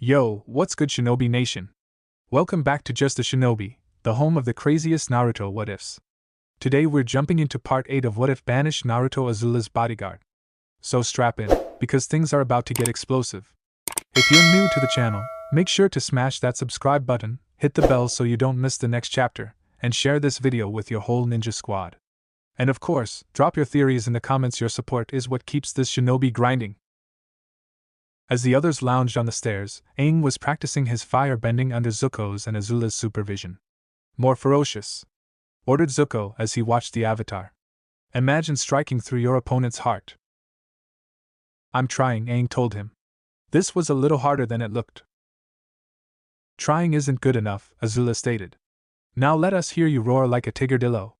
Yo, what's good, Shinobi Nation? Welcome back to Just a Shinobi, the home of the craziest Naruto what-ifs. Today we're jumping into part 8 of What If Banished Naruto Azula's Bodyguard. So strap in, because things are about to get explosive. If you're new to the channel, make sure to smash that subscribe button, hit the bell so you don't miss the next chapter, and share this video with your whole ninja squad. And of course, drop your theories in the comments. Your support is what keeps this shinobi grinding. As the others lounged on the stairs, Aang was practicing his fire bending under Zuko's and Azula's supervision. More ferocious, ordered Zuko as he watched the avatar. Imagine striking through your opponent's heart. I'm trying, Aang told him. This was a little harder than it looked. Trying isn't good enough, Azula stated. Now let us hear you roar like a tigardillo.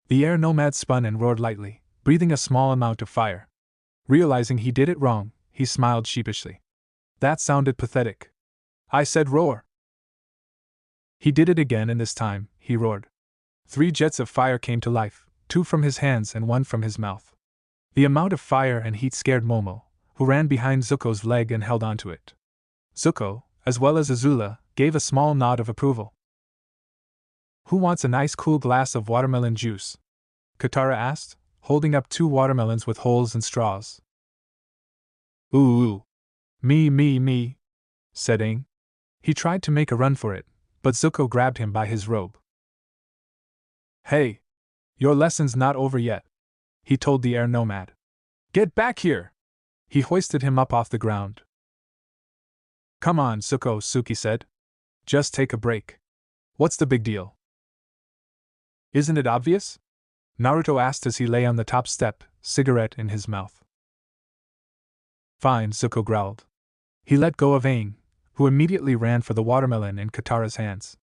The air nomad spun and roared lightly, breathing a small amount of fire. Realizing he did it wrong, he smiled sheepishly. That sounded pathetic. I said roar. He did it again, and this time, he roared. 3 jets of fire came to life, 2 from his hands and 1 from his mouth. The amount of fire and heat scared Momo, who ran behind Zuko's leg and held onto it. Zuko, as well as Azula, gave a small nod of approval. Who wants a nice cool glass of watermelon juice? Katara asked, holding up 2 watermelons with holes and straws. Ooh. Me, said Aang. He tried to make a run for it, but Zuko grabbed him by his robe. Hey! Your lesson's not over yet, he told the air nomad. Get back here! He hoisted him up off the ground. Come on, Suki said. Just take a break. What's the big deal? Isn't it obvious? Naruto asked as he lay on the top step, cigarette in his mouth. Fine, Zuko growled. He let go of Aang, who immediately ran for the watermelon in Katara's hands.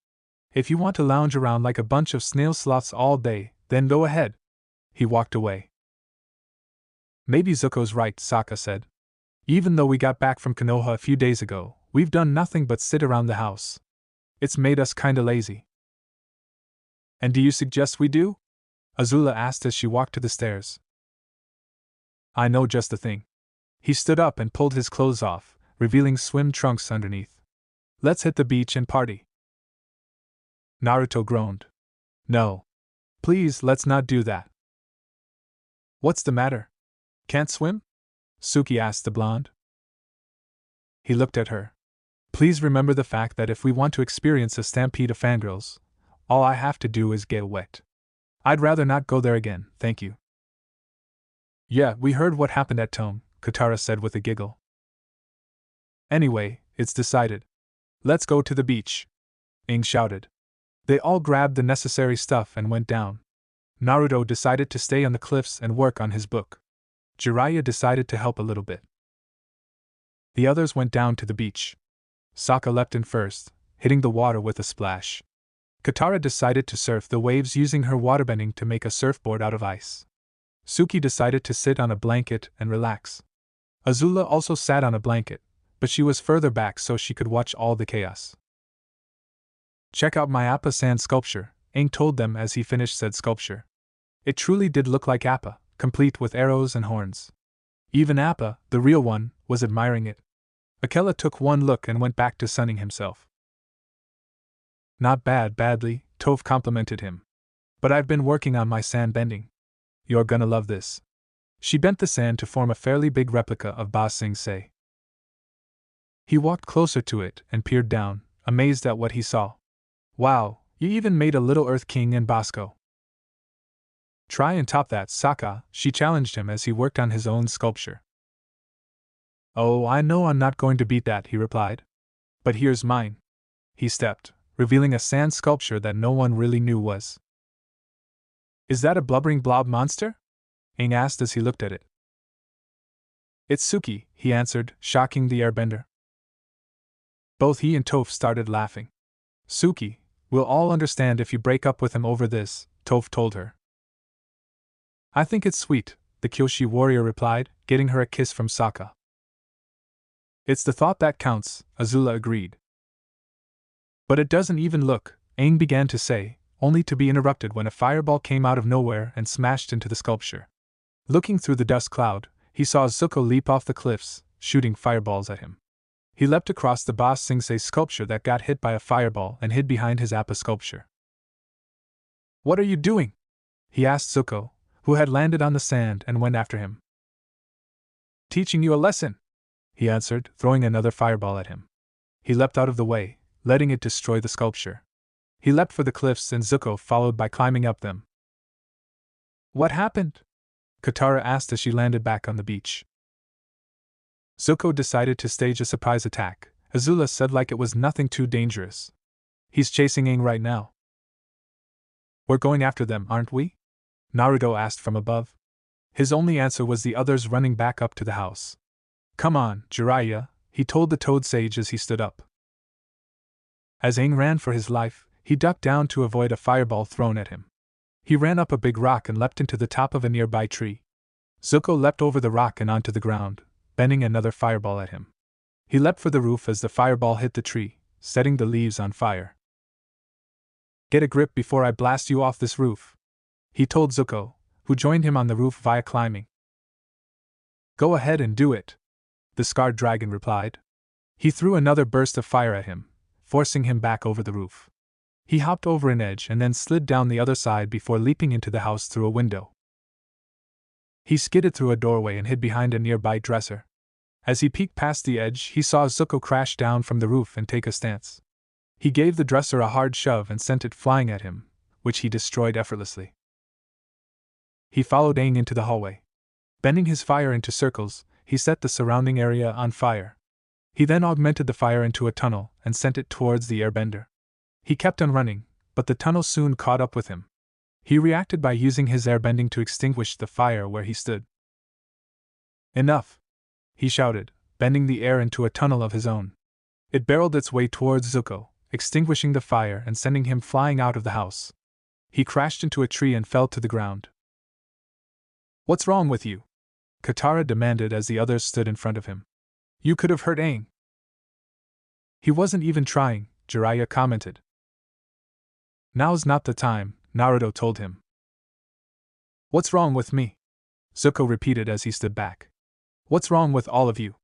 If you want to lounge around like a bunch of snail sloths all day, then go ahead. He walked away. Maybe Zuko's right, Sokka said. Even though we got back from Konoha a few days ago, we've done nothing but sit around the house. It's made us kinda lazy. And do you suggest we do? Azula asked as she walked to the stairs. I know just the thing. He stood up and pulled his clothes off, revealing swim trunks underneath. Let's hit the beach and party. Naruto groaned. No. Please, let's not do that. What's the matter? Can't swim? Suki asked the blonde. He looked at her. Please remember the fact that if we want to experience a stampede of fangirls, all I have to do is get wet. I'd rather not go there again, thank you. Yeah, we heard what happened at Tome, Katara said with a giggle. Anyway, it's decided. Let's go to the beach, Aang shouted. They all grabbed the necessary stuff and went down. Naruto decided to stay on the cliffs and work on his book. Jiraiya decided to help a little bit. The others went down to the beach. Sokka leapt in first, hitting the water with a splash. Katara decided to surf the waves using her waterbending to make a surfboard out of ice. Suki decided to sit on a blanket and relax. Azula also sat on a blanket, but she was further back so she could watch all the chaos. Check out my Appa sand sculpture, Aang told them as he finished said sculpture. It truly did look like Appa, complete with arrows and horns. Even Appa, the real one, was admiring it. Akela took one look and went back to sunning himself. Not badly, Toph complimented him. But I've been working on my sand bending. You're gonna love this. She bent the sand to form a fairly big replica of Ba Sing Se. He walked closer to it and peered down, amazed at what he saw. Wow, you even made a little Earth King in Bosco. Try and top that, Sokka, she challenged him as he worked on his own sculpture. Oh, I know I'm not going to beat that, he replied. But here's mine. He stepped, revealing a sand sculpture that no one really knew was. Is that a blubbering blob monster? Aang asked as he looked at it. It's Suki, he answered, shocking the airbender. Both he and Toph started laughing. Suki, we'll all understand if you break up with him over this, Toph told her. I think it's sweet, the Kyoshi warrior replied, getting her a kiss from Sokka. It's the thought that counts, Azula agreed. But it doesn't even look, Aang began to say, only to be interrupted when a fireball came out of nowhere and smashed into the sculpture. Looking through the dust cloud, he saw Zuko leap off the cliffs, shooting fireballs at him. He leapt across the Boss Sing-se sculpture that got hit by a fireball and hid behind his Appa sculpture. "What are you doing?" he asked Zuko, who had landed on the sand and went after him. "Teaching you a lesson," he answered, throwing another fireball at him. He leapt out of the way, letting it destroy the sculpture. He leapt for the cliffs and Zuko followed by climbing up them. "What happened?" Katara asked as she landed back on the beach. Zuko decided to stage a surprise attack. Azula said like it was nothing too dangerous. "He's chasing Aang right now." "We're going after them, aren't we?" Naruto asked from above. His only answer was the others running back up to the house. "Come on, Jiraiya," he told the Toad Sage as he stood up. As Aang ran for his life, he ducked down to avoid a fireball thrown at him. He ran up a big rock and leapt into the top of a nearby tree. Zuko leapt over the rock and onto the ground, bending another fireball at him. He leapt for the roof as the fireball hit the tree, setting the leaves on fire. "Get a grip before I blast you off this roof," he told Zuko, who joined him on the roof via climbing. "Go ahead and do it," the scarred dragon replied. He threw another burst of fire at him, forcing him back over the roof. He hopped over an edge and then slid down the other side before leaping into the house through a window. He skidded through a doorway and hid behind a nearby dresser. As he peeked past the edge, he saw Zuko crash down from the roof and take a stance. He gave the dresser a hard shove and sent it flying at him, which he destroyed effortlessly. He followed Aang into the hallway. Bending his fire into circles, he set the surrounding area on fire. He then augmented the fire into a tunnel and sent it towards the airbender. He kept on running, but the tunnel soon caught up with him. He reacted by using his airbending to extinguish the fire where he stood. "Enough!" he shouted, bending the air into a tunnel of his own. It barreled its way towards Zuko, extinguishing the fire and sending him flying out of the house. He crashed into a tree and fell to the ground. "What's wrong with you?" Katara demanded as the others stood in front of him. "You could have hurt Aang." "He wasn't even trying," Jiraiya commented. "Now's not the time," Naruto told him. "What's wrong with me?" Zuko repeated as he stood back. "What's wrong with all of you?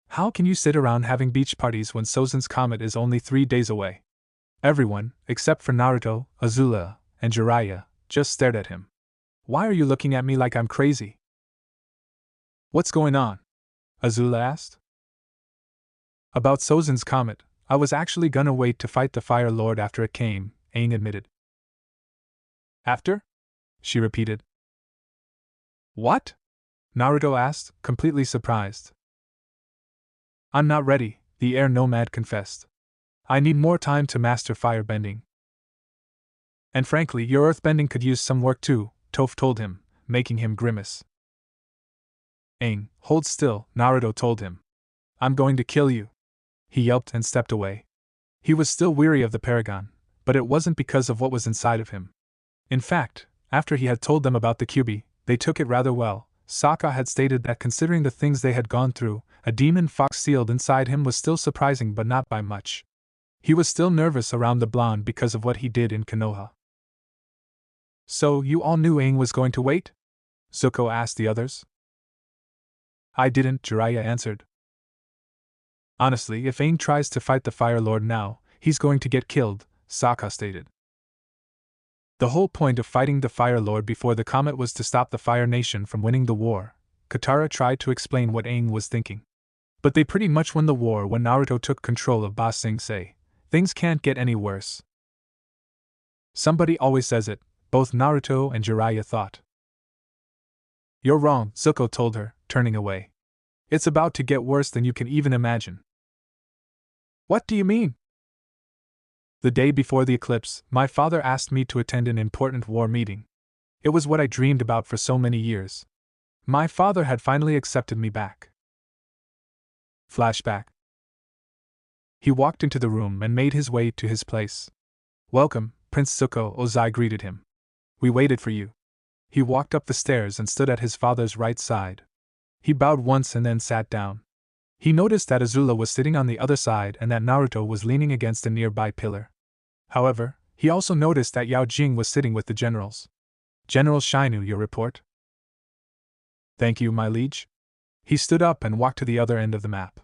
How can you sit around having beach parties when Sozin's comet is only 3 days away?" Everyone, except for Naruto, Azula, and Jiraiya, just stared at him. "Why are you looking at me like I'm crazy?" "What's going on?" Azula asked. "About Sozin's comet, I was actually gonna wait to fight the Fire Lord after it came," Aang admitted. "After?" she repeated. "What?" Naruto asked, completely surprised. "I'm not ready," the air nomad confessed. "I need more time to master firebending. And frankly, your earthbending could use some work too," Toph told him, making him grimace. "Aang, hold still," Naruto told him. "I'm going to kill you." He yelped and stepped away. He was still weary of the Paragon, but it wasn't because of what was inside of him. In fact, after he had told them about the Kyuubi, they took it rather well. Sokka had stated that considering the things they had gone through, a demon fox sealed inside him was still surprising but not by much. He was still nervous around the blonde because of what he did in Konoha. "So, you all knew Aang was going to wait?" Zuko asked the others. "I didn't," Jiraiya answered. "Honestly, if Aang tries to fight the Fire Lord now, he's going to get killed," Sokka stated. The whole point of fighting the Fire Lord before the comet was to stop the Fire Nation from winning the war. Katara tried to explain what Aang was thinking. But they pretty much won the war when Naruto took control of Ba Sing Se. Things can't get any worse. Somebody always says it, both Naruto and Jiraiya thought. "You're wrong," Zuko told her, turning away. "It's about to get worse than you can even imagine." "What do you mean?" "The day before the eclipse, my father asked me to attend an important war meeting. It was what I dreamed about for so many years. My father had finally accepted me back." Flashback. He walked into the room and made his way to his place. "Welcome, Prince Zuko," Ozai greeted him. "We waited for you." He walked up the stairs and stood at his father's right side. He bowed once and then sat down. He noticed that Azula was sitting on the other side and that Naruto was leaning against a nearby pillar. However, he also noticed that Yao Jing was sitting with the generals. "General Shinu, your report?" "Thank you, my liege." He stood up and walked to the other end of the map.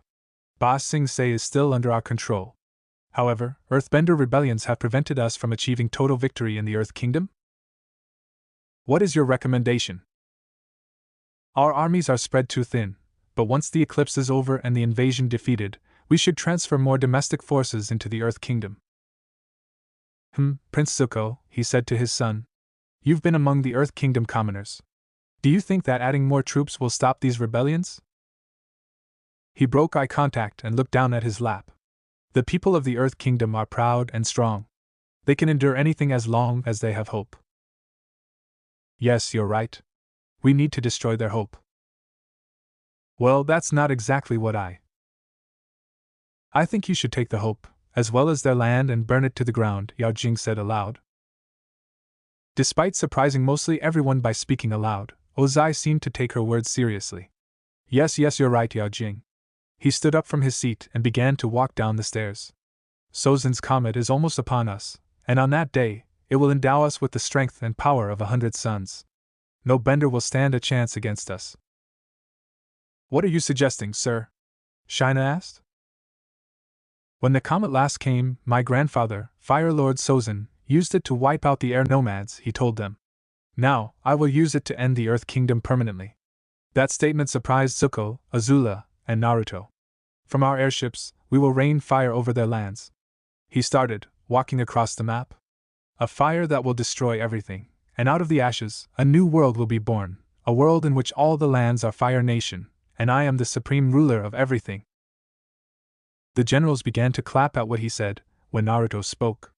Ba Sing Se is still under our control. However, Earthbender rebellions have prevented us from achieving total victory in the Earth Kingdom? What is your recommendation? Our armies are spread too thin, but once the eclipse is over and the invasion defeated, we should transfer more domestic forces into the Earth Kingdom. Prince Zuko, he said to his son. You've been among the Earth Kingdom commoners. Do you think that adding more troops will stop these rebellions? He broke eye contact and looked down at his lap. The people of the Earth Kingdom are proud and strong. They can endure anything as long as they have hope. Yes, you're right. We need to destroy their hope. Well, that's not exactly what I think you should take the hope, as well as their land, and burn it to the ground, Yao Jing said aloud. Despite surprising mostly everyone by speaking aloud, Ozai seemed to take her words seriously. Yes, you're right, Yao Jing. He stood up from his seat and began to walk down the stairs. Sozin's comet is almost upon us, and on that day, it will endow us with the strength and power of 100 suns. No bender will stand a chance against us. What are you suggesting, sir? Shina asked. When the comet last came, my grandfather, Fire Lord Sozin, used it to wipe out the air nomads, he told them. Now, I will use it to end the Earth Kingdom permanently. That statement surprised Zuko, Azula, and Naruto. From our airships, we will rain fire over their lands. He started, walking across the map. A fire that will destroy everything, and out of the ashes, a new world will be born, a world in which all the lands are Fire Nation, and I am the supreme ruler of everything. The generals began to clap at what he said, when Naruto spoke.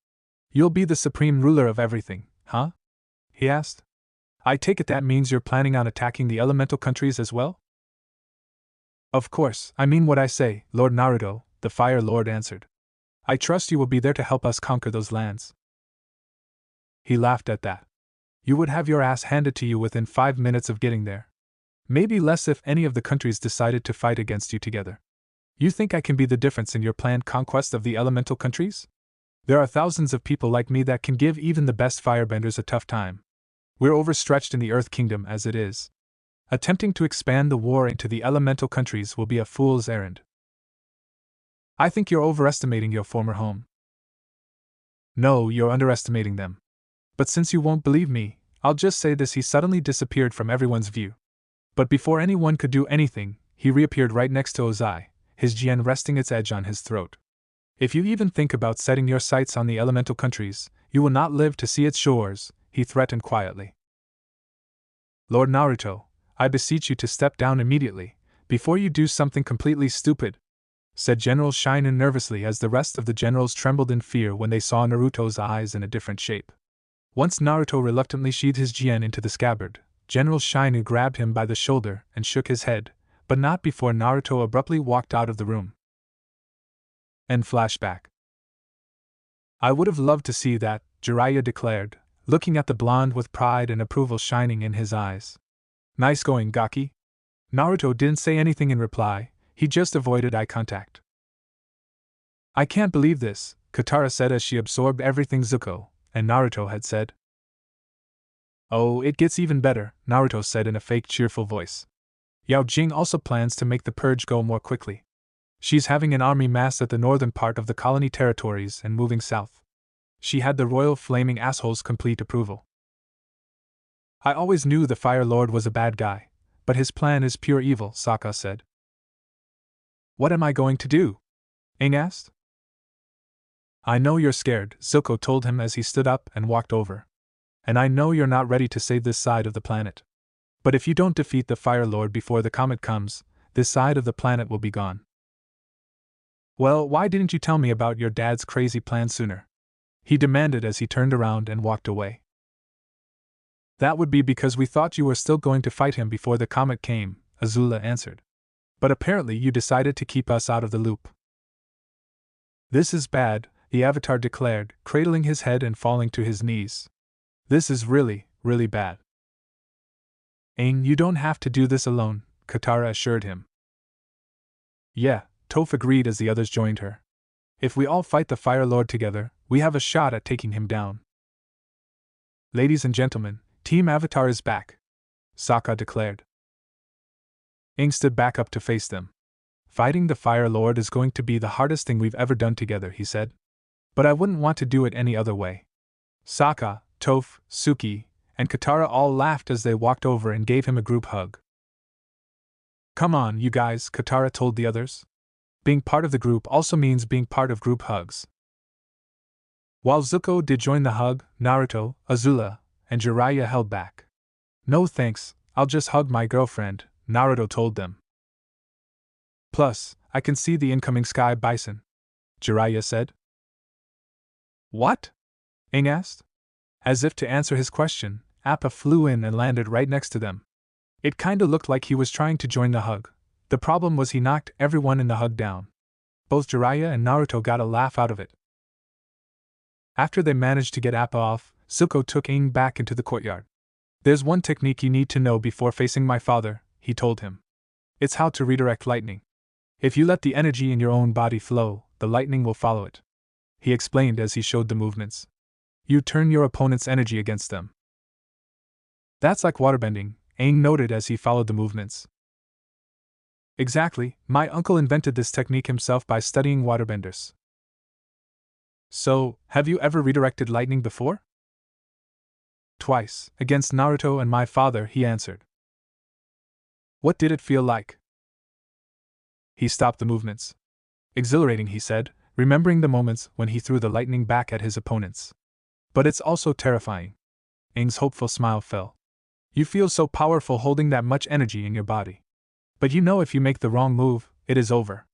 You'll be the supreme ruler of everything, huh? He asked. I take it that means you're planning on attacking the elemental countries as well? Of course, I mean what I say, Lord Naruto, the Fire Lord answered. I trust you will be there to help us conquer those lands. He laughed at that. You would have your ass handed to you within 5 minutes of getting there. Maybe less if any of the countries decided to fight against you together. You think I can be the difference in your planned conquest of the elemental countries? There are thousands of people like me that can give even the best firebenders a tough time. We're overstretched in the Earth Kingdom as it is. Attempting to expand the war into the elemental countries will be a fool's errand. I think you're overestimating your former home. No, you're underestimating them. But since you won't believe me, I'll just say this: he suddenly disappeared from everyone's view. But before anyone could do anything, he reappeared right next to Ozai, his jian resting its edge on his throat. If you even think about setting your sights on the elemental countries, you will not live to see its shores, he threatened quietly. Lord Naruto, I beseech you to step down immediately, before you do something completely stupid, said General Shinen nervously as the rest of the generals trembled in fear when they saw Naruto's eyes in a different shape. Once Naruto reluctantly sheathed his jian into the scabbard, General Shinu grabbed him by the shoulder and shook his head, but not before Naruto abruptly walked out of the room. End flashback. I would have loved to see that, Jiraiya declared, looking at the blonde with pride and approval shining in his eyes. Nice going, Gaki. Naruto didn't say anything in reply, he just avoided eye contact. I can't believe this, Katara said as she absorbed everything Zuko and Naruto had said. Oh, it gets even better, Naruto said in a fake cheerful voice. Yao Jing also plans to make the purge go more quickly. She's having an army massed at the northern part of the colony territories and moving south. She had the royal flaming asshole's complete approval. I always knew the Fire Lord was a bad guy, but his plan is pure evil, Sokka said. What am I going to do? Aang asked. I know you're scared, Zuko told him as he stood up and walked over. And I know you're not ready to save this side of the planet. But if you don't defeat the Fire Lord before the comet comes, this side of the planet will be gone. Well, why didn't you tell me about your dad's crazy plan sooner? He demanded as he turned around and walked away. That would be because we thought you were still going to fight him before the comet came, Azula answered. But apparently you decided to keep us out of the loop. This is bad, the Avatar declared, cradling his head and falling to his knees. This is really, really bad. Aang, you don't have to do this alone, Katara assured him. Yeah, Toph agreed as the others joined her. If we all fight the Fire Lord together, we have a shot at taking him down. Ladies and gentlemen, Team Avatar is back, Sokka declared. Aang stood back up to face them. Fighting the Fire Lord is going to be the hardest thing we've ever done together, he said. But I wouldn't want to do it any other way. Sokka, Toph, Suki, and Katara all laughed as they walked over and gave him a group hug. Come on, you guys, Katara told the others. Being part of the group also means being part of group hugs. While Zuko did join the hug, Naruto, Azula, and Jiraiya held back. No thanks, I'll just hug my girlfriend, Naruto told them. Plus, I can see the incoming sky bison, Jiraiya said. What? Aang asked. As if to answer his question, Appa flew in and landed right next to them. It kinda looked like he was trying to join the hug. The problem was he knocked everyone in the hug down. Both Jiraiya and Naruto got a laugh out of it. After they managed to get Appa off, Zuko took Aang back into the courtyard. There's one technique you need to know before facing my father, he told him. It's how to redirect lightning. If you let the energy in your own body flow, the lightning will follow it. He explained as he showed the movements. You turn your opponent's energy against them. That's like waterbending, Aang noted as he followed the movements. Exactly, my uncle invented this technique himself by studying waterbenders. So, have you ever redirected lightning before? Twice, against Naruto and my father, he answered. What did it feel like? He stopped the movements. Exhilarating, he said, remembering the moments when he threw the lightning back at his opponents. But it's also terrifying. Aang's hopeful smile fell. You feel so powerful holding that much energy in your body. But you know if you make the wrong move, it is over.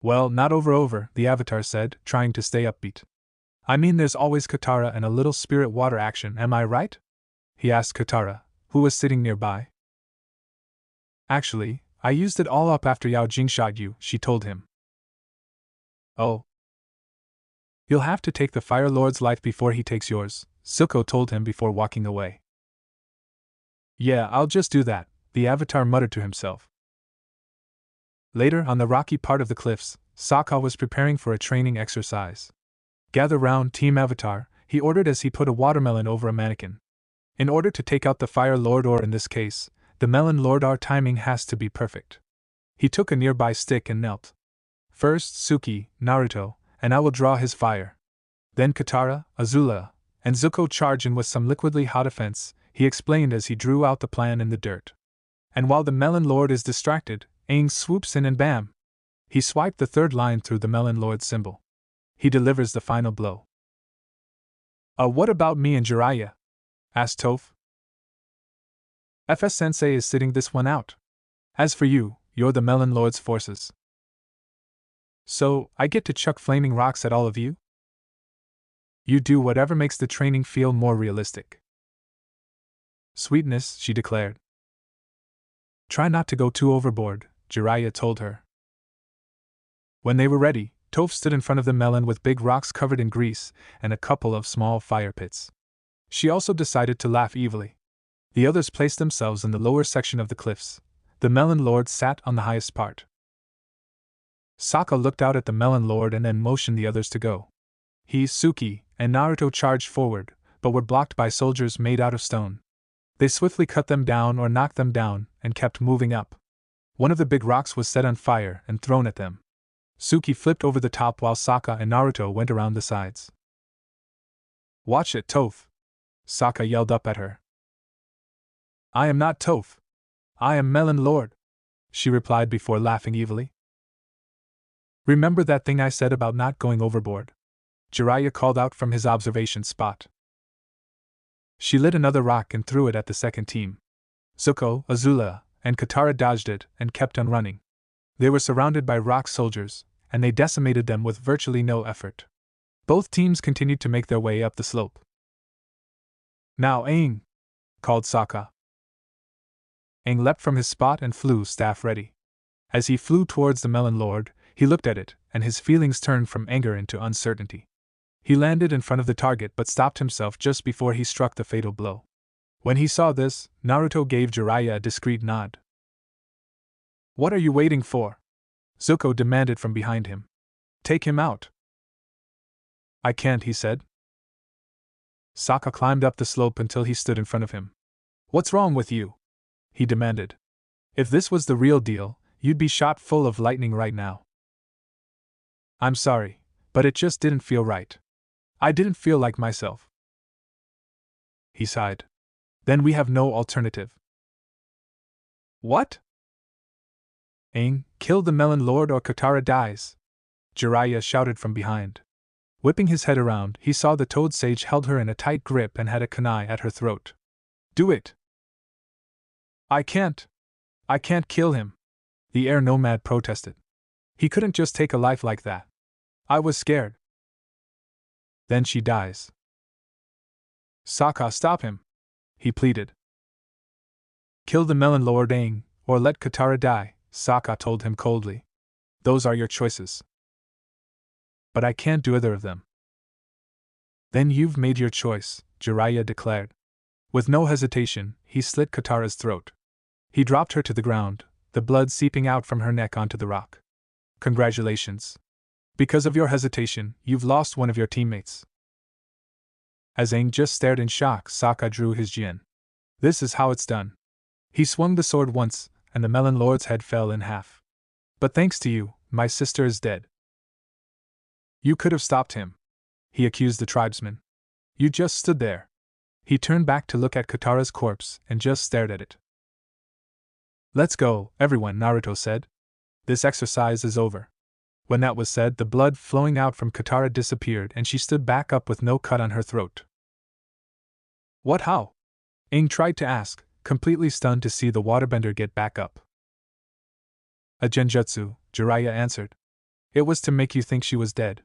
Well, not over, the Avatar said, trying to stay upbeat. I mean, there's always Katara and a little spirit water action, am I right? He asked Katara, who was sitting nearby. Actually, I used it all up after Yao Jing shot you, she told him. Oh. You'll have to take the Fire Lord's life before he takes yours, Zuko told him before walking away. Yeah, I'll just do that, the Avatar muttered to himself. Later, on the rocky part of the cliffs, Sokka was preparing for a training exercise. Gather round, Team Avatar, he ordered as he put a watermelon over a mannequin. In order to take out the Fire Lord, or in this case, the Melon Lord, our timing has to be perfect. He took a nearby stick and knelt. First Suki, Naruto, and I will draw his fire. Then Katara, Azula, and Zuko charge in with some liquidly hot offense, he explained as he drew out the plan in the dirt. And while the Melon Lord is distracted, Aang swoops in and bam! He swiped the third line through the Melon Lord symbol. He delivers the final blow. What about me and Jiraiya? Asked Toph. FS Sensei is sitting this one out. As for you, you're the Melon Lord's forces. So, I get to chuck flaming rocks at all of you? You do whatever makes the training feel more realistic. Sweetness, she declared. Try not to go too overboard, Jiraiya told her. When they were ready, Toph stood in front of the melon with big rocks covered in grease and a couple of small fire pits. She also decided to laugh evilly. The others placed themselves in the lower section of the cliffs. The Melon Lord sat on the highest part. Sokka looked out at the Melon Lord and then motioned the others to go. He, Suki, and Naruto charged forward, but were blocked by soldiers made out of stone. They swiftly cut them down or knocked them down and kept moving up. One of the big rocks was set on fire and thrown at them. Suki flipped over the top while Sokka and Naruto went around the sides. Watch it, Toph! Sokka yelled up at her. I am not Toph. I am Melon Lord, she replied before laughing evilly. Remember that thing I said about not going overboard? Jiraiya called out from his observation spot. She lit another rock and threw it at the second team. Zuko, Azula, and Katara dodged it and kept on running. They were surrounded by rock soldiers, and they decimated them with virtually no effort. Both teams continued to make their way up the slope. Now Aang! Called Sokka. Aang leapt from his spot and flew staff ready. As he flew towards the Melon Lord, he looked at it, and his feelings turned from anger into uncertainty. He landed in front of the target but stopped himself just before he struck the fatal blow. When he saw this, Naruto gave Jiraiya a discreet nod. What are you waiting for? Zuko demanded from behind him. Take him out. I can't, he said. Sokka climbed up the slope until he stood in front of him. What's wrong with you? He demanded. If this was the real deal, you'd be shot full of lightning right now. I'm sorry, but it just didn't feel right. I didn't feel like myself. He sighed. Then we have no alternative. What? Aang, kill the Melon Lord or Katara dies! Jiraiya shouted from behind. Whipping his head around, he saw the Toad Sage held her in a tight grip and had a kunai at her throat. Do it! I can't kill him! The air nomad protested. He couldn't just take a life like that. I was scared. Then she dies. Sokka, stop him! He pleaded. Kill the Melon Lord, Aang, or let Katara die, Sokka told him coldly. Those are your choices. But I can't do either of them. Then you've made your choice, Jiraiya declared. With no hesitation, he slit Katara's throat. He dropped her to the ground, the blood seeping out from her neck onto the rock. Congratulations. Because of your hesitation, you've lost one of your teammates. As Aang just stared in shock, Sokka drew his jin. This is how it's done. He swung the sword once, and the Melon Lord's head fell in half. But thanks to you, my sister is dead. You could have stopped him, he accused the tribesman. You just stood there. He turned back to look at Katara's corpse and just stared at it. Let's go, everyone, Naruto said. This exercise is over. When that was said, the blood flowing out from Katara disappeared and she stood back up with no cut on her throat. What, how? Aang tried to ask, completely stunned to see the waterbender get back up. A genjutsu, Jiraiya answered. It was to make you think she was dead.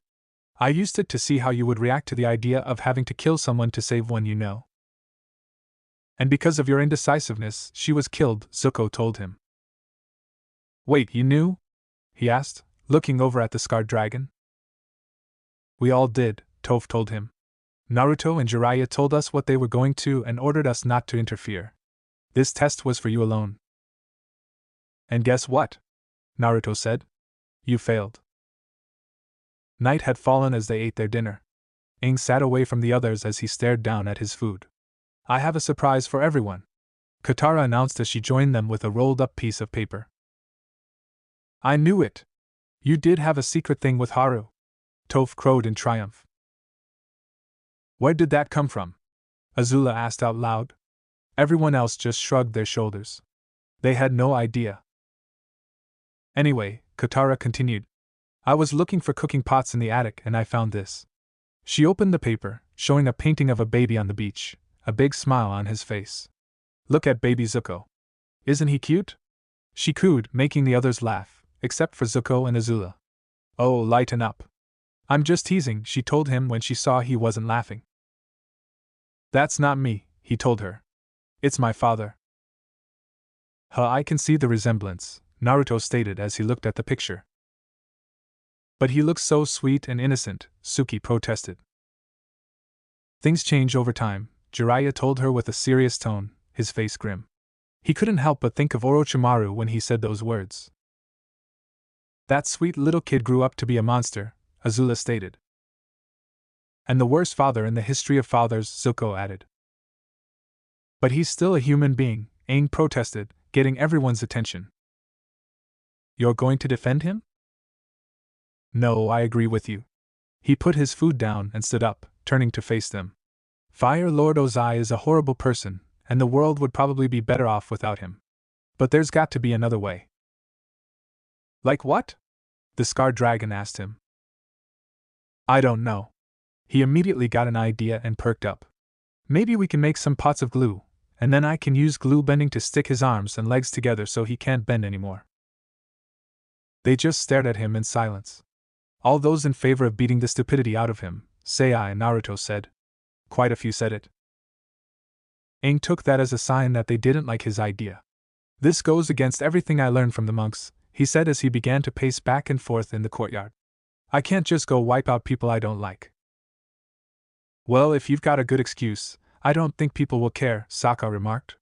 I used it to see how you would react to the idea of having to kill someone to save one you know. And because of your indecisiveness, she was killed, Zuko told him. Wait, you knew? He asked, looking over at the scarred dragon. We all did, Toph told him. Naruto and Jiraiya told us what they were going to and ordered us not to interfere. This test was for you alone. And guess what? Naruto said. You failed. Night had fallen as they ate their dinner. Aang sat away from the others as he stared down at his food. I have a surprise for everyone, Katara announced as she joined them with a rolled-up piece of paper. I knew it! You did have a secret thing with Haru, Toph crowed in triumph. Where did that come from? Azula asked out loud. Everyone else just shrugged their shoulders. They had no idea. Anyway, Katara continued. I was looking for cooking pots in the attic and I found this. She opened the paper, showing a painting of a baby on the beach, a big smile on his face. Look at baby Zuko. Isn't he cute? She cooed, making the others laugh, except for Zuko and Azula. Oh, lighten up. I'm just teasing, she told him when she saw he wasn't laughing. That's not me, he told her. It's my father. Huh, I can see the resemblance, Naruto stated as he looked at the picture. But he looks so sweet and innocent, Suki protested. Things change over time, Jiraiya told her with a serious tone, his face grim. He couldn't help but think of Orochimaru when he said those words. That sweet little kid grew up to be a monster, Azula stated. And the worst father in the history of fathers, Zuko added. But he's still a human being, Aang protested, getting everyone's attention. You're going to defend him? No, I agree with you. He put his food down and stood up, turning to face them. Fire Lord Ozai is a horrible person, and the world would probably be better off without him. But there's got to be another way. Like what? The scarred dragon asked him. I don't know. He immediately got an idea and perked up. Maybe we can make some pots of glue, and then I can use glue bending to stick his arms and legs together so he can't bend anymore. They just stared at him in silence. All those in favor of beating the stupidity out of him, Sei and Naruto said. Quite a few said it. Aang took that as a sign that they didn't like his idea. This goes against everything I learned from the monks, he said as he began to pace back and forth in the courtyard. I can't just go wipe out people I don't like. Well, if you've got a good excuse, I don't think people will care, Sokka remarked.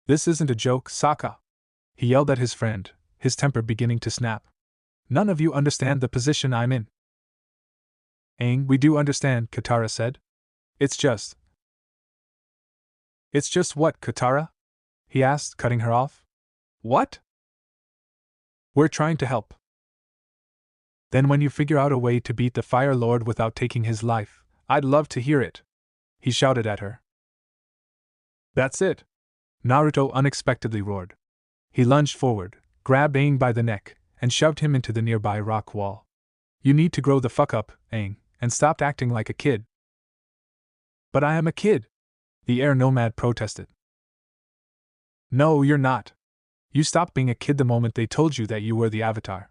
This isn't a joke, Sokka, he yelled at his friend, his temper beginning to snap. None of you understand the position I'm in. Aang, we do understand, Katara said. It's just what, Katara? He asked, cutting her off. What? We're trying to help. Then when you figure out a way to beat the Fire Lord without taking his life, I'd love to hear it," he shouted at her. "That's it!" Naruto unexpectedly roared. He lunged forward, grabbed Aang by the neck, and shoved him into the nearby rock wall. "You need to grow the fuck up, Aang, and stop acting like a kid." "But I am a kid," the air nomad protested. "No, you're not. You stopped being a kid the moment they told you that you were the Avatar.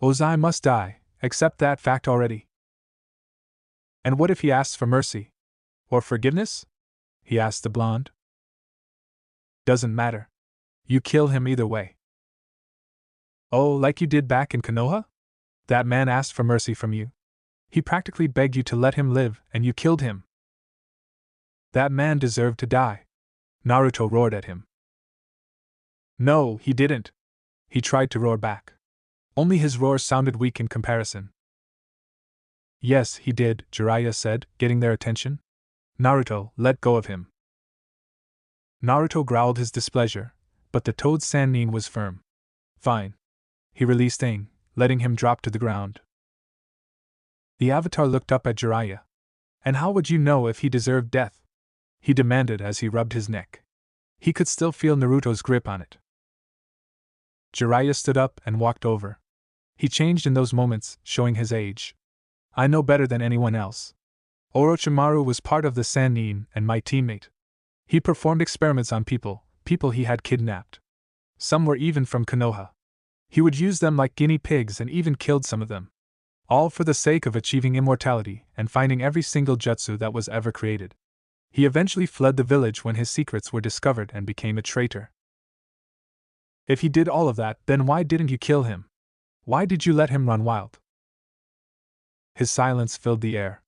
Ozai must die, accept that fact already." "And what if he asks for mercy? Or forgiveness?" he asked the blonde. "Doesn't matter. You kill him either way." "Oh, like you did back in Konoha? That man asked for mercy from you. He practically begged you to let him live, and you killed him." "That man deserved to die," Naruto roared at him. "No, he didn't," he tried to roar back. Only his roar sounded weak in comparison. "Yes, he did," Jiraiya said, getting their attention. "Naruto, let go of him." Naruto growled his displeasure, but the Toad Sannin was firm. "Fine." He released Aang, letting him drop to the ground. The Avatar looked up at Jiraiya. "And how would you know if he deserved death?" he demanded as he rubbed his neck. He could still feel Naruto's grip on it. Jiraiya stood up and walked over. He changed in those moments, showing his age. "I know better than anyone else. Orochimaru was part of the Sannin and my teammate. He performed experiments on people he had kidnapped. Some were even from Konoha. He would use them like guinea pigs and even killed some of them. All for the sake of achieving immortality and finding every single jutsu that was ever created. He eventually fled the village when his secrets were discovered and became a traitor. If he did all of that, then why didn't you kill him? Why did you let him run wild?" His silence filled the air.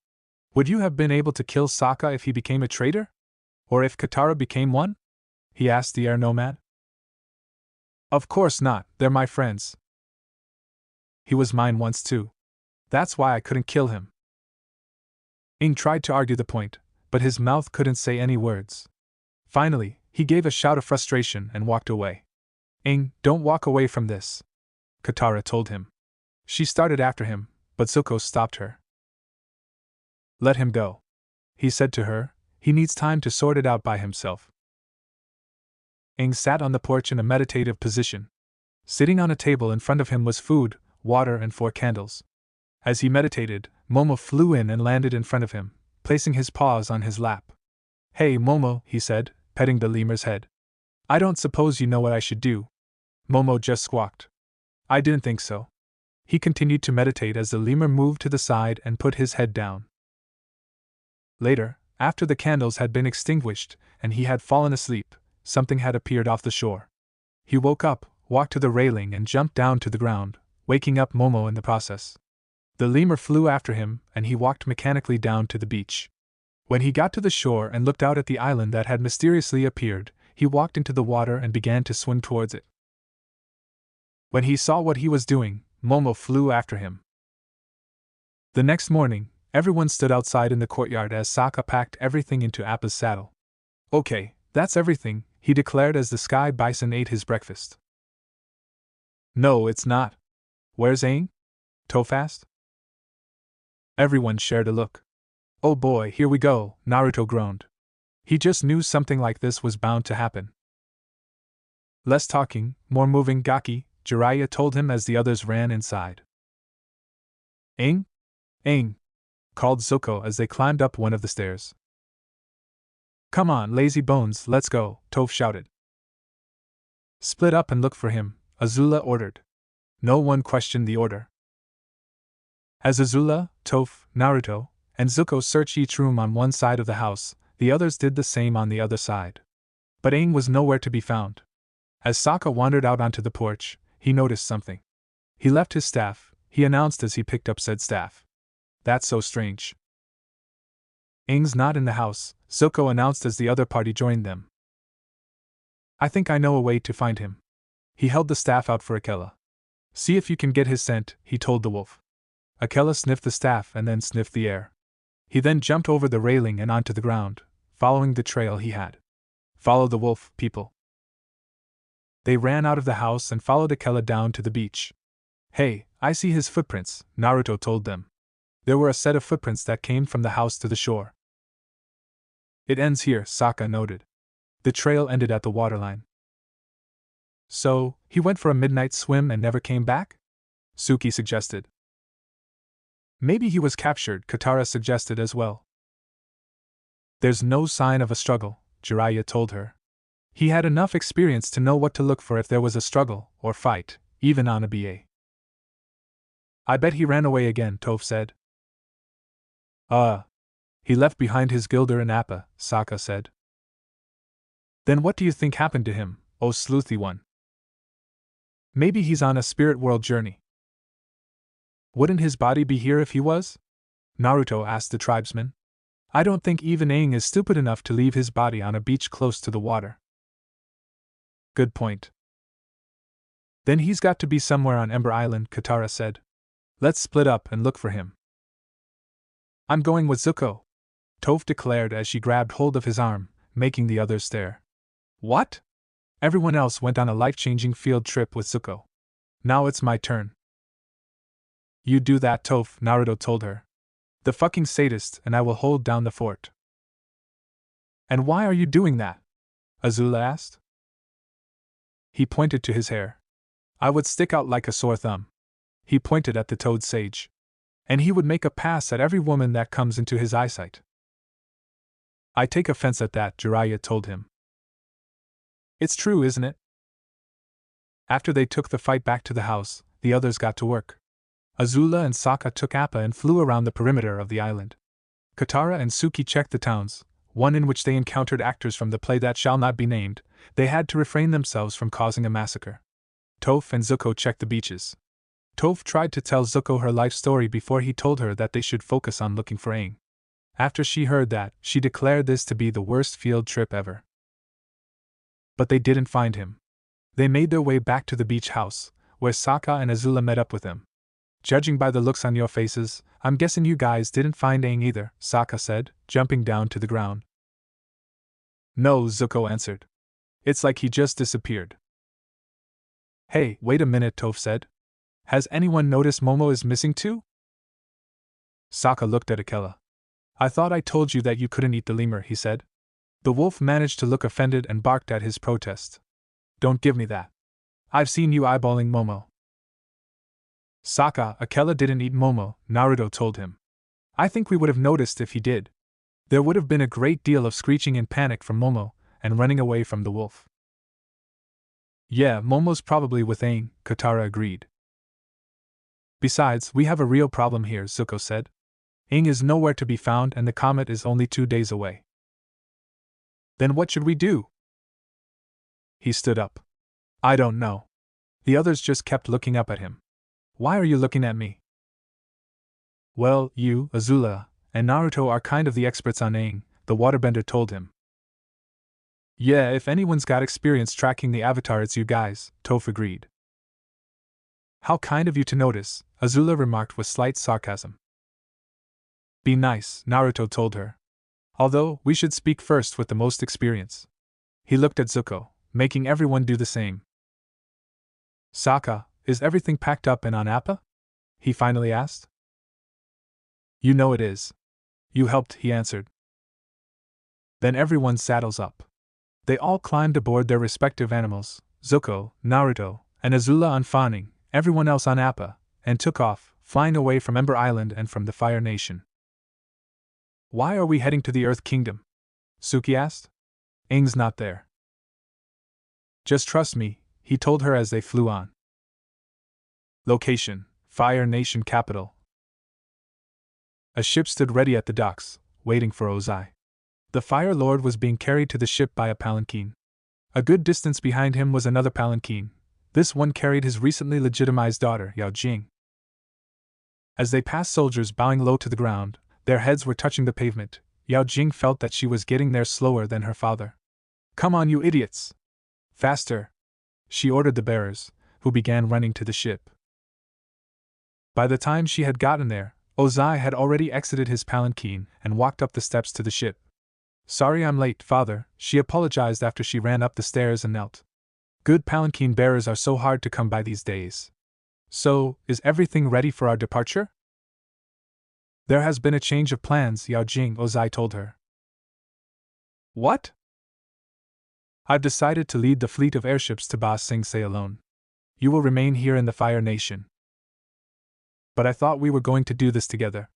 "Would you have been able to kill Sokka if he became a traitor? Or if Katara became one?" he asked the air nomad. "Of course not, they're my friends. He was mine once too. That's why I couldn't kill him." Aang tried to argue the point, but his mouth couldn't say any words. Finally, he gave a shout of frustration and walked away. "Aang, don't walk away from this," Katara told him. She started after him, but Zuko stopped her. "Let him go," he said to her, "he needs time to sort it out by himself." Aang sat on the porch in a meditative position. Sitting on a table in front of him was food, water, and 4 candles. As he meditated, Momo flew in and landed in front of him, placing his paws on his lap. "Hey, Momo," he said, petting the lemur's head. "I don't suppose you know what I should do." Momo just squawked. "I didn't think so." He continued to meditate as the lemur moved to the side and put his head down. Later, after the candles had been extinguished and he had fallen asleep, something had appeared off the shore. He woke up, walked to the railing, and jumped down to the ground, waking up Momo in the process. The lemur flew after him, and he walked mechanically down to the beach. When he got to the shore and looked out at the island that had mysteriously appeared, he walked into the water and began to swim towards it. When he saw what he was doing, Momo flew after him. The next morning, everyone stood outside in the courtyard as Sokka packed everything into Appa's saddle. "Okay, that's everything," he declared as the sky bison ate his breakfast. "No, it's not. Where's Aang?" Toph asked. Everyone shared a look. "Oh boy, here we go," Naruto groaned. He just knew something like this was bound to happen. "Less talking, more moving, Gaki," Jiraiya told him as the others ran inside. "Aang? Aang!" called Zuko as they climbed up one of the stairs. "Come on, lazy bones, let's go," Toph shouted. "Split up and look for him," Azula ordered. No one questioned the order. As Azula, Toph, Naruto, and Zuko searched each room on one side of the house, the others did the same on the other side. But Aang was nowhere to be found. As Sokka wandered out onto the porch, he noticed something. "He left his staff," he announced as he picked up said staff. "That's so strange." "Aang's not in the house," Zuko announced as the other party joined them. "I think I know a way to find him." He held the staff out for Akela. "See if you can get his scent," he told the wolf. Akela sniffed the staff and then sniffed the air. He then jumped over the railing and onto the ground, following the trail he had. "Follow the wolf, people." They ran out of the house and followed Akela down to the beach. Hey, I see his footprints, Naruto told them. There were a set of footprints that came from the house to the shore. It ends here, Sokka noted. The trail ended at the waterline. So, he went for a midnight swim and never came back? Suki suggested. Maybe he was captured, Katara suggested as well. There's no sign of a struggle, Jiraiya told her. He had enough experience to know what to look for if there was a struggle, or fight, even on a BA. I bet he ran away again, Toph said. He left behind his gilder and Appa, Sokka said. Then what do you think happened to him, O sleuthy one? Maybe he's on a spirit world journey. Wouldn't his body be here if he was? Naruto asked the tribesman. I don't think even Aang is stupid enough to leave his body on a beach close to the water. Good point. Then he's got to be somewhere on Ember Island, Katara said. Let's split up and look for him. I'm going with Zuko, Toph declared as she grabbed hold of his arm, making the others stare. What? Everyone else went on a life-changing field trip with Zuko. Now it's my turn. You do that, Toph, Naruto told her. The fucking sadist, and I will hold down the fort. And why are you doing that? Azula asked. He pointed to his hair. I would stick out like a sore thumb. He pointed at the toad sage. And he would make a pass at every woman that comes into his eyesight. I take offense at that, Jiraiya told him. It's true, isn't it? After they took the fight back to the house, the others got to work. Azula and Sokka took Appa and flew around the perimeter of the island. Katara and Suki checked the towns, one in which they encountered actors from the play that shall not be named. They had to refrain themselves from causing a massacre. Toph and Zuko checked the beaches. Toph tried to tell Zuko her life story before he told her that they should focus on looking for Aang. After she heard that, she declared this to be the worst field trip ever. But they didn't find him. They made their way back to the beach house, where Sokka and Azula met up with him. Judging by the looks on your faces, I'm guessing you guys didn't find Aang either, Sokka said, jumping down to the ground. No, Zuko answered. It's like he just disappeared. Hey, wait a minute, Toph said. Has anyone noticed Momo is missing too? Sokka looked at Akela. I thought I told you that you couldn't eat the lemur, he said. The wolf managed to look offended and barked at his protest. Don't give me that. I've seen you eyeballing Momo. Sokka, Akela didn't eat Momo, Naruto told him. I think we would have noticed if he did. There would have been a great deal of screeching in panic from Momo, and running away from the wolf. Yeah, Momo's probably with Aang, Katara agreed. Besides, we have a real problem here, Zuko said. Aang is nowhere to be found and the comet is only 2 days away. Then what should we do? He stood up. I don't know. The others just kept looking up at him. Why are you looking at me? Well, you, Azula, and Naruto are kind of the experts on Aang, the waterbender told him. Yeah, if anyone's got experience tracking the Avatar, it's you guys, Toph agreed. How kind of you to notice, Azula remarked with slight sarcasm. Be nice, Naruto told her. Although, we should speak first with the most experience. He looked at Zuko, making everyone do the same. Sokka, is everything packed up and on Appa? He finally asked. You know it is. You helped, he answered. Then everyone saddles up. They all climbed aboard their respective animals, Zuko, Naruto, and Azula on Fanning, everyone else on Appa, and took off, flying away from Ember Island and from the Fire Nation. Why are we heading to the Earth Kingdom? Suki asked. Aang's not there. Just trust me, he told her as they flew on. Location, Fire Nation capital. A ship stood ready at the docks, waiting for Ozai. The Fire Lord was being carried to the ship by a palanquin. A good distance behind him was another palanquin. This one carried his recently legitimized daughter, Yao Jing. As they passed soldiers bowing low to the ground, their heads were touching the pavement, Yao Jing felt that she was getting there slower than her father. Come on, you idiots! Faster! She ordered the bearers, who began running to the ship. By the time she had gotten there, Ozai had already exited his palanquin and walked up the steps to the ship. Sorry I'm late, father, she apologized after she ran up the stairs and knelt. Good palanquin bearers are so hard to come by these days. So, is everything ready for our departure? There has been a change of plans, Yao Jing Ozai told her. What? I've decided to lead the fleet of airships to Ba Sing Se alone. You will remain here in the Fire Nation. But I thought we were going to do this together.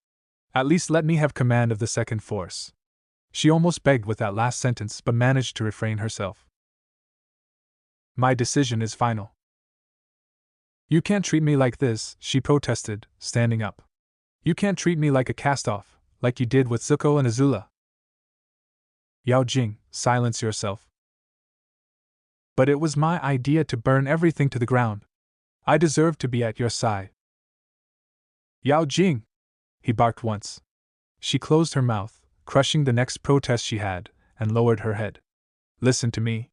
At least let me have command of the second force. She almost begged with that last sentence but managed to refrain herself. My decision is final. You can't treat me like this, she protested, standing up. You can't treat me like a cast-off, like you did with Zuko and Azula. Yao Jing, silence yourself. But it was my idea to burn everything to the ground. I deserve to be at your side. Yao Jing! He barked once. She closed her mouth, crushing the next protest she had, and lowered her head. Listen to me.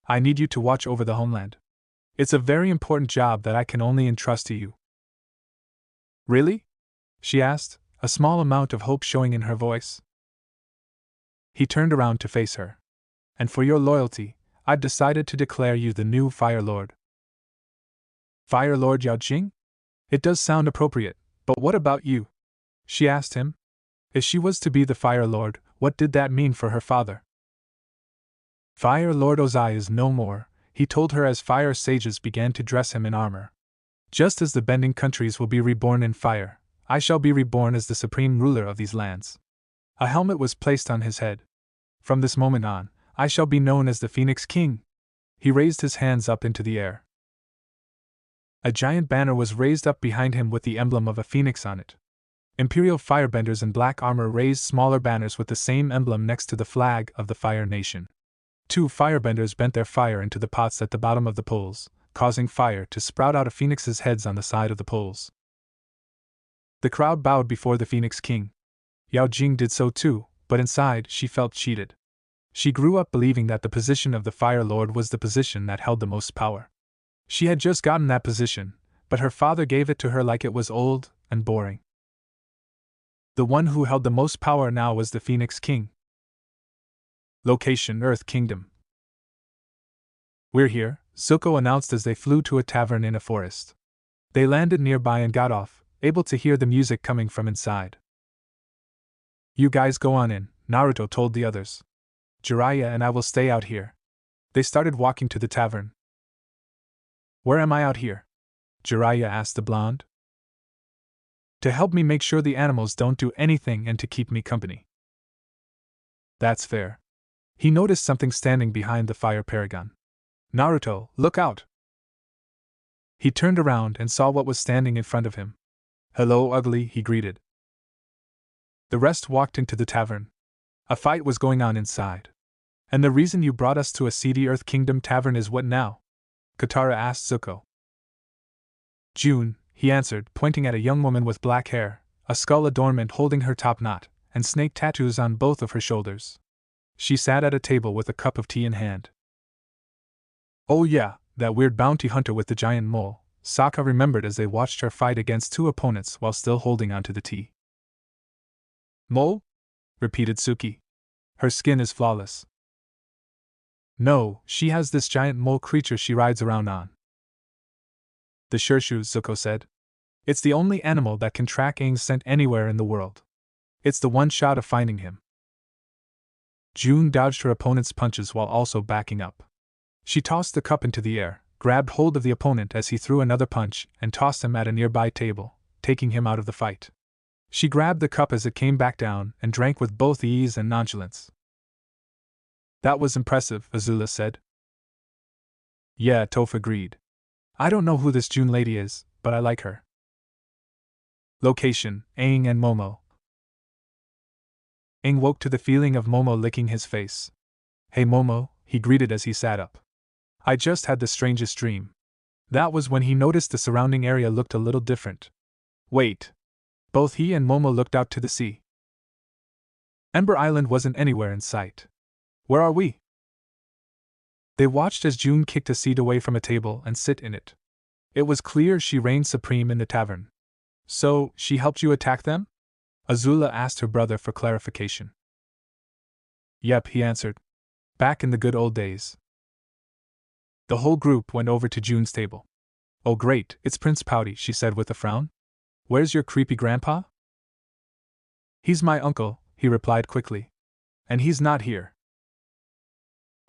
I need you to watch over the homeland. It's a very important job that I can only entrust to you. Really? She asked, a small amount of hope showing in her voice. He turned around to face her. And for your loyalty, I've decided to declare you the new Fire Lord. Fire Lord Yao Jing? It does sound appropriate, but what about you? She asked him. If she was to be the Fire Lord, what did that mean for her father? Fire Lord Ozai is no more, he told her as fire sages began to dress him in armor. Just as the bending countries will be reborn in fire, I shall be reborn as the supreme ruler of these lands. A helmet was placed on his head. From this moment on, I shall be known as the Phoenix King. He raised his hands up into the air. A giant banner was raised up behind him with the emblem of a phoenix on it. Imperial firebenders in black armor raised smaller banners with the same emblem next to the flag of the Fire Nation. 2 firebenders bent their fire into the pots at the bottom of the poles, causing fire to sprout out of phoenixes' heads on the side of the poles. The crowd bowed before the Phoenix King. Yao Jing did so too, but inside she felt cheated. She grew up believing that the position of the Fire Lord was the position that held the most power. She had just gotten that position, but her father gave it to her like it was old and boring. The one who held the most power now was the Phoenix King. Location: Earth Kingdom. We're here, Zuko announced as they flew to a tavern in a forest. They landed nearby and got off, able to hear the music coming from inside. You guys go on in, Naruto told the others. Jiraiya and I will stay out here. They started walking to the tavern. Where am I out here? Jiraiya asked the blonde. To help me make sure the animals don't do anything and to keep me company. That's fair. He noticed something standing behind the fire paragon. Naruto, look out! He turned around and saw what was standing in front of him. Hello, ugly, he greeted. The rest walked into the tavern. A fight was going on inside. And the reason you brought us to a seedy Earth Kingdom tavern is what now? Katara asked Zuko. June, he answered, pointing at a young woman with black hair, a skull adornment holding her top knot, and snake tattoos on both of her shoulders. She sat at a table with a cup of tea in hand. Oh yeah, that weird bounty hunter with the giant mole, Sokka remembered as they watched her fight against 2 opponents while still holding onto the tea. Mole? Repeated Suki. Her skin is flawless. No, she has this giant mole creature she rides around on. The Shirshu, Zuko said. It's the only animal that can track Aang's scent anywhere in the world. It's the one shot of finding him. June dodged her opponent's punches while also backing up. She tossed the cup into the air, grabbed hold of the opponent as he threw another punch, and tossed him at a nearby table, taking him out of the fight. She grabbed the cup as it came back down and drank with both ease and nonchalance. That was impressive, Azula said. Yeah, Toph agreed. I don't know who this June lady is, but I like her. Location: Aang and Momo. Aang woke to the feeling of Momo licking his face. Hey Momo, he greeted as he sat up. I just had the strangest dream. That was when he noticed the surrounding area looked a little different. Wait. Both he and Momo looked out to the sea. Ember Island wasn't anywhere in sight. Where are we? They watched as June kicked a seat away from a table and sit in it. It was clear she reigned supreme in the tavern. So, she helped you attack them? Azula asked her brother for clarification. Yep, he answered. Back in the good old days. The whole group went over to June's table. Oh great, it's Prince Pouty, she said with a frown. Where's your creepy grandpa? He's my uncle, he replied quickly. And he's not here.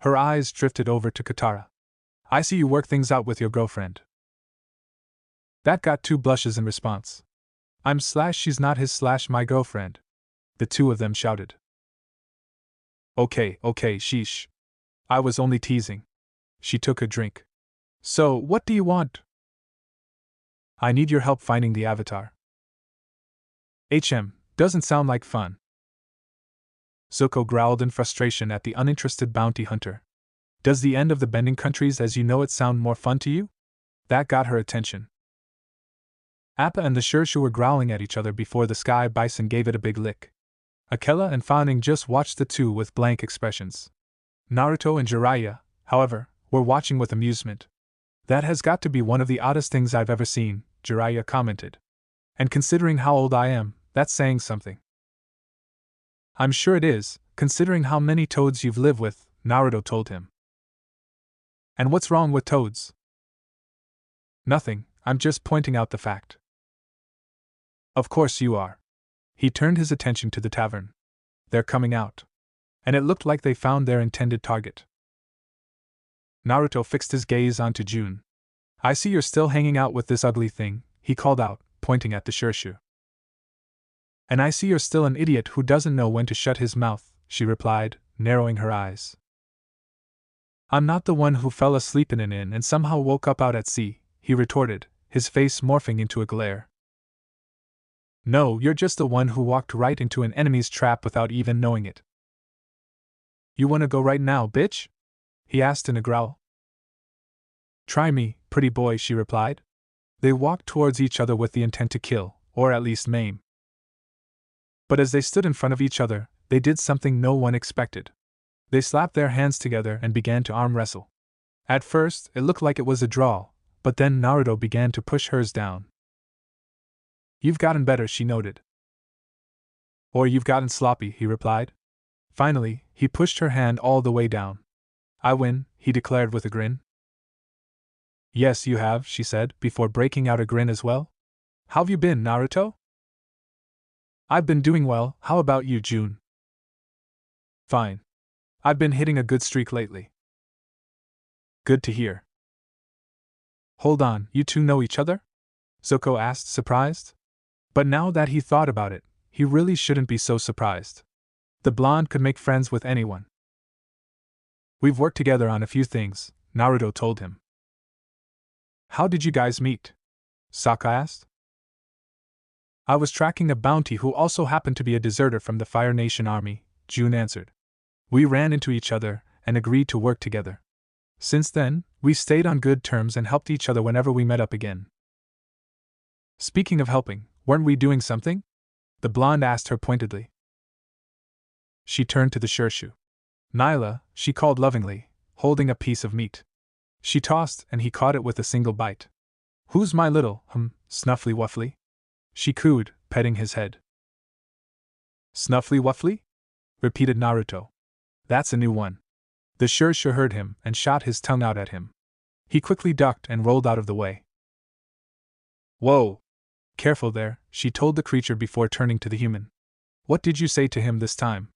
Her eyes drifted over to Katara. I see you work things out with your girlfriend. That got 2 blushes in response. She's not his my girlfriend. The 2 of them shouted. Okay, sheesh. I was only teasing. She took a drink. So, what do you want? I need your help finding the Avatar. Doesn't sound like fun. Zuko growled in frustration at the uninterested bounty hunter. Does the end of the Bending Countries as you know it sound more fun to you? That got her attention. Appa and the Shirshu were growling at each other before the Sky Bison gave it a big lick. Akela and Fa Ning just watched the 2 with blank expressions. Naruto and Jiraiya, however, were watching with amusement. That has got to be one of the oddest things I've ever seen, Jiraiya commented. And considering how old I am, that's saying something. I'm sure it is, considering how many toads you've lived with, Naruto told him. And what's wrong with toads? Nothing, I'm just pointing out the fact. Of course you are. He turned his attention to the tavern. They're coming out. And it looked like they found their intended target. Naruto fixed his gaze onto June. I see you're still hanging out with this ugly thing, he called out, pointing at the Shirshu. And I see you're still an idiot who doesn't know when to shut his mouth, she replied, narrowing her eyes. I'm not the one who fell asleep in an inn and somehow woke up out at sea, he retorted, his face morphing into a glare. No, you're just the one who walked right into an enemy's trap without even knowing it. You wanna go right now, bitch? He asked in a growl. Try me, pretty boy, she replied. They walked towards each other with the intent to kill, or at least maim. But as they stood in front of each other, they did something no one expected. They slapped their hands together and began to arm wrestle. At first, it looked like it was a draw, but then Naruto began to push hers down. You've gotten better, she noted. Or you've gotten sloppy, he replied. Finally, he pushed her hand all the way down. I win, he declared with a grin. Yes, you have, she said, before breaking out a grin as well. How've you been, Naruto? I've been doing well, how about you, June? Fine. I've been hitting a good streak lately. Good to hear. Hold on, you 2 know each other? Zuko asked, surprised. But now that he thought about it, he really shouldn't be so surprised. The blonde could make friends with anyone. We've worked together on a few things, Naruto told him. How did you guys meet? Sokka asked. I was tracking a bounty who also happened to be a deserter from the Fire Nation army, June answered. We ran into each other and agreed to work together. Since then, we stayed on good terms and helped each other whenever we met up again. Speaking of helping, weren't we doing something? The blonde asked her pointedly. She turned to the Shirshu. Nyla, she called lovingly, holding a piece of meat. She tossed and he caught it with a single bite. Who's my little, Snuffly Wuffly? She cooed, petting his head. Snuffly Wuffly? Repeated Naruto. That's a new one. The Shirshu heard him and shot his tongue out at him. He quickly ducked and rolled out of the way. Whoa! Careful there, she told the creature before turning to the human. What did you say to him this time?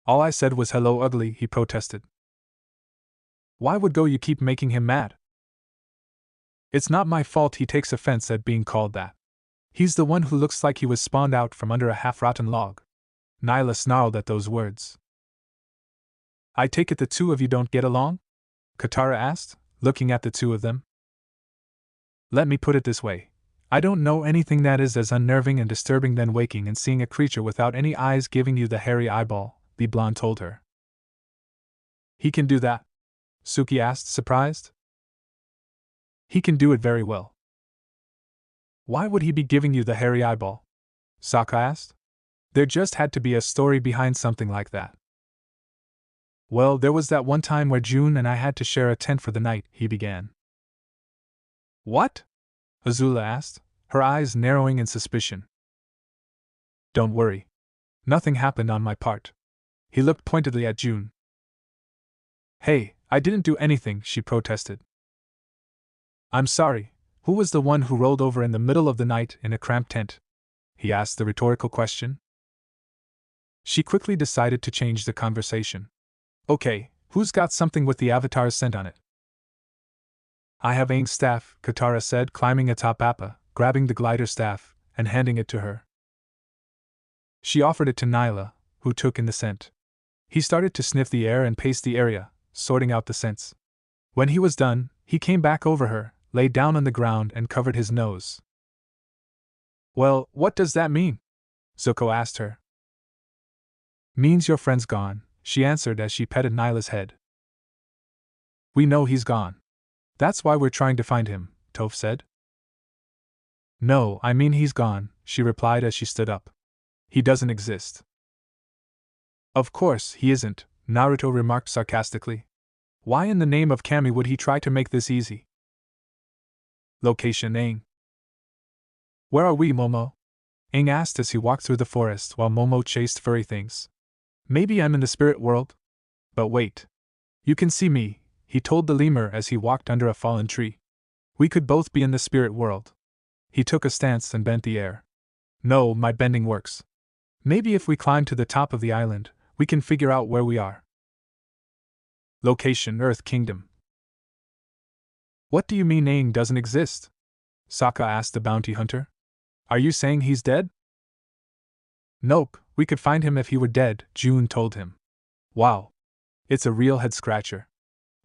All I said was hello ugly, he protested. Why would you keep making him mad? It's not my fault he takes offense at being called that. He's the one who looks like he was spawned out from under a half-rotten log. Nyla snarled at those words. I take it the 2 of you don't get along? Katara asked, looking at the 2 of them. Let me put it this way. I don't know anything that is as unnerving and disturbing than waking and seeing a creature without any eyes giving you the hairy eyeball, the blonde told her. He can do that? Suki asked, surprised. He can do it very well. Why would he be giving you the hairy eyeball? Sokka asked. There just had to be a story behind something like that. Well, there was that one time where June and I had to share a tent for the night, he began. What? Azula asked, her eyes narrowing in suspicion. Don't worry. Nothing happened on my part. He looked pointedly at June. Hey, I didn't do anything, she protested. I'm sorry, who was the one who rolled over in the middle of the night in a cramped tent? He asked the rhetorical question. She quickly decided to change the conversation. Okay, who's got something with the Avatar's scent on it? I have Aang's staff, Katara said, climbing atop Appa, grabbing the glider staff, and handing it to her. She offered it to Nyla, who took in the scent. He started to sniff the air and pace the area, sorting out the scents. When he was done, he came back over her, lay down on the ground and covered his nose. Well, what does that mean? Zuko asked her. Means your friend's gone, she answered as she petted Nyla's head. We know he's gone. That's why we're trying to find him, Toph said. No, I mean he's gone, she replied as she stood up. He doesn't exist. Of course he isn't, Naruto remarked sarcastically. Why in the name of Kami would he try to make this easy? Location Aang. Where are we, Momo? Aang asked as he walked through the forest while Momo chased furry things. Maybe I'm in the spirit world? But wait. You can see me, he told the lemur as he walked under a fallen tree. We could both be in the spirit world. He took a stance and bent the air. No, my bending works. Maybe if we climb to the top of the island, we can figure out where we are. Location Earth Kingdom. What do you mean Aang doesn't exist? Sokka asked the bounty hunter. Are you saying he's dead? Nope, we could find him if he were dead, June told him. Wow. It's a real head-scratcher.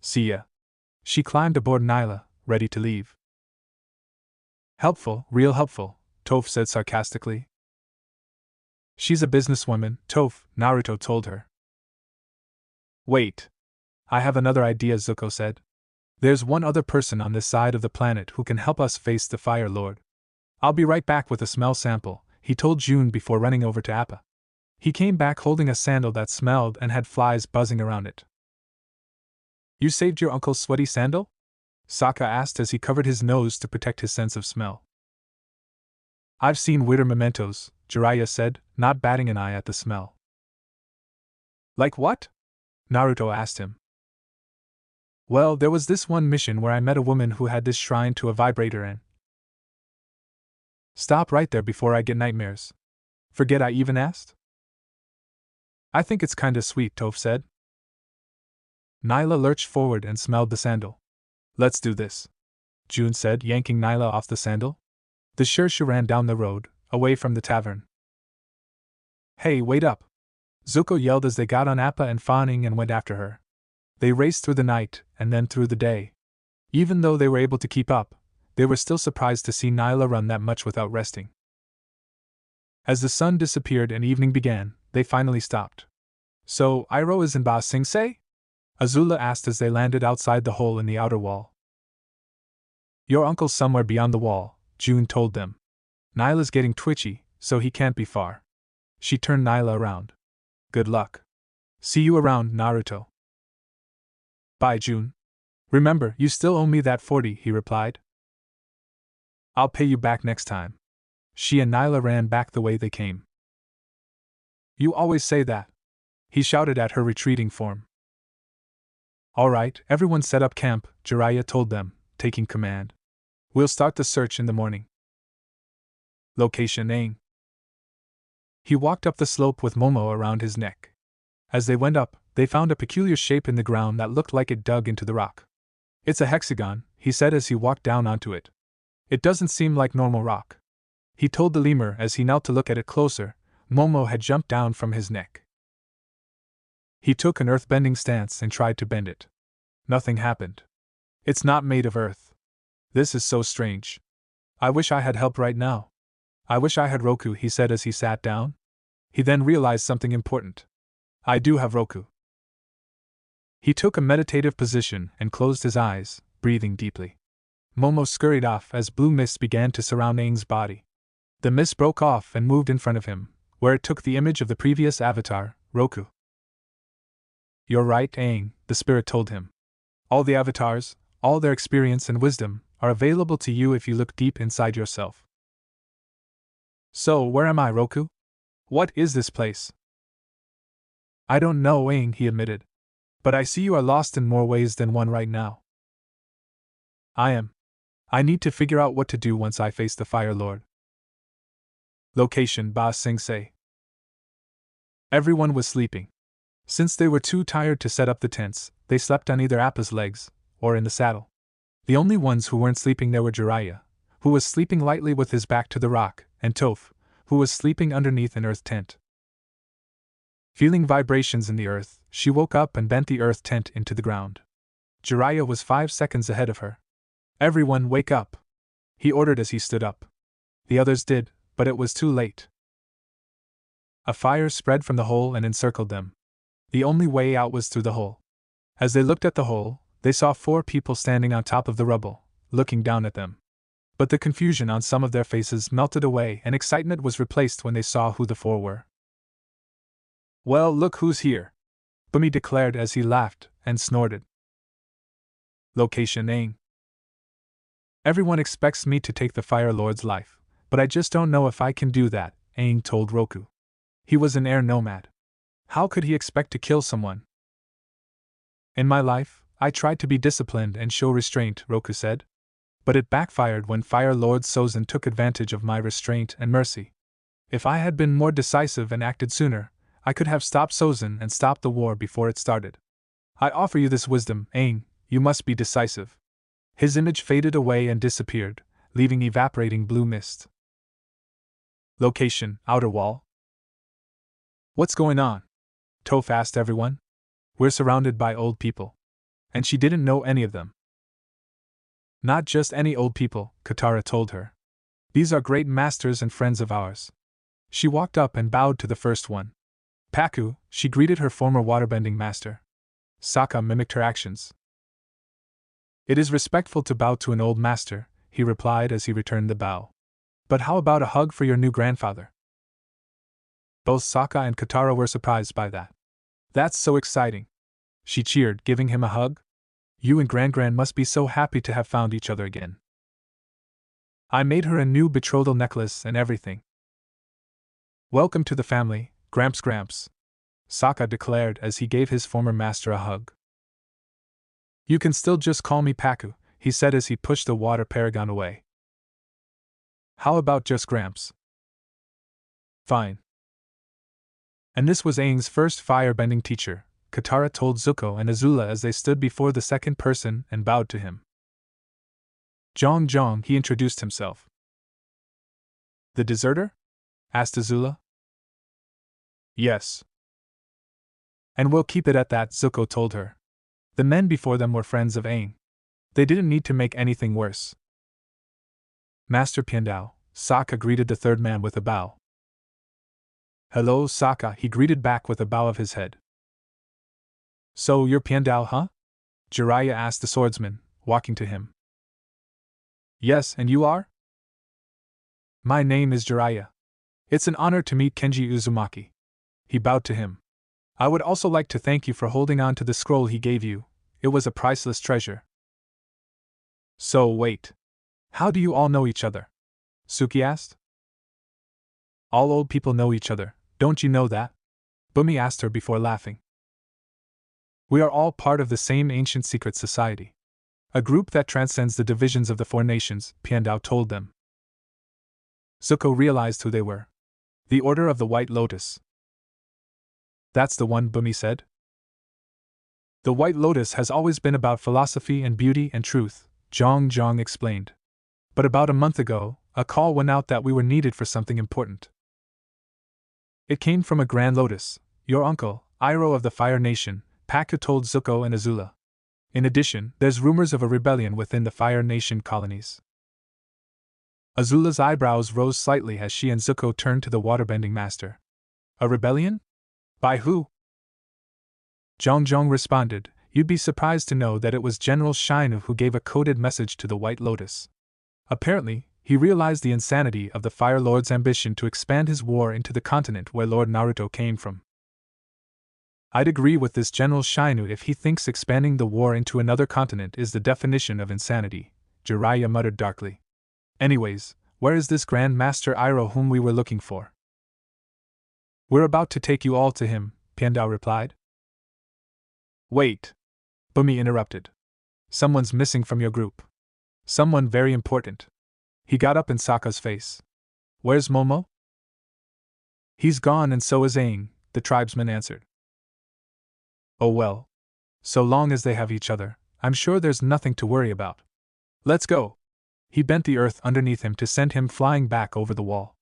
See ya. She climbed aboard Nyla, ready to leave. Helpful, real helpful, Toph said sarcastically. She's a businesswoman, Toph, Naruto told her. Wait. I have another idea, Zuko said. There's one other person on this side of the planet who can help us face the Fire Lord. I'll be right back with a smell sample, he told June before running over to Appa. He came back holding a sandal that smelled and had flies buzzing around it. You saved your uncle's sweaty sandal? Sokka asked as he covered his nose to protect his sense of smell. I've seen weirder mementos, Jiraiya said, not batting an eye at the smell. Like what? Naruto asked him. Well, there was this one mission where I met a woman who had this shrine to a vibrator and… Stop right there before I get nightmares. Forget I even asked? I think it's kinda sweet, Toph said. Nyla lurched forward and smelled the sandal. Let's do this, June said, yanking Nyla off the sandal. The Shirshu ran down the road, away from the tavern. Hey, wait up! Zuko yelled as they got on Appa and Fawning and went after her. They raced through the night, and then through the day. Even though they were able to keep up, they were still surprised to see Nyla run that much without resting. As the sun disappeared and evening began, they finally stopped. So, Iroh is in Ba Sing Se? Azula asked as they landed outside the hole in the outer wall. Your uncle's somewhere beyond the wall, June told them. Nyla's getting twitchy, so he can't be far. She turned Nyla around. Good luck. See you around, Naruto. Bye, June. Remember, you still owe me that 40, he replied. I'll pay you back next time. She and Nyla ran back the way they came. You always say that, he shouted at her retreating form. All right, everyone set up camp, Jiraiya told them, taking command. We'll start the search in the morning. Location Aang. He walked up the slope with Momo around his neck. As they went up, they found a peculiar shape in the ground that looked like it dug into the rock. It's a hexagon, he said as he walked down onto it. It doesn't seem like normal rock. He told the lemur as he knelt to look at it closer. Momo had jumped down from his neck. He took an earth-bending stance and tried to bend it. Nothing happened. It's not made of earth. This is so strange. I wish I had help right now. I wish I had Roku, he said as he sat down. He then realized something important. I do have Roku. He took a meditative position and closed his eyes, breathing deeply. Momo scurried off as blue mist began to surround Aang's body. The mist broke off and moved in front of him, where it took the image of the previous avatar, Roku. You're right, Aang, the spirit told him. All the avatars, all their experience and wisdom, are available to you if you look deep inside yourself. So, where am I, Roku? What is this place? I don't know, Aang, he admitted. But I see you are lost in more ways than one right now. I am. I need to figure out what to do once I face the Fire Lord. Location: Ba Sing Se. Everyone was sleeping. Since they were too tired to set up the tents, they slept on either Appa's legs, or in the saddle. The only ones who weren't sleeping there were Jiraiya, who was sleeping lightly with his back to the rock, and Toph, who was sleeping underneath an earth tent. Feeling vibrations in the earth, she woke up and bent the earth tent into the ground. Jiraiya was 5 seconds ahead of her. Everyone wake up! He ordered as he stood up. The others did, but it was too late. A fire spread from the hole and encircled them. The only way out was through the hole. As they looked at the hole, they saw 4 people standing on top of the rubble, looking down at them. But the confusion on some of their faces melted away and excitement was replaced when they saw who the 4 were. Well, look who's here! Bumi declared as he laughed and snorted. Location: Aang. Everyone expects me to take the Fire Lord's life, but I just don't know if I can do that, Aang told Roku. He was an air nomad. How could he expect to kill someone? In my life, I tried to be disciplined and show restraint, Roku said. But it backfired when Fire Lord Sozin took advantage of my restraint and mercy. If I had been more decisive and acted sooner, I could have stopped Sozin and stopped the war before it started. I offer you this wisdom, Aang, you must be decisive. His image faded away and disappeared, leaving evaporating blue mist. Location: Outer Wall. What's going on? Toph asked everyone. We're surrounded by old people. And she didn't know any of them. Not just any old people, Katara told her. These are great masters and friends of ours. She walked up and bowed to the first one. Pakku, she greeted her former waterbending master. Sokka mimicked her actions. It is respectful to bow to an old master, he replied as he returned the bow. But how about a hug for your new grandfather? Both Sokka and Katara were surprised by that. That's so exciting! She cheered, giving him a hug. You and Gran must be so happy to have found each other again. I made her a new betrothal necklace and everything. Welcome to the family, Gramps, Sokka declared as he gave his former master a hug. You can still just call me Pakku, he said as he pushed the water paragon away. How about just Gramps? Fine. And this was Aang's first firebending teacher, Katara told Zuko and Azula as they stood before the second person and bowed to him. Zhong, he introduced himself. The deserter? Asked Azula. Yes. And we'll keep it at that, Zuko told her. The men before them were friends of Aang. They didn't need to make anything worse. Master Piandao, Sokka greeted the third man with a bow. Hello, Sokka, he greeted back with a bow of his head. So you're Piandao, huh? Jiraiya asked the swordsman, walking to him. Yes, and you are? My name is Jiraiya. It's an honor to meet Kenji Uzumaki. He bowed to him. I would also like to thank you for holding on to the scroll he gave you. It was a priceless treasure. So wait. How do you all know each other? Suki asked. All old people know each other, don't you know that? Bumi asked her before laughing. We are all part of the same ancient secret society. A group that transcends the divisions of the 4 nations, Piandao told them. Zuko realized who they were. The Order of the White Lotus. That's the one, Bumi said. The White Lotus has always been about philosophy and beauty and truth, Zhong explained. But about a month ago, a call went out that we were needed for something important. It came from a Grand Lotus, your uncle, Iroh of the Fire Nation, Pakku told Zuko and Azula. In addition, there's rumors of a rebellion within the Fire Nation colonies. Azula's eyebrows rose slightly as she and Zuko turned to the waterbending master. A rebellion? By who? Zhong responded, you'd be surprised to know that it was General Shinu who gave a coded message to the White Lotus. Apparently, he realized the insanity of the Fire Lord's ambition to expand his war into the continent where Lord Naruto came from. I'd agree with this General Shinu if he thinks expanding the war into another continent is the definition of insanity, Jiraiya muttered darkly. Anyways, where is this Grand Master Iroh whom we were looking for? We're about to take you all to him, Piandao replied. Wait! Bumi interrupted. Someone's missing from your group. Someone very important. He got up in Sokka's face. Where's Momo? He's gone and so is Aang, the tribesman answered. Oh well. So long as they have each other, I'm sure there's nothing to worry about. Let's go! He bent the earth underneath him to send him flying back over the wall.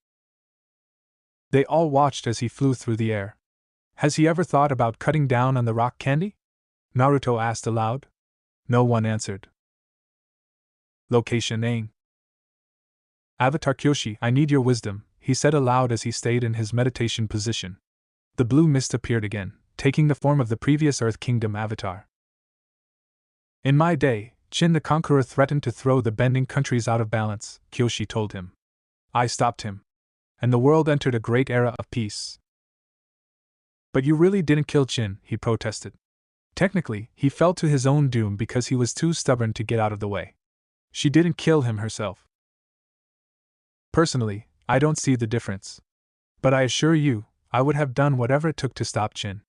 They all watched as he flew through the air. Has he ever thought about cutting down on the rock candy? Naruto asked aloud. No one answered. Location Aang. Avatar Kyoshi, I need your wisdom, he said aloud as he stayed in his meditation position. The blue mist appeared again, taking the form of the previous Earth Kingdom avatar. In my day, Qin the Conqueror threatened to throw the bending countries out of balance, Kyoshi told him. I stopped him. And the world entered a great era of peace. But you really didn't kill Qin, he protested. Technically, he fell to his own doom because he was too stubborn to get out of the way. She didn't kill him herself. Personally, I don't see the difference. But I assure you, I would have done whatever it took to stop Qin.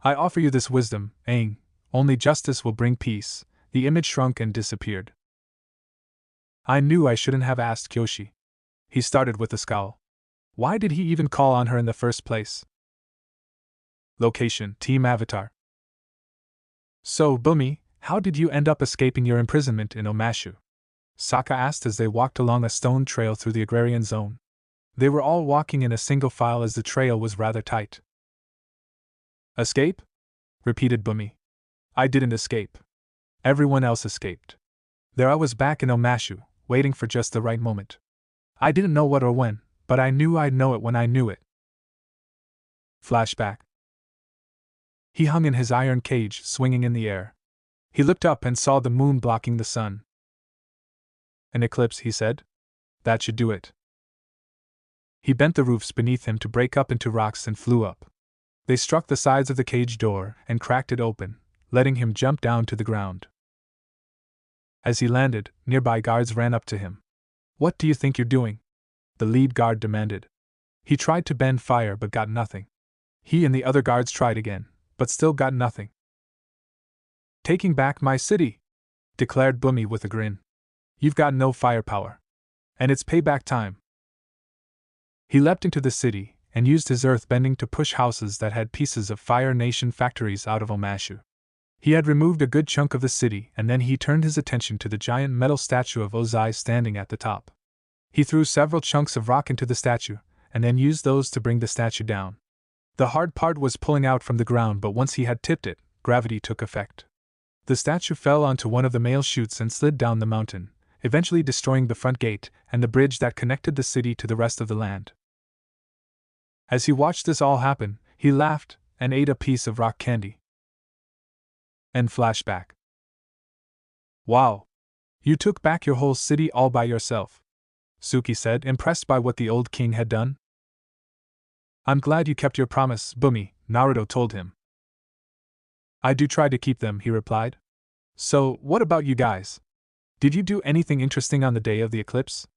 I offer you this wisdom, Aang, only justice will bring peace. The image shrunk and disappeared. I knew I shouldn't have asked Kyoshi. He started with a scowl. Why did he even call on her in the first place? Location, Team Avatar. So, Bumi, how did you end up escaping your imprisonment in Omashu? Sokka asked as they walked along a stone trail through the agrarian zone. They were all walking in a single file as the trail was rather tight. Escape? Repeated Bumi. I didn't escape. Everyone else escaped. There I was back in Omashu, waiting for just the right moment. I didn't know what or when, but I knew I'd know it when I knew it. Flashback. He hung in his iron cage, swinging in the air. He looked up and saw the moon blocking the sun. An eclipse, he said. That should do it. He bent the roofs beneath him to break up into rocks and flew up. They struck the sides of the cage door and cracked it open, letting him jump down to the ground. As he landed, nearby guards ran up to him. What do you think you're doing? The lead guard demanded. He tried to bend fire but got nothing. He and the other guards tried again, but still got nothing. Taking back my city, declared Bumi with a grin. You've got no firepower. And it's payback time. He leapt into the city and used his earth bending to push houses that had pieces of Fire Nation factories out of Omashu. He had removed a good chunk of the city and then he turned his attention to the giant metal statue of Ozai standing at the top. He threw several chunks of rock into the statue, and then used those to bring the statue down. The hard part was pulling out from the ground, but once he had tipped it, gravity took effect. The statue fell onto one of the mail chutes and slid down the mountain, eventually destroying the front gate and the bridge that connected the city to the rest of the land. As he watched this all happen, he laughed and ate a piece of rock candy. End flashback. Wow! You took back your whole city all by yourself, Suki said, impressed by what the old king had done. I'm glad you kept your promise, Bumi, Naruto told him. I do try to keep them, he replied. So, what about you guys? Did you do anything interesting on the day of the eclipse?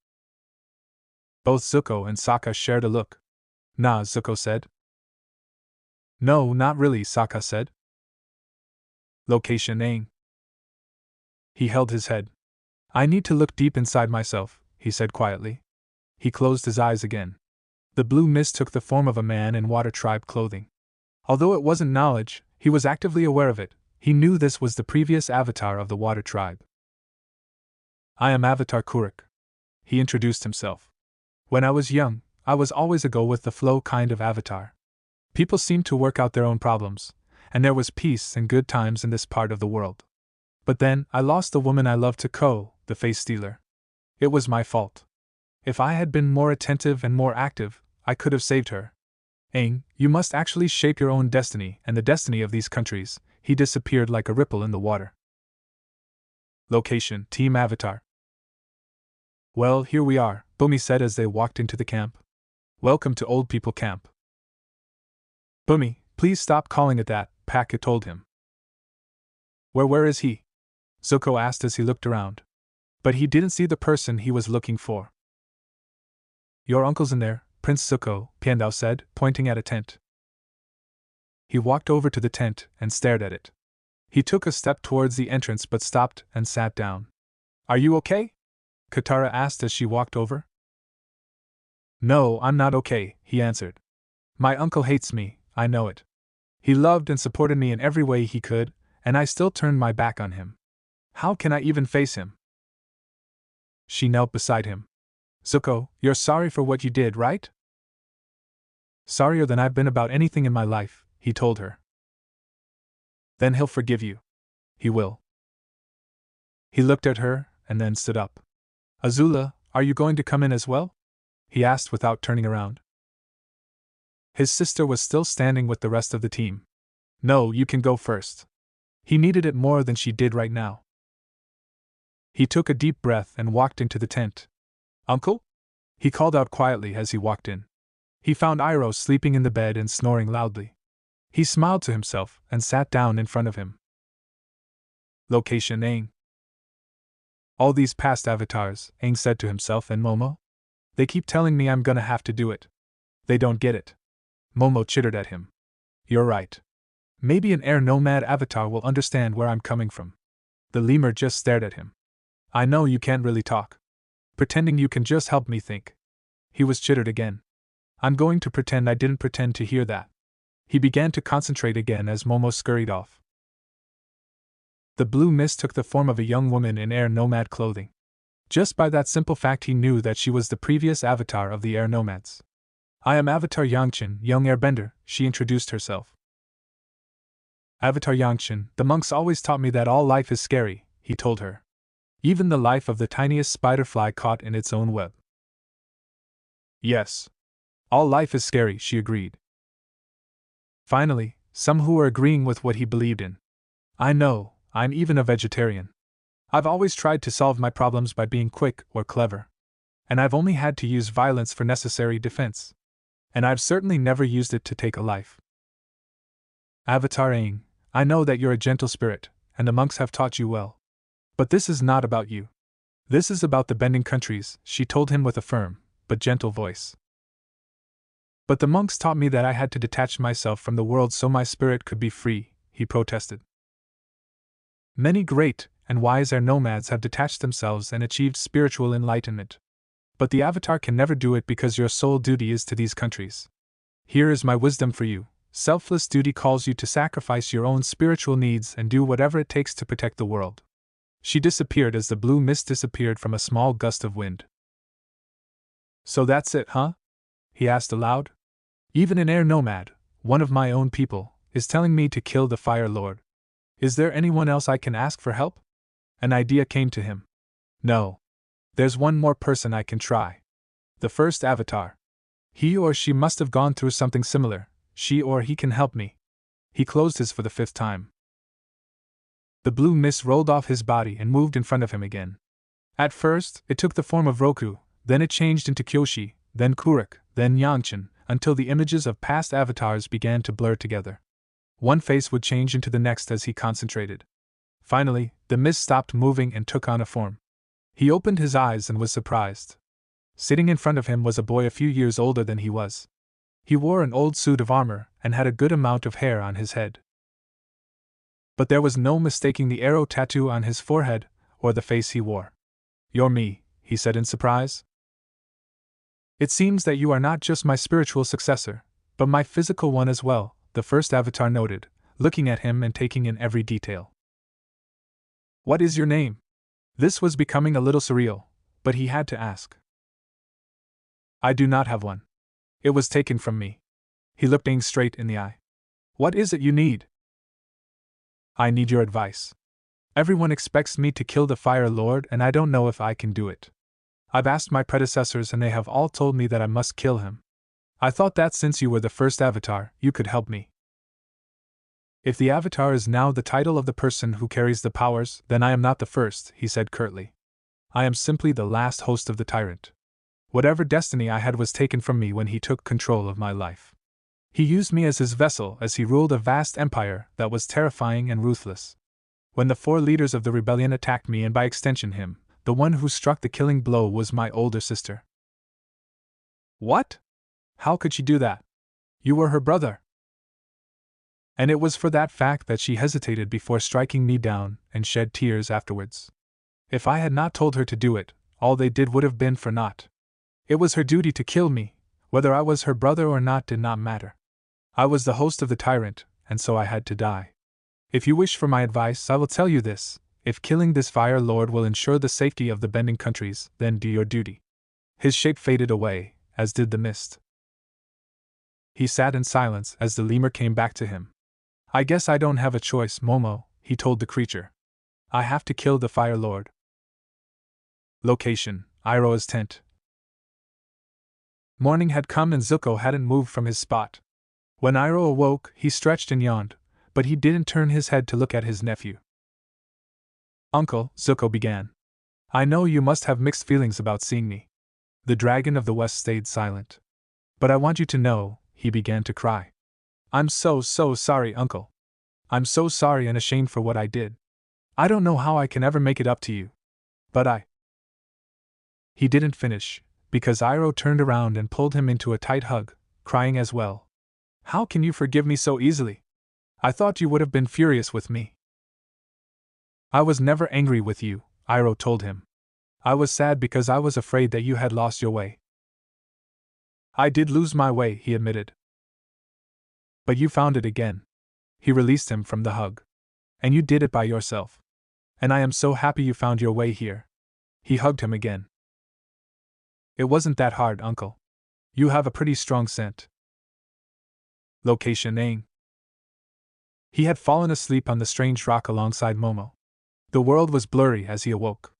Both Zuko and Sokka shared a look. Nah, Zuko said. No, not really, Sokka said. Location Aang. He held his head. I need to look deep inside myself, he said quietly. He closed his eyes again. The blue mist took the form of a man in water tribe clothing. Although it wasn't knowledge, he was actively aware of it. He knew this was the previous avatar of the water tribe. I am Avatar Kuruk. He introduced himself. When I was young, I was always a go-with-the-flow kind of avatar. People seemed to work out their own problems, and there was peace and good times in this part of the world. But then, I lost the woman I loved to Ko, the face stealer. It was my fault. If I had been more attentive and more active, I could have saved her. Aang, you must actually shape your own destiny and the destiny of these countries. He disappeared like a ripple in the water. Location, Team Avatar. Well, here we are, Bumi said as they walked into the camp. Welcome to Old People Camp. Bumi, please stop calling it that, Pakka told him. Where is he? Zuko asked as he looked around. But he didn't see the person he was looking for. Your uncle's in there, Prince Zuko, Piandao said, pointing at a tent. He walked over to the tent and stared at it. He took a step towards the entrance but stopped and sat down. Are you okay? Katara asked as she walked over. No, I'm not okay, he answered. My uncle hates me, I know it. He loved and supported me in every way he could, and I still turned my back on him. How can I even face him? She knelt beside him. Zuko, you're sorry for what you did, right? Sorrier than I've been about anything in my life, he told her. Then he'll forgive you. He will. He looked at her, and then stood up. Azula, are you going to come in as well? He asked without turning around. His sister was still standing with the rest of the team. No, you can go first. He needed it more than she did right now. He took a deep breath and walked into the tent. Uncle? He called out quietly as he walked in. He found Iroh sleeping in the bed and snoring loudly. He smiled to himself and sat down in front of him. Location Aang. All these past avatars, Aang said to himself and Momo. They keep telling me I'm gonna have to do it. They don't get it. Momo chittered at him. You're right. Maybe an air nomad avatar will understand where I'm coming from. The lemur just stared at him. I know you can't really talk. Pretending you can just help me think. He was chittered again. I'm going to pretend I didn't pretend to hear that. He began to concentrate again as Momo scurried off. The blue mist took the form of a young woman in air nomad clothing. Just by that simple fact he knew that she was the previous avatar of the air nomads. I am Avatar Yangchen, young airbender, she introduced herself. Avatar Yangchen, the monks always taught me that all life is scary, he told her. Even the life of the tiniest spider fly caught in its own web. Yes. All life is scary, she agreed. Finally, some who were agreeing with what he believed in. I know, I'm even a vegetarian. I've always tried to solve my problems by being quick or clever. And I've only had to use violence for necessary defense. And I've certainly never used it to take a life. Avatar Aang, I know that you're a gentle spirit, and the monks have taught you well. But this is not about you. This is about the bending countries, she told him with a firm, but gentle voice. But the monks taught me that I had to detach myself from the world so my spirit could be free, he protested. Many great and wise air nomads have detached themselves and achieved spiritual enlightenment. But the Avatar can never do it because your sole duty is to these countries. Here is my wisdom for you. Selfless duty calls you to sacrifice your own spiritual needs and do whatever it takes to protect the world. She disappeared as the blue mist disappeared from a small gust of wind. So that's it, huh? He asked aloud. Even an air nomad, one of my own people, is telling me to kill the Fire Lord. Is there anyone else I can ask for help? An idea came to him. No. There's one more person I can try. The first Avatar. He or she must have gone through something similar. She or he can help me. He closed his for the 5th time. The blue mist rolled off his body and moved in front of him again. At first, it took the form of Roku, then it changed into Kyoshi, then Kuruk, then Yangchen, until the images of past avatars began to blur together. One face would change into the next as he concentrated. Finally, the mist stopped moving and took on a form. He opened his eyes and was surprised. Sitting in front of him was a boy a few years older than he was. He wore an old suit of armor and had a good amount of hair on his head. But there was no mistaking the arrow tattoo on his forehead or the face he wore. You're me, he said in surprise. It seems that you are not just my spiritual successor, but my physical one as well, the first avatar noted, looking at him and taking in every detail. What is your name? This was becoming a little surreal, but he had to ask. I do not have one. It was taken from me. He looked Aang straight in the eye. What is it you need? I need your advice. Everyone expects me to kill the Fire Lord and I don't know if I can do it. I've asked my predecessors and they have all told me that I must kill him. I thought that since you were the first avatar, you could help me. If the avatar is now the title of the person who carries the powers, then I am not the first, he said curtly. I am simply the last host of the tyrant. Whatever destiny I had was taken from me when he took control of my life. He used me as his vessel as he ruled a vast empire that was terrifying and ruthless. When the 4 leaders of the rebellion attacked me and by extension him, the one who struck the killing blow was my older sister. What? How could she do that? You were her brother. And it was for that fact that she hesitated before striking me down and shed tears afterwards. If I had not told her to do it, all they did would have been for naught. It was her duty to kill me, whether I was her brother or not did not matter. I was the host of the tyrant, and so I had to die. If you wish for my advice, I will tell you this: if killing this Fire Lord will ensure the safety of the bending countries, then do your duty. His shape faded away, as did the mist. He sat in silence as the lemur came back to him. I guess I don't have a choice, Momo, he told the creature. I have to kill the Fire Lord. Location: Iroha's tent. Morning had come and Zuko hadn't moved from his spot. When Iroha awoke, he stretched and yawned, but he didn't turn his head to look at his nephew. Uncle, Zuko began. I know you must have mixed feelings about seeing me. The dragon of the west stayed silent. But I want you to know, he began to cry. I'm so sorry, Uncle. I'm so sorry and ashamed for what I did. I don't know how I can ever make it up to you. But He didn't finish, because Iroha turned around and pulled him into a tight hug, crying as well. How can you forgive me so easily? I thought you would have been furious with me. I was never angry with you, Iroha told him. I was sad because I was afraid that you had lost your way. I did lose my way, he admitted. But you found it again. He released him from the hug. And you did it by yourself. And I am so happy you found your way here. He hugged him again. It wasn't that hard, Uncle. You have a pretty strong scent. Location: Aang. He had fallen asleep on the strange rock alongside Momo. The world was blurry as he awoke.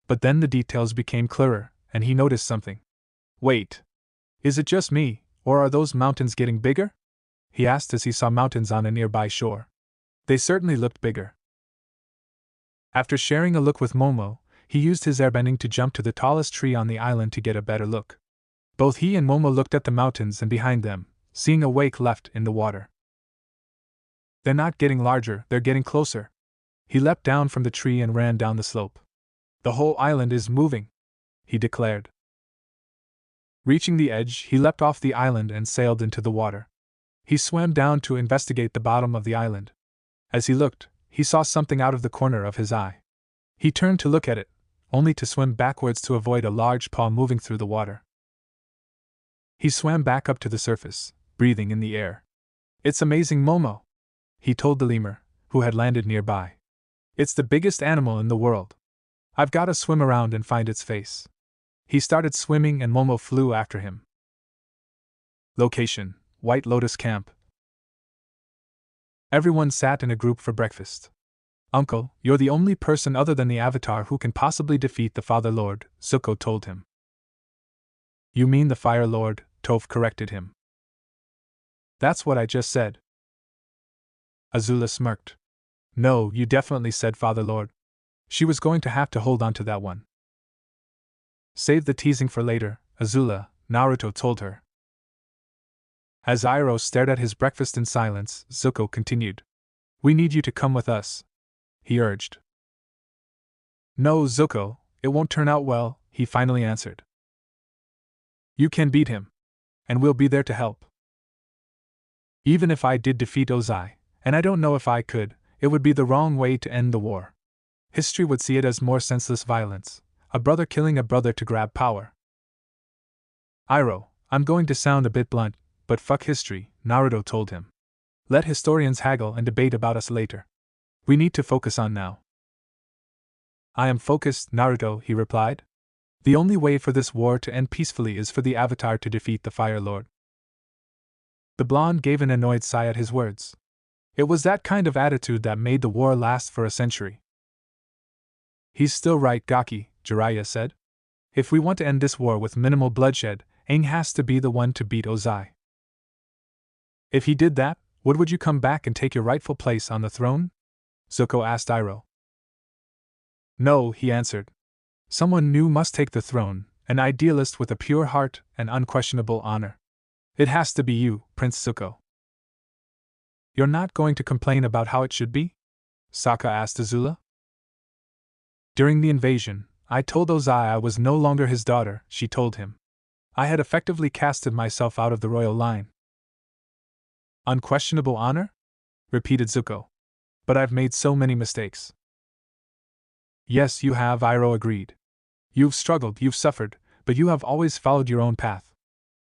But then the details became clearer, and he noticed something. Wait. Is it just me, or are those mountains getting bigger? He asked as he saw mountains on a nearby shore. They certainly looked bigger. After sharing a look with Momo, he used his airbending to jump to the tallest tree on the island to get a better look. Both he and Momo looked at the mountains and behind them, seeing a wake left in the water. They're not getting larger, they're getting closer. He leapt down from the tree and ran down the slope. The whole island is moving, he declared. Reaching the edge, he leapt off the island and sailed into the water. He swam down to investigate the bottom of the island. As he looked, he saw something out of the corner of his eye. He turned to look at it, only to swim backwards to avoid a large paw moving through the water. He swam back up to the surface, breathing in the air. It's amazing, Momo, he told the lemur, who had landed nearby. It's the biggest animal in the world. I've got to swim around and find its face. He started swimming and Momo flew after him. Location: White Lotus Camp. Everyone sat in a group for breakfast. Uncle, you're the only person other than the Avatar who can possibly defeat the Father Lord, Zuko told him. You mean the Fire Lord, Toph corrected him. That's what I just said. Azula smirked. No, you definitely said Father Lord. She was going to have to hold on to that one. Save the teasing for later, Azula, Naruto told her. As Iroha stared at his breakfast in silence, Zuko continued. We need you to come with us, he urged. No, Zuko, it won't turn out well, he finally answered. You can beat him. And we'll be there to help. Even if I did defeat Ozai, and I don't know if I could, it would be the wrong way to end the war. History would see it as more senseless violence, a brother killing a brother to grab power. Iroha, I'm going to sound a bit blunt, but fuck history, Naruto told him. Let historians haggle and debate about us later. We need to focus on now. I am focused, Naruto, he replied. The only way for this war to end peacefully is for the Avatar to defeat the Fire Lord. The blonde gave an annoyed sigh at his words. It was that kind of attitude that made the war last for a century. He's still right, Gaki, Jiraiya said. If we want to end this war with minimal bloodshed, Aang has to be the one to beat Ozai. If he did that, would you come back and take your rightful place on the throne? Zuko asked Iroha. No, he answered. Someone new must take the throne, an idealist with a pure heart and unquestionable honor. It has to be you, Prince Zuko. You're not going to complain about how it should be? Sokka asked Azula. During the invasion, I told Ozai I was no longer his daughter, she told him. I had effectively casted myself out of the royal line. Unquestionable honor? repeated Zuko. But I've made so many mistakes. Yes, you have, Iroh agreed. You've struggled, you've suffered, but you have always followed your own path.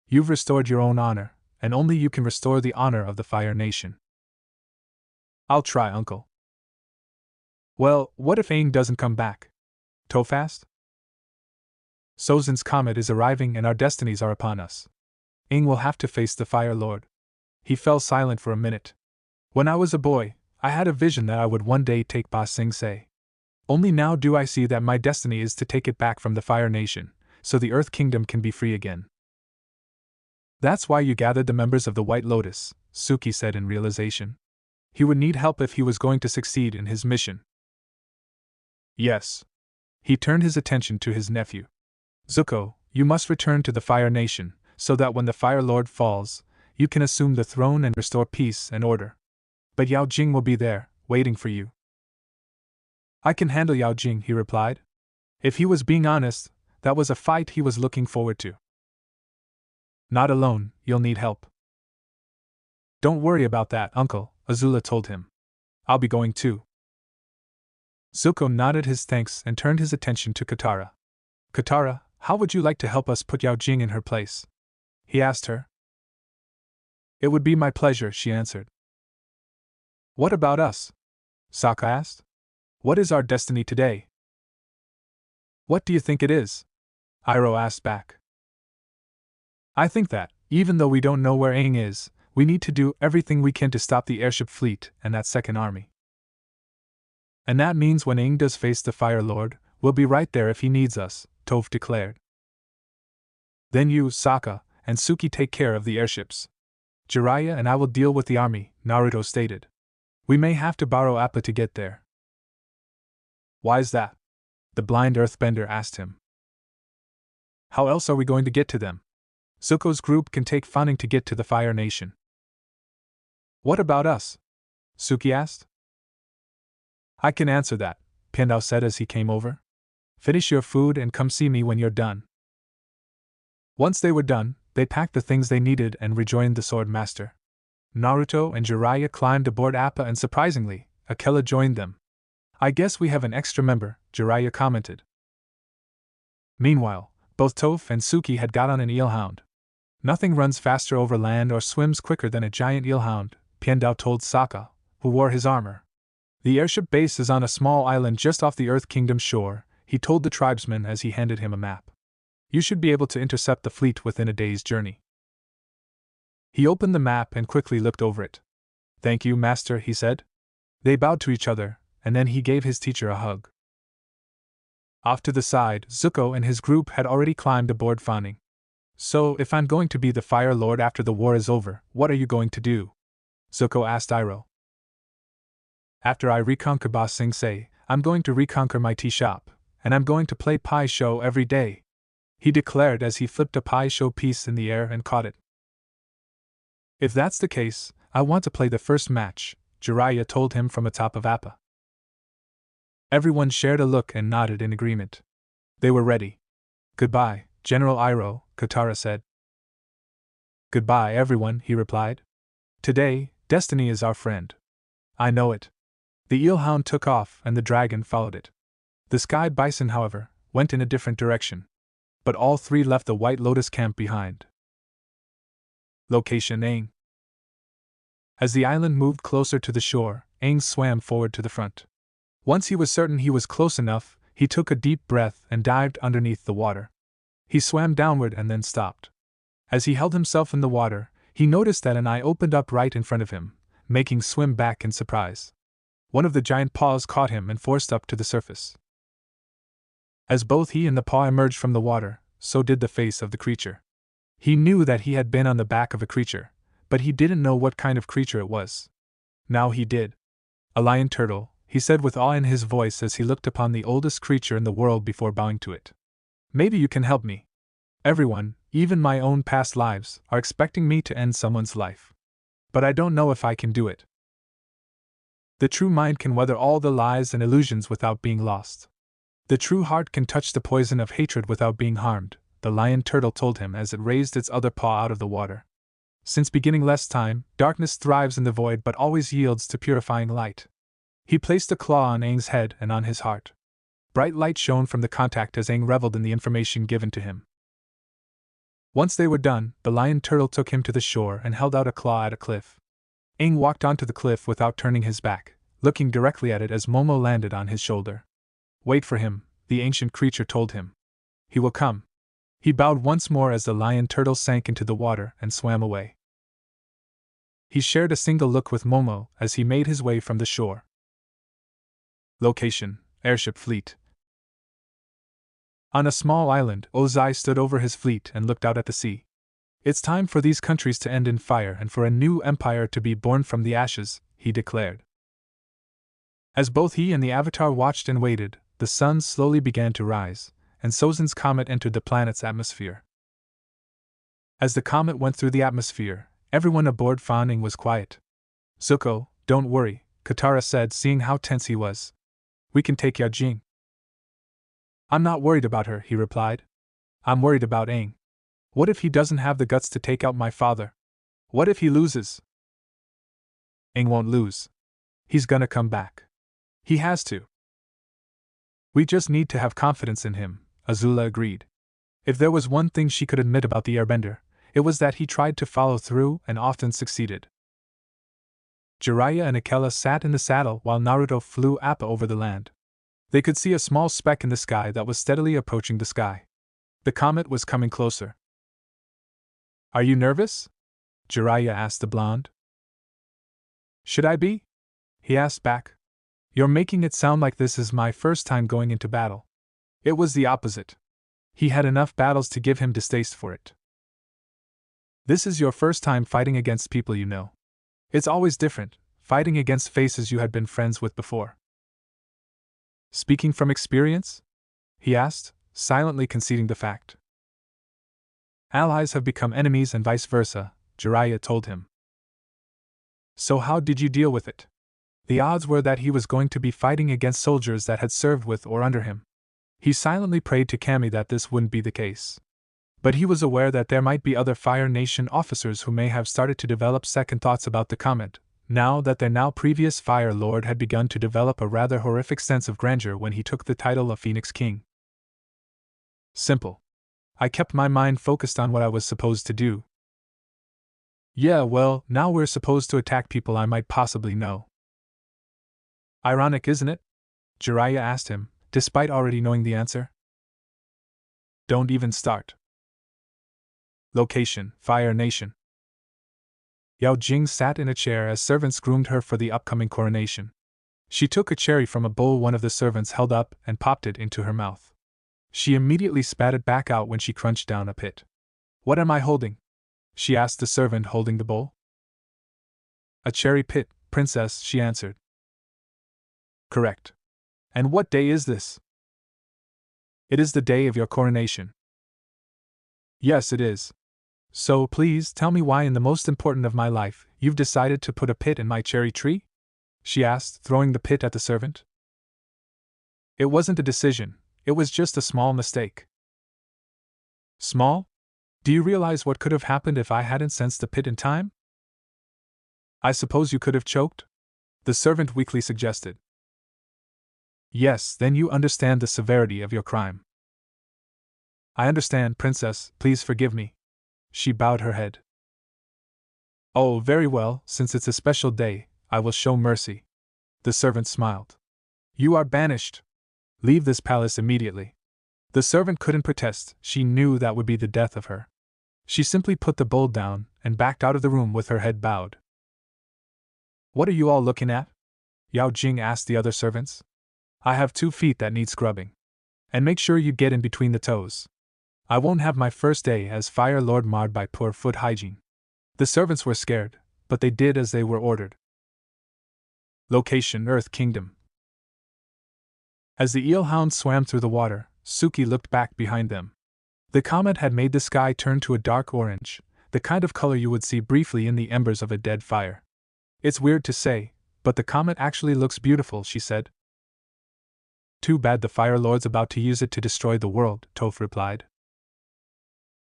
You've restored your own honor, and only you can restore the honor of the Fire Nation. I'll try, Uncle. Well, what if Aang doesn't come back? Toph asked. Sozin's comet is arriving and our destinies are upon us. Aang will have to face the Fire Lord. He fell silent for a minute. When I was a boy, I had a vision that I would one day take Ba Sing Se. Only now do I see that my destiny is to take it back from the Fire Nation, so the Earth Kingdom can be free again. That's why you gathered the members of the White Lotus, Suki said in realization. He would need help if he was going to succeed in his mission. Yes. He turned his attention to his nephew. Zuko, you must return to the Fire Nation, so that when the Fire Lord falls, you can assume the throne and restore peace and order. But Yao Jing will be there, waiting for you. I can handle Yao Jing, he replied. If he was being honest, that was a fight he was looking forward to. Not alone, you'll need help. Don't worry about that, Uncle, Azula told him. I'll be going too. Zuko nodded his thanks and turned his attention to Katara. Katara, how would you like to help us put Yao Jing in her place? He asked her. It would be my pleasure, she answered. What about us? Sokka asked. What is our destiny today? What do you think it is? Iroh asked back. I think that, even though we don't know where Aang is, we need to do everything we can to stop the airship fleet and that second army. And that means when Aang does face the Fire Lord, we'll be right there if he needs us, Toph declared. Then you, Sokka, and Suki take care of the airships. Jiraiya and I will deal with the army, Naruto stated. We may have to borrow Appa to get there. Why's that? The blind earthbender asked him. How else are we going to get to them? Zuko's group can take Fanning to get to the Fire Nation. What about us? Suki asked. I can answer that, Piandao said as he came over. Finish your food and come see me when you're done. Once they were done, they packed the things they needed and rejoined the Sword Master. Naruto and Jiraiya climbed aboard Appa and surprisingly, Akela joined them. I guess we have an extra member, Jiraiya commented. Meanwhile, both Toph and Suki had got on an eelhound. Nothing runs faster over land or swims quicker than a giant eelhound, Piandao told Sokka, who wore his armor. The airship base is on a small island just off the Earth Kingdom shore, he told the tribesman as he handed him a map. You should be able to intercept the fleet within a day's journey. He opened the map and quickly looked over it. Thank you, Master, he said. They bowed to each other, and then he gave his teacher a hug. Off to the side, Zuko and his group had already climbed aboard Fanning. So, if I'm going to be the Fire Lord after the war is over, what are you going to do? Zuko asked Iroh. After I reconquer Ba Sing Se, I'm going to reconquer my tea shop, and I'm going to play Pai Sho every day, he declared as he flipped a Pai Sho piece in the air and caught it. If that's the case, I want to play the first match, Jiraiya told him from atop of Appa. Everyone shared a look and nodded in agreement. They were ready. Goodbye, General Iroh, Katara said. Goodbye, everyone, he replied. Today, destiny is our friend. I know it. The eelhound took off and the dragon followed it. The sky bison, however, went in a different direction. But all three left the White Lotus camp behind. Location Aang. As the island moved closer to the shore, Aang swam forward to the front. Once he was certain he was close enough, he took a deep breath and dived underneath the water. He swam downward and then stopped. As he held himself in the water, he noticed that an eye opened up right in front of him, making swim back in surprise. One of the giant paws caught him and forced up to the surface. As both he and the paw emerged from the water, so did the face of the creature. He knew that he had been on the back of a creature, but he didn't know what kind of creature it was. Now he did. A lion turtle, he said with awe in his voice as he looked upon the oldest creature in the world before bowing to it. Maybe you can help me. Everyone, even my own past lives, are expecting me to end someone's life. But I don't know if I can do it. The true mind can weather all the lies and illusions without being lost. The true heart can touch the poison of hatred without being harmed, the lion turtle told him as it raised its other paw out of the water. Since beginning less time, darkness thrives in the void but always yields to purifying light. He placed a claw on Aang's head and on his heart. Bright light shone from the contact as Aang reveled in the information given to him. Once they were done, the lion turtle took him to the shore and held out a claw at a cliff. Aang walked onto the cliff without turning his back, looking directly at it as Momo landed on his shoulder. Wait for him, the ancient creature told him. He will come. He bowed once more as the lion turtle sank into the water and swam away. He shared a single look with Momo as he made his way from the shore. Location: Airship Fleet. On a small island, Ozai stood over his fleet and looked out at the sea. It's time for these countries to end in fire and for a new empire to be born from the ashes, he declared. As both he and the Avatar watched and waited, the sun slowly began to rise, and Sozin's comet entered the planet's atmosphere. As the comet went through the atmosphere, everyone aboard Fan was quiet. Zuko, don't worry, Katara said, seeing how tense he was. We can take Yao Jing. I'm not worried about her, he replied. I'm worried about Aang. What if he doesn't have the guts to take out my father? What if he loses? Aang won't lose. He's gonna come back. He has to. We just need to have confidence in him, Azula agreed. If there was one thing she could admit about the Airbender, it was that he tried to follow through and often succeeded. Jiraiya and Akela sat in the saddle while Naruto flew Appa over the land. They could see a small speck in the sky that was steadily approaching the sky. The comet was coming closer. Are you nervous? Jiraiya asked the blonde. Should I be? He asked back. You're making it sound like this is my first time going into battle. It was the opposite. He had enough battles to give him distaste for it. This is your first time fighting against people you know. It's always different, fighting against faces you had been friends with before. Speaking from experience? He asked, silently conceding the fact. Allies have become enemies and vice versa, Jiraiya told him. So how did you deal with it? The odds were that he was going to be fighting against soldiers that had served with or under him. He silently prayed to Kami that this wouldn't be the case. But he was aware that there might be other Fire Nation officers who may have started to develop second thoughts about the comet, now that their now previous Fire Lord had begun to develop a rather horrific sense of grandeur when he took the title of Phoenix King. Simple. I kept my mind focused on what I was supposed to do. Yeah, well, now we're supposed to attack people I might possibly know. Ironic, isn't it? Jiraiya asked him, despite already knowing the answer. Don't even start. Location: Fire Nation. Yao Jing sat in a chair as servants groomed her for the upcoming coronation. She took a cherry from a bowl one of the servants held up and popped it into her mouth. She immediately spat it back out when she crunched down a pit. What am I holding? She asked the servant holding the bowl. A cherry pit, princess, she answered. Correct. And what day is this? It is the day of your coronation. Yes, it is. So please tell me why in the most important of my life you've decided to put a pit in my cherry tree? She asked, throwing the pit at the servant. It wasn't a decision, it was just a small mistake. Small? Do you realize what could have happened if I hadn't sensed the pit in time? I suppose you could have choked? The servant weakly suggested. Yes, then you understand the severity of your crime. I understand, princess, please forgive me. She bowed her head. Oh, very well, since it's a special day, I will show mercy. The servant smiled. You are banished. Leave this palace immediately. The servant couldn't protest, she knew that would be the death of her. She simply put the bowl down and backed out of the room with her head bowed. What are you all looking at? Yao Jing asked the other servants. I have 2 feet that need scrubbing. And make sure you get in between the toes. I won't have my first day as Fire Lord marred by poor foot hygiene. The servants were scared, but they did as they were ordered. Location: Earth Kingdom. As the eelhound swam through the water, Suki looked back behind them. The comet had made the sky turn to a dark orange, the kind of color you would see briefly in the embers of a dead fire. It's weird to say, but the comet actually looks beautiful, she said. Too bad the Fire Lord's about to use it to destroy the world, Toph replied.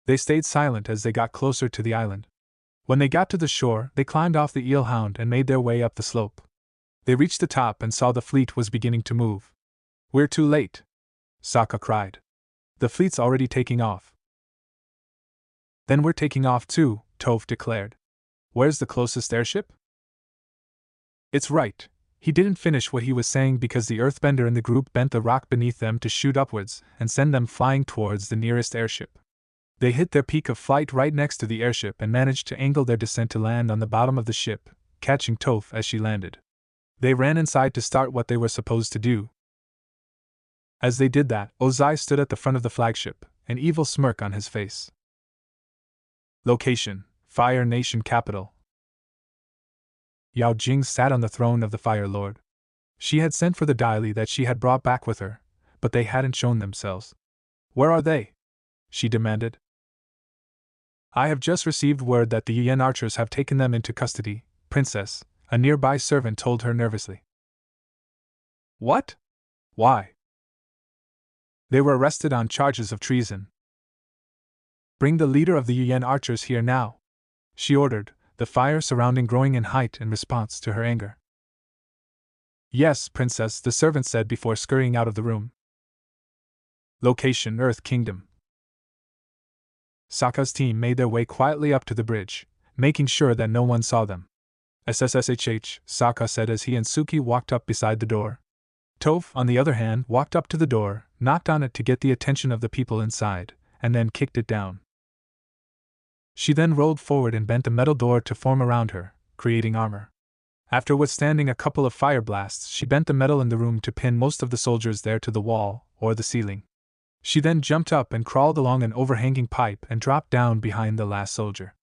They stayed silent as they got closer to the island. When they got to the shore, they climbed off the eel hound and made their way up the slope. They reached the top and saw the fleet was beginning to move. "We're too late," Sokka cried. "The fleet's already taking off." "Then we're taking off too," Toph declared. "Where's the closest airship?" "It's right." He didn't finish what he was saying because the earthbender in the group bent the rock beneath them to shoot upwards and send them flying towards the nearest airship. They hit their peak of flight right next to the airship and managed to angle their descent to land on the bottom of the ship, catching Toph as she landed. They ran inside to start what they were supposed to do. As they did that, Ozai stood at the front of the flagship, an evil smirk on his face. Location: Fire Nation Capital. Yao Jing sat on the throne of the Fire Lord. She had sent for the daily that she had brought back with her, but they hadn't shown themselves. "Where are they?" she demanded. "I have just received word that the Yen archers have taken them into custody, Princess," a nearby servant told her nervously. "What? Why?" "They were arrested on charges of treason." "Bring the leader of the Yen archers here now," she ordered, the fire surrounding growing in height in response to her anger. "Yes, Princess," the servant said before scurrying out of the room. Location: Earth Kingdom. Sokka's team made their way quietly up to the bridge, making sure that no one saw them. "SSSHH," Sokka said as he and Suki walked up beside the door. Toph, on the other hand, walked up to the door, knocked on it to get the attention of the people inside, and then kicked it down. She then rolled forward and bent the metal door to form around her, creating armor. After withstanding a couple of fire blasts, she bent the metal in the room to pin most of the soldiers there to the wall, or the ceiling. She then jumped up and crawled along an overhanging pipe and dropped down behind the last soldier.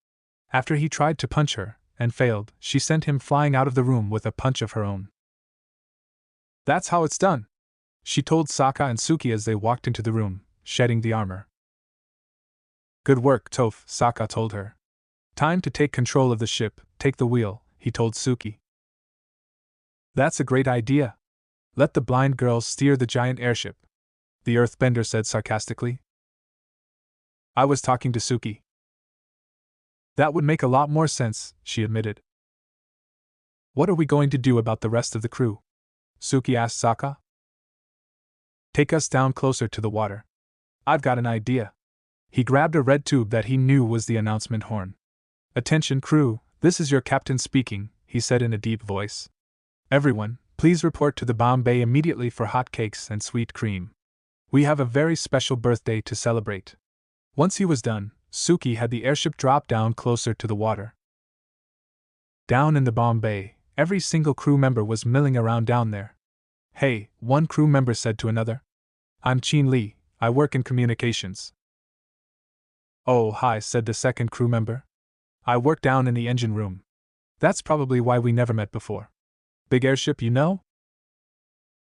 After he tried to punch her, and failed, she sent him flying out of the room with a punch of her own. "That's how it's done," she told Sokka and Suki as they walked into the room, shedding the armor. "Good work, Toph," Sokka told her. "Time to take control of the ship, take the wheel," he told Suki. "That's a great idea. Let the blind girls steer the giant airship," the earthbender said sarcastically. "I was talking to Suki." "That would make a lot more sense," she admitted. "What are we going to do about the rest of the crew?" Suki asked Sokka. "Take us down closer to the water. I've got an idea." He grabbed a red tube that he knew was the announcement horn. "Attention crew, this is your captain speaking," he said in a deep voice. "Everyone, please report to the bomb bay immediately for hot cakes and sweet cream. We have a very special birthday to celebrate." Once he was done, Suki had the airship drop down closer to the water. Down in the bomb bay, every single crew member was milling around down there. "Hey," one crew member said to another. "I'm Chin Lee, I work in communications." "Oh, hi," said the second crew member. "I work down in the engine room. That's probably why we never met before. Big airship, you know?"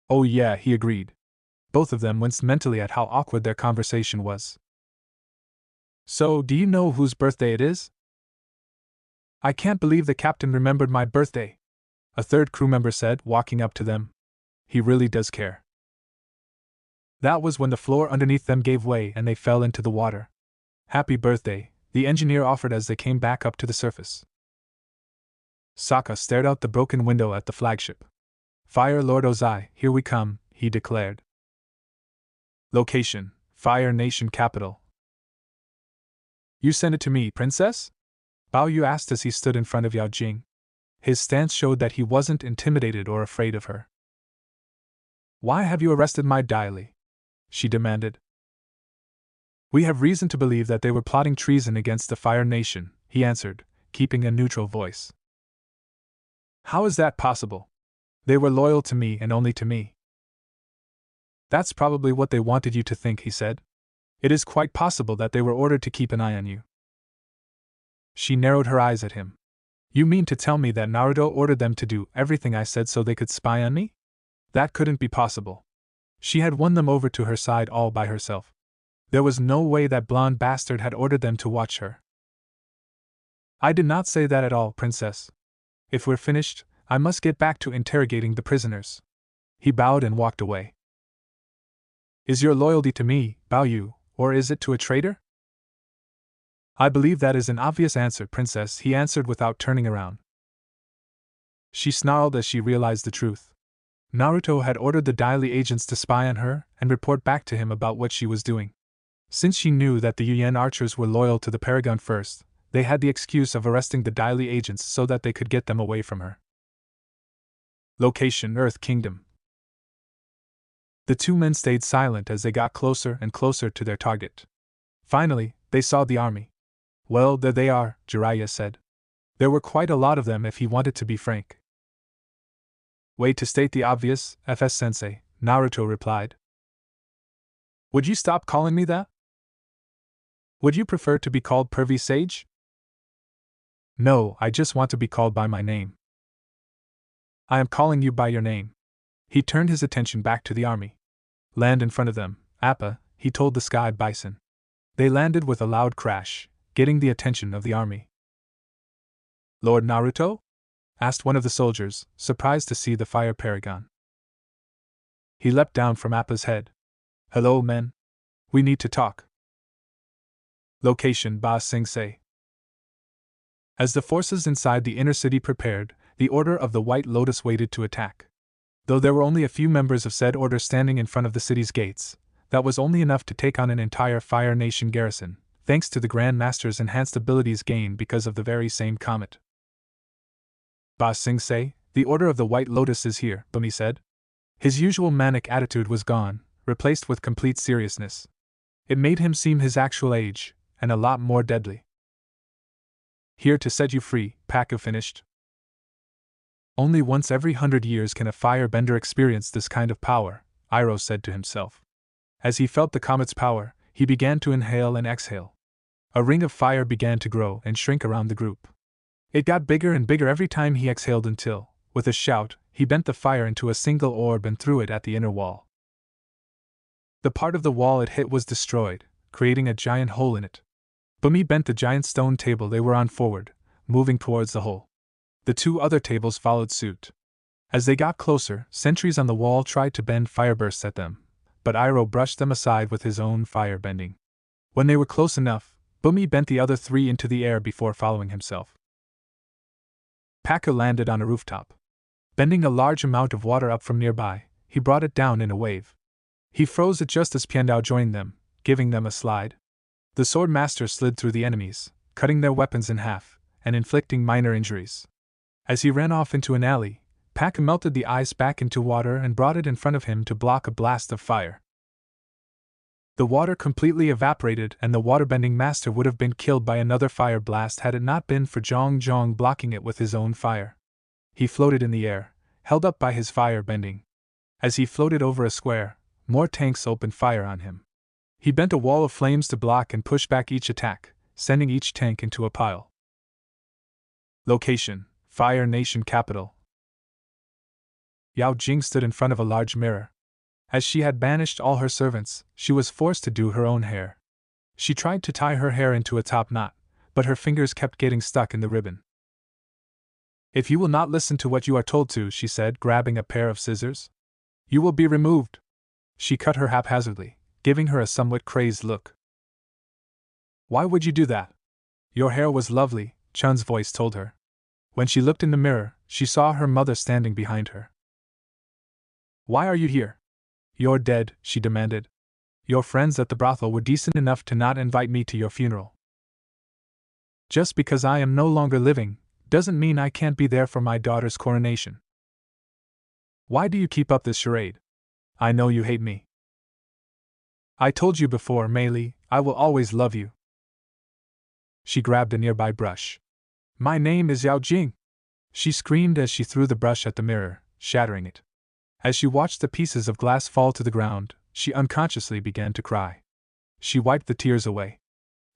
"Oh yeah," he agreed. Both of them winced mentally at how awkward their conversation was. "So, do you know whose birthday it is?" "I can't believe the captain remembered my birthday," a third crew member said, walking up to them. "He really does care." That was when the floor underneath them gave way and they fell into the water. "Happy birthday," the engineer offered as they came back up to the surface. Sokka stared out the broken window at the flagship. "Fire Lord Ozai, here we come," he declared. Location: Fire Nation Capital. "You sent it to me, Princess?" Bao Yu asked as he stood in front of Yao Jing. His stance showed that he wasn't intimidated or afraid of her. "Why have you arrested my daily?" she demanded. "We have reason to believe that they were plotting treason against the Fire Nation," he answered, keeping a neutral voice. "How is that possible? They were loyal to me and only to me." "That's probably what they wanted you to think," he said. "It is quite possible that they were ordered to keep an eye on you." She narrowed her eyes at him. "You mean to tell me that Naruto ordered them to do everything I said so they could spy on me? That couldn't be possible. She had won them over to her side all by herself. There was no way that blonde bastard had ordered them to watch her." "I did not say that at all, Princess. If we're finished, I must get back to interrogating the prisoners." He bowed and walked away. "Is your loyalty to me, Bao Yu, or is it to a traitor?" I believe that is an obvious answer, Princess, he answered without turning around. She snarled as she realized the truth. Naruto had ordered the daily agents to spy on her and report back to him about what she was doing. Since she knew that the Yuan archers were loyal to the Paragon first, they had the excuse of arresting the daily agents so that they could get them away from her. Location: Earth Kingdom. The two men stayed silent as they got closer and closer to their target. Finally, they saw the army. Well, there they are, Jiraiya said. There were quite a lot of them if he wanted to be frank. Way to state the obvious, FS-sensei, Naruto replied. Would you stop calling me that? Would you prefer to be called Pervy Sage? No, I just want to be called by my name. I am calling you by your name. He turned his attention back to the army. Land in front of them, Appa, he told the sky bison. They landed with a loud crash, getting the attention of the army. Lord Naruto? Asked one of the soldiers, surprised to see the fire paragon. He leapt down from Appa's head. Hello, men. We need to talk. Location: Ba Sing Se. As the forces inside the inner city prepared, the Order of the White Lotus waited to attack. Though there were only a few members of said order standing in front of the city's gates, that was only enough to take on an entire Fire Nation garrison, thanks to the Grand Master's enhanced abilities gained because of the very same comet. Ba Sing Se, the Order of the White Lotus is here, Bumi said. His usual manic attitude was gone, replaced with complete seriousness. It made him seem his actual age, and a lot more deadly. Here to set you free, Paku finished. Only once every 100 years can a firebender experience this kind of power, Iroh said to himself. As he felt the comet's power, he began to inhale and exhale. A ring of fire began to grow and shrink around the group. It got bigger and bigger every time he exhaled until, with a shout, he bent the fire into a single orb and threw it at the inner wall. The part of the wall it hit was destroyed, creating a giant hole in it. Bumi bent the giant stone table they were on forward, moving towards the hole. The two other tables followed suit. As they got closer, sentries on the wall tried to bend firebursts at them, but Iroh brushed them aside with his own fire bending. When they were close enough, Bumi bent the other three into the air before following himself. Paku landed on a rooftop. Bending a large amount of water up from nearby, he brought it down in a wave. He froze it just as Piandao joined them, giving them a slide. The sword master slid through the enemies, cutting their weapons in half, and inflicting minor injuries. As he ran off into an alley, Paku melted the ice back into water and brought it in front of him to block a blast of fire. The water completely evaporated and the waterbending master would have been killed by another fire blast had it not been for Zhong Zhong blocking it with his own fire. He floated in the air, held up by his fire bending. As he floated over a square, more tanks opened fire on him. He bent a wall of flames to block and push back each attack, sending each tank into a pile. Location: Fire Nation Capital. Yao Jing stood in front of a large mirror. As she had banished all her servants, she was forced to do her own hair. She tried to tie her hair into a top knot, but her fingers kept getting stuck in the ribbon. If you will not listen to what you are told to, she said, grabbing a pair of scissors, you will be removed. She cut her haphazardly, giving her a somewhat crazed look. Why would you do that? Your hair was lovely, Chun's voice told her. When she looked in the mirror, she saw her mother standing behind her. Why are you here? You're dead, she demanded. Your friends at the brothel were decent enough to not invite me to your funeral. Just because I am no longer living, doesn't mean I can't be there for my daughter's coronation. Why do you keep up this charade? I know you hate me. I told you before, Mei Li, I will always love you. She grabbed a nearby brush. My name is Yao Jing, she screamed as she threw the brush at the mirror, shattering it. As she watched the pieces of glass fall to the ground, she unconsciously began to cry. She wiped the tears away.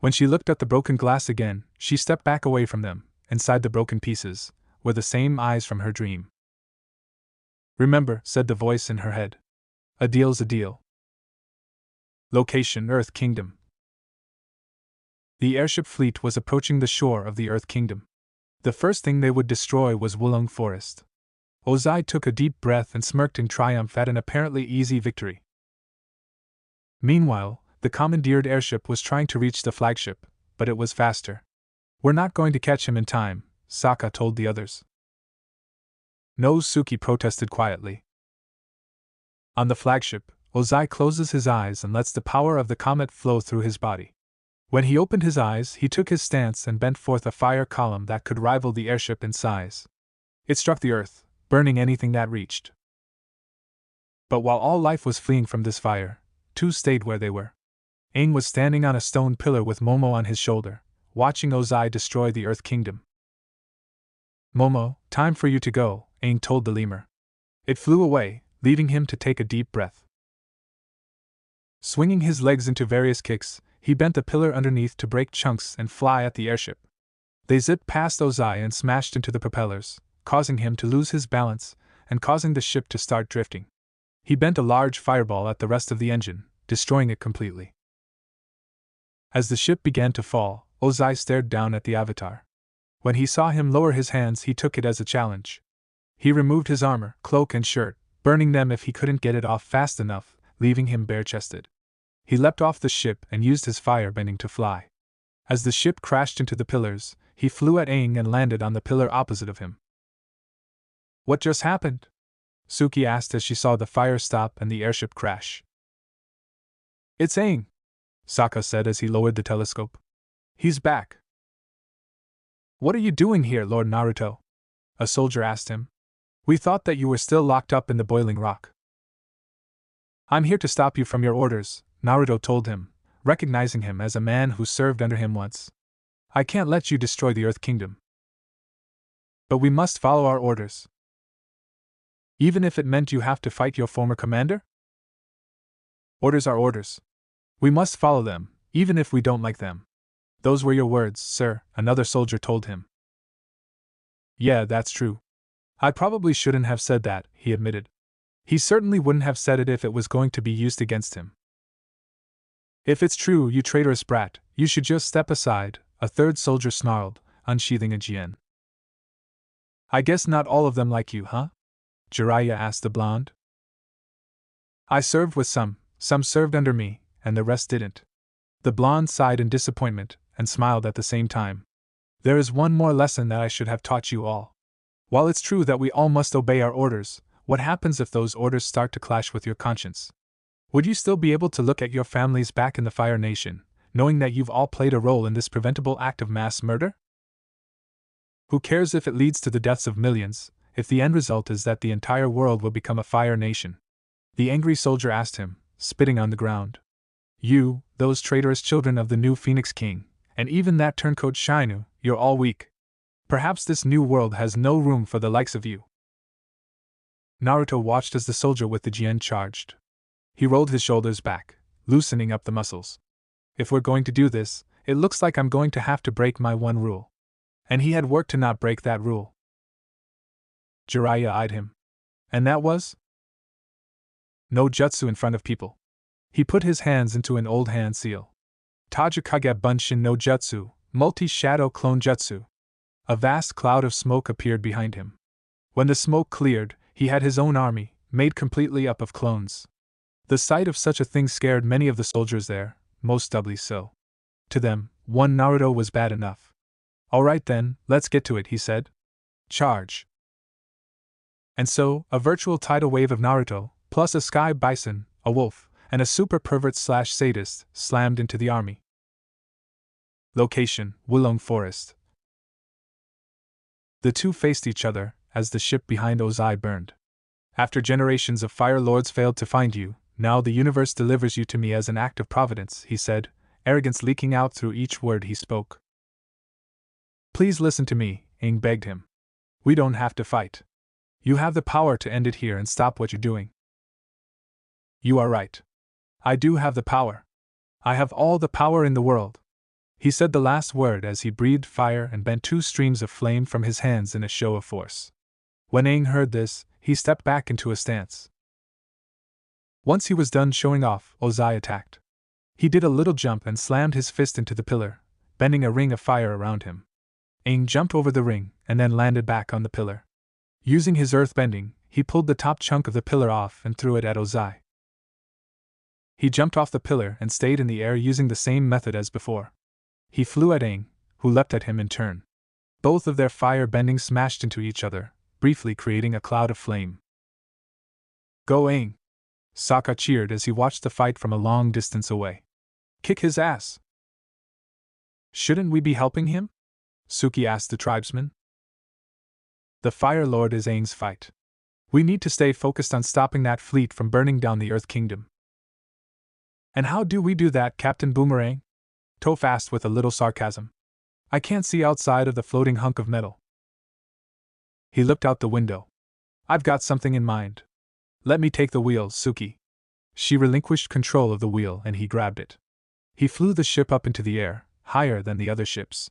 When she looked at the broken glass again, she stepped back away from them. Inside the broken pieces were the same eyes from her dream. Remember, said the voice in her head. A deal's a deal. Location: Earth Kingdom. The airship fleet was approaching the shore of the Earth Kingdom. The first thing they would destroy was Wulong Forest. Ozai took a deep breath and smirked in triumph at an apparently easy victory. Meanwhile, the commandeered airship was trying to reach the flagship, but it was faster. We're not going to catch him in time, Sokka told the others. No, Suki protested quietly. On the flagship, Ozai closes his eyes and lets the power of the comet flow through his body. When he opened his eyes, he took his stance and bent forth a fire column that could rival the airship in size. It struck the earth, burning anything that reached. But while all life was fleeing from this fire, two stayed where they were. Aang was standing on a stone pillar with Momo on his shoulder, watching Ozai destroy the Earth Kingdom. Momo, time for you to go, Aang told the lemur. It flew away, leaving him to take a deep breath. Swinging his legs into various kicks, he bent the pillar underneath to break chunks and fly at the airship. They zipped past Ozai and smashed into the propellers, causing him to lose his balance and causing the ship to start drifting. He bent a large fireball at the rest of the engine, destroying it completely. As the ship began to fall, Ozai stared down at the Avatar. When he saw him lower his hands, he took it as a challenge. He removed his armor, cloak and shirt, burning them if he couldn't get it off fast enough, leaving him bare-chested. He leapt off the ship and used his fire-bending to fly. As the ship crashed into the pillars, he flew at Aang and landed on the pillar opposite of him. What just happened? Suki asked as she saw the fire stop and the airship crash. It's Aang, Sokka said as he lowered the telescope. He's back. What are you doing here, Lord Naruto? A soldier asked him. We thought that you were still locked up in the boiling rock. I'm here to stop you from your orders, Naruto told him, recognizing him as a man who served under him once. I can't let you destroy the Earth Kingdom. But we must follow our orders. Even if it meant you have to fight your former commander? Orders are orders. We must follow them, even if we don't like them. Those were your words, sir, another soldier told him. Yeah, that's true. I probably shouldn't have said that, he admitted. He certainly wouldn't have said it if it was going to be used against him. If it's true, you traitorous brat, you should just step aside, a third soldier snarled, unsheathing a jian. I guess not all of them like you, huh? Jiraiya asked the blonde. I served with some served under me, and the rest didn't. The blonde sighed in disappointment, and smiled at the same time. There is one more lesson that I should have taught you all. While it's true that we all must obey our orders, what happens if those orders start to clash with your conscience? Would you still be able to look at your families back in the Fire Nation, knowing that you've all played a role in this preventable act of mass murder? Who cares if it leads to the deaths of millions, if the end result is that the entire world will become a Fire Nation? The angry soldier asked him, spitting on the ground. You, those traitorous children of the new Phoenix King, and even that turncoat Shinu, you're all weak. Perhaps this new world has no room for the likes of you. Naruto watched as the soldier with the jian charged. He rolled his shoulders back, loosening up the muscles. If we're going to do this, it looks like I'm going to have to break my one rule. And he had worked to not break that rule. Jiraiya eyed him. And that was? No jutsu in front of people. He put his hands into an old hand seal. Tajikage Bunshin no Jutsu, multi-shadow clone jutsu. A vast cloud of smoke appeared behind him. When the smoke cleared, he had his own army, made completely up of clones. The sight of such a thing scared many of the soldiers there, most doubly so. To them, one Naruto was bad enough. Alright then, let's get to it, he said. Charge. And so, a virtual tidal wave of Naruto, plus a sky bison, a wolf, and a super pervert/sadist, slammed into the army. Location, Wulong Forest. The two faced each other, as the ship behind Ozai burned. After generations of Fire Lords failed to find you, now the universe delivers you to me as an act of providence, he said, arrogance leaking out through each word he spoke. Please listen to me, Aang begged him. We don't have to fight. You have the power to end it here and stop what you're doing. You are right. I do have the power. I have all the power in the world. He said the last word as he breathed fire and bent two streams of flame from his hands in a show of force. When Aang heard this, he stepped back into a stance. Once he was done showing off, Ozai attacked. He did a little jump and slammed his fist into the pillar, bending a ring of fire around him. Aang jumped over the ring and then landed back on the pillar. Using his earth bending, he pulled the top chunk of the pillar off and threw it at Ozai. He jumped off the pillar and stayed in the air using the same method as before. He flew at Aang, who leapt at him in turn. Both of their fire bending smashed into each other, briefly creating a cloud of flame. Go Aang! Sokka cheered as he watched the fight from a long distance away. Kick his ass! Shouldn't we be helping him? Suki asked the tribesman. The Fire Lord is Aang's fight. We need to stay focused on stopping that fleet from burning down the Earth Kingdom. And how do we do that, Captain Boomerang? Toph asked with a little sarcasm. I can't see outside of the floating hunk of metal. He looked out the window. I've got something in mind. Let me take the wheel, Suki. She relinquished control of the wheel and he grabbed it. He flew the ship up into the air, higher than the other ships.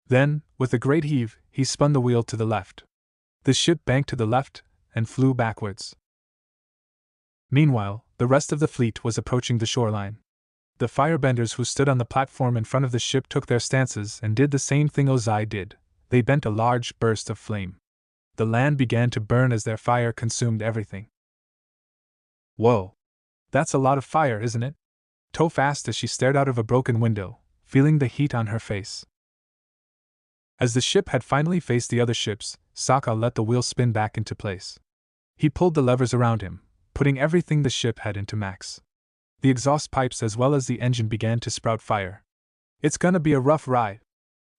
Then, with a great heave, he spun the wheel to the left. The ship banked to the left and flew backwards. Meanwhile, the rest of the fleet was approaching the shoreline. The firebenders who stood on the platform in front of the ship took their stances and did the same thing Ozai did. They bent a large burst of flame. The land began to burn as their fire consumed everything. Whoa! That's a lot of fire, isn't it? Toph asked as she stared out of a broken window, feeling the heat on her face. As the ship had finally faced the other ships, Sokka let the wheel spin back into place. He pulled the levers around him, putting everything the ship had into max. The exhaust pipes as well as the engine began to sprout fire. It's gonna be a rough ride,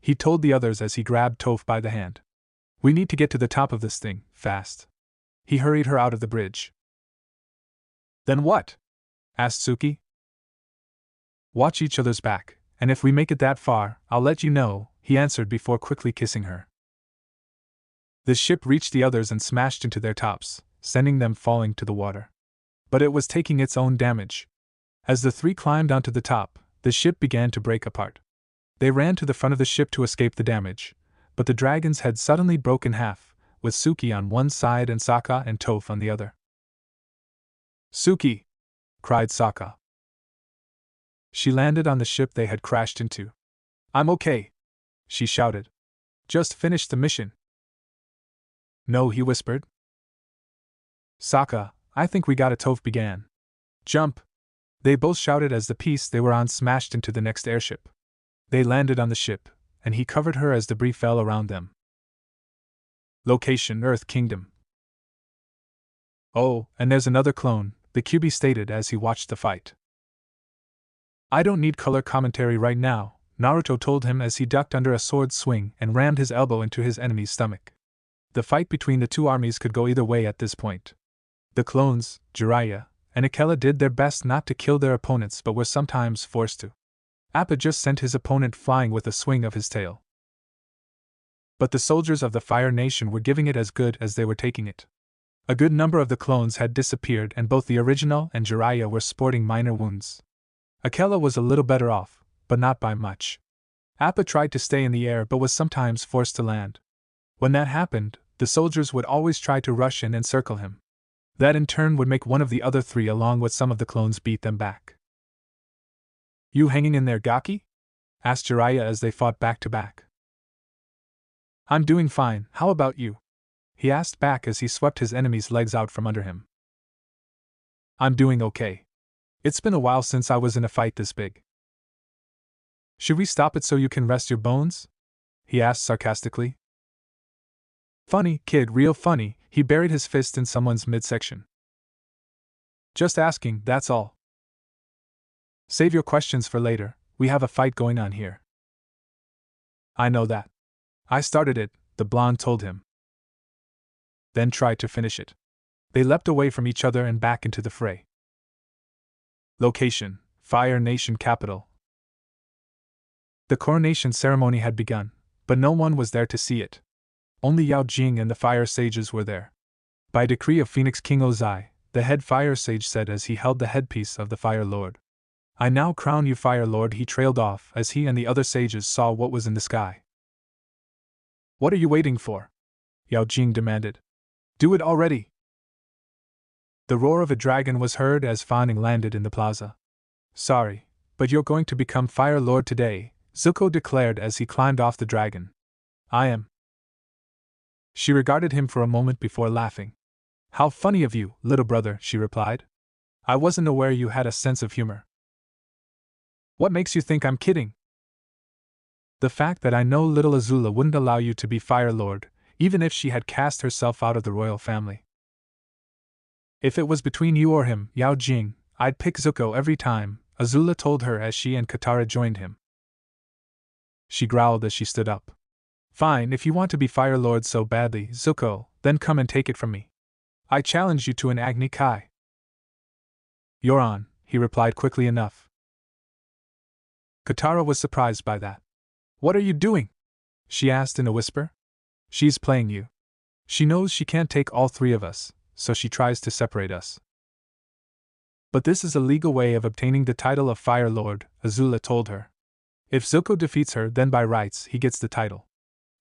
he told the others as he grabbed Toph by the hand. We need to get to the top of this thing, fast. He hurried her out of the bridge. Then what? Asked Suki. Watch each other's back, and if we make it that far, I'll let you know, he answered before quickly kissing her. The ship reached the others and smashed into their tops, sending them falling to the water. But it was taking its own damage. As the three climbed onto the top, the ship began to break apart. They ran to the front of the ship to escape the damage, but the dragons had suddenly broken in half, with Suki on one side and Sokka and Toph on the other. Suki! Cried Sokka. She landed on the ship they had crashed into. I'm okay, she shouted. Just finished the mission. No, he whispered. Sokka, I think we got it, Toph began. Jump! They both shouted as the piece they were on smashed into the next airship. They landed on the ship, and he covered her as debris fell around them. Location: Earth Kingdom. Oh, and there's another clone, the QB stated as he watched the fight. I don't need color commentary right now, Naruto told him as he ducked under a sword swing and rammed his elbow into his enemy's stomach. The fight between the two armies could go either way at this point. The clones, Jiraiya and Akela, did their best not to kill their opponents but were sometimes forced to. Appa just sent his opponent flying with a swing of his tail. But the soldiers of the Fire Nation were giving it as good as they were taking it. A good number of the clones had disappeared and both the original and Jiraiya were sporting minor wounds. Akela was a little better off, but not by much. Appa tried to stay in the air but was sometimes forced to land. When that happened, the soldiers would always try to rush in and circle him. That in turn would make one of the other three along with some of the clones beat them back. You hanging in there, Gaki? Asked Jiraiya as they fought back to back. I'm doing fine, how about you? He asked back as he swept his enemy's legs out from under him. I'm doing okay. It's been a while since I was in a fight this big. Should we stop it so you can rest your bones? He asked sarcastically. Funny, kid, real funny, he buried his fist in someone's midsection. Just asking, that's all. Save your questions for later, we have a fight going on here. I know that. I started it, the blonde told him. Then tried to finish it. They leapt away from each other and back into the fray. Location: Fire Nation capital. The coronation ceremony had begun, but no one was there to see it. Only Yao Jing and the fire sages were there. By decree of Phoenix King Ozai, the head fire sage said as he held the headpiece of the Fire Lord. I now crown you Fire Lord. He trailed off as he and the other sages saw what was in the sky. What are you waiting for? Yao Jing demanded. Do it already! The roar of a dragon was heard as Fan Ning landed in the plaza. Sorry, but you're going to become Fire Lord today, Zuko declared as he climbed off the dragon. I am. She regarded him for a moment before laughing. How funny of you, little brother, she replied. I wasn't aware you had a sense of humor. What makes you think I'm kidding? The fact that I know little Azula wouldn't allow you to be Fire Lord, even if she had cast herself out of the royal family. If it was between you or him, Yao Jing, I'd pick Zuko every time, Azula told her as she and Katara joined him. She growled as she stood up. Fine, if you want to be Fire Lord so badly, Zuko, then come and take it from me. I challenge you to an Agni Kai. You're on, he replied quickly enough. Katara was surprised by that. What are you doing? She asked in a whisper. She's playing you. She knows she can't take all three of us, so she tries to separate us. But this is a legal way of obtaining the title of Fire Lord, Azula told her. If Zuko defeats her, then by rights he gets the title.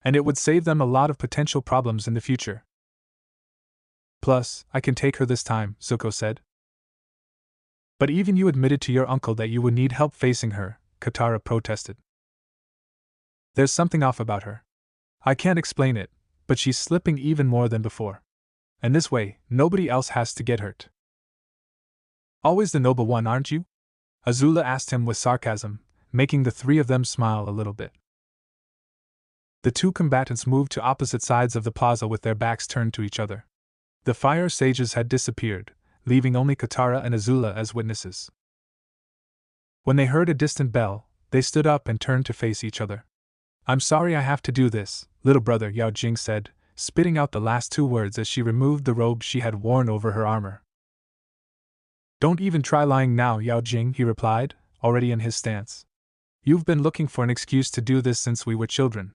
And it would save them a lot of potential problems in the future. Plus, I can take her this time, Zuko said. But even you admitted to your uncle that you would need help facing her, Katara protested. There's something off about her. I can't explain it, but she's slipping even more than before. And this way, nobody else has to get hurt. Always the noble one, aren't you? Azula asked him with sarcasm, making the three of them smile a little bit. The two combatants moved to opposite sides of the plaza with their backs turned to each other. The fire sages had disappeared, leaving only Katara and Azula as witnesses. When they heard a distant bell, they stood up and turned to face each other. I'm sorry I have to do this, little brother, Yao Jing said, spitting out the last two words as she removed the robe she had worn over her armor. Don't even try lying now, Yao Jing, he replied, already in his stance. You've been looking for an excuse to do this since we were children.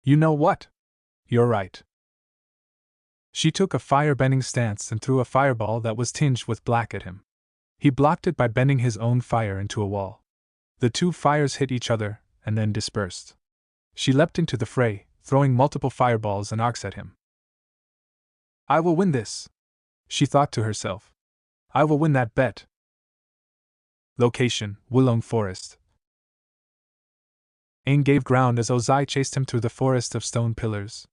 You know what? You're right. She took a fire-bending stance and threw a fireball that was tinged with black at him. He blocked it by bending his own fire into a wall. The two fires hit each other, and then dispersed. She leapt into the fray, throwing multiple fireballs and arcs at him. I will win this, she thought to herself. I will win that bet. Location: Wulong Forest. Aang gave ground as Ozai chased him through the forest of stone pillars.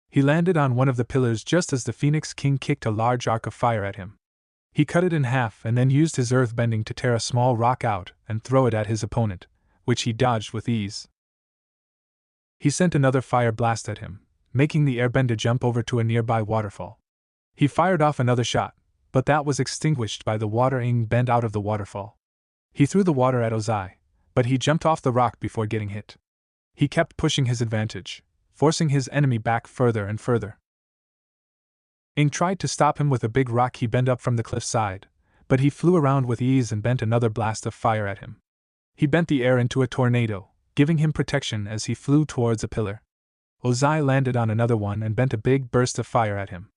He landed on one of the pillars just as the Phoenix King kicked a large arc of fire at him. He cut it in half and then used his earthbending to tear a small rock out and throw it at his opponent, which he dodged with ease. He sent another fire blast at him, making the airbender jump over to a nearby waterfall. He fired off another shot, but that was extinguished by the water Aang bent out of the waterfall. He threw the water at Ozai, but he jumped off the rock before getting hit. He kept pushing his advantage, forcing his enemy back further and further. Aang tried to stop him with a big rock he bent up from the cliff side, but he flew around with ease and bent another blast of fire at him. He bent the air into a tornado, giving him protection as he flew towards a pillar. Ozai landed on another one and bent a big burst of fire at him.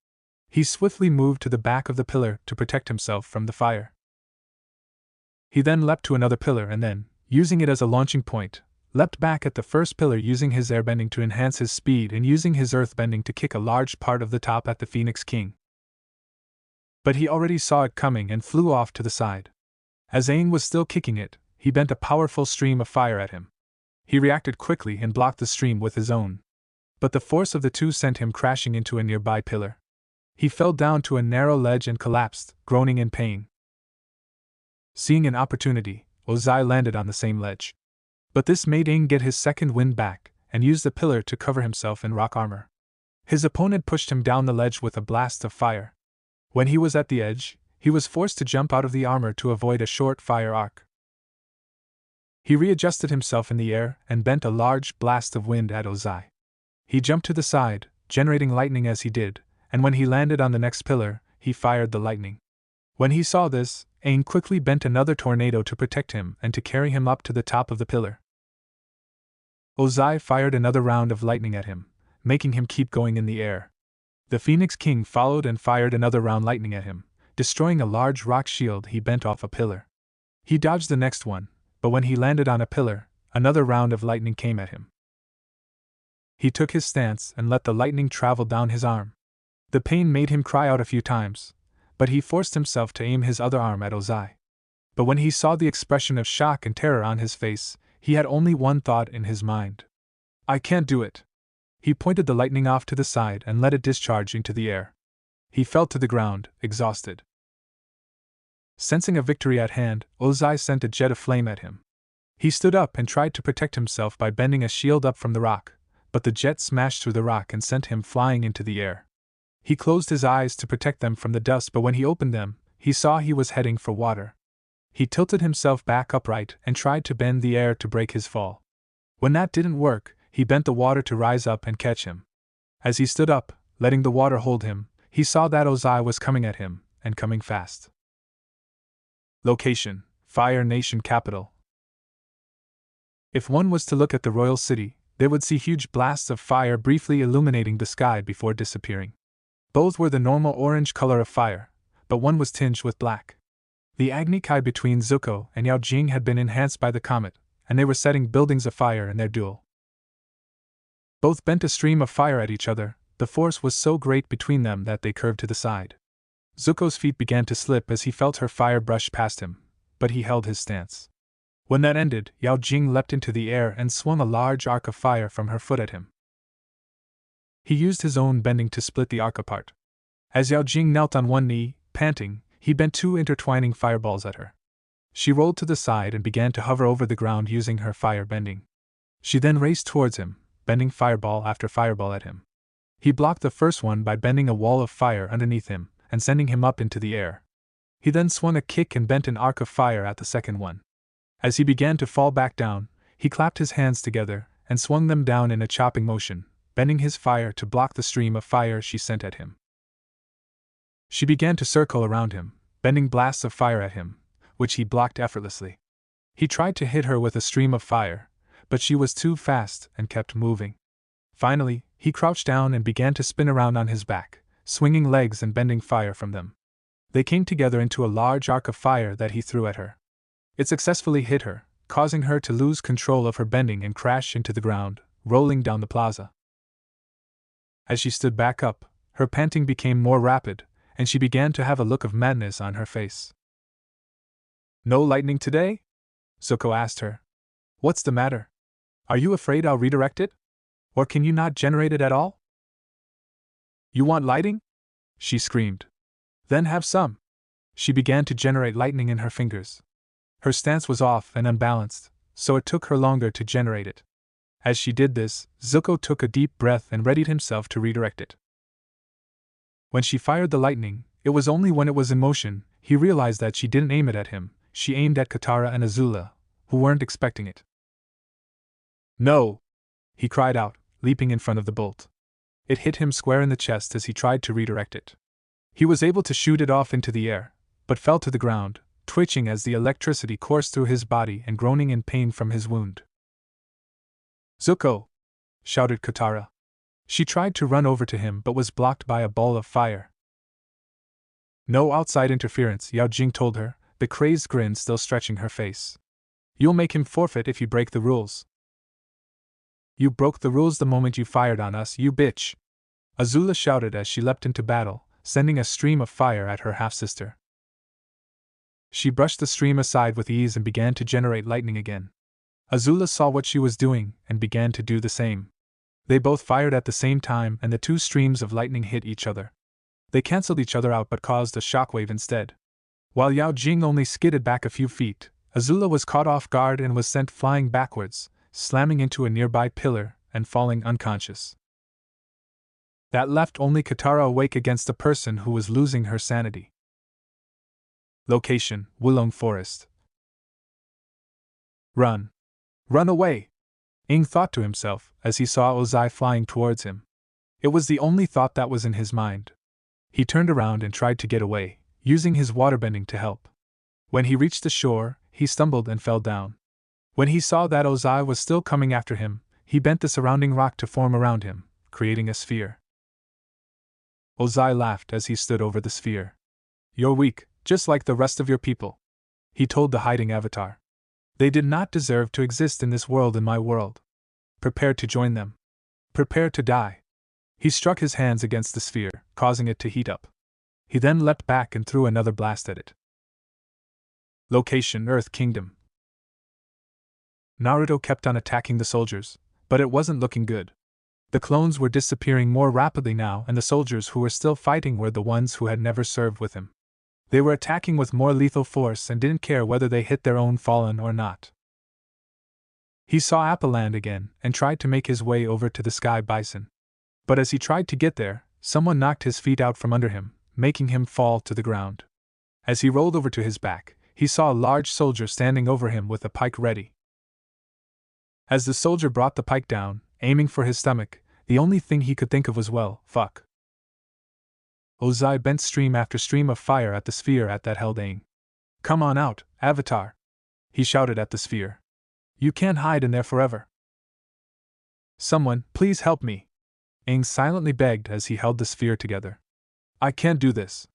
He swiftly moved to the back of the pillar to protect himself from the fire. He then leapt to another pillar and then, using it as a launching point, leapt back at the first pillar using his airbending to enhance his speed and using his earthbending to kick a large part of the top at the Phoenix King. But he already saw it coming and flew off to the side. As Aang was still kicking it, he bent a powerful stream of fire at him. He reacted quickly and blocked the stream with his own. But the force of the two sent him crashing into a nearby pillar. He fell down to a narrow ledge and collapsed, groaning in pain. Seeing an opportunity, Ozai landed on the same ledge. But this made Aang get his second wind back, and use the pillar to cover himself in rock armor. His opponent pushed him down the ledge with a blast of fire. When he was at the edge, he was forced to jump out of the armor to avoid a short fire arc. He readjusted himself in the air and bent a large blast of wind at Ozai. He jumped to the side, generating lightning as he did, and when he landed on the next pillar, he fired the lightning. When he saw this, Aang quickly bent another tornado to protect him and to carry him up to the top of the pillar. Ozai fired another round of lightning at him, making him keep going in the air. The Phoenix King followed and fired another round lightning at him, destroying a large rock shield he bent off a pillar. He dodged the next one, but when he landed on a pillar, another round of lightning came at him. He took his stance and let the lightning travel down his arm. The pain made him cry out a few times, but he forced himself to aim his other arm at Ozai. But when he saw the expression of shock and terror on his face, he had only one thought in his mind. I can't do it. He pointed the lightning off to the side and let it discharge into the air. He fell to the ground, exhausted. Sensing a victory at hand, Ozai sent a jet of flame at him. He stood up and tried to protect himself by bending a shield up from the rock, but the jet smashed through the rock and sent him flying into the air. He closed his eyes to protect them from the dust, but when he opened them, he saw he was heading for water. He tilted himself back upright and tried to bend the air to break his fall. When that didn't work, he bent the water to rise up and catch him. As he stood up, letting the water hold him, he saw that Ozai was coming at him, and coming fast. Location: Fire Nation Capital. If one was to look at the royal city, they would see huge blasts of fire briefly illuminating the sky before disappearing. Both were the normal orange color of fire, but one was tinged with black. The Agni Kai between Zuko and Yao Jing had been enhanced by the comet, and they were setting buildings afire in their duel. Both bent a stream of fire at each other. The force was so great between them that they curved to the side. Zuko's feet began to slip as he felt her fire brush past him, but he held his stance. When that ended, Yao Jing leapt into the air and swung a large arc of fire from her foot at him. He used his own bending to split the arc apart. As Yao Jing knelt on one knee, panting, he bent two intertwining fireballs at her. She rolled to the side and began to hover over the ground using her fire bending. She then raced towards him, bending fireball after fireball at him. He blocked the first one by bending a wall of fire underneath him and sending him up into the air. He then swung a kick and bent an arc of fire at the second one. As he began to fall back down, he clapped his hands together and swung them down in a chopping motion, bending his fire to block the stream of fire she sent at him. She began to circle around him, bending blasts of fire at him, which he blocked effortlessly. He tried to hit her with a stream of fire, but she was too fast and kept moving. Finally, he crouched down and began to spin around on his back, swinging legs and bending fire from them. They came together into a large arc of fire that he threw at her. It successfully hit her, causing her to lose control of her bending and crash into the ground, rolling down the plaza. As she stood back up, her panting became more rapid, and she began to have a look of madness on her face. "No lightning today?" Zuko asked her. "What's the matter? Are you afraid I'll redirect it? Or can you not generate it at all?" "You want lighting?" she screamed. "Then have some." She began to generate lightning in her fingers. Her stance was off and unbalanced, so it took her longer to generate it. As she did this, Zuko took a deep breath and readied himself to redirect it. When she fired the lightning, it was only when it was in motion. He realized that she didn't aim it at him, she aimed at Katara and Azula, who weren't expecting it. "No!" he cried out, leaping in front of the bolt. It hit him square in the chest as he tried to redirect it. He was able to shoot it off into the air, but fell to the ground, twitching as the electricity coursed through his body and groaning in pain from his wound. "Zuko!" shouted Katara. She tried to run over to him but was blocked by a ball of fire. "No outside interference," Yao Jing told her, the crazed grin still stretching her face. "You'll make him forfeit if you break the rules." "You broke the rules the moment you fired on us, you bitch!" Azula shouted as she leapt into battle, sending a stream of fire at her half-sister. She brushed the stream aside with ease and began to generate lightning again. Azula saw what she was doing and began to do the same. They both fired at the same time and the two streams of lightning hit each other. They cancelled each other out but caused a shockwave instead. While Yao Jing only skidded back a few feet, Azula was caught off guard and was sent flying backwards, slamming into a nearby pillar and falling unconscious. That left only Katara awake against a person who was losing her sanity. Location: Wulong Forest. "Run! Run away!" Aang thought to himself as he saw Ozai flying towards him. It was the only thought that was in his mind. He turned around and tried to get away, using his waterbending to help. When he reached the shore, he stumbled and fell down. When he saw that Ozai was still coming after him, he bent the surrounding rock to form around him, creating a sphere. Ozai laughed as he stood over the sphere. "You're weak, just like the rest of your people," he told the hiding avatar. "They did not deserve to exist in this world and my world. Prepare to join them. Prepare to die." He struck his hands against the sphere, causing it to heat up. He then leapt back and threw another blast at it. Location: Earth Kingdom. Naruto kept on attacking the soldiers, but it wasn't looking good. The clones were disappearing more rapidly now, and the soldiers who were still fighting were the ones who had never served with him. They were attacking with more lethal force and didn't care whether they hit their own fallen or not. He saw Appleland again and tried to make his way over to the Sky Bison. But as he tried to get there, someone knocked his feet out from under him, making him fall to the ground. As he rolled over to his back, he saw a large soldier standing over him with a pike ready. As the soldier brought the pike down, aiming for his stomach, the only thing he could think of was, well, fuck. Ozai bent stream after stream of fire at the sphere that held Aang. Come on out, Avatar! He shouted at the sphere. You can't hide in there forever. Someone, please help me! Aang silently begged as he held the sphere together. I can't do this.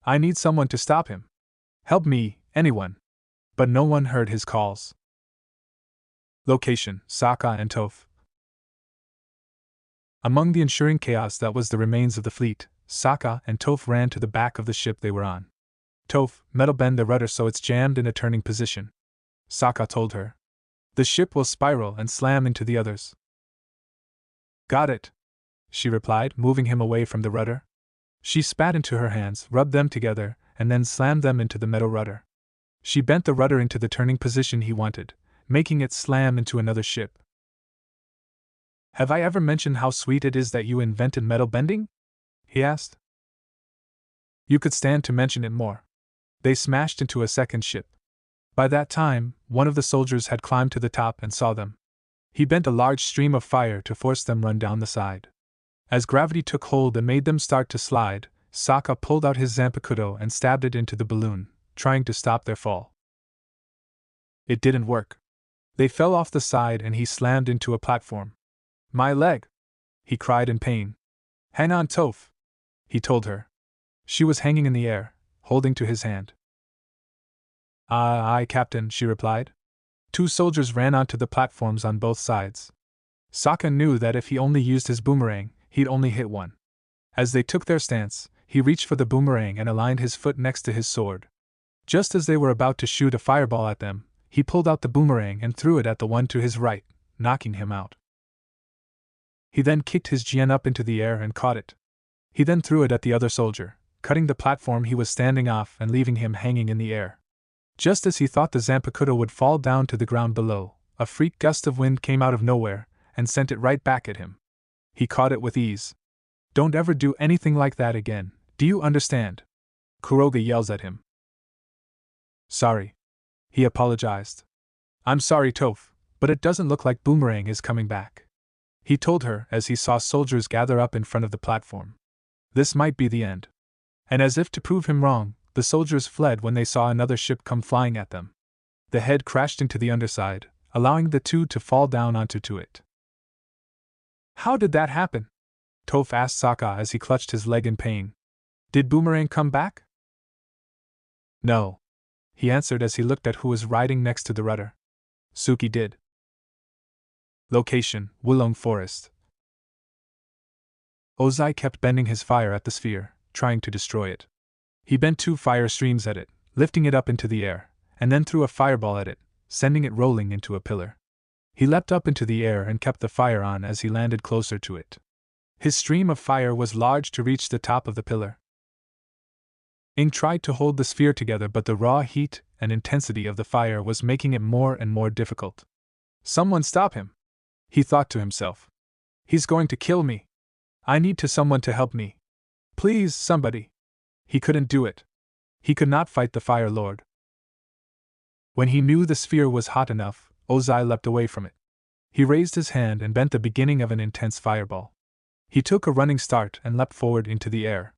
I need someone to stop him. Help me, anyone. But no one heard his calls. Location: Sokka and Toph. Among the ensuing chaos that was the remains of the fleet, Sokka and Toph ran to the back of the ship they were on. Toph, metal bend the rudder so it's jammed in a turning position. Sokka told her. The ship will spiral and slam into the others. Got it, she replied, moving him away from the rudder. She spat into her hands, rubbed them together, and then slammed them into the metal rudder. She bent the rudder into the turning position he wanted, making it slam into another ship. Have I ever mentioned how sweet it is that you invented metal bending? He asked. You could stand to mention it more. They smashed into a second ship. By that time, one of the soldiers had climbed to the top and saw them. He bent a large stream of fire to force them run down the side. As gravity took hold and made them start to slide, Sokka pulled out his Zanpakuto and stabbed it into the balloon, trying to stop their fall. It didn't work. They fell off the side and he slammed into a platform. My leg! He cried in pain. Hang on, Toph! He told her. She was hanging in the air, holding to his hand. Aye, Captain, she replied. Two soldiers ran onto the platforms on both sides. Sokka knew that if he only used his boomerang, he'd only hit one. As they took their stance, he reached for the boomerang and aligned his foot next to his sword. Just as they were about to shoot a fireball at them, he pulled out the boomerang and threw it at the one to his right, knocking him out. He then kicked his Jian up into the air and caught it. He then threw it at the other soldier, cutting the platform he was standing off and leaving him hanging in the air. Just as he thought the Zanpakuto would fall down to the ground below, a freak gust of wind came out of nowhere and sent it right back at him. He caught it with ease. Don't ever do anything like that again, do you understand? Kuroge yells at him. Sorry. He apologized. I'm sorry, Toph, but it doesn't look like Boomerang is coming back. He told her as he saw soldiers gather up in front of the platform. This might be the end. And as if to prove him wrong, the soldiers fled when they saw another ship come flying at them. The head crashed into the underside, allowing the two to fall down onto it. How did that happen? Toph asked Sokka as he clutched his leg in pain. Did Boomerang come back? No, he answered as he looked at who was riding next to the rudder. Suki did. Location: Wulong Forest. Ozai kept bending his fire at the sphere, trying to destroy it. He bent 2 fire streams at it, lifting it up into the air, and then threw a fireball at it, sending it rolling into a pillar. He leapt up into the air and kept the fire on as he landed closer to it. His stream of fire was large to reach the top of the pillar. Aang tried to hold the sphere together, but the raw heat and intensity of the fire was making it more and more difficult. Someone stop him! He thought to himself. He's going to kill me. I need someone to help me. Please, somebody. He couldn't do it. He could not fight the Fire Lord. When he knew the sphere was hot enough, Ozai leapt away from it. He raised his hand and bent the beginning of an intense fireball. He took a running start and leapt forward into the air.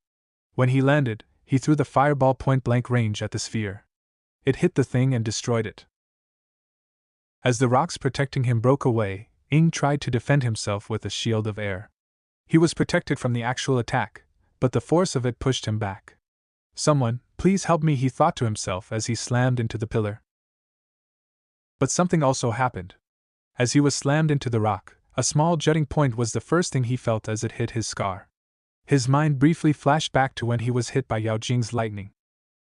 When he landed, he threw the fireball point-blank range at the sphere. It hit the thing and destroyed it. As the rocks protecting him broke away, Aang tried to defend himself with a shield of air. He was protected from the actual attack, but the force of it pushed him back. Someone, please help me, he thought to himself as he slammed into the pillar. But something also happened. As he was slammed into the rock, a small jutting point was the first thing he felt as it hit his scar. His mind briefly flashed back to when he was hit by Yao Jing's lightning.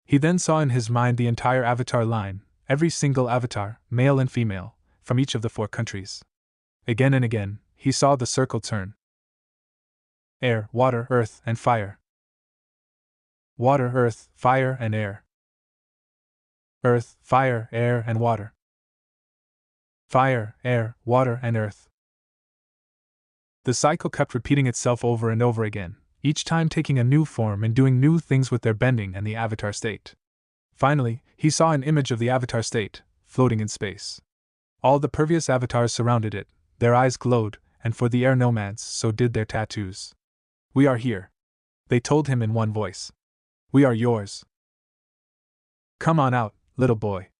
He then saw in his mind the entire avatar line, every single avatar, male and female, from each of the 4 countries. Again and again, he saw the circle turn. Air, water, earth, and fire. Water, earth, fire, and air. Earth, fire, air, and water. Fire, air, water, and earth. The cycle kept repeating itself over and over again, each time taking a new form and doing new things with their bending and the avatar state. Finally, he saw an image of the avatar state, floating in space. All the previous avatars surrounded it, their eyes glowed, and for the air nomads, so did their tattoos. "We are here," they told him in one voice. "We are yours. Come on out, little boy,"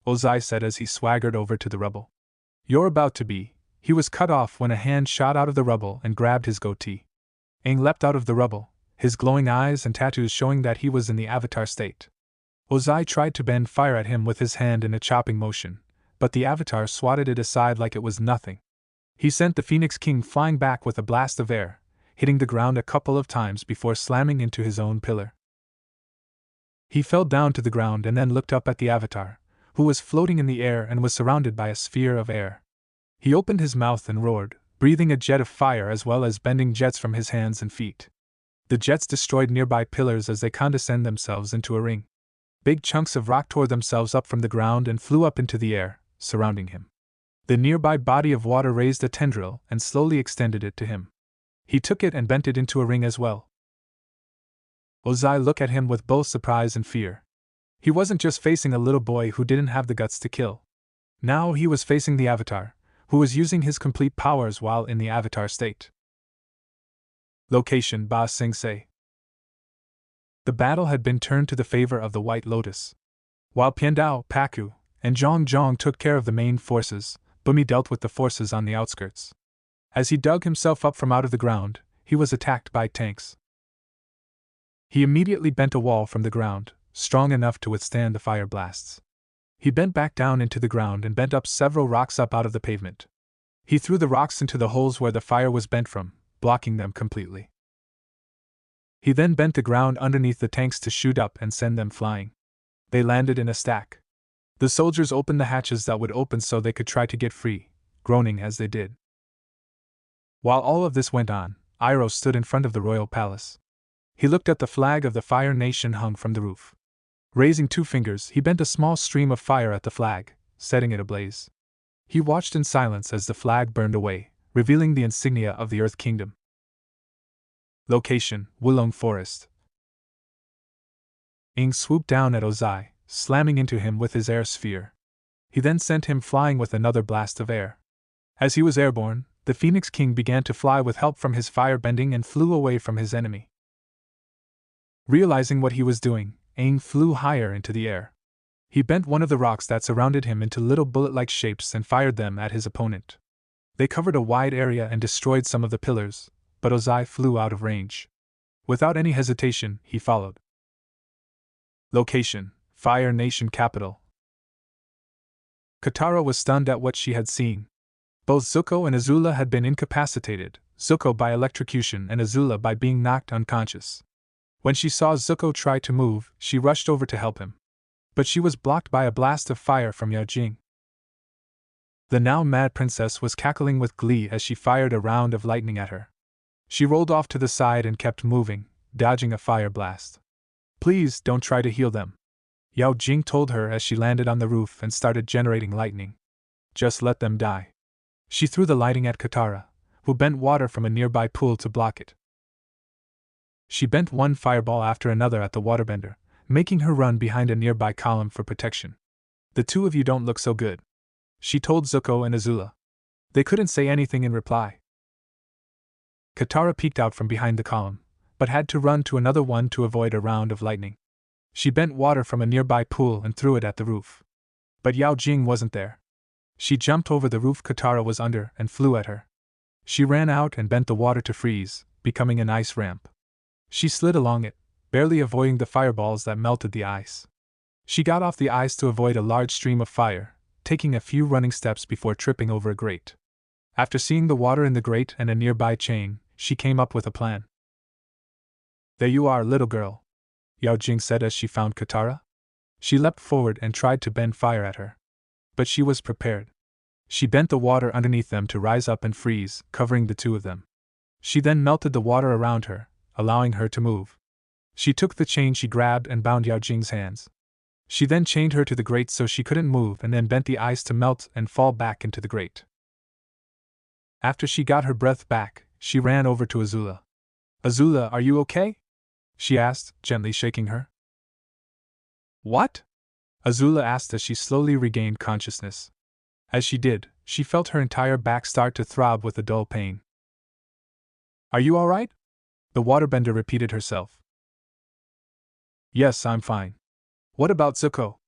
Ozai said as he swaggered over to the rubble. "You're about to be." He was cut off when a hand shot out of the rubble and grabbed his goatee. Aang leapt out of the rubble, his glowing eyes and tattoos showing that he was in the avatar state. Ozai tried to bend fire at him with his hand in a chopping motion, but the avatar swatted it aside like it was nothing. He sent the Phoenix King flying back with a blast of air, hitting the ground a couple of times before slamming into his own pillar. He fell down to the ground and then looked up at the avatar, who was floating in the air and was surrounded by a sphere of air. He opened his mouth and roared, breathing a jet of fire as well as bending jets from his hands and feet. The jets destroyed nearby pillars as they condensed themselves into a ring. Big chunks of rock tore themselves up from the ground and flew up into the air, surrounding him. The nearby body of water raised a tendril and slowly extended it to him. He took it and bent it into a ring as well. Ozai looked at him with both surprise and fear. He wasn't just facing a little boy who didn't have the guts to kill. Now he was facing the Avatar, who was using his complete powers while in the Avatar state. Location: Ba Sing Se. The battle had been turned to the favor of the White Lotus. While Piandao, Paku, and Zhong took care of the main forces, Bumi dealt with the forces on the outskirts. As he dug himself up from out of the ground, he was attacked by tanks. He immediately bent a wall from the ground, strong enough to withstand the fire blasts. He bent back down into the ground and bent up several rocks up out of the pavement. He threw the rocks into the holes where the fire was bent from, blocking them completely. He then bent the ground underneath the tanks to shoot up and send them flying. They landed in a stack. The soldiers opened the hatches that would open so they could try to get free, groaning as they did. While all of this went on, Iroh stood in front of the royal palace. He looked at the flag of the Fire Nation hung from the roof. Raising 2 fingers, he bent a small stream of fire at the flag, setting it ablaze. He watched in silence as the flag burned away, revealing the insignia of the Earth Kingdom. Location: Wulong Forest. Aang swooped down at Ozai, slamming into him with his air sphere. He then sent him flying with another blast of air. As he was airborne, the Phoenix King began to fly with help from his fire bending and flew away from his enemy. Realizing what he was doing, Aang flew higher into the air. He bent one of the rocks that surrounded him into little bullet-like shapes and fired them at his opponent. They covered a wide area and destroyed some of the pillars, but Ozai flew out of range. Without any hesitation, he followed. Location: Fire Nation capital. Katara was stunned at what she had seen. Both Zuko and Azula had been incapacitated, Zuko by electrocution and Azula by being knocked unconscious. When she saw Zuko try to move, she rushed over to help him. But she was blocked by a blast of fire from Yao Jing. The now mad princess was cackling with glee as she fired a round of lightning at her. She rolled off to the side and kept moving, dodging a fire blast. "Please don't try to heal them," Yao Jing told her as she landed on the roof and started generating lightning. "Just let them die." She threw the lighting at Katara, who bent water from a nearby pool to block it. She bent one fireball after another at the waterbender, making her run behind a nearby column for protection. "The two of you don't look so good," she told Zuko and Azula. They couldn't say anything in reply. Katara peeked out from behind the column, but had to run to another one to avoid a round of lightning. She bent water from a nearby pool and threw it at the roof. But Yao Jing wasn't there. She jumped over the roof Katara was under and flew at her. She ran out and bent the water to freeze, becoming an ice ramp. She slid along it, barely avoiding the fireballs that melted the ice. She got off the ice to avoid a large stream of fire, taking a few running steps before tripping over a grate. After seeing the water in the grate and a nearby chain, she came up with a plan. "There you are, little girl," Yao Jing said as she found Katara. She leapt forward and tried to bend fire at her. But she was prepared. She bent the water underneath them to rise up and freeze, covering the two of them. She then melted the water around her, allowing her to move. She took the chain she grabbed and bound Yao Jing's hands. She then chained her to the grate so she couldn't move and then bent the ice to melt and fall back into the grate. After she got her breath back, she ran over to Azula. "Azula, are you okay?" she asked, gently shaking her. "What?" Azula asked as she slowly regained consciousness. As she did, she felt her entire back start to throb with a dull pain. "Are you all right?" the waterbender repeated herself. "Yes, I'm fine. What about Zuko?"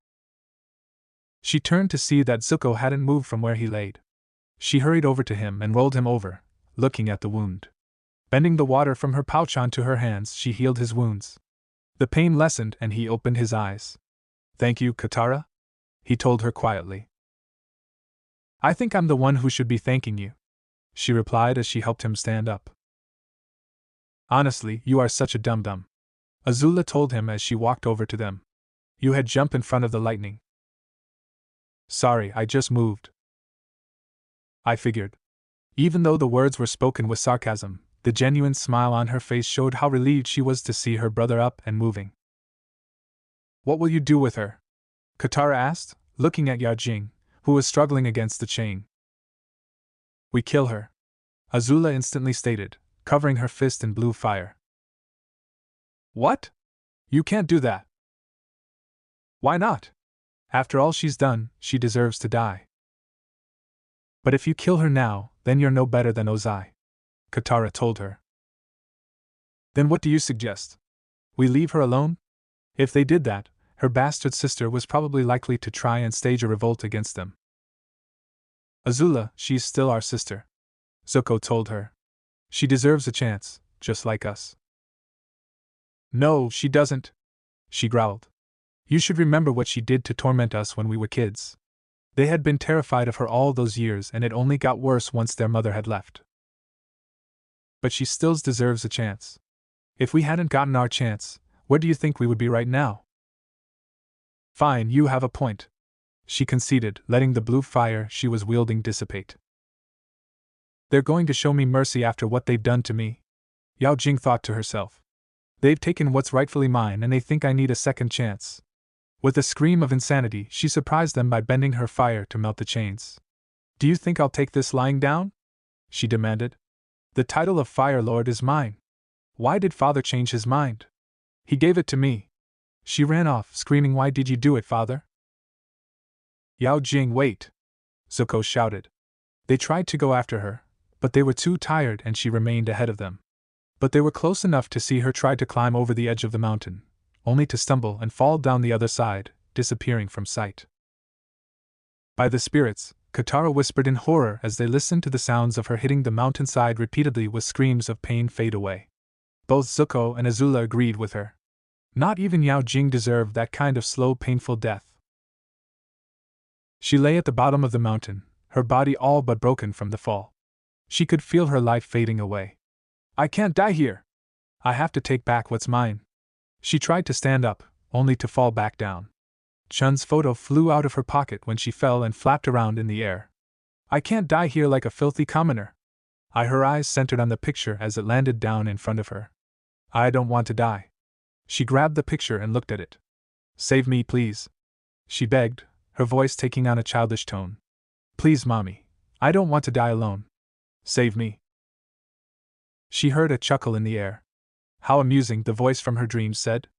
She turned to see that Zuko hadn't moved from where he laid. She hurried over to him and rolled him over, looking at the wound. Bending the water from her pouch onto her hands, she healed his wounds. The pain lessened and he opened his eyes. "Thank you, Katara," he told her quietly. "I think I'm the one who should be thanking you," she replied as she helped him stand up. "Honestly, you are such a dum-dum," Azula told him as she walked over to them. "You had jumped in front of the lightning." "Sorry, I just moved." "I figured." Even though the words were spoken with sarcasm, the genuine smile on her face showed how relieved she was to see her brother up and moving. "What will you do with her?" Katara asked, looking at Yao Jing, who was struggling against the chain. "We kill her," Azula instantly stated, covering her fist in blue fire. "What? You can't do that." "Why not? After all she's done, she deserves to die." "But if you kill her now, then you're no better than Ozai," Katara told her. "Then what do you suggest? We leave her alone?" If they did that, her bastard sister was probably likely to try and stage a revolt against them. "Azula, she's still our sister," Zuko told her. "She deserves a chance, just like us." "No, she doesn't," she growled. "You should remember what she did to torment us when we were kids. They had been terrified of her all those years and it only got worse once their mother had left. But she still deserves a chance. If we hadn't gotten our chance, where do you think we would be right now?" "Fine, you have a point," she conceded, letting the blue fire she was wielding dissipate. "They're going to show me mercy after what they've done to me," Yao Jing thought to herself. "They've taken what's rightfully mine and they think I need a second chance." With a scream of insanity, she surprised them by bending her fire to melt the chains. "Do you think I'll take this lying down?" she demanded. "The title of Fire Lord is mine. Why did Father change his mind? He gave it to me." She ran off, screaming, "Why did you do it, Father?" "Yao Jing, wait!" Zuko shouted. They tried to go after her, but they were too tired and she remained ahead of them. But they were close enough to see her try to climb over the edge of the mountain, only to stumble and fall down the other side, disappearing from sight. "By the spirits," Katara whispered in horror as they listened to the sounds of her hitting the mountainside repeatedly with screams of pain fade away. Both Zuko and Azula agreed with her. Not even Yao Jing deserved that kind of slow, painful death. She lay at the bottom of the mountain, her body all but broken from the fall. She could feel her life fading away. "I can't die here! I have to take back what's mine." She tried to stand up, only to fall back down. Chun's photo flew out of her pocket when she fell and flapped around in the air. "I can't die here like a filthy commoner." Her eyes centered on the picture as it landed down in front of her. "I don't want to die." She grabbed the picture and looked at it. "Save me, please," she begged, her voice taking on a childish tone. "Please, Mommy. I don't want to die alone. Save me." She heard a chuckle in the air. "How amusing," the voice from her dreams said.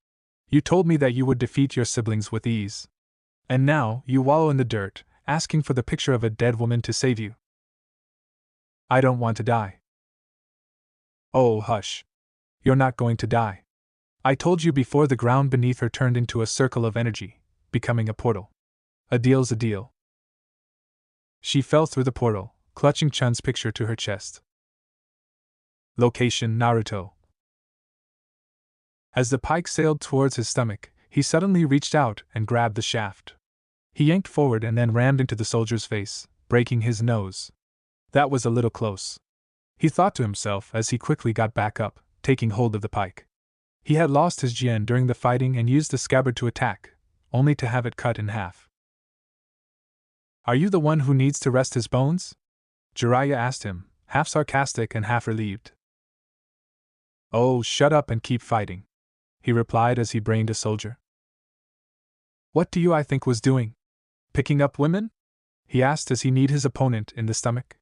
"You told me that you would defeat your siblings with ease. And now, you wallow in the dirt, asking for the picture of a dead woman to save you." "I don't want to die." "Oh, hush. You're not going to die. I told you before." The ground beneath her turned into a circle of energy, becoming a portal. "A deal's a deal." She fell through the portal, clutching Chun's picture to her chest. Location: Naruto. As the pike sailed towards his stomach, he suddenly reached out and grabbed the shaft. He yanked forward and then rammed into the soldier's face, breaking his nose. That was a little close, he thought to himself as he quickly got back up, taking hold of the pike. He had lost his Jian during the fighting and used the scabbard to attack, only to have it cut in half. "Are you the one who needs to rest his bones?" Jiraiya asked him, half sarcastic and half relieved. "Oh, shut up and keep fighting," he replied as he brained a soldier. What do I think was doing? Picking up women? He asked as he kneed his opponent in the stomach.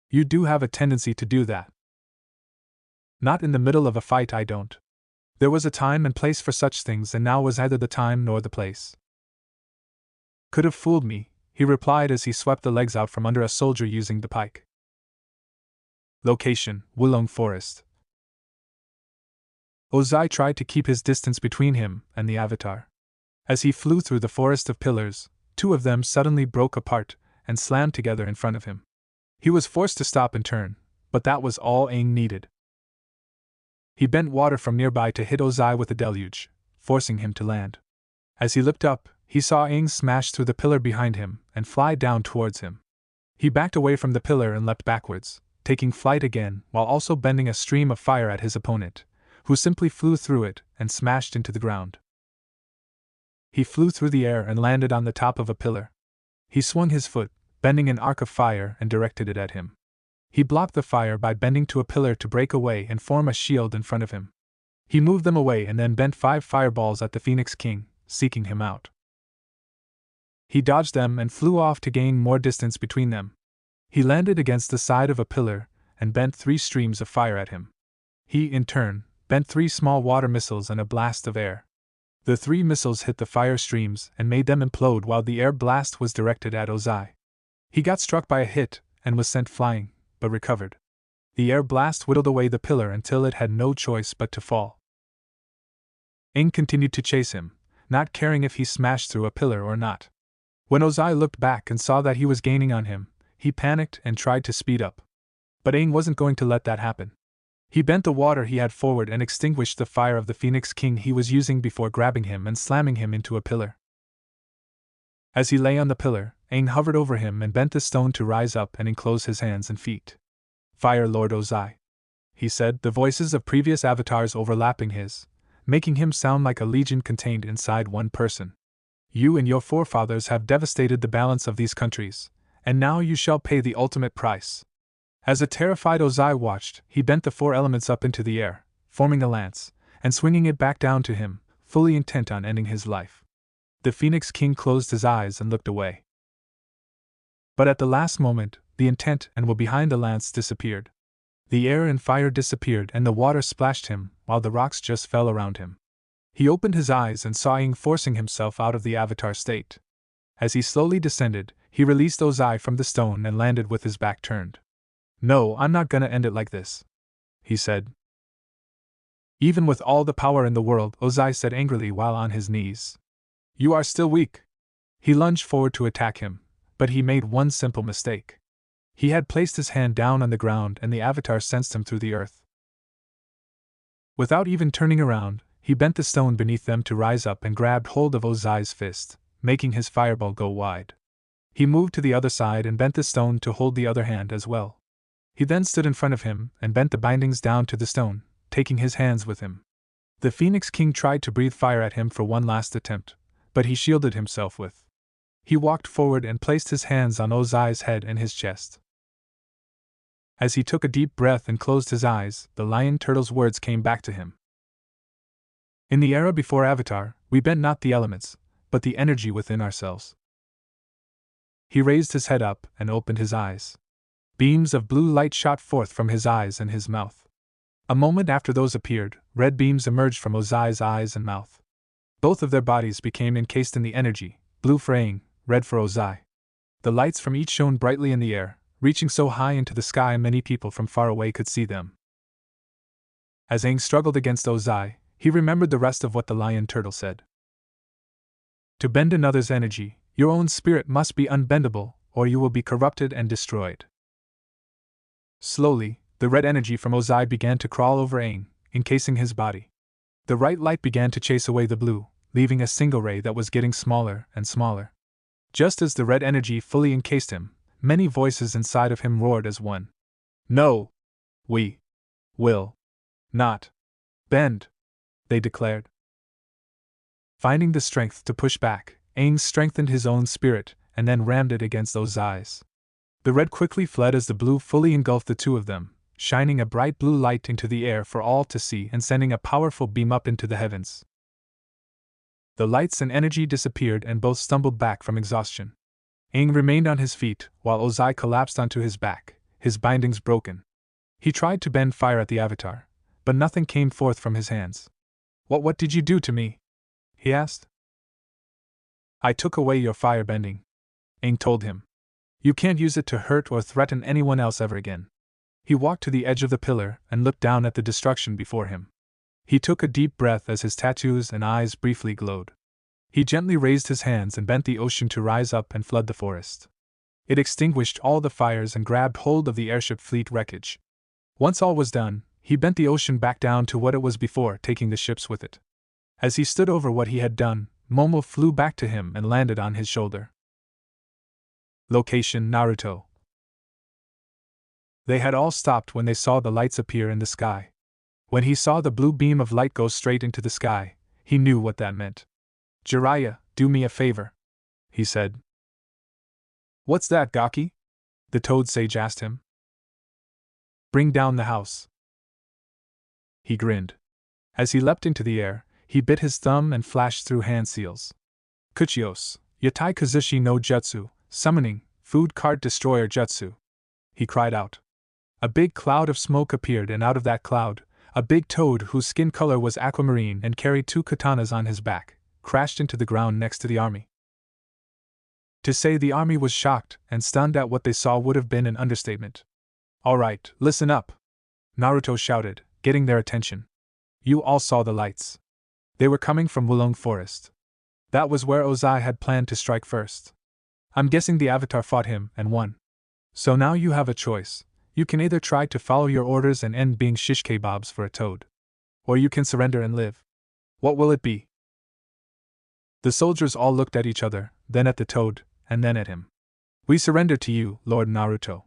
You do have a tendency to do that. Not in the middle of a fight, I don't. There was a time and place for such things, and now was neither the time nor the place. Could have fooled me, he replied as he swept the legs out from under a soldier using the pike. Location: Wulong Forest. Ozai tried to keep his distance between him and the Avatar. As he flew through the forest of pillars, two of them suddenly broke apart and slammed together in front of him. He was forced to stop and turn, but that was all Aang needed. He bent water from nearby to hit Ozai with a deluge, forcing him to land. As he looked up, he saw Aang smash through the pillar behind him and fly down towards him. He backed away from the pillar and leapt backwards, taking flight again while also bending a stream of fire at his opponent, who simply flew through it and smashed into the ground. He flew through the air and landed on the top of a pillar. He swung his foot, bending an arc of fire, and directed it at him. He blocked the fire by bending to a pillar to break away and form a shield in front of him. He moved them away and then bent 5 fireballs at the Phoenix King, seeking him out. He dodged them and flew off to gain more distance between them. He landed against the side of a pillar and bent 3 streams of fire at him. He, in turn, bent 3 small water missiles and a blast of air. The 3 missiles hit the fire streams and made them implode while the air blast was directed at Ozai. He got struck by a hit and was sent flying, but recovered. The air blast whittled away the pillar until it had no choice but to fall. Aang continued to chase him, not caring if he smashed through a pillar or not. When Ozai looked back and saw that he was gaining on him, he panicked and tried to speed up. But Aang wasn't going to let that happen. He bent the water he had forward and extinguished the fire of the Phoenix King he was using before grabbing him and slamming him into a pillar. As he lay on the pillar, Aang hovered over him and bent the stone to rise up and enclose his hands and feet. Fire Lord Ozai, he said, the voices of previous avatars overlapping his, making him sound like a legion contained inside one person. You and your forefathers have devastated the balance of these countries, and now you shall pay the ultimate price. As a terrified Ozai watched, he bent the 4 elements up into the air, forming a lance, and swinging it back down to him, fully intent on ending his life. The Phoenix King closed his eyes and looked away. But at the last moment, the intent and will behind the lance disappeared. The air and fire disappeared and the water splashed him, while the rocks just fell around him. He opened his eyes and saw Aang forcing himself out of the avatar state. As he slowly descended, he released Ozai from the stone and landed with his back turned. No, I'm not gonna end it like this, he said. Even with all the power in the world, Ozai said angrily while on his knees. You are still weak. He lunged forward to attack him, but he made one simple mistake. He had placed his hand down on the ground and the avatar sensed him through the earth. Without even turning around, he bent the stone beneath them to rise up and grabbed hold of Ozai's fist, making his fireball go wide. He moved to the other side and bent the stone to hold the other hand as well. He then stood in front of him and bent the bindings down to the stone, taking his hands with him. The Phoenix King tried to breathe fire at him for one last attempt, but he shielded himself with. He walked forward and placed his hands on Ozai's head and his chest. As he took a deep breath and closed his eyes, the lion turtle's words came back to him. In the era before Avatar, we bent not the elements, but the energy within ourselves. He raised his head up and opened his eyes. Beams of blue light shot forth from his eyes and his mouth. A moment after those appeared, red beams emerged from Ozai's eyes and mouth. Both of their bodies became encased in the energy, blue for Aang, red for Ozai. The lights from each shone brightly in the air, reaching so high into the sky many people from far away could see them. As Aang struggled against Ozai, he remembered the rest of what the lion turtle said. To bend another's energy, your own spirit must be unbendable, or you will be corrupted and destroyed. Slowly, the red energy from Ozai began to crawl over Aang, encasing his body. The right light began to chase away the blue, leaving a single ray that was getting smaller and smaller. Just as the red energy fully encased him, many voices inside of him roared as one. No! We will not bend, they declared. Finding the strength to push back, Aang strengthened his own spirit and then rammed it against Ozai's. The red quickly fled as the blue fully engulfed the two of them, shining a bright blue light into the air for all to see and sending a powerful beam up into the heavens. The lights and energy disappeared and both stumbled back from exhaustion. Aang remained on his feet, while Ozai collapsed onto his back, his bindings broken. He tried to bend fire at the avatar, but nothing came forth from his hands. What did you do to me?" he asked. "I took away your fire bending," Aang told him. "You can't use it to hurt or threaten anyone else ever again." He walked to the edge of the pillar and looked down at the destruction before him. He took a deep breath as his tattoos and eyes briefly glowed. He gently raised his hands and bent the ocean to rise up and flood the forest. It extinguished all the fires and grabbed hold of the airship fleet wreckage. Once all was done, he bent the ocean back down to what it was before, taking the ships with it. As he stood over what he had done, Momo flew back to him and landed on his shoulder. Location: Naruto. They had all stopped when they saw the lights appear in the sky. When he saw the blue beam of light go straight into the sky, he knew what that meant. "Jiraiya, do me a favor," he said. "What's that, Gaki?" the Toad Sage asked him. "Bring down the house." He grinned. As he leapt into the air, he bit his thumb and flashed through hand seals. "Kuchios, Yatai Kazushi no Jutsu, summoning, food cart destroyer jutsu," he cried out. A big cloud of smoke appeared, and out of that cloud, a big toad whose skin color was aquamarine and carried 2 katanas on his back, crashed into the ground next to the army. To say the army was shocked and stunned at what they saw would have been an understatement. "All right, listen up," Naruto shouted, getting their attention. "You all saw the lights. They were coming from Wulong Forest. That was where Ozai had planned to strike first. I'm guessing the Avatar fought him and won. So now you have a choice. You can either try to follow your orders and end being shish kebabs for a toad, or you can surrender and live. What will it be?" The soldiers all looked at each other, then at the toad, and then at him. "We surrender to you, Lord Naruto,"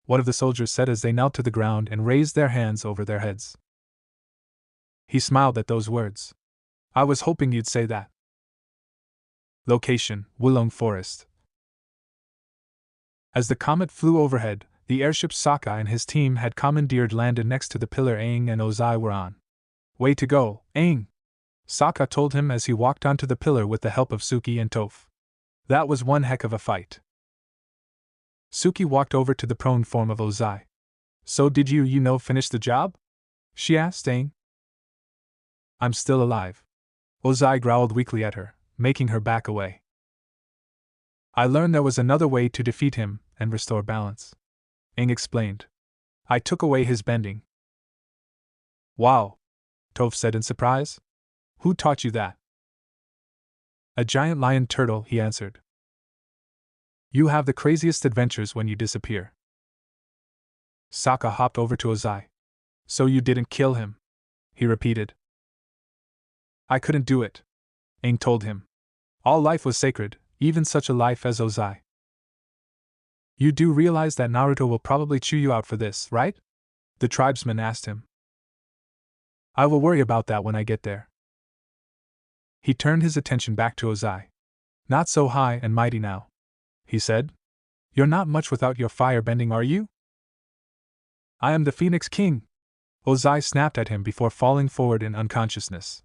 one of the soldiers said as they knelt to the ground and raised their hands over their heads. He smiled at those words. "I was hoping you'd say that." Location: Wulong Forest. As the comet flew overhead, the airship Sokka and his team had commandeered landed next to the pillar Aang and Ozai were on. "Way to go, Aang!" Sokka told him as he walked onto the pillar with the help of Suki and Toph. "That was one heck of a fight." Suki walked over to the prone form of Ozai. "So did you finish the job?" she asked Aang. "I'm still alive." Ozai growled weakly at her, making her back away. "I learned there was another way to defeat him and restore balance," Aang explained. "I took away his bending." "Wow," Toph said in surprise. "Who taught you that?" "A giant lion turtle," he answered. "You have the craziest adventures when you disappear." Sokka hopped over to Ozai. "So you didn't kill him?" he repeated. "I couldn't do it," Aang told him. "All life was sacred, even such a life as Ozai." "You do realize that Naruto will probably chew you out for this, right?" the tribesman asked him. "I will worry about that when I get there." He turned his attention back to Ozai. "Not so high and mighty now," he said. "You're not much without your fire bending, are you?" "I am the Phoenix King!" Ozai snapped at him before falling forward in unconsciousness.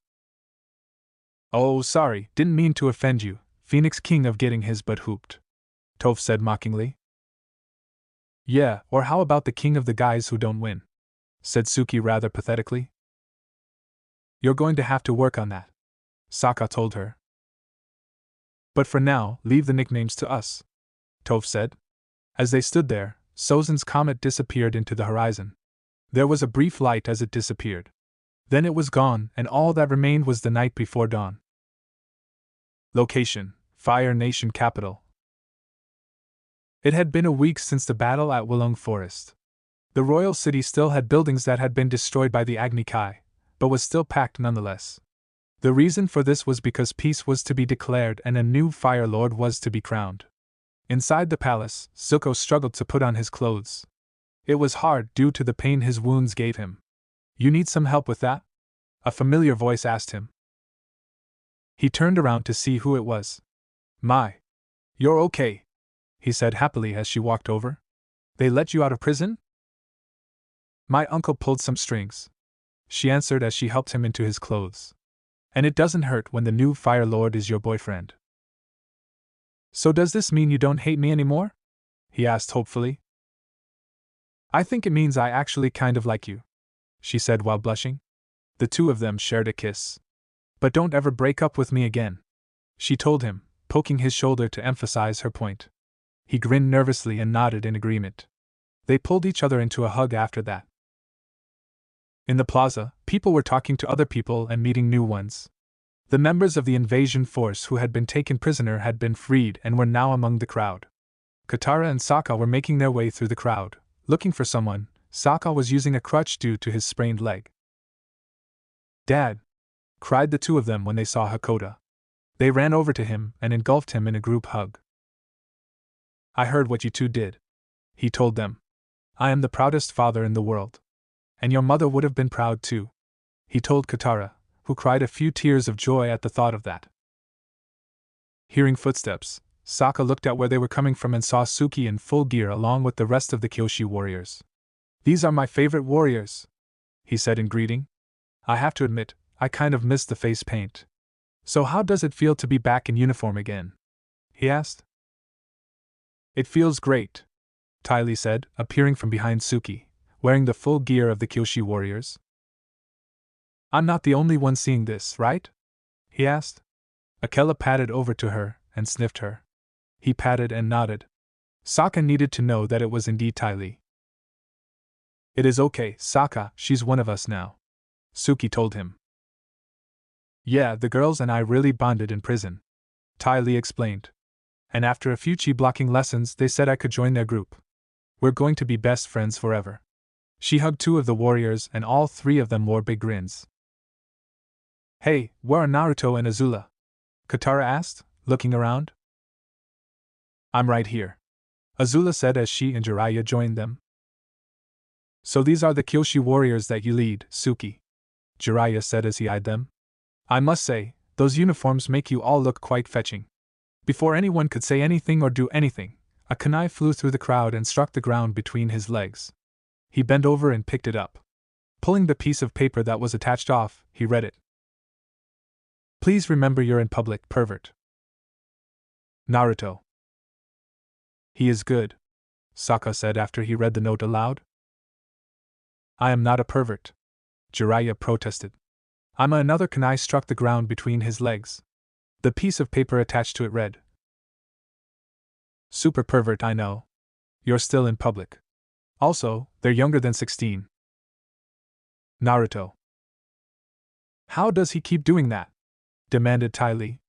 "Oh, sorry, didn't mean to offend you, Phoenix King of getting his butt hooped," Toph said mockingly. "Yeah, or how about the king of the guys who don't win?" said Suki rather pathetically. "You're going to have to work on that," Sokka told her. "But for now, leave the nicknames to us," Toph said. As they stood there, Sozin's comet disappeared into the horizon. There was a brief light as it disappeared. Then it was gone, and all that remained was the night before dawn. Location: Fire Nation Capital. It had been a week since the battle at Wulong Forest. The royal city still had buildings that had been destroyed by the Agni Kai, but was still packed nonetheless. The reason for this was because peace was to be declared and a new Fire Lord was to be crowned. Inside the palace, Zuko struggled to put on his clothes. It was hard due to the pain his wounds gave him. "You need some help with that?" a familiar voice asked him. He turned around to see who it was. "My. You're okay," he said happily as she walked over. "They let you out of prison?" "My uncle pulled some strings," she answered as she helped him into his clothes. And it doesn't hurt when the new Fire Lord is your boyfriend. So does this mean you don't hate me anymore? He asked hopefully. I think it means I actually kind of like you, she said while blushing. The two of them shared a kiss. But don't ever break up with me again, she told him, poking his shoulder to emphasize her point. He grinned nervously and nodded in agreement. They pulled each other into a hug after that. In the plaza, people were talking to other people and meeting new ones. The members of the invasion force who had been taken prisoner had been freed and were now among the crowd. Katara and Sokka were making their way through the crowd, looking for someone. Sokka was using a crutch due to his sprained leg. Dad! Cried the two of them when they saw Hakoda. They ran over to him and engulfed him in a group hug. I heard what you two did, he told them. I am the proudest father in the world. And your mother would have been proud too, he told Katara, who cried a few tears of joy at the thought of that. Hearing footsteps, Sokka looked at where they were coming from and saw Suki in full gear along with the rest of the Kyoshi warriors. These are my favorite warriors, he said in greeting. I have to admit, I kind of missed the face paint. So how does it feel to be back in uniform again? He asked. It feels great, Ty Lee said, appearing from behind Suki, wearing the full gear of the Kyoshi warriors. I'm not the only one seeing this, right? He asked. Akela padded over to her and sniffed her. He patted and nodded. Sokka needed to know that it was indeed Ty Lee. It is okay, Sokka, she's one of us now, Suki told him. Yeah, the girls and I really bonded in prison, Ty Lee explained. And after a few chi-blocking lessons, they said I could join their group. We're going to be best friends forever. She hugged two of the warriors and all three of them wore big grins. Hey, where are Naruto and Azula? Katara asked, looking around. I'm right here, Azula said as she and Jiraiya joined them. So these are the Kyoshi warriors that you lead, Suki, Jiraiya said as he eyed them. I must say, those uniforms make you all look quite fetching. Before anyone could say anything or do anything, a kunai flew through the crowd and struck the ground between his legs. He bent over and picked it up. Pulling the piece of paper that was attached off, he read it. Please remember you're in public, pervert. Naruto. He is good, Sokka said after he read the note aloud. I am not a pervert, Jiraiya protested. Another kunai struck the ground between his legs. The piece of paper attached to it read. Super pervert, I know. You're still in public. Also, they're younger than 16. Naruto. How does he keep doing that? Demanded Ty Lee.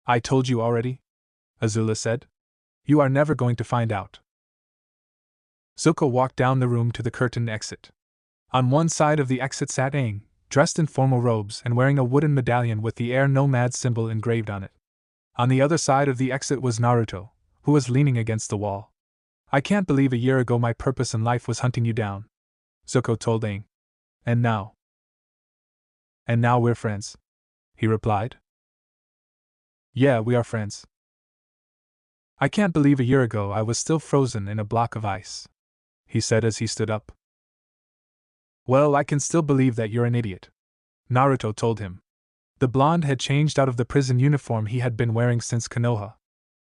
I told you already, Azula said. You are never going to find out. Zuko walked down the room to the curtained exit. On one side of the exit sat Aang, dressed in formal robes and wearing a wooden medallion with the Air Nomad symbol engraved on it. On the other side of the exit was Naruto, who was leaning against the wall. I can't believe a year ago my purpose in life was hunting you down, Zuko told Aang. And now we're friends, he replied. Yeah, we are friends. I can't believe a year ago I was still frozen in a block of ice, he said as he stood up. Well, I can still believe that you're an idiot, Naruto told him. The blonde had changed out of the prison uniform he had been wearing since Konoha.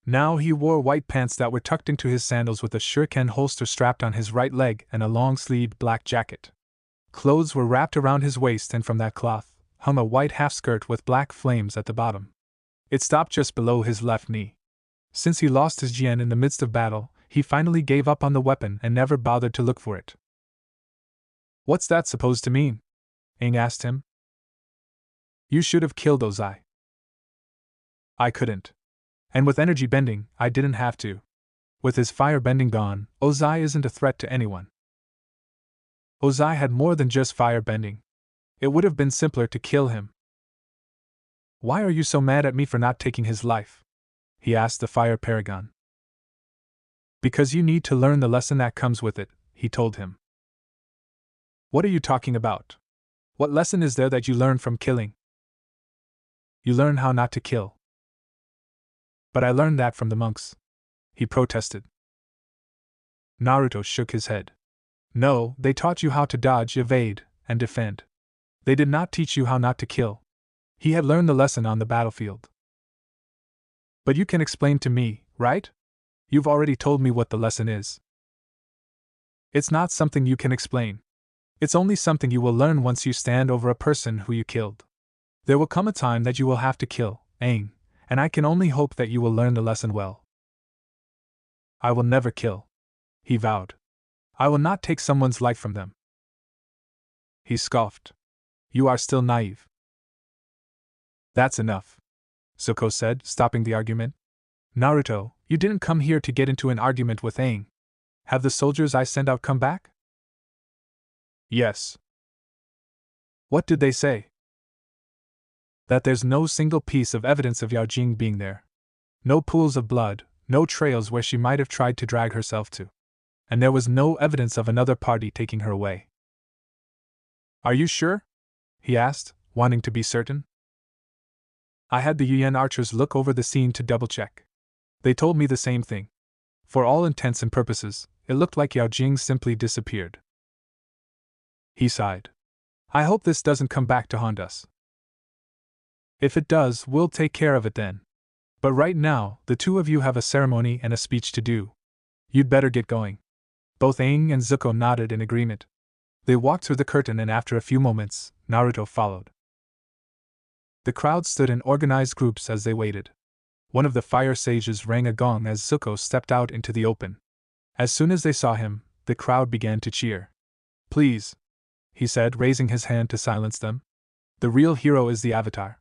Now he wore white pants that were tucked into his sandals with a shuriken holster strapped on his right leg and a long-sleeved black jacket. Clothes were wrapped around his waist and from that cloth hung a white half-skirt with black flames at the bottom. It stopped just below his left knee. Since he lost his Jien in the midst of battle, he finally gave up on the weapon and never bothered to look for it. What's that supposed to mean? Aang asked him. You should have killed Ozai. I couldn't. And with energy bending, I didn't have to. With his fire bending gone, Ozai isn't a threat to anyone. Ozai had more than just fire bending. It would have been simpler to kill him. Why are you so mad at me for not taking his life? He asked the fire paragon. Because you need to learn the lesson that comes with it, he told him. What are you talking about? What lesson is there that you learn from killing? You learn how not to kill. But I learned that from the monks, he protested. Naruto shook his head. No, they taught you how to dodge, evade, and defend. They did not teach you how not to kill, He had learned the lesson on the battlefield. But you can explain to me, right? You've already told me what the lesson is. It's not something you can explain. It's only something you will learn once you stand over a person who you killed. There will come a time that you will have to kill Aang, and I can only hope that you will learn the lesson well. I will never kill, he vowed. I will not take someone's life from them. He scoffed. You are still naive. That's enough, Zuko said, stopping the argument. Naruto, you didn't come here to get into an argument with Aang. Have the soldiers I sent out come back? Yes. What did they say? That there's no single piece of evidence of Yao Jing being there. No pools of blood, no trails where she might have tried to drag herself to. And there was no evidence of another party taking her away. Are you sure? He asked, wanting to be certain. I had the Yuan archers look over the scene to double-check. They told me the same thing. For all intents and purposes, it looked like Yao Jing simply disappeared. He sighed. I hope this doesn't come back to haunt us. If it does, we'll take care of it then. But right now, the two of you have a ceremony and a speech to do. You'd better get going. Both Aang and Zuko nodded in agreement. They walked through the curtain and after a few moments, Naruto followed. The crowd stood in organized groups as they waited. One of the fire sages rang a gong as Zuko stepped out into the open. As soon as they saw him, the crowd began to cheer. Please, he said, raising his hand to silence them. The real hero is the Avatar.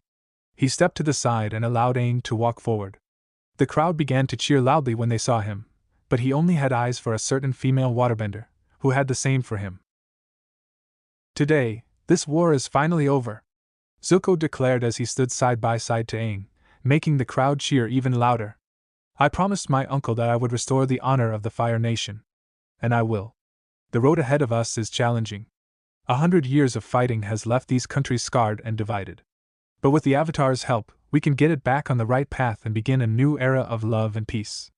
He stepped to the side and allowed Aang to walk forward. The crowd began to cheer loudly when they saw him, but he only had eyes for a certain female waterbender, who had the same for him. Today, this war is finally over, Zuko declared as he stood side by side to Aang, making the crowd cheer even louder. I promised my uncle that I would restore the honor of the Fire Nation. And I will. The road ahead of us is challenging. 100 years of fighting has left these countries scarred and divided. But with the Avatar's help, we can get it back on the right path and begin a new era of love and peace.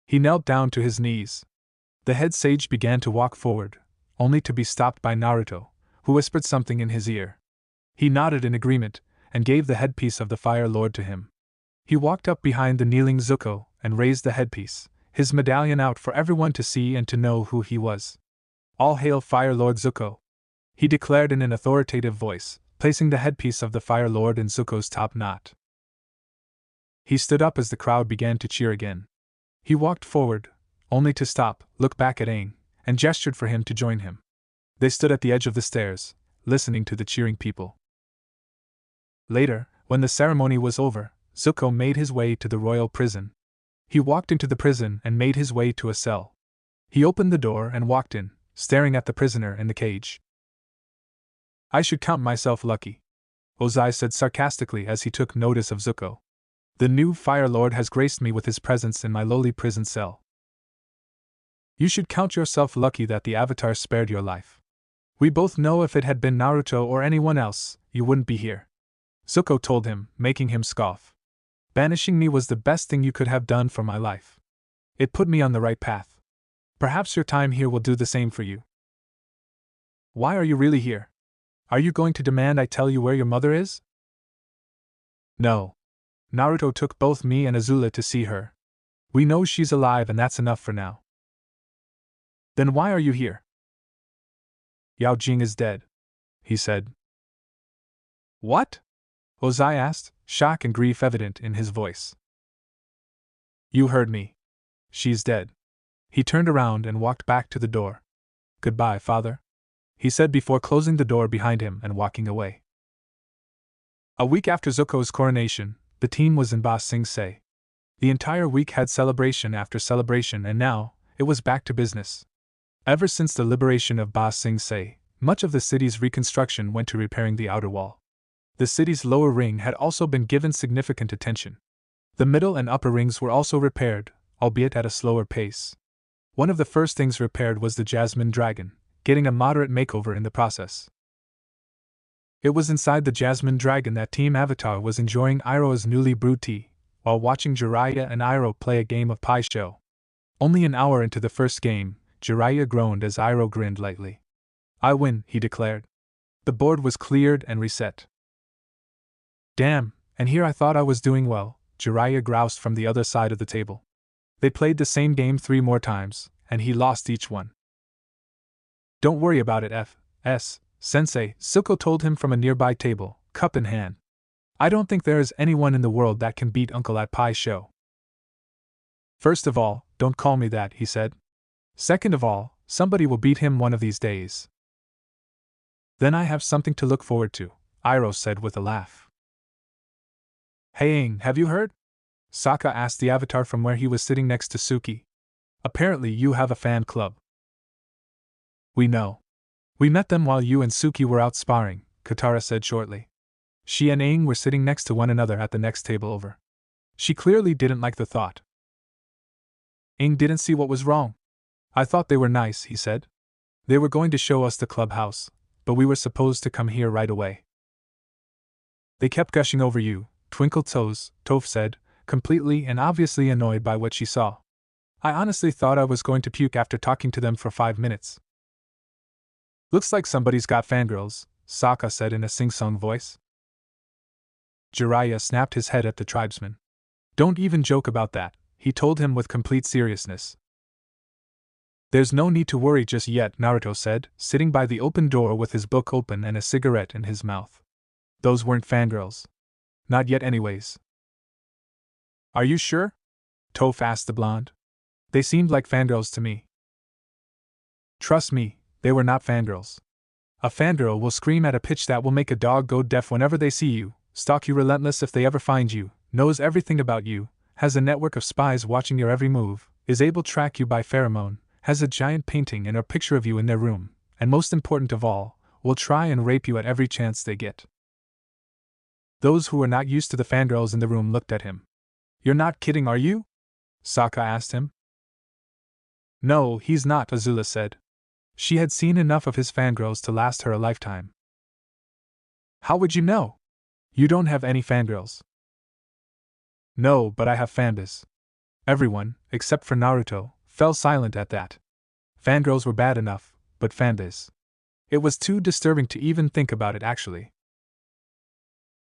He knelt down to his knees. The head sage began to walk forward, only to be stopped by Naruto, who whispered something in his ear. He nodded in agreement, and gave the headpiece of the Fire Lord to him. He walked up behind the kneeling Zuko, and raised the headpiece, his medallion out for everyone to see and to know who he was. All hail Fire Lord Zuko! He declared in an authoritative voice, placing the headpiece of the Fire Lord in Zuko's top knot. He stood up as the crowd began to cheer again. He walked forward, only to stop, look back at Aang, and gestured for him to join him. They stood at the edge of the stairs, listening to the cheering people. Later, when the ceremony was over, Zuko made his way to the royal prison. He walked into the prison and made his way to a cell. He opened the door and walked in, staring at the prisoner in the cage. I should count myself lucky, Ozai said sarcastically as he took notice of Zuko. The new Fire Lord has graced me with his presence in my lowly prison cell. You should count yourself lucky that the Avatar spared your life. We both know if it had been Naruto or anyone else, you wouldn't be here, Zuko told him, making him scoff. Banishing me was the best thing you could have done for my life. It put me on the right path. Perhaps your time here will do the same for you. Why are you really here? Are you going to demand I tell you where your mother is? No. Naruto took both me and Azula to see her. We know she's alive and that's enough for now. Then why are you here? Yao Jing is dead, he said. What? Ozai asked, shock and grief evident in his voice. You heard me. She's dead. He turned around and walked back to the door. Goodbye, father, he said before closing the door behind him and walking away. A week after Zuko's coronation, the team was in Ba Sing Se. The entire week had celebration after celebration and now, it was back to business. Ever since the liberation of Ba Sing Se, much of the city's reconstruction went to repairing the outer wall. The city's lower ring had also been given significant attention. The middle and upper rings were also repaired, albeit at a slower pace. One of the first things repaired was the Jasmine Dragon, getting a moderate makeover in the process. It was inside the Jasmine Dragon that Team Avatar was enjoying Iroha's newly brewed tea, while watching Jiraiya and Iroh play a game of Pai Sho. Only an hour into the first game, Jiraiya groaned as Iroh grinned lightly. I win, he declared. The board was cleared and reset. Damn, and here I thought I was doing well, Jiraiya groused from the other side of the table. They played the same game 3 more times, and he lost each one. Don't worry about it, F.S. Sensei, Silco told him from a nearby table, cup in hand. I don't think there is anyone in the world that can beat Uncle at Pie Show. First of all, don't call me that, he said. Second of all, somebody will beat him one of these days. Then I have something to look forward to, Iroh said with a laugh. Hey Aang, have you heard? Sokka asked the Avatar from where he was sitting next to Suki. Apparently you have a fan club. We know. We met them while you and Suki were out sparring, Katara said shortly. She and Aang were sitting next to one another at the next table over. She clearly didn't like the thought. Aang didn't see what was wrong. I thought they were nice, he said. They were going to show us the clubhouse, but we were supposed to come here right away. They kept gushing over you, Twinkle Toes, Toph said, completely and obviously annoyed by what she saw. I honestly thought I was going to puke after talking to them for 5 minutes. Looks like somebody's got fangirls, Sokka said in a sing-song voice. Jiraiya snapped his head at the tribesman. Don't even joke about that, he told him with complete seriousness. There's no need to worry just yet, Naruto said, sitting by the open door with his book open and a cigarette in his mouth. Those weren't fangirls. Not yet anyways. Are you sure? Toph asked the blonde. They seemed like fangirls to me. Trust me, they were not fangirls. A fangirl will scream at a pitch that will make a dog go deaf whenever they see you, stalk you relentless if they ever find you, knows everything about you, has a network of spies watching your every move, is able to track you by pheromone, has a giant painting and a picture of you in their room, and most important of all, will try and rape you at every chance they get. Those who were not used to the fangirls in the room looked at him. You're not kidding, are you? Sokka asked him. No, he's not, Azula said. She had seen enough of his fangirls to last her a lifetime. How would you know? You don't have any fangirls. No, but I have fanbis. Everyone, except for Naruto, fell silent at that. Fangirls were bad enough, but fanbis. It was too disturbing to even think about it actually.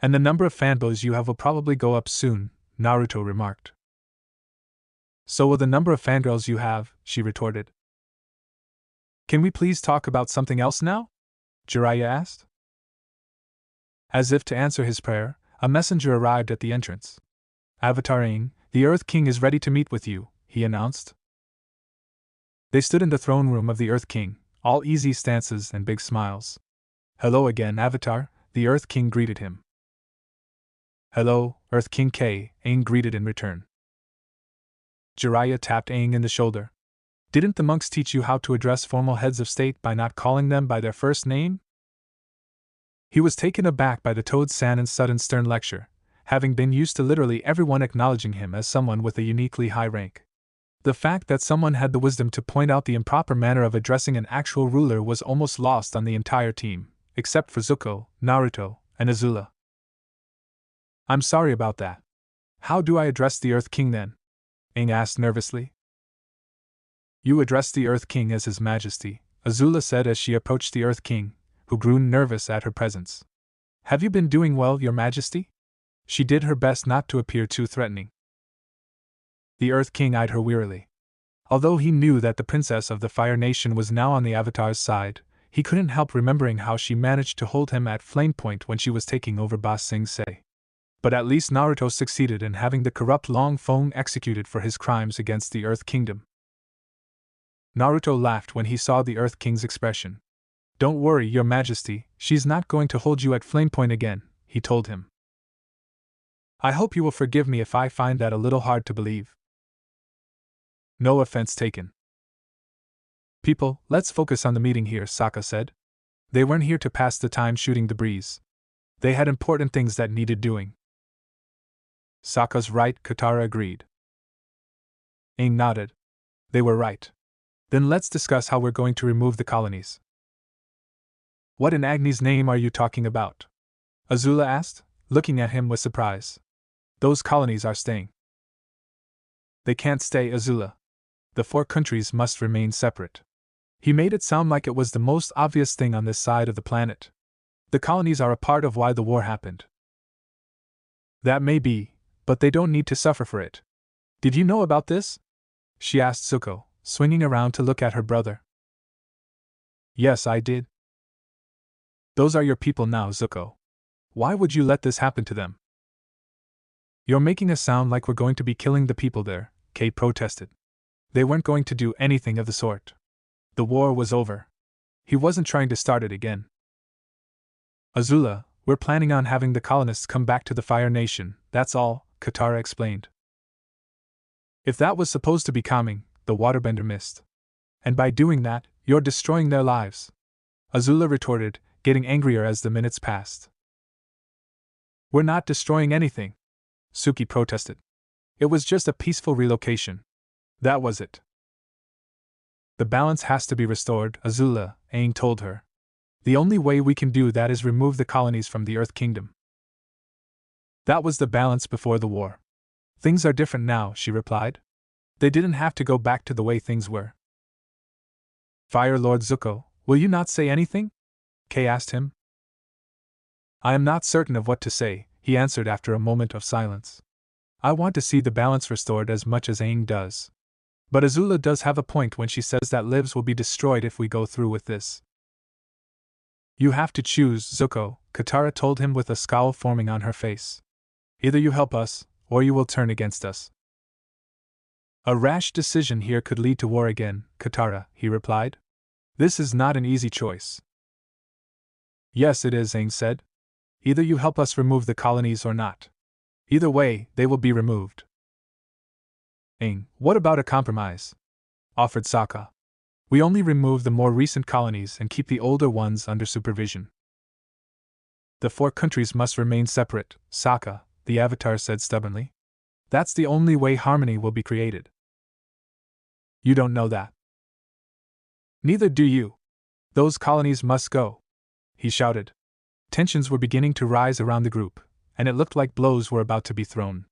And the number of fanboys you have will probably go up soon, Naruto remarked. So will the number of fangirls you have, she retorted. Can we please talk about something else now? Jiraiya asked. As if to answer his prayer, a messenger arrived at the entrance. Avatar Aang, the Earth King is ready to meet with you, he announced. They stood in the throne room of the Earth King, all easy stances and big smiles. Hello again, Avatar, the Earth King greeted him. Hello, Earth King K, Aang greeted in return. Jiraiya tapped Aang in the shoulder. Didn't the monks teach you how to address formal heads of state by not calling them by their first name? He was taken aback by the Toad-san and sudden stern lecture, having been used to literally everyone acknowledging him as someone with a uniquely high rank. The fact that someone had the wisdom to point out the improper manner of addressing an actual ruler was almost lost on the entire team, except for Zuko, Naruto, and Azula. I'm sorry about that. How do I address the Earth King then? Aang asked nervously. You address the Earth King as His Majesty, Azula said as she approached the Earth King, who grew nervous at her presence. Have you been doing well, Your Majesty? She did her best not to appear too threatening. The Earth King eyed her wearily. Although he knew that the Princess of the Fire Nation was now on the Avatar's side, he couldn't help remembering how she managed to hold him at flame point when she was taking over Ba Sing Se. But at least Naruto succeeded in having the corrupt Long Feng executed for his crimes against the Earth Kingdom. Naruto laughed when he saw the Earth King's expression. Don't worry, Your Majesty, she's not going to hold you at flame point again, he told him. I hope you will forgive me if I find that a little hard to believe. No offense taken. People, let's focus on the meeting here, Sokka said. They weren't here to pass the time shooting the breeze. They had important things that needed doing. Sokka's right, Katara agreed. Aang nodded. They were right. Then let's discuss how we're going to remove the colonies. What in Agni's name are you talking about? Azula asked, looking at him with surprise. Those colonies are staying. They can't stay, Azula. The 4 countries must remain separate. He made it sound like it was the most obvious thing on this side of the planet. The colonies are a part of why the war happened. That may be, but they don't need to suffer for it. Did you know about this? She asked Zuko, swinging around to look at her brother. Yes, I did. Those are your people now, Zuko. Why would you let this happen to them? You're making us sound like we're going to be killing the people there, Kate protested. They weren't going to do anything of the sort. The war was over. He wasn't trying to start it again. Azula, we're planning on having the colonists come back to the Fire Nation, that's all, Katara explained. If that was supposed to be calming, the waterbender missed. And by doing that, you're destroying their lives. Azula retorted, getting angrier as the minutes passed. We're not destroying anything, Suki protested. It was just a peaceful relocation. That was it. The balance has to be restored, Azula, Aang told her. The only way we can do that is remove the colonies from the Earth Kingdom. That was the balance before the war. Things are different now, she replied. They didn't have to go back to the way things were. Fire Lord Zuko, will you not say anything? Kay asked him. I am not certain of what to say, he answered after a moment of silence. I want to see the balance restored as much as Aang does. But Azula does have a point when she says that lives will be destroyed if we go through with this. You have to choose, Zuko, Katara told him with a scowl forming on her face. Either you help us, or you will turn against us. A rash decision here could lead to war again, Katara, he replied. This is not an easy choice. Yes, it is, Aang said. Either you help us remove the colonies or not. Either way, they will be removed. Aang, what about a compromise? Offered Sokka. We only remove the more recent colonies and keep the older ones under supervision. The 4 countries must remain separate, Sokka, the Avatar said stubbornly. That's the only way harmony will be created. You don't know that. Neither do you. Those colonies must go, he shouted. Tensions were beginning to rise around the group, and it looked like blows were about to be thrown.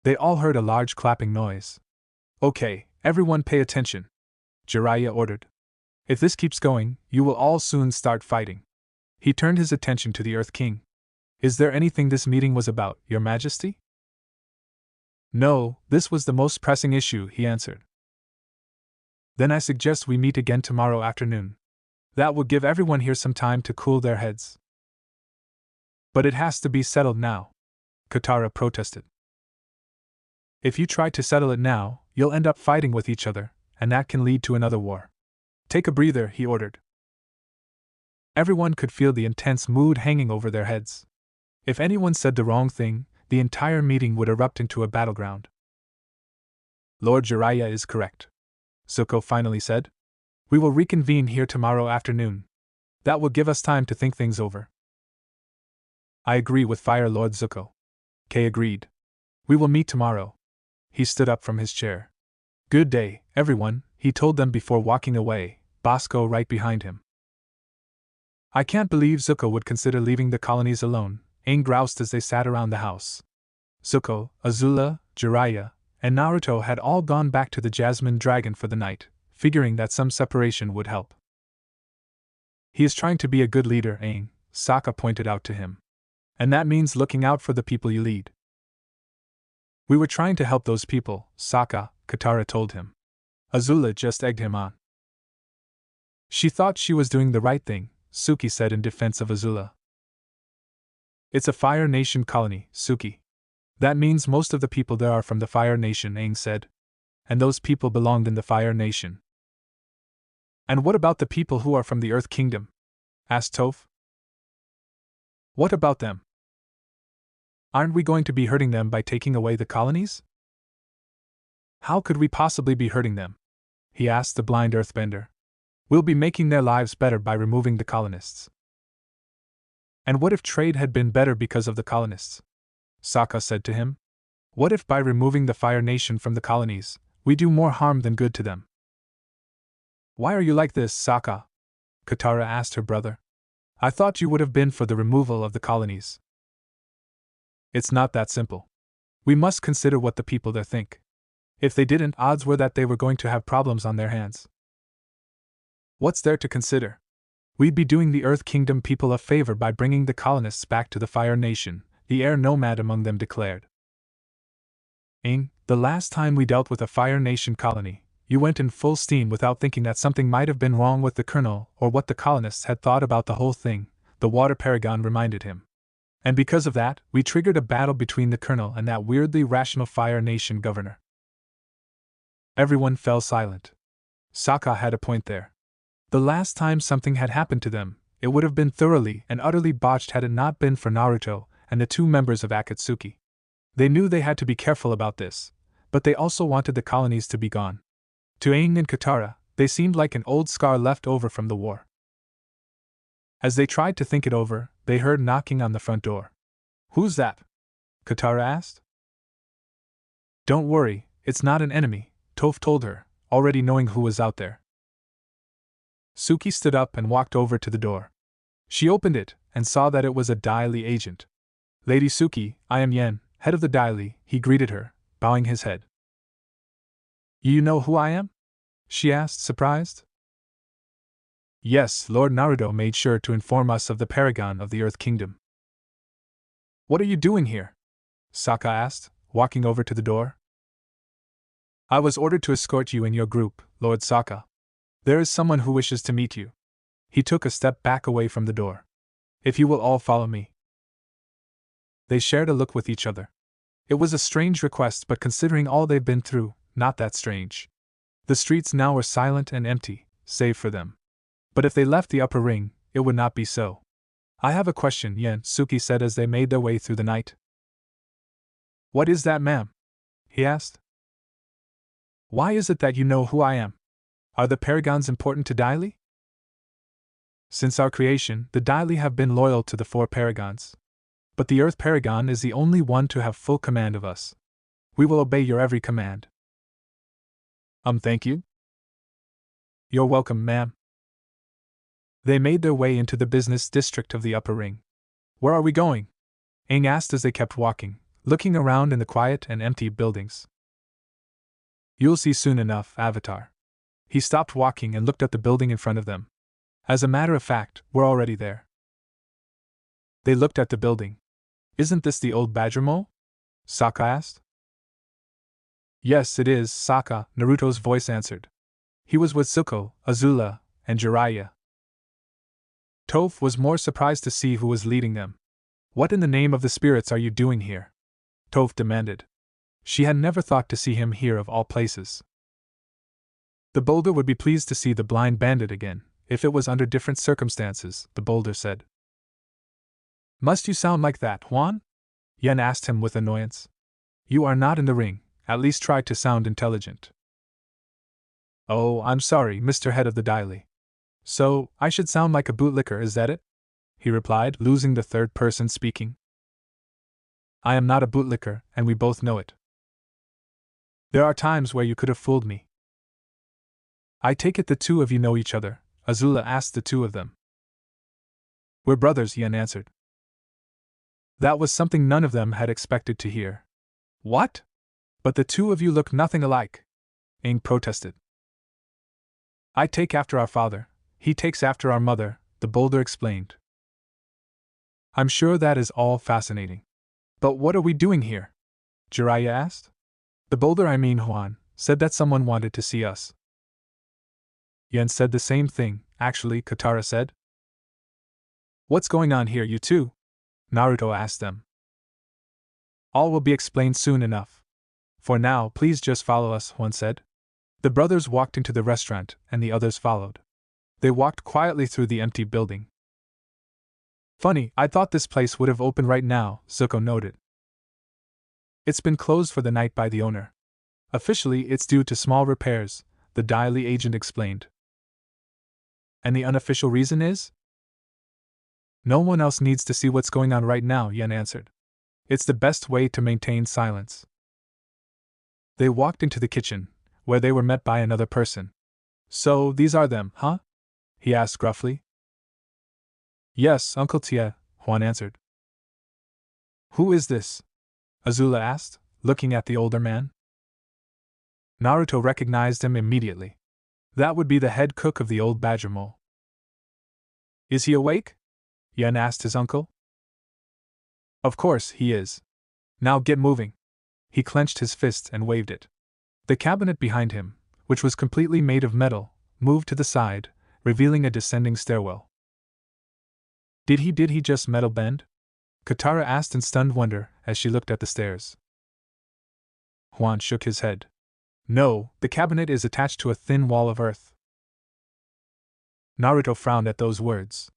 They all heard a large clapping noise. Okay, everyone pay attention, Jiraiya ordered. If this keeps going, you will all soon start fighting. He turned his attention to the Earth King. Is there anything this meeting was about, Your Majesty? No, this was the most pressing issue, he answered. Then I suggest we meet again tomorrow afternoon. That will give everyone here some time to cool their heads. But it has to be settled now, Katara protested. If you try to settle it now, you'll end up fighting with each other, and that can lead to another war. Take a breather, he ordered. Everyone could feel the intense mood hanging over their heads. If anyone said the wrong thing, the entire meeting would erupt into a battleground. Lord Jiraiya is correct, Zuko finally said. We will reconvene here tomorrow afternoon. That will give us time to think things over. I agree with Fire Lord Zuko. Kay agreed. We will meet tomorrow. He stood up from his chair. Good day, everyone, he told them before walking away, Bosco right behind him. I can't believe Zuko would consider leaving the colonies alone, Aang groused as they sat around the house. Zuko, Azula, Jiraiya, and Naruto had all gone back to the Jasmine Dragon for the night, figuring that some separation would help. He is trying to be a good leader, Aang, Sokka pointed out to him. And that means looking out for the people you lead. We were trying to help those people, Sokka, Katara told him. Azula just egged him on. She thought she was doing the right thing, Suki said in defense of Azula. It's a Fire Nation colony, Suki. That means most of the people there are from the Fire Nation, Aang said. And those people belonged in the Fire Nation. And what about the people who are from the Earth Kingdom? Asked Toph. What about them? Aren't we going to be hurting them by taking away the colonies? How could we possibly be hurting them? He asked the blind earthbender. We'll be making their lives better by removing the colonists. And what if trade had been better because of the colonists? Sokka said to him. What if by removing the Fire Nation from the colonies, we do more harm than good to them? Why are you like this, Sokka? Katara asked her brother. I thought you would have been for the removal of the colonies. It's not that simple. We must consider what the people there think. If they didn't, odds were that they were going to have problems on their hands. What's there to consider? We'd be doing the Earth Kingdom people a favor by bringing the colonists back to the Fire Nation, the air nomad among them declared. The last time we dealt with a Fire Nation colony, you went in full steam without thinking that something might have been wrong with the colonel or what the colonists had thought about the whole thing, the water paragon reminded him. And because of that, we triggered a battle between the colonel and that weirdly rational Fire Nation governor. Everyone fell silent. Sokka had a point there. The last time something had happened to them, it would have been thoroughly and utterly botched had it not been for Naruto and the two members of Akatsuki. They knew they had to be careful about this, but they also wanted the colonies to be gone. To Aang and Katara, they seemed like an old scar left over from the war. As they tried to think it over, they heard knocking on the front door. "Who's that?" Katara asked. "Don't worry, it's not an enemy," Toph told her, already knowing who was out there. Suki stood up and walked over to the door. She opened it and saw that it was a Dai Li agent. "Lady Suki, I am Yen, head of the Dai Li," he greeted her, bowing his head. "You know who I am?" she asked, surprised. "Yes, Lord Naruto made sure to inform us of the paragon of the Earth Kingdom." "What are you doing here?" Sokka asked, walking over to the door. "I was ordered to escort you and your group, Lord Sokka. There is someone who wishes to meet you." He took a step back away from the door. "If you will all follow me." They shared a look with each other. It was a strange request, but considering all they've been through, not that strange. The streets now were silent and empty, save for them. But if they left the upper ring, it would not be so. "I have a question," Yen Suki said as they made their way through the night. "What is that, ma'am?" he asked. "Why is it that you know who I am? Are the paragons important to Dai Li?" "Since our creation, the Dai Li have been loyal to the four paragons. But the Earth Paragon is the only one to have full command of us. We will obey your every command." Thank you." "You're welcome, ma'am." They made their way into the business district of the upper ring. "Where are we going?" Aang asked as they kept walking, looking around in the quiet and empty buildings. "You'll see soon enough, Avatar." He stopped walking and looked at the building in front of them. "As a matter of fact, we're already there." They looked at the building. "Isn't this the old badger mole?" Sokka asked. "Yes, it is, Sokka," Naruto's voice answered. "He was with Zuko, Azula, and Jiraiya." Toph was more surprised to see who was leading them. "What in the name of the spirits are you doing here?" Toph demanded. She had never thought to see him here of all places. "The boulder would be pleased to see the blind bandit again, if it was under different circumstances," the boulder said. "Must you sound like that, Huan?" Yen asked him with annoyance. "You are not in the ring, at least try to sound intelligent." "Oh, I'm sorry, Mr. Head of the Dai Li. So, I should sound like a bootlicker, is that it?" he replied, losing the third person speaking. "I am not a bootlicker, and we both know it. There are times where you could have fooled me." "I take it the two of you know each other?" Azula asked the two of them. "We're brothers," Yen answered. That was something none of them had expected to hear. "What? But the two of you look nothing alike," Aang protested. "I take after our father, he takes after our mother," the boulder explained. "I'm sure that is all fascinating. But what are we doing here?" Jiraiya asked. "The boulder, I mean Huan, said that someone wanted to see us." Yen said the same thing, actually, Katara said. "What's going on here, you two?" Naruto asked them. "All will be explained soon enough. For now, please just follow us," Huan said. The brothers walked into the restaurant, and the others followed. They walked quietly through the empty building. "Funny, I thought this place would have opened right now," Zuko noted. "It's been closed for the night by the owner. Officially, it's due to small repairs," the Dai Li agent explained. "And the unofficial reason is?" "No one else needs to see what's going on right now," Yen answered. "It's the best way to maintain silence." They walked into the kitchen, where they were met by another person. "So, these are them, huh?" he asked gruffly. "Yes, Uncle Tie," Huan answered. "Who is this?" Azula asked, looking at the older man. Naruto recognized him immediately. That would be the head cook of the old badger mole. "Is he awake?" Yen asked his uncle. Of course, he is. Now get moving. He clenched his fist and waved it. The cabinet behind him, which was completely made of metal, moved to the side, revealing a descending stairwell. Did he just metal bend? Katara asked in stunned wonder as she looked at the stairs. Juan shook his head. No, the cabinet is attached to a thin wall of earth. Naruto frowned at those words.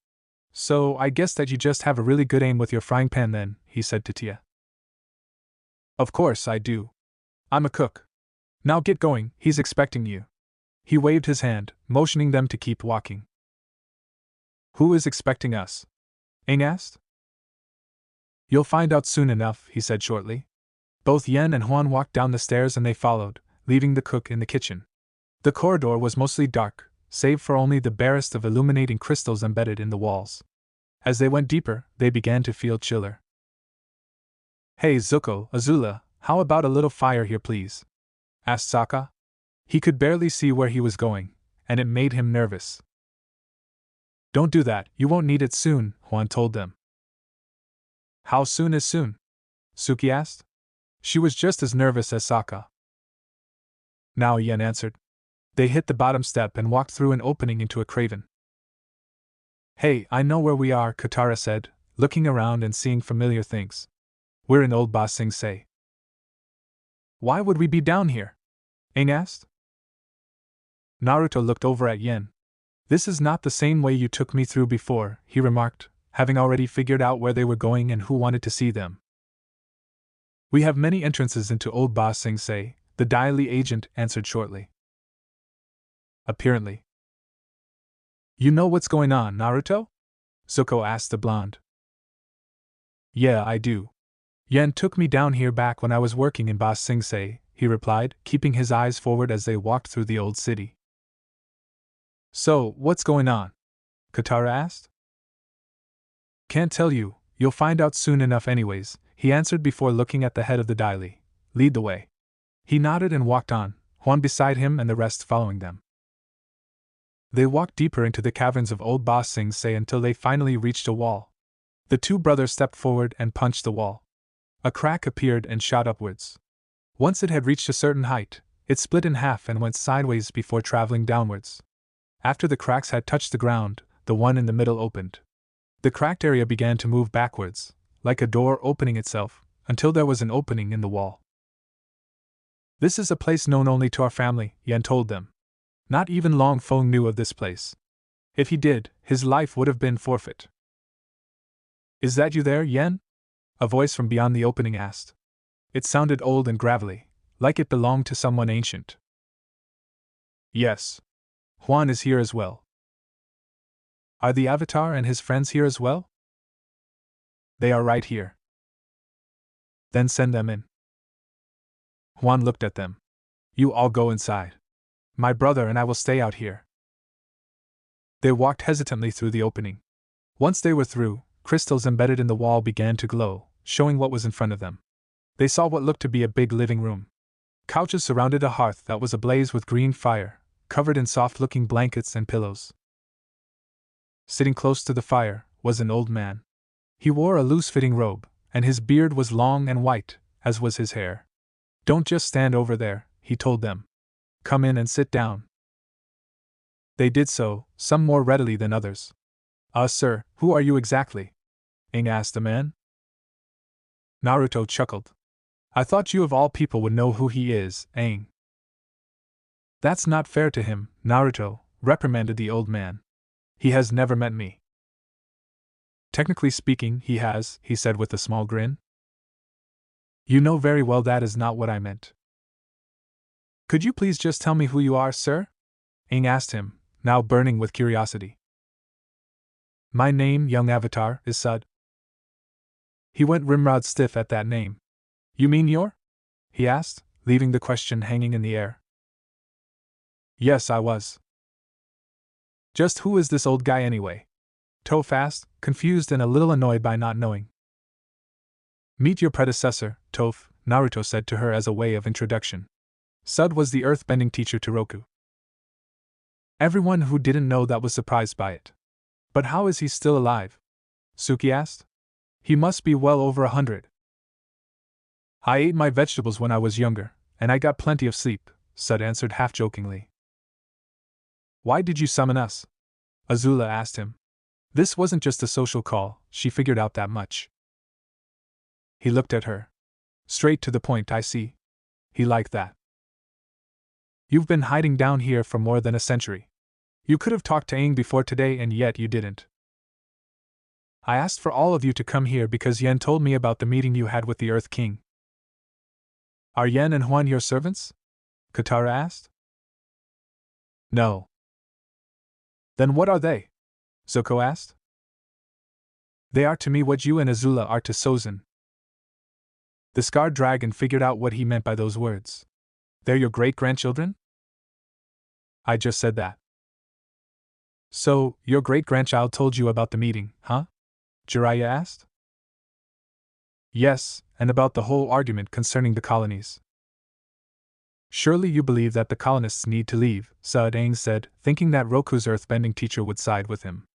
So, I guess that you just have a really good aim with your frying pan then, he said to Tia. Of course I do. I'm a cook. Now get going, he's expecting you. He waved his hand, motioning them to keep walking. Who is expecting us? Aang asked. You'll find out soon enough, he said shortly. Both Yen and Huan walked down the stairs and they followed, leaving the cook in the kitchen. The corridor was mostly dark, save for only the barest of illuminating crystals embedded in the walls. As they went deeper, they began to feel chiller. Hey Zuko, Azula, how about a little fire here please? Asked Sokka. He could barely see where he was going, and it made him nervous. Don't do that, you won't need it soon, Huan told them. How soon is soon? Suki asked. She was just as nervous as Sokka. Now, Yen answered. They hit the bottom step and walked through an opening into a craven. Hey, I know where we are, Katara said, looking around and seeing familiar things. We're in Old Ba Sing Se. Why would we be down here? Aang asked. Naruto looked over at Yen. This is not the same way you took me through before, he remarked, having already figured out where they were going and who wanted to see them. We have many entrances into Old Ba Sing Se, the Dai Li agent answered shortly. Apparently. You know what's going on, Naruto? Zuko asked the blonde. Yeah, I do. Yen took me down here back when I was working in Ba Sing Se, he replied, keeping his eyes forward as they walked through the old city. So, what's going on? Katara asked. Can't tell you, you'll find out soon enough anyways, he answered before looking at the head of the Dai Li. Lead the way. He nodded and walked on, Huan beside him and the rest following them. They walked deeper into the caverns of Old Ba Sing Se until they finally reached a wall. The two brothers stepped forward and punched the wall. A crack appeared and shot upwards. Once it had reached a certain height, it split in half and went sideways before traveling downwards. After the cracks had touched the ground, the one in the middle opened. The cracked area began to move backwards, like a door opening itself, until there was an opening in the wall. This is a place known only to our family, Yen told them. Not even Long Feng knew of this place. If he did, his life would have been forfeit. Is that you there, Yen? A voice from beyond the opening asked. It sounded old and gravelly, like it belonged to someone ancient. Yes. Huan is here as well. Are the Avatar and his friends here as well? They are right here. Then send them in. Huan looked at them. You all go inside. My brother and I will stay out here. They walked hesitantly through the opening. Once they were through, crystals embedded in the wall began to glow, showing what was in front of them. They saw what looked to be a big living room. Couches surrounded a hearth that was ablaze with green fire, covered in soft-looking blankets and pillows. Sitting close to the fire was an old man. He wore a loose-fitting robe, and his beard was long and white, as was his hair. Don't just stand over there, he told them. Come in and sit down. They did so, some more readily than others. Sir, who are you exactly? Aang asked the man. Naruto chuckled. I thought you of all people would know who he is, Aang. That's not fair to him, Naruto, reprimanded the old man. He has never met me. Technically speaking, he has, he said with a small grin. You know very well that is not what I meant. Could you please just tell me who you are, sir? Aang asked him, now burning with curiosity. My name, young Avatar, is Sud. He went rimrod stiff at that name. You mean Yor? He asked, leaving the question hanging in the air. Yes, I was. Just who is this old guy anyway? Toph asked, confused and a little annoyed by not knowing. Meet your predecessor, Toph, Naruto said to her as a way of introduction. Sud was the earthbending teacher to Roku. Everyone who didn't know that was surprised by it. But how is he still alive? Suki asked. He must be well over 100. I ate my vegetables when I was younger, and I got plenty of sleep, Sud answered half-jokingly. Why did you summon us? Azula asked him. This wasn't just a social call, she figured out that much. He looked at her. Straight to the point, I see. He liked that. You've been hiding down here for more than a century. You could have talked to Aang before today and yet you didn't. I asked for all of you to come here because Yen told me about the meeting you had with the Earth King. Are Yen and Huan your servants? Katara asked. No. Then what are they? Zuko asked. They are to me what you and Azula are to Sozin. The scarred dragon figured out what he meant by those words. They're your great-grandchildren? I just said that. So, your great-grandchild told you about the meeting, huh? Jiraiya asked. Yes, and about the whole argument concerning the colonies. Surely you believe that the colonists need to leave, Sud Aang said, thinking that Roku's earthbending teacher would side with him.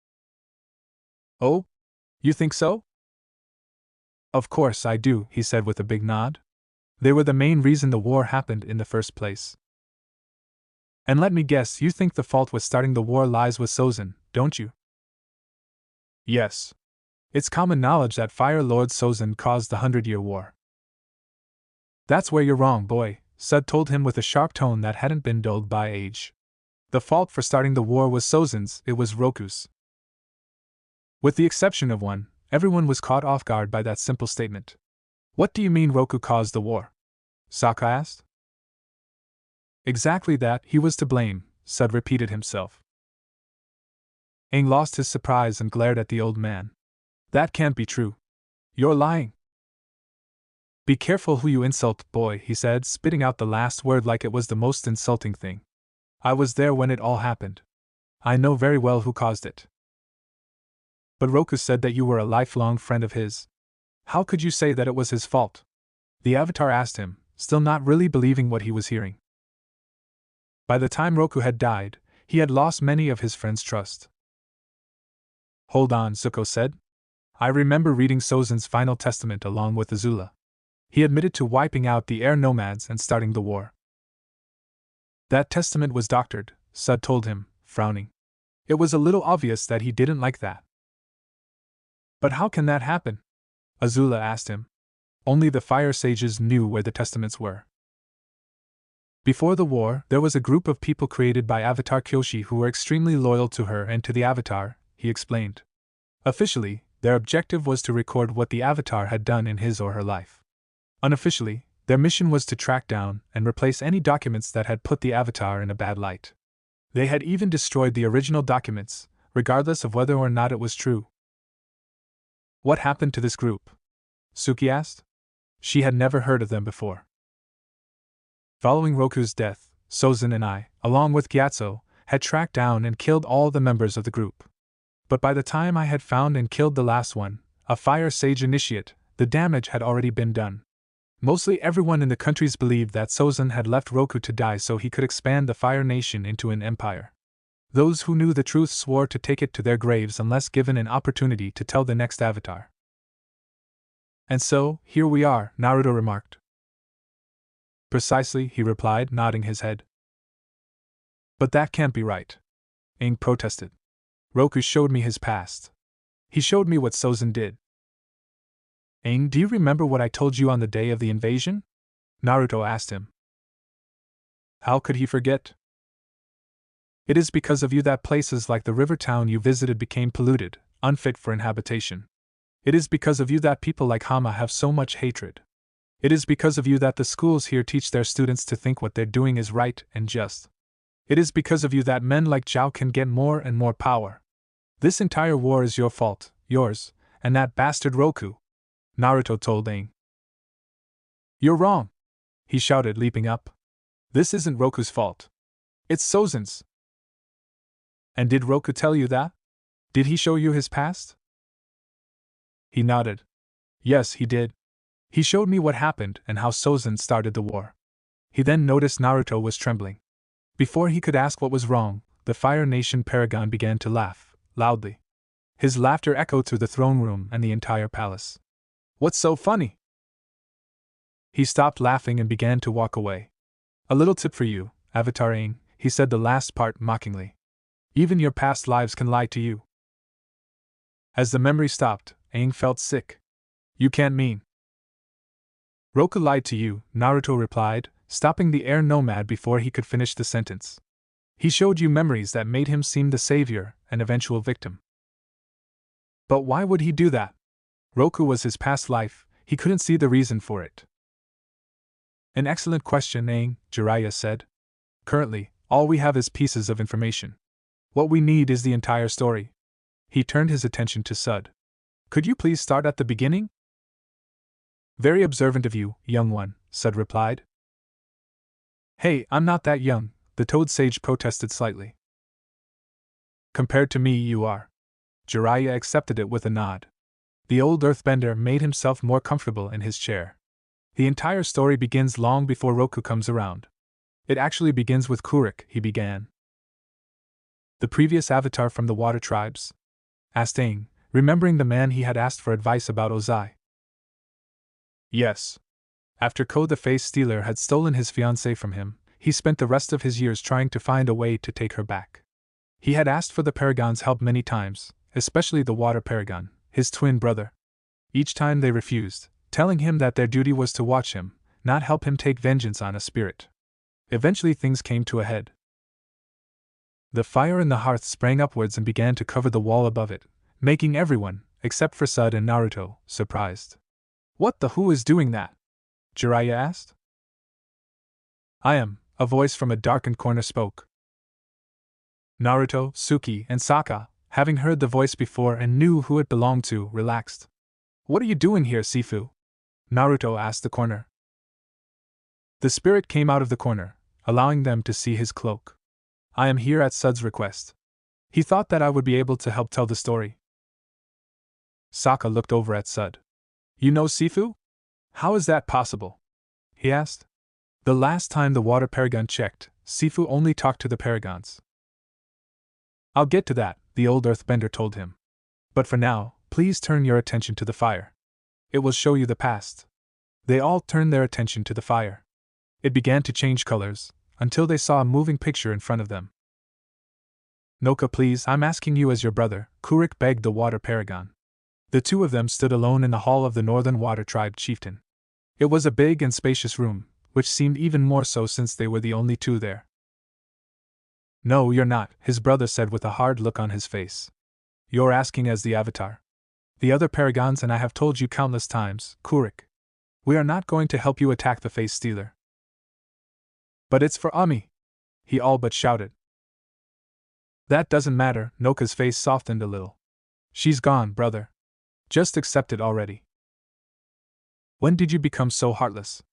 Oh? You think so? Of course I do, he said with a big nod. They were the main reason the war happened in the first place. And let me guess, you think the fault with starting the war lies with Sozin, don't you? Yes. It's common knowledge that Fire Lord Sozin caused the 100-Year War. That's where you're wrong, boy, Sud told him with a sharp tone that hadn't been dulled by age. The fault for starting the war was Sozin's, it was Roku's. With the exception of one, everyone was caught off guard by that simple statement. What do you mean Roku caused the war? Sokka asked. Exactly that, he was to blame, Sud repeated himself. Aang lost his surprise and glared at the old man. That can't be true. You're lying. Be careful who you insult, boy, he said, spitting out the last word like it was the most insulting thing. I was there when it all happened. I know very well who caused it. But Roku said that you were a lifelong friend of his. How could you say that it was his fault? The Avatar asked him, still not really believing what he was hearing. By the time Roku had died, he had lost many of his friends' trust. Hold on, Zuko said. I remember reading Sozin's final testament along with Azula. He admitted to wiping out the air nomads and starting the war. That testament was doctored, Sud told him, frowning. It was a little obvious that he didn't like that. But how can that happen? Azula asked him. Only the fire sages knew where the testaments were. Before the war, there was a group of people created by Avatar Kyoshi who were extremely loyal to her and to the Avatar, he explained. Officially, their objective was to record what the Avatar had done in his or her life. Unofficially, their mission was to track down and replace any documents that had put the Avatar in a bad light. They had even destroyed the original documents, regardless of whether or not it was true. What happened to this group? Suki asked. She had never heard of them before. Following Roku's death, Sozin and I, along with Gyatso, had tracked down and killed all the members of the group. But by the time I had found and killed the last one, a Fire Sage Initiate, the damage had already been done. Mostly everyone in the countries believed that Sozin had left Roku to die so he could expand the Fire Nation into an empire. Those who knew the truth swore to take it to their graves unless given an opportunity to tell the next Avatar. And so, here we are, Naruto remarked. Precisely, he replied, nodding his head. But that can't be right. Aang protested. Roku showed me his past. He showed me what Sozin did. Aang, do you remember what I told you on the day of the invasion? Naruto asked him. How could he forget? It is because of you that places like the river town you visited became polluted, unfit for inhabitation. It is because of you that people like Hama have so much hatred. It is because of you that the schools here teach their students to think what they're doing is right and just. It is because of you that men like Zhao can get more and more power. This entire war is your fault, yours, and that bastard Roku, Naruto told Aang. You're wrong, he shouted, leaping up. This isn't Roku's fault. It's Sozin's. And did Roku tell you that? Did he show you his past? He nodded. Yes, he did. He showed me what happened and how Sozin started the war. He then noticed Naruto was trembling. Before he could ask what was wrong, the Fire Nation Paragon began to laugh, loudly. His laughter echoed through the throne room and the entire palace. What's so funny? He stopped laughing and began to walk away. A little tip for you, Avatar Aang, he said the last part mockingly. Even your past lives can lie to you. As the memory stopped, Aang felt sick. You can't mean. Roku lied to you, Naruto replied, stopping the air nomad before he could finish the sentence. He showed you memories that made him seem the savior, an eventual victim. But why would he do that? Roku was his past life, he couldn't see the reason for it. An excellent question, Aang, Jiraiya said. Currently, all we have is pieces of information. What we need is the entire story. He turned his attention to Sud. Could you please start at the beginning? Very observant of you, young one, Sud replied. Hey, I'm not that young, the Toad Sage protested slightly. Compared to me, you are. Jiraiya accepted it with a nod. The old earthbender made himself more comfortable in his chair. The entire story begins long before Roku comes around. It actually begins with Kuruk, he began. The previous avatar from the water tribes? Asked Aang, remembering the man he had asked for advice about Ozai. Yes. After Ko the Face Stealer had stolen his fiancée from him, he spent the rest of his years trying to find a way to take her back. He had asked for the Paragon's help many times, especially the Water Paragon, his twin brother. Each time they refused, telling him that their duty was to watch him, not help him take vengeance on a spirit. Eventually things came to a head. The fire in the hearth sprang upwards and began to cover the wall above it, making everyone, except for Sud and Naruto, surprised. What the who is doing that? Jiraiya asked. I am, a voice from a darkened corner spoke. Naruto, Suki, and Sokka, having heard the voice before and knew who it belonged to, relaxed. What are you doing here, Sifu? Naruto asked the corner. The spirit came out of the corner, allowing them to see his cloak. I am here at Sud's request. He thought that I would be able to help tell the story. Sokka looked over at Sud. You know Sifu? How is that possible? He asked. The last time the Water Paragon checked, Sifu only talked to the Paragons. I'll get to that, the old earthbender told him. But for now, please turn your attention to the fire. It will show you the past. They all turned their attention to the fire. It began to change colors, until they saw a moving picture in front of them. Noka, please, I'm asking you as your brother, Kuruk begged the Water Paragon. The two of them stood alone in the hall of the Northern Water Tribe chieftain. It was a big and spacious room, which seemed even more so since they were the only two there. No, you're not, his brother said with a hard look on his face. You're asking as the Avatar. The other Paragons and I have told you countless times, Kuruk. We are not going to help you attack the Face Stealer. But it's for Ami! He all but shouted. That doesn't matter, Noka's face softened a little. She's gone, brother. Just accept it already. When did you become so heartless?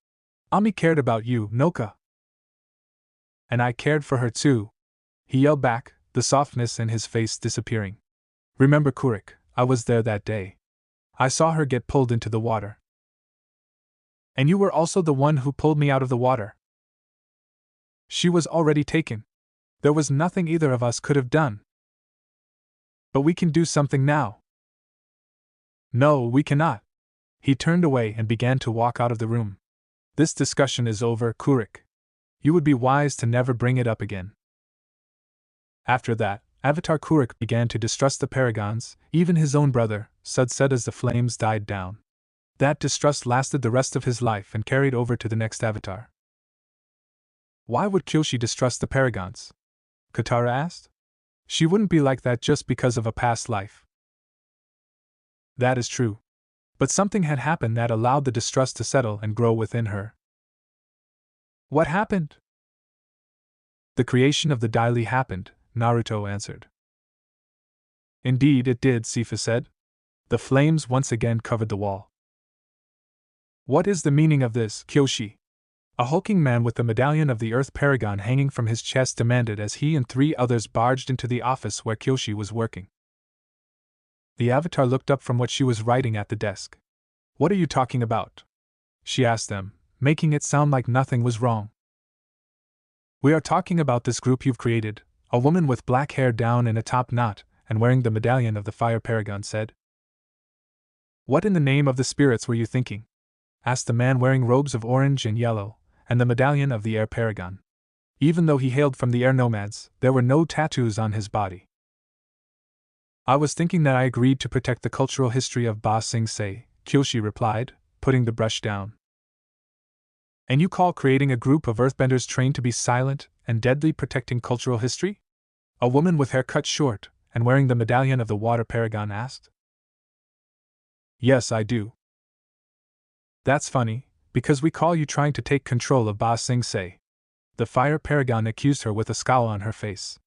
Ami cared about you, Noka. And I cared for her too. He yelled back, the softness in his face disappearing. Remember Kuruk, I was there that day. I saw her get pulled into the water. And you were also the one who pulled me out of the water. She was already taken. There was nothing either of us could have done. But we can do something now. No, we cannot. He turned away and began to walk out of the room. This discussion is over, Kuruk. You would be wise to never bring it up again. After that, Avatar Kuruk began to distrust the Paragons, even his own brother, Sud said as the flames died down. That distrust lasted the rest of his life and carried over to the next Avatar. Why would Kyoshi distrust the Paragons? Katara asked. She wouldn't be like that just because of a past life. That is true. But something had happened that allowed the distrust to settle and grow within her. What happened? The creation of the Daily happened, Naruto answered. Indeed it did, Sifu said. The flames once again covered the wall. What is the meaning of this, Kyoshi? A hulking man with the medallion of the Earth Paragon hanging from his chest demanded as he and three others barged into the office where Kyoshi was working. The Avatar looked up from what she was writing at the desk. What are you talking about? She asked them, making it sound like nothing was wrong. We are talking about this group you've created, a woman with black hair down in a top knot, and wearing the medallion of the fire paragon, said, "What in the name of the spirits were you thinking?" asked the man wearing robes of orange and yellow, and the medallion of the air paragon. Even though he hailed from the air nomads, there were no tattoos on his body. "I was thinking that I agreed to protect the cultural history of Ba Sing Se," Kyoshi replied, putting the brush down. "And you call creating a group of earthbenders trained to be silent and deadly protecting cultural history?" A woman with hair cut short and wearing the medallion of the water paragon asked. "Yes, I do." "That's funny, because we call you trying to take control of Ba Sing Se." The fire paragon accused her with a scowl on her face.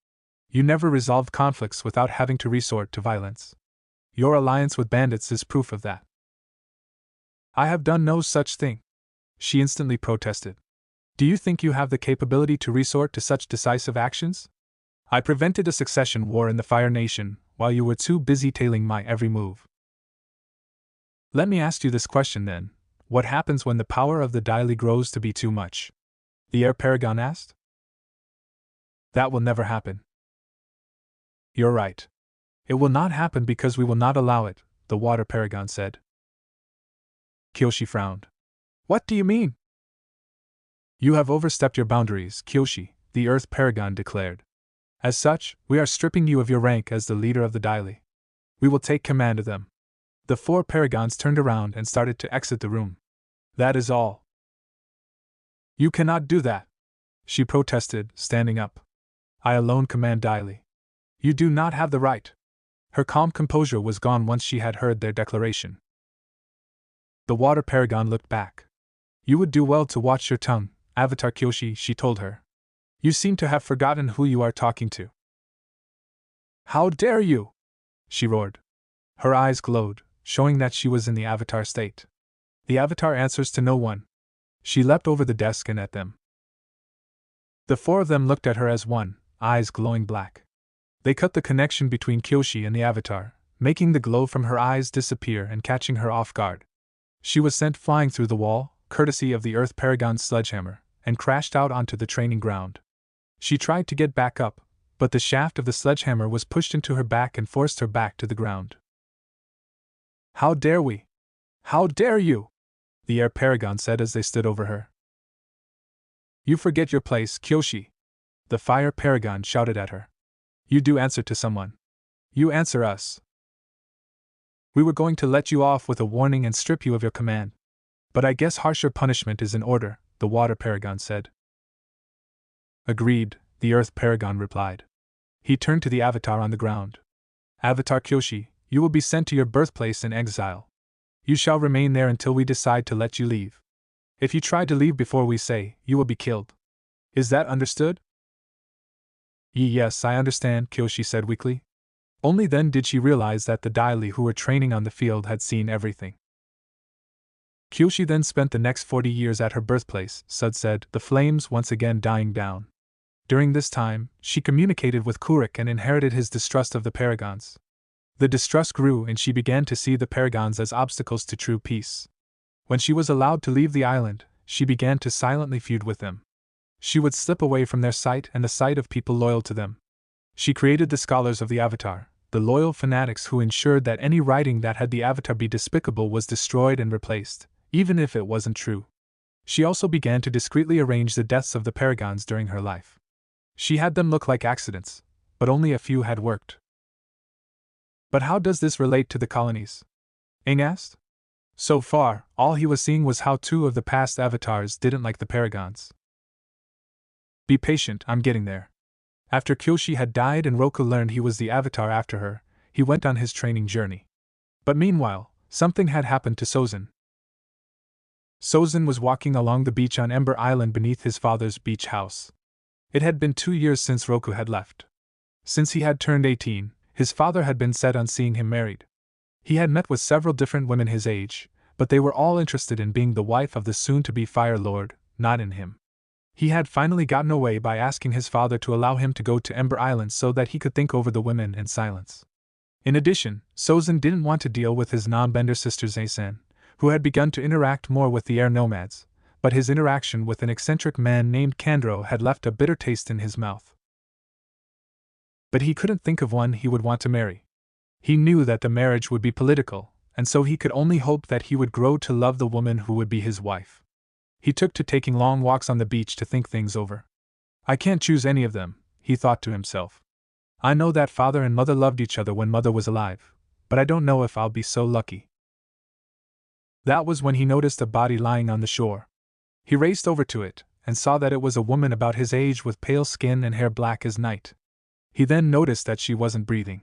"You never resolved conflicts without having to resort to violence. Your alliance with bandits is proof of that." "I have done no such thing," she instantly protested. "Do you think you have the capability to resort to such decisive actions? I prevented a succession war in the Fire Nation while you were too busy tailing my every move." "Let me ask you this question then. What happens when the power of the daily grows to be too much?" the air paragon asked. "That will never happen." "You're right. It will not happen because we will not allow it," the water paragon said. Kyoshi frowned. "What do you mean?" "You have overstepped your boundaries, Kyoshi," the earth paragon declared. "As such, we are stripping you of your rank as the leader of the daily. We will take command of them." The four paragons turned around and started to exit the room. "That is all." "You cannot do that," she protested, standing up. "I alone command daily. You do not have the right." Her calm composure was gone once she had heard their declaration. The water paragon looked back. "You would do well to watch your tongue, Avatar Kyoshi," she told her. "You seem to have forgotten who you are talking to." "How dare you!" she roared. Her eyes glowed, showing that she was in the Avatar state. "The Avatar answers to no one." She leapt over the desk and at them. The four of them looked at her as one, eyes glowing black. They cut the connection between Kyoshi and the Avatar, making the glow from her eyes disappear and catching her off guard. She was sent flying through the wall, courtesy of the Earth Paragon's sledgehammer, and crashed out onto the training ground. She tried to get back up, but the shaft of the sledgehammer was pushed into her back and forced her back to the ground. "How dare we! How dare you!" the air paragon said as they stood over her. "You forget your place, Kyoshi!" the fire paragon shouted at her. "You do answer to someone. You answer us. We were going to let you off with a warning and strip you of your command. But I guess harsher punishment is in order," the water paragon said. "Agreed," the earth paragon replied. He turned to the Avatar on the ground. "Avatar Kyoshi, you will be sent to your birthplace in exile. You shall remain there until we decide to let you leave. If you try to leave before we say, you will be killed. Is that understood?" Yes, I understand," Kyoshi said weakly. Only then did she realize that the daily who were training on the field had seen everything. Kyoshi then spent the next 40 years at her birthplace, Sud said, the flames once again dying down. During this time, she communicated with Kurik and inherited his distrust of the Paragons. The distrust grew and she began to see the Paragons as obstacles to true peace. When she was allowed to leave the island, she began to silently feud with them. She would slip away from their sight and the sight of people loyal to them. She created the Scholars of the Avatar, the loyal fanatics who ensured that any writing that had the Avatar be despicable was destroyed and replaced, even if it wasn't true. She also began to discreetly arrange the deaths of the Paragons during her life. She had them look like accidents, but only a few had worked. "But how does this relate to the colonies?" Aang asked. So far, all he was seeing was how two of the past avatars didn't like the Paragons. "Be patient, I'm getting there." After Kyoshi had died and Roku learned he was the avatar after her, he went on his training journey. But meanwhile, something had happened to Sozin. Sozin was walking along the beach on Ember Island beneath his father's beach house. It had been 2 years since Roku had left. Since he had turned 18, his father had been set on seeing him married. He had met with several different women his age, but they were all interested in being the wife of the soon-to-be Fire Lord, not in him. He had finally gotten away by asking his father to allow him to go to Ember Island so that he could think over the women in silence. In addition, Sozin didn't want to deal with his non-bender sister Zaysan, who had begun to interact more with the air nomads, but his interaction with an eccentric man named Kandro had left a bitter taste in his mouth. But he couldn't think of one he would want to marry. He knew that the marriage would be political, and so he could only hope that he would grow to love the woman who would be his wife. He took to taking long walks on the beach to think things over. I can't choose any of them, he thought to himself. I know that father and mother loved each other when mother was alive, but I don't know if I'll be so lucky. That was when he noticed a body lying on the shore. He raced over to it, and saw that it was a woman about his age with pale skin and hair black as night. He then noticed that she wasn't breathing.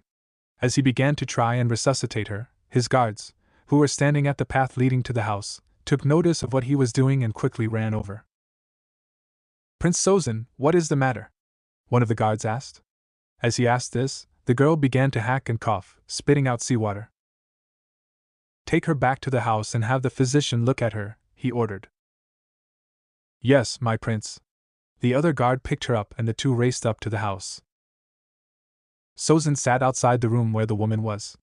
As he began to try and resuscitate her, his guards, who were standing at the path leading to the house, took notice of what he was doing and quickly ran over. Prince Sozin, what is the matter? One of the guards asked. As he asked this, the girl began to hack and cough, spitting out seawater. Take her back to the house and have the physician look at her, he ordered. Yes, my prince. The other guard picked her up and the two raced up to the house. Sozin sat outside the room where the woman was.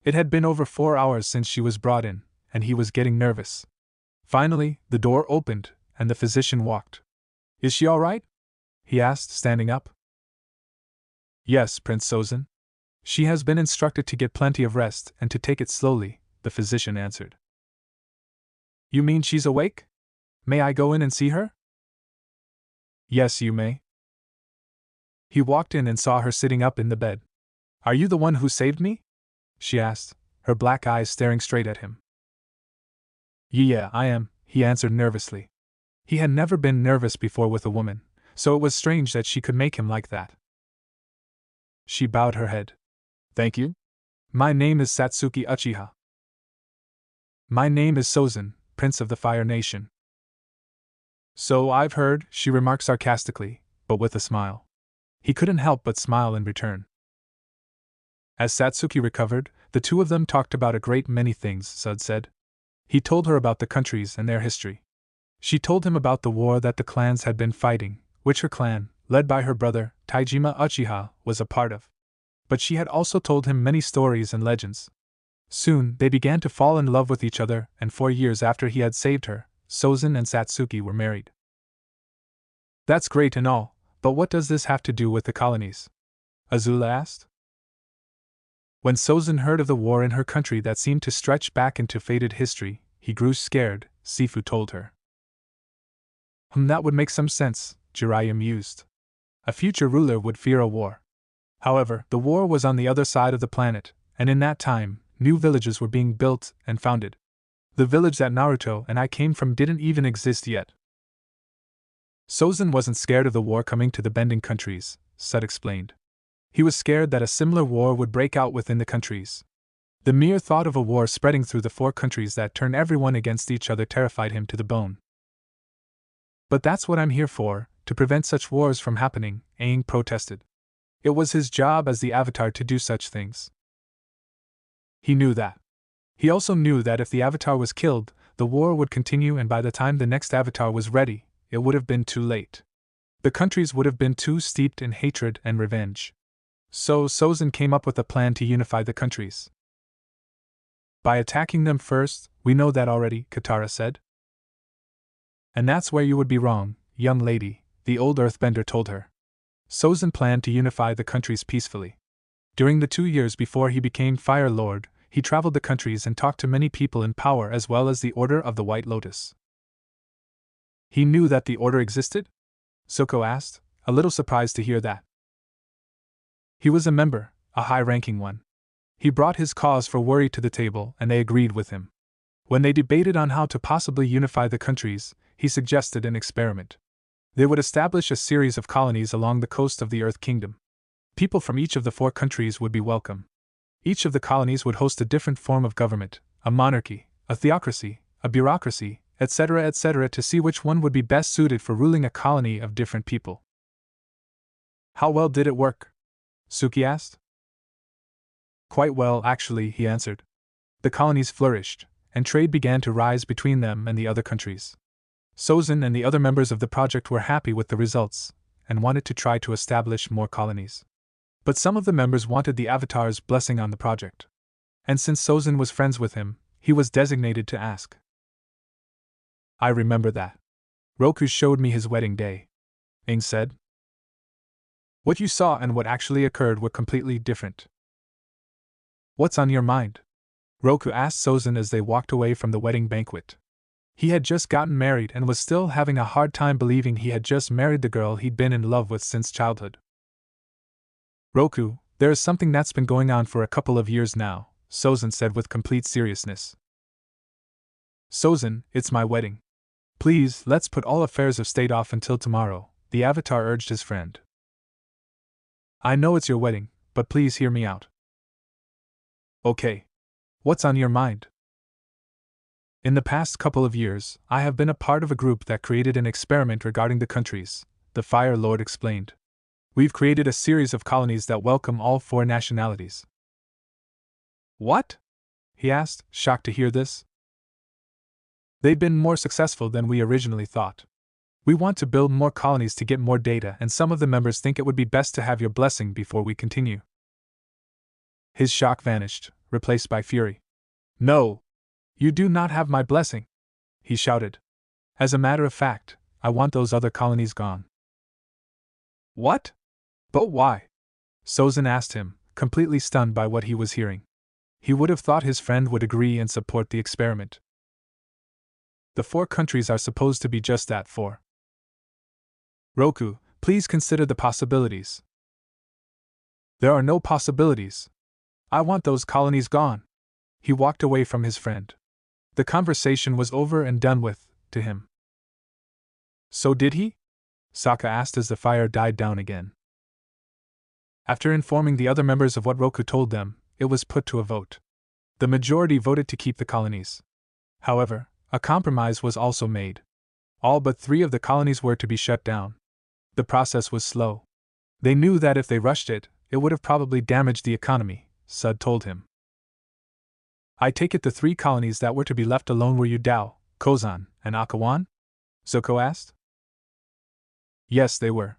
It had been over 4 hours since she was brought in, and he was getting nervous. Finally, the door opened, and the physician walked. Is she all right? He asked, standing up. Yes, Prince Sozin. She has been instructed to get plenty of rest and to take it slowly, the physician answered. You mean she's awake? May I go in and see her? Yes, you may. He walked in and saw her sitting up in the bed. Are you the one who saved me? She asked, her black eyes staring straight at him. Yeah, I am, he answered nervously. He had never been nervous before with a woman, so it was strange that she could make him like that. She bowed her head. Thank you. My name is Satsuki Uchiha. My name is Sozin, Prince of the Fire Nation. So I've heard, she remarked sarcastically, but with a smile. He couldn't help but smile in return. As Satsuki recovered, the two of them talked about a great many things, Sud said. He told her about the countries and their history. She told him about the war that the clans had been fighting, which her clan, led by her brother, Taijima Uchiha, was a part of. But she had also told him many stories and legends. Soon, they began to fall in love with each other, and 4 years after he had saved her, Sozin and Satsuki were married. That's great and all, but what does this have to do with the colonies? Azula asked. When Sozin heard of the war in her country that seemed to stretch back into faded history, he grew scared, Sifu told her. That would make some sense, Jiraiya mused. A future ruler would fear a war. However, the war was on the other side of the planet, and in that time, new villages were being built and founded. The village that Naruto and I came from didn't even exist yet. Sozin wasn't scared of the war coming to the bending countries, Sud explained. He was scared that a similar war would break out within the countries. The mere thought of a war spreading through the 4 countries that turn everyone against each other terrified him to the bone. But that's what I'm here for, to prevent such wars from happening, Aang protested. It was his job as the Avatar to do such things. He knew that. He also knew that if the Avatar was killed, the war would continue, and by the time the next Avatar was ready, it would have been too late. The countries would have been too steeped in hatred and revenge. So Sozin came up with a plan to unify the countries. By attacking them first, we know that already, Katara said. And that's where you would be wrong, young lady, the old earthbender told her. Sozin planned to unify the countries peacefully. During the 2 years before he became Fire Lord, he traveled the countries and talked to many people in power as well as the Order of the White Lotus. He knew that the order existed? Zuko asked, a little surprised to hear that. He was a member, a high-ranking one. He brought his cause for worry to the table and they agreed with him. When they debated on how to possibly unify the countries, he suggested an experiment. They would establish a series of colonies along the coast of the Earth Kingdom. People from each of the 4 countries would be welcome. Each of the colonies would host a different form of government, a monarchy, a theocracy, a bureaucracy, etc., to see which one would be best suited for ruling a colony of different people. How well did it work? Suki asked. Quite well, actually, he answered. The colonies flourished, and trade began to rise between them and the other countries. Sozin and the other members of the project were happy with the results, and wanted to try to establish more colonies. But some of the members wanted the Avatar's blessing on the project. And since Sozin was friends with him, he was designated to ask. I remember that. Roku showed me his wedding day, Aang said. What you saw and what actually occurred were completely different. What's on your mind? Roku asked Sozin as they walked away from the wedding banquet. He had just gotten married and was still having a hard time believing he had just married the girl he'd been in love with since childhood. Roku, there is something that's been going on for a couple of years now, Sozin said with complete seriousness. Sozin, it's my wedding. Please, let's put all affairs of state off until tomorrow, the Avatar urged his friend. I know it's your wedding, but please hear me out. Okay. What's on your mind? In the past couple of years, I have been a part of a group that created an experiment regarding the countries, the Fire Lord explained. We've created a series of colonies that welcome all 4 nationalities. What? He asked, shocked to hear this. They've been more successful than we originally thought. We want to build more colonies to get more data, and some of the members think it would be best to have your blessing before we continue. His shock vanished, replaced by fury. No! You do not have my blessing! He shouted. As a matter of fact, I want those other colonies gone. What? But why? Sozin asked him, completely stunned by what he was hearing. He would have thought his friend would agree and support the experiment. The 4 countries are supposed to be just that, 4. Roku, please consider the possibilities. There are no possibilities. I want those colonies gone. He walked away from his friend. The conversation was over and done with, to him. So did he? Sokka asked as the fire died down again. After informing the other members of what Roku told them, it was put to a vote. The majority voted to keep the colonies. However, a compromise was also made. All but 3 of the colonies were to be shut down. The process was slow. They knew that if they rushed it, it would have probably damaged the economy, Sud told him. I take it the 3 colonies that were to be left alone were Yudao, Kozan, and Akawan? Zuko asked. Yes, they were.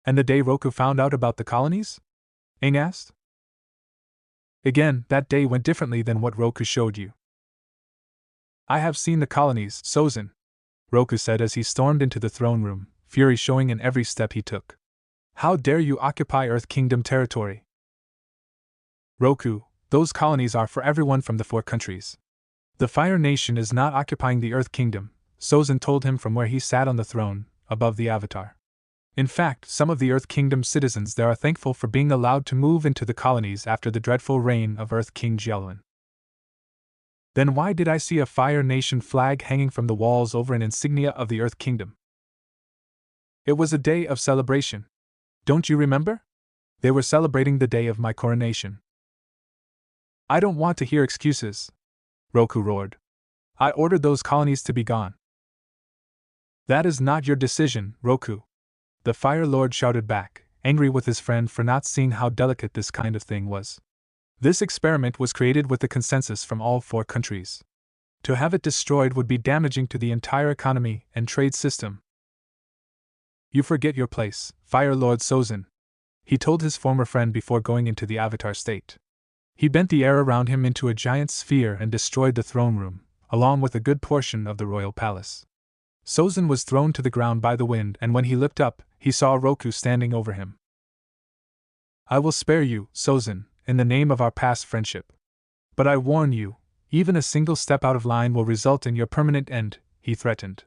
And the day Roku found out about the colonies? Aang asked. Again, that day went differently than what Roku showed you. I have seen the colonies, Sozin, Roku said as he stormed into the throne room, fury showing in every step he took. How dare you occupy Earth Kingdom territory? Roku, those colonies are for everyone from the 4 countries. The Fire Nation is not occupying the Earth Kingdom, Sozin told him from where he sat on the throne, above the Avatar. In fact, some of the Earth Kingdom citizens there are thankful for being allowed to move into the colonies after the dreadful reign of Earth King Jialwen. Then why did I see a Fire Nation flag hanging from the walls over an insignia of the Earth Kingdom? It was a day of celebration. Don't you remember? They were celebrating the day of my coronation. I don't want to hear excuses, Roku roared. I ordered those colonies to be gone. That is not your decision, Roku, the Fire Lord shouted back, angry with his friend for not seeing how delicate this kind of thing was. This experiment was created with the consensus from all 4 countries. To have it destroyed would be damaging to the entire economy and trade system. You forget your place, Fire Lord Sozin, he told his former friend before going into the Avatar state. He bent the air around him into a giant sphere and destroyed the throne room, along with a good portion of the royal palace. Sozin was thrown to the ground by the wind, and when he looked up, he saw Roku standing over him. I will spare you, Sozin, in the name of our past friendship. But I warn you, even a single step out of line will result in your permanent end, he threatened.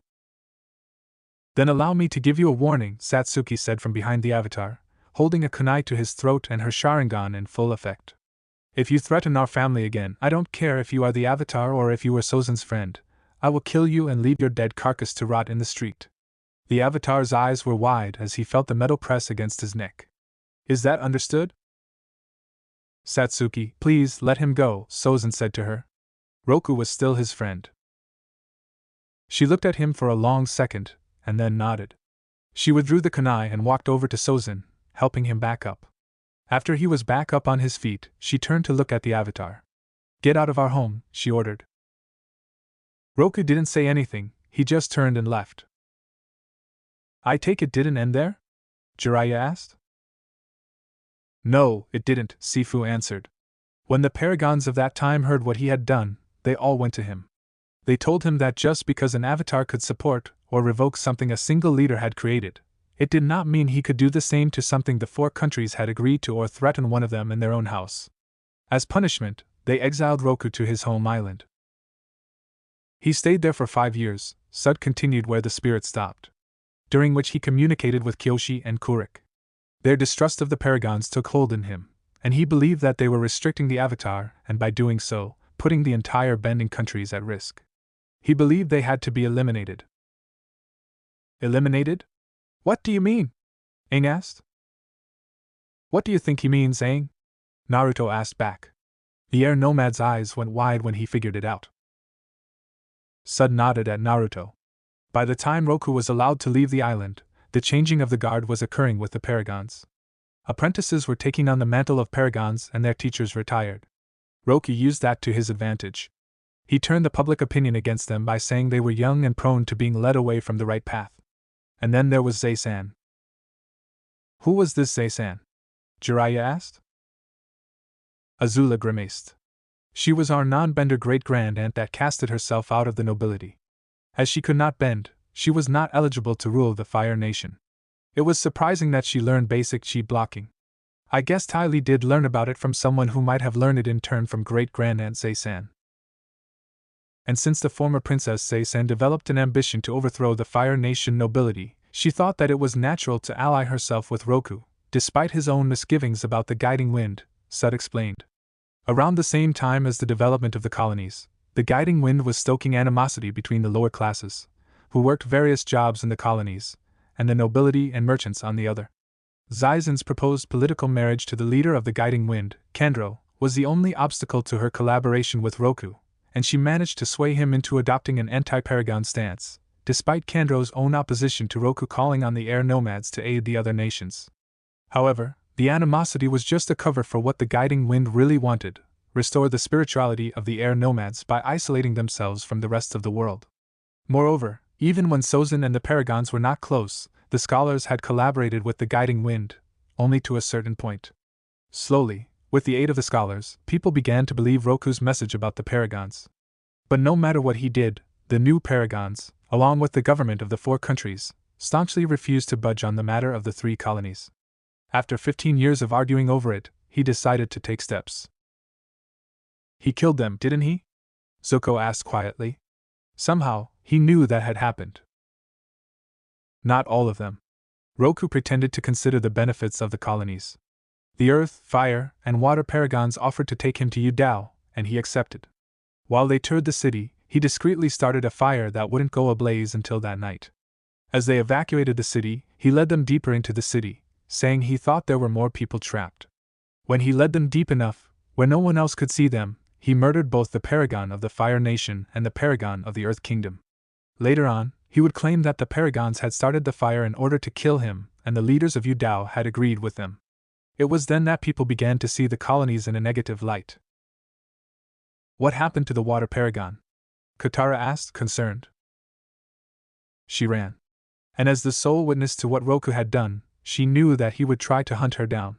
Then allow me to give you a warning, Satsuki said from behind the Avatar, holding a kunai to his throat and her Sharingan in full effect. If you threaten our family again, I don't care if you are the Avatar or if you were Sozin's friend, I will kill you and leave your dead carcass to rot in the street. The Avatar's eyes were wide as he felt the metal press against his neck. Is that understood? Satsuki, please let him go, Sozin said to her. Roku was still his friend. She looked at him for a long second, and then nodded. She withdrew the kunai and walked over to Sozin, helping him back up. After he was back up on his feet, she turned to look at the Avatar. Get out of our home, she ordered. Roku didn't say anything, he just turned and left. I take it didn't end there? Jiraiya asked. No, it didn't, Sifu answered. When the paragons of that time heard what he had done, they all went to him. They told him that just because an Avatar could support or revoke something a single leader had created, It did not mean he could do the same to something the four countries had agreed to or threaten one of them in their own house. As punishment, they exiled Roku to his home island. He stayed there for 5 years, Sud continued where the spirit stopped, during which he communicated with Kyoshi and Kurik. Their distrust of the paragons took hold in him, and he believed that they were restricting the avatar and by doing so, putting the entire bending countries at risk. He believed they had to be eliminated. Eliminated? What do you mean? Aang asked. What do you think he means, Aang? Naruto asked back. The air nomad's eyes went wide when he figured it out. Sud nodded at Naruto. By the time Roku was allowed to leave the island, the changing of the guard was occurring with the paragons. Apprentices were taking on the mantle of paragons and their teachers retired. Roku used that to his advantage. He turned the public opinion against them by saying they were young and prone to being led away from the right path. And then there was Zay-san. Who was this Zay-san? Jiraiya asked. Azula grimaced. She was our non-bender great-grand-aunt that casted herself out of the nobility. As she could not bend, she was not eligible to rule the Fire Nation. It was surprising that she learned basic chi blocking. I guess Ty Lee did learn about it from someone who might have learned it in turn from great-grand-aunt Zay-san. And since the former Princess Zay-san developed an ambition to overthrow the Fire Nation nobility, she thought that it was natural to ally herself with Roku, despite his own misgivings about the guiding wind, Sud explained. Around the same time as the development of the colonies, the guiding wind was stoking animosity between the lower classes, who worked various jobs in the colonies, and the nobility and merchants on the other. Zaizen's proposed political marriage to the leader of the guiding wind, Kandro, was the only obstacle to her collaboration with Roku, and she managed to sway him into adopting an anti-paragon stance, despite Kandro's own opposition to Roku calling on the air nomads to aid the other nations. However, the animosity was just a cover for what the guiding wind really wanted: restore the spirituality of the air nomads by isolating themselves from the rest of the world. Moreover, even when Sozin and the paragons were not close, the scholars had collaborated with the guiding wind, only to a certain point. Slowly, with the aid of the scholars, people began to believe Roku's message about the paragons. But no matter what he did, the new paragons, along with the government of the four countries, staunchly refused to budge on the matter of the 3 colonies. After 15 years of arguing over it, he decided to take steps. He killed them, didn't he? Zuko asked quietly. Somehow, he knew that had happened. Not all of them. Roku pretended to consider the benefits of the colonies. The earth, fire, and water paragons offered to take him to Yudao, and he accepted. While they toured the city, he discreetly started a fire that wouldn't go ablaze until that night. As they evacuated the city, he led them deeper into the city, saying he thought there were more people trapped. When he led them deep enough, where no one else could see them, he murdered both the paragon of the Fire Nation and the paragon of the Earth Kingdom. Later on, he would claim that the paragons had started the fire in order to kill him, and the leaders of Yudao had agreed with them. It was then that people began to see the colonies in a negative light. What happened to the water paragon? Katara asked, concerned. She ran. And as the sole witness to what Roku had done, she knew that he would try to hunt her down.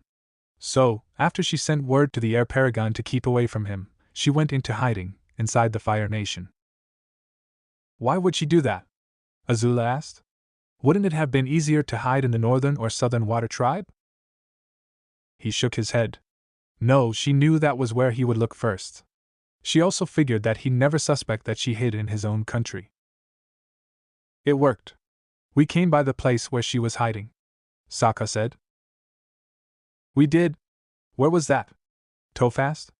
So, after she sent word to the air paragon to keep away from him, she went into hiding, inside the Fire Nation. Why would she do that? Azula asked. Wouldn't it have been easier to hide in the northern or southern water tribe? He shook his head. No, she knew that was where he would look first. She also figured that he'd never suspect that she hid in his own country. It worked. We came by the place where she was hiding, Sokka said. We did? Where was that? Toph asked.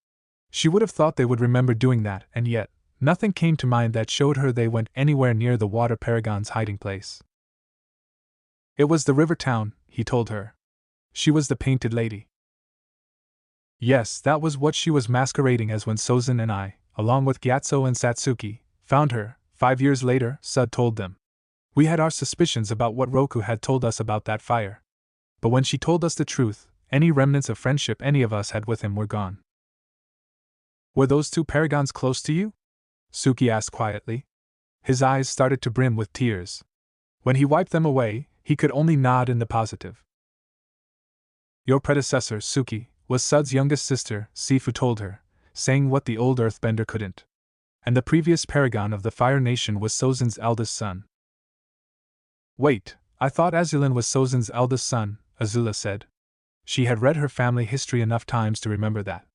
She would have thought they would remember doing that, and yet, nothing came to mind that showed her they went anywhere near the water paragon's hiding place. It was the river town, he told her. She was the painted lady. Yes, that was what she was masquerading as when Sozin and I, along with Gyatso and Satsuki, found her. 5 years later, Sud told them. We had our suspicions about what Roku had told us about that fire. But when she told us the truth, any remnants of friendship any of us had with him were gone. Were those 2 paragons close to you? Suki asked quietly. His eyes started to brim with tears. When he wiped them away, he could only nod in the positive. Your predecessor, Suki, was Sud's youngest sister, Sifu told her, saying what the old earthbender couldn't. And the previous paragon of the Fire Nation was Sozin's eldest son. Wait, I thought Azulin was Sozin's eldest son, Azula said. She had read her family history enough times to remember that.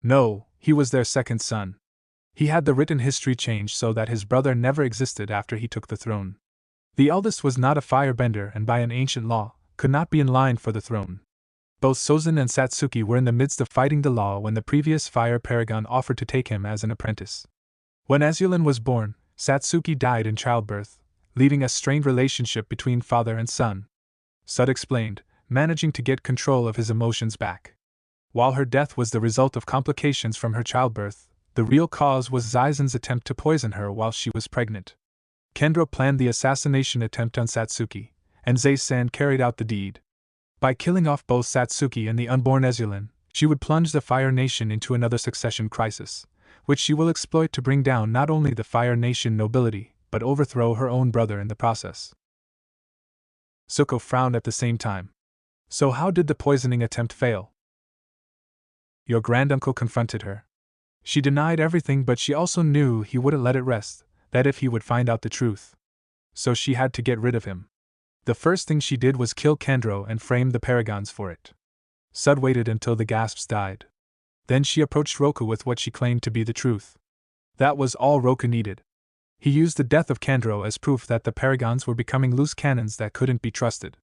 No, he was their second son. He had the written history changed so that his brother never existed after he took the throne. The eldest was not a firebender and by an ancient law, could not be in line for the throne. Both Sozin and Satsuki were in the midst of fighting the law when the previous fire paragon offered to take him as an apprentice. When Azulin was born, Satsuki died in childbirth, leaving a strained relationship between father and son. Sud explained, managing to get control of his emotions back. While her death was the result of complications from her childbirth, the real cause was Zaizen's attempt to poison her while she was pregnant. Kendro planned the assassination attempt on Satsuki, and Zai-san carried out the deed. By killing off both Satsuki and the unborn Azulin, she would plunge the Fire Nation into another succession crisis, which she will exploit to bring down not only the Fire Nation nobility, but overthrow her own brother in the process. Suko frowned at the same time. So how did the poisoning attempt fail? Your granduncle confronted her. She denied everything, but she also knew he wouldn't let it rest, that if he would find out the truth. So she had to get rid of him. The first thing she did was kill Kendro and frame the paragons for it. Sud waited until the gasps died. Then she approached Roku with what she claimed to be the truth. That was all Roku needed. He used the death of Kendro as proof that the paragons were becoming loose cannons that couldn't be trusted.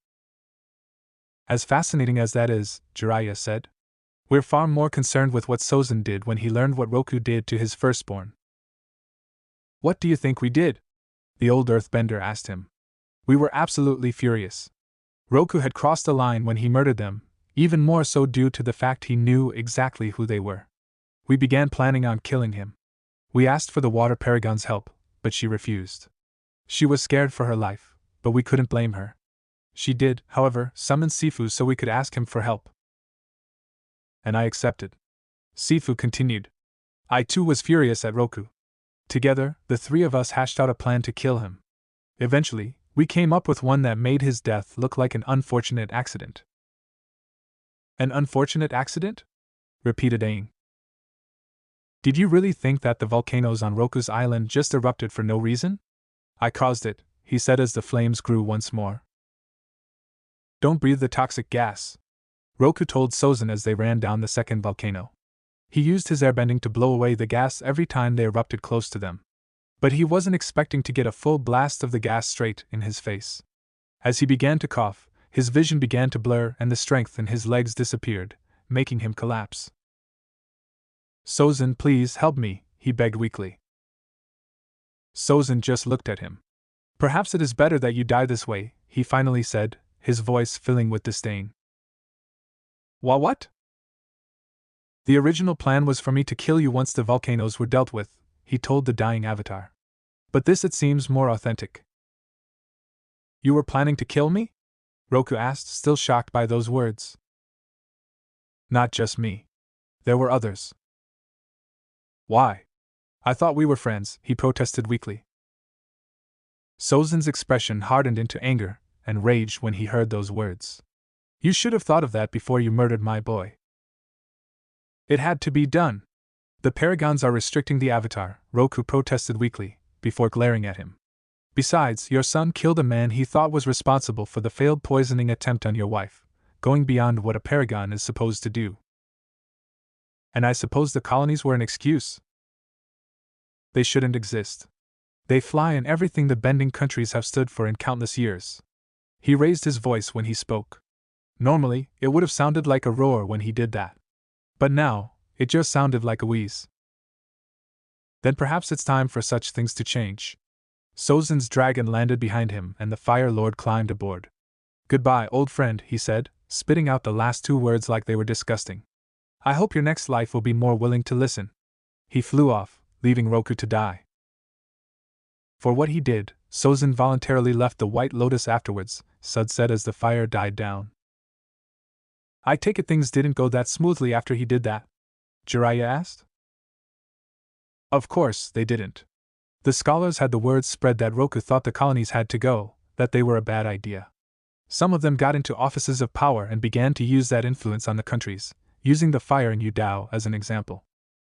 As fascinating as that is, Jiraiya said, we're far more concerned with what Sozin did when he learned what Roku did to his firstborn. What do you think we did? The old earthbender asked him. We were absolutely furious. Roku had crossed the line when he murdered them, even more so due to the fact he knew exactly who they were. We began planning on killing him. We asked for the Water Paragon's help, but she refused. She was scared for her life, but we couldn't blame her. She did, however, summon Sifu so we could ask him for help. And I accepted. Sifu continued. I too was furious at Roku. Together, the three of us hashed out a plan to kill him. Eventually, we came up with one that made his death look like an unfortunate accident. An unfortunate accident? Repeated Aang. Did you really think that the volcanoes on Roku's island just erupted for no reason? I caused it, he said as the flames grew once more. Don't breathe the toxic gas, Roku told Sozin as they ran down the second volcano. He used his airbending to blow away the gas every time they erupted close to them. But he wasn't expecting to get a full blast of the gas straight in his face. As he began to cough, his vision began to blur and the strength in his legs disappeared, making him collapse. Sozin, please help me, he begged weakly. Sozin just looked at him. Perhaps it is better that you die this way, he finally said, his voice filling with disdain. What? The original plan was for me to kill you once the volcanoes were dealt with, he told the dying avatar. But this it seems more authentic. You were planning to kill me? Roku asked, still shocked by those words. Not just me. There were others. Why? I thought we were friends, he protested weakly. Sozin's expression hardened into anger and rage when he heard those words. You should have thought of that before you murdered my boy. It had to be done. The paragons are restricting the avatar, Roku protested weakly, before glaring at him. Besides, your son killed a man he thought was responsible for the failed poisoning attempt on your wife, going beyond what a paragon is supposed to do. And I suppose the colonies were an excuse? They shouldn't exist. They fly in everything the bending countries have stood for in countless years. He raised his voice when he spoke. Normally, it would have sounded like a roar when he did that. But now, it just sounded like a wheeze. Then perhaps it's time for such things to change. Sozin's dragon landed behind him and the Fire Lord climbed aboard. Goodbye, old friend, he said, spitting out the last two words like they were disgusting. I hope your next life will be more willing to listen. He flew off, leaving Roku to die. For what he did, Sozin voluntarily left the White Lotus afterwards, Sud said as the fire died down. I take it things didn't go that smoothly after he did that? Jiraiya asked. Of course, they didn't. The scholars had the word spread that Roku thought the colonies had to go, that they were a bad idea. Some of them got into offices of power and began to use that influence on the countries, using the fire in Yudao as an example.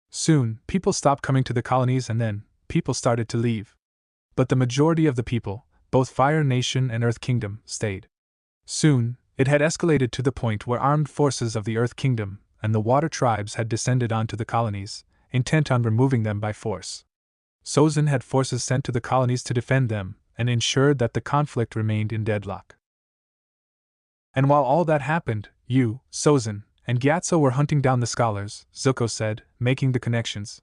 Soon, people stopped coming to the colonies and then, people started to leave. But the majority of the people, both Fire Nation and Earth Kingdom stayed. Soon, it had escalated to the point where armed forces of the Earth Kingdom and the Water Tribes had descended onto the colonies, intent on removing them by force. Sozin had forces sent to the colonies to defend them and ensured that the conflict remained in deadlock. And while all that happened, you, Sozin, and Gyatso were hunting down the scholars, Zuko said, making the connections.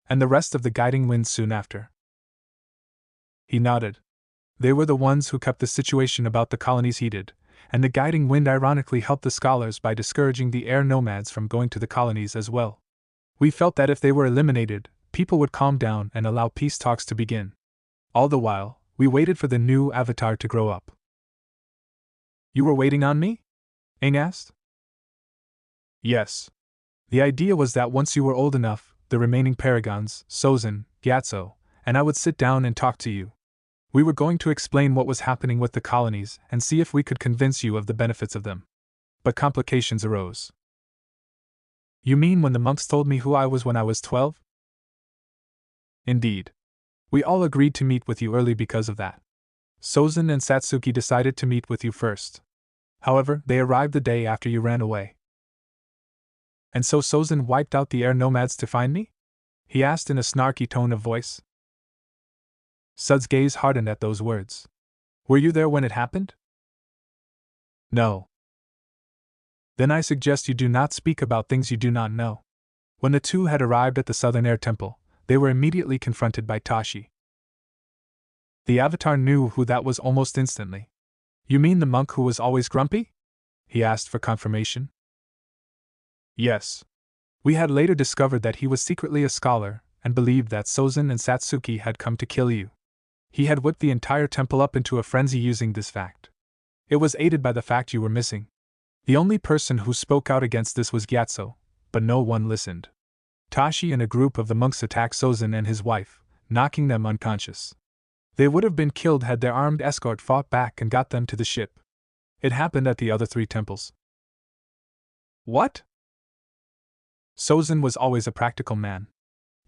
And the rest of the guiding wind soon after. He nodded. They were the ones who kept the situation about the colonies heated, and the guiding wind ironically helped the scholars by discouraging the air nomads from going to the colonies as well. We felt that if they were eliminated, people would calm down and allow peace talks to begin. All the while, we waited for the new avatar to grow up. You were waiting on me? Aang asked. Yes. The idea was that once you were old enough, the remaining paragons, Sozin, Gyatso, and I would sit down and talk to you. We were going to explain what was happening with the colonies and see if we could convince you of the benefits of them. But complications arose. You mean when the monks told me who I was when I was 12? Indeed. We all agreed to meet with you early because of that. Sozin and Satsuki decided to meet with you first. However, they arrived the day after you ran away. And so Sozin wiped out the air nomads to find me? He asked in a snarky tone of voice. Sud's gaze hardened at those words. Were you there when it happened? No. Then I suggest you do not speak about things you do not know. When the two had arrived at the Southern Air Temple, they were immediately confronted by Tashi. The Avatar knew who that was almost instantly. You mean the monk who was always grumpy? He asked for confirmation. Yes. We had later discovered that he was secretly a scholar, and believed that Sozin and Satsuki had come to kill you. He had whipped the entire temple up into a frenzy using this fact. It was aided by the fact you were missing. The only person who spoke out against this was Gyatso, but no one listened. Tashi and a group of the monks attacked Sozin and his wife, knocking them unconscious. They would have been killed had their armed escort fought back and got them to the ship. It happened at the other 3 temples. What? Sozin was always a practical man.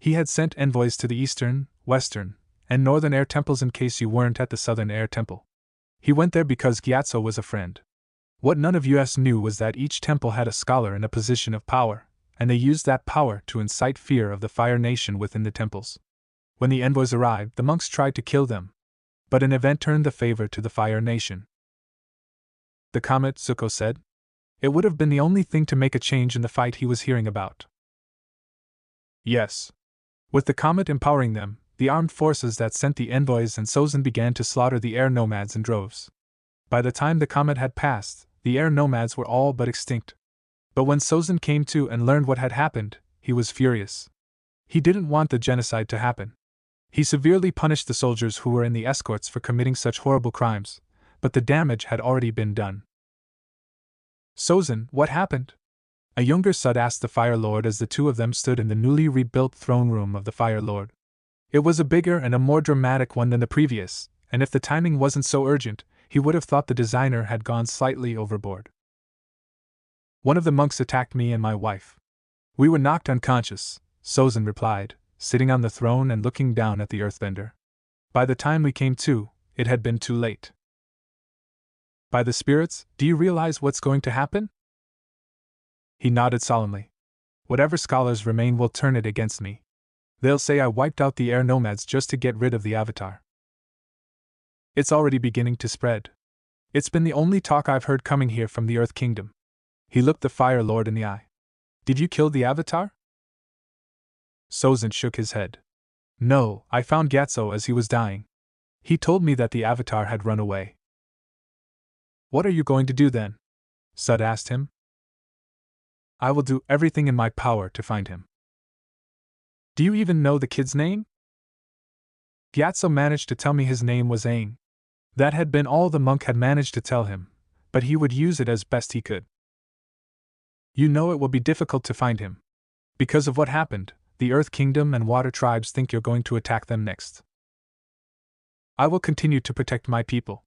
He had sent envoys to the eastern, western, and northern air temples in case you weren't at the southern air temple. He went there because Gyatso was a friend. What none of us knew was that each temple had a scholar in a position of power, and they used that power to incite fear of the Fire Nation within the temples. When the envoys arrived, the monks tried to kill them, but an event turned the favor to the Fire Nation. The comet, Zuko said. It would have been the only thing to make a change in the fight he was hearing about. Yes. With the comet empowering them, the armed forces that sent the envoys and Sozin began to slaughter the air nomads in droves. By the time the comet had passed, the air nomads were all but extinct. But when Sozin came to and learned what had happened, he was furious. He didn't want the genocide to happen. He severely punished the soldiers who were in the escorts for committing such horrible crimes, but the damage had already been done. Sozin, what happened? A younger Sud asked the Fire Lord as the two of them stood in the newly rebuilt throne room of the Fire Lord. It was a bigger and a more dramatic one than the previous, and if the timing wasn't so urgent, he would have thought the designer had gone slightly overboard. One of the monks attacked me and my wife. We were knocked unconscious, Sozin replied, sitting on the throne and looking down at the earthbender. By the time we came to, it had been too late. By the spirits, do you realize what's going to happen? He nodded solemnly. Whatever scholars remain will turn it against me. They'll say I wiped out the air nomads just to get rid of the Avatar. It's already beginning to spread. It's been the only talk I've heard coming here from the Earth Kingdom. He looked the Fire Lord in the eye. Did you kill the Avatar? Sozin shook his head. No, I found Gyatso as he was dying. He told me that the Avatar had run away. What are you going to do then? Sud asked him. I will do everything in my power to find him. Do you even know the kid's name? Gyatso managed to tell me his name was Aang. That had been all the monk had managed to tell him, but he would use it as best he could. You know it will be difficult to find him. Because of what happened, the Earth Kingdom and Water Tribes think you're going to attack them next. I will continue to protect my people.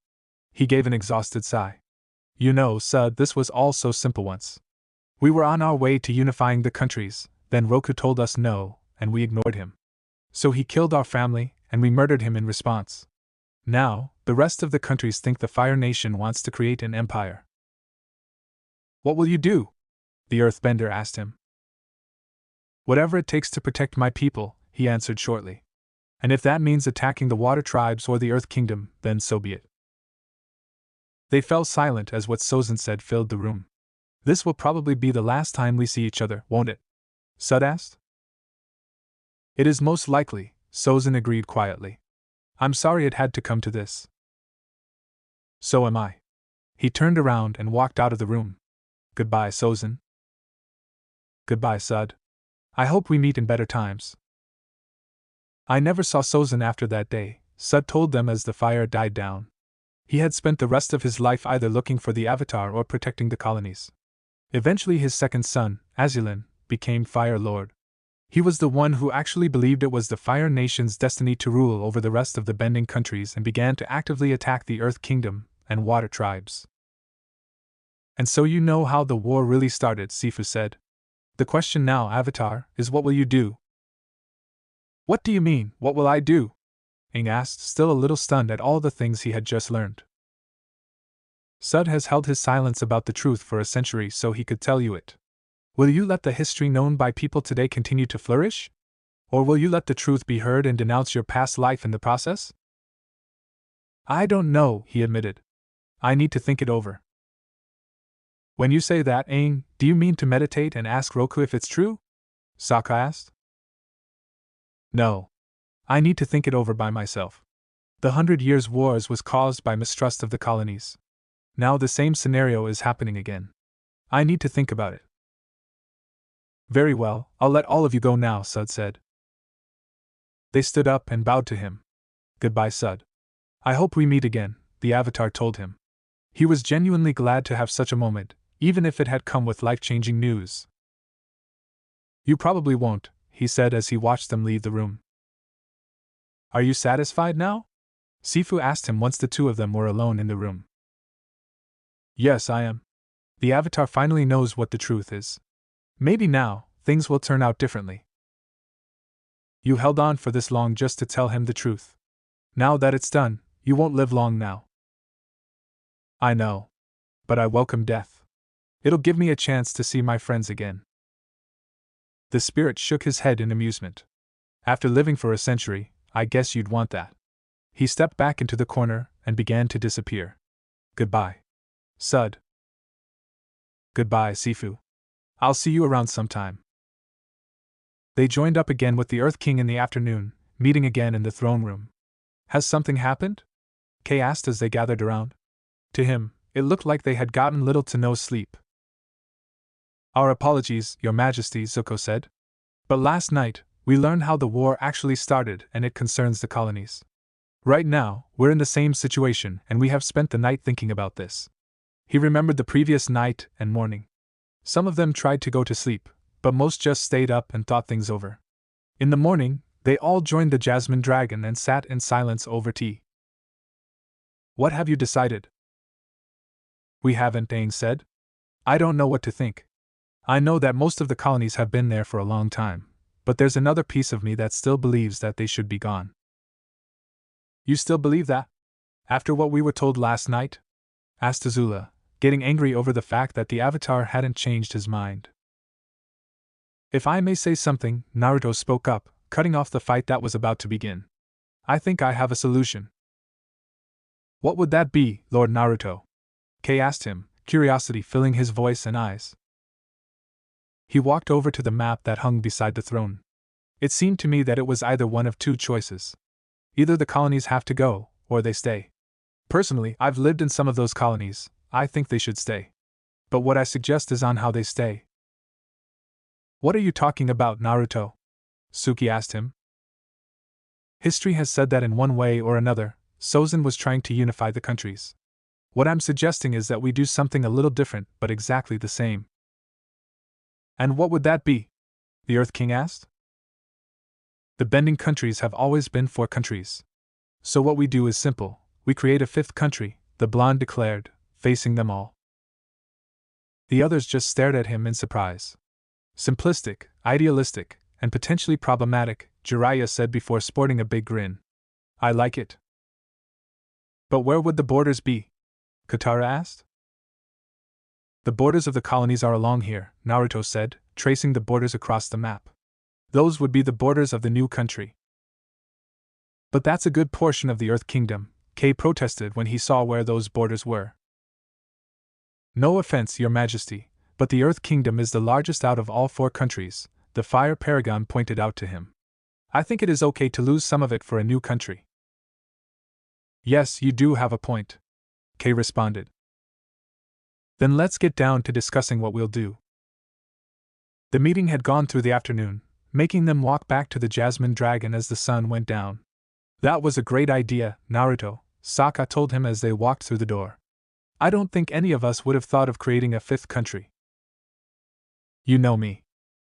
He gave an exhausted sigh. You know, Sud, this was all so simple once. We were on our way to unifying the countries, then Roku told us no, and we ignored him. So he killed our family, and we murdered him in response. Now, the rest of the countries think the Fire Nation wants to create an empire. What will you do? The Earthbender asked him. Whatever it takes to protect my people, he answered shortly. And if that means attacking the Water Tribes or the Earth Kingdom, then so be it. They fell silent as what Sozin said filled the room. This will probably be the last time we see each other, won't it? Sud asked. It is most likely, Sozin agreed quietly. I'm sorry it had to come to this. So am I. He turned around and walked out of the room. Goodbye, Sozin. Goodbye, Sud. I hope we meet in better times. I never saw Sozin after that day, Sud told them as the fire died down. He had spent the rest of his life either looking for the Avatar or protecting the colonies. Eventually his second son, Azulin, became Fire Lord. He was the one who actually believed it was the Fire Nation's destiny to rule over the rest of the Bending countries and began to actively attack the Earth Kingdom and Water Tribes. And so you know how the war really started, Sifu said. The question now, Avatar, is what will you do? What do you mean, what will I do? Aang asked, still a little stunned at all the things he had just learned. Sud has held his silence about the truth for a century so he could tell you it. Will you let the history known by people today continue to flourish? Or will you let the truth be heard and denounce your past life in the process? I don't know, he admitted. I need to think it over. When you say that, Aang, do you mean to meditate and ask Roku if it's true? Sokka asked. No. I need to think it over by myself. The 100 Years' Wars was caused by mistrust of the colonies. Now the same scenario is happening again. I need to think about it. Very well, I'll let all of you go now, Sud said. They stood up and bowed to him. Goodbye, Sud. I hope we meet again, the Avatar told him. He was genuinely glad to have such a moment, even if it had come with life-changing news. You probably won't, he said as he watched them leave the room. Are you satisfied now? Sifu asked him once the two of them were alone in the room. Yes, I am. The Avatar finally knows what the truth is. Maybe now, things will turn out differently. You held on for this long just to tell him the truth. Now that it's done, you won't live long now. I know. But I welcome death. It'll give me a chance to see my friends again. The spirit shook his head in amusement. After living for a century, I guess you'd want that. He stepped back into the corner and began to disappear. Goodbye, Sud. Goodbye, Sifu. I'll see you around sometime. They joined up again with the Earth King in the afternoon, meeting again in the throne room. Has something happened? Kay asked as they gathered around. To him, it looked like they had gotten little to no sleep. Our apologies, Your Majesty, Zuko said. But last night, we learned how the war actually started and it concerns the colonies. Right now, we're in the same situation and we have spent the night thinking about this. He remembered the previous night and morning. Some of them tried to go to sleep, but most just stayed up and thought things over. In the morning, they all joined the Jasmine Dragon and sat in silence over tea. What have you decided? We haven't, Aang said. I don't know what to think. I know that most of the colonies have been there for a long time, but there's another piece of me that still believes that they should be gone. You still believe that? After what we were told last night? Asked Azula, getting angry over the fact that the Avatar hadn't changed his mind. If I may say something, Naruto spoke up, cutting off the fight that was about to begin. I think I have a solution. What would that be, Lord Naruto? Kay asked him, curiosity filling his voice and eyes. He walked over to the map that hung beside the throne. It seemed to me that it was either one of two choices. Either the colonies have to go, or they stay. Personally, I've lived in some of those colonies. I think they should stay. But what I suggest is on how they stay. What are you talking about, Naruto? Suki asked him. History has said that in one way or another, Sozin was trying to unify the countries. What I'm suggesting is that we do something a little different but exactly the same. And what would that be? The Earth King asked. The Bending countries have always been 4 countries. So what we do is simple, we create a 5th country, the blonde declared, facing them all. The others just stared at him in surprise. Simplistic, idealistic, and potentially problematic, Jiraiya said before sporting a big grin. I like it. But where would the borders be? Katara asked. The borders of the colonies are along here, Naruto said, tracing the borders across the map. Those would be the borders of the new country. But that's a good portion of the Earth Kingdom, Kay protested when he saw where those borders were. No offense, Your Majesty, but the Earth Kingdom is the largest out of all 4 countries, the Fire Paragon pointed out to him. I think it is okay to lose some of it for a new country. Yes, you do have a point, Kay responded. Then let's get down to discussing what we'll do. The meeting had gone through the afternoon, making them walk back to the Jasmine Dragon as the sun went down. That was a great idea, Naruto, Sokka told him as they walked through the door. I don't think any of us would have thought of creating a 5th country. You know me.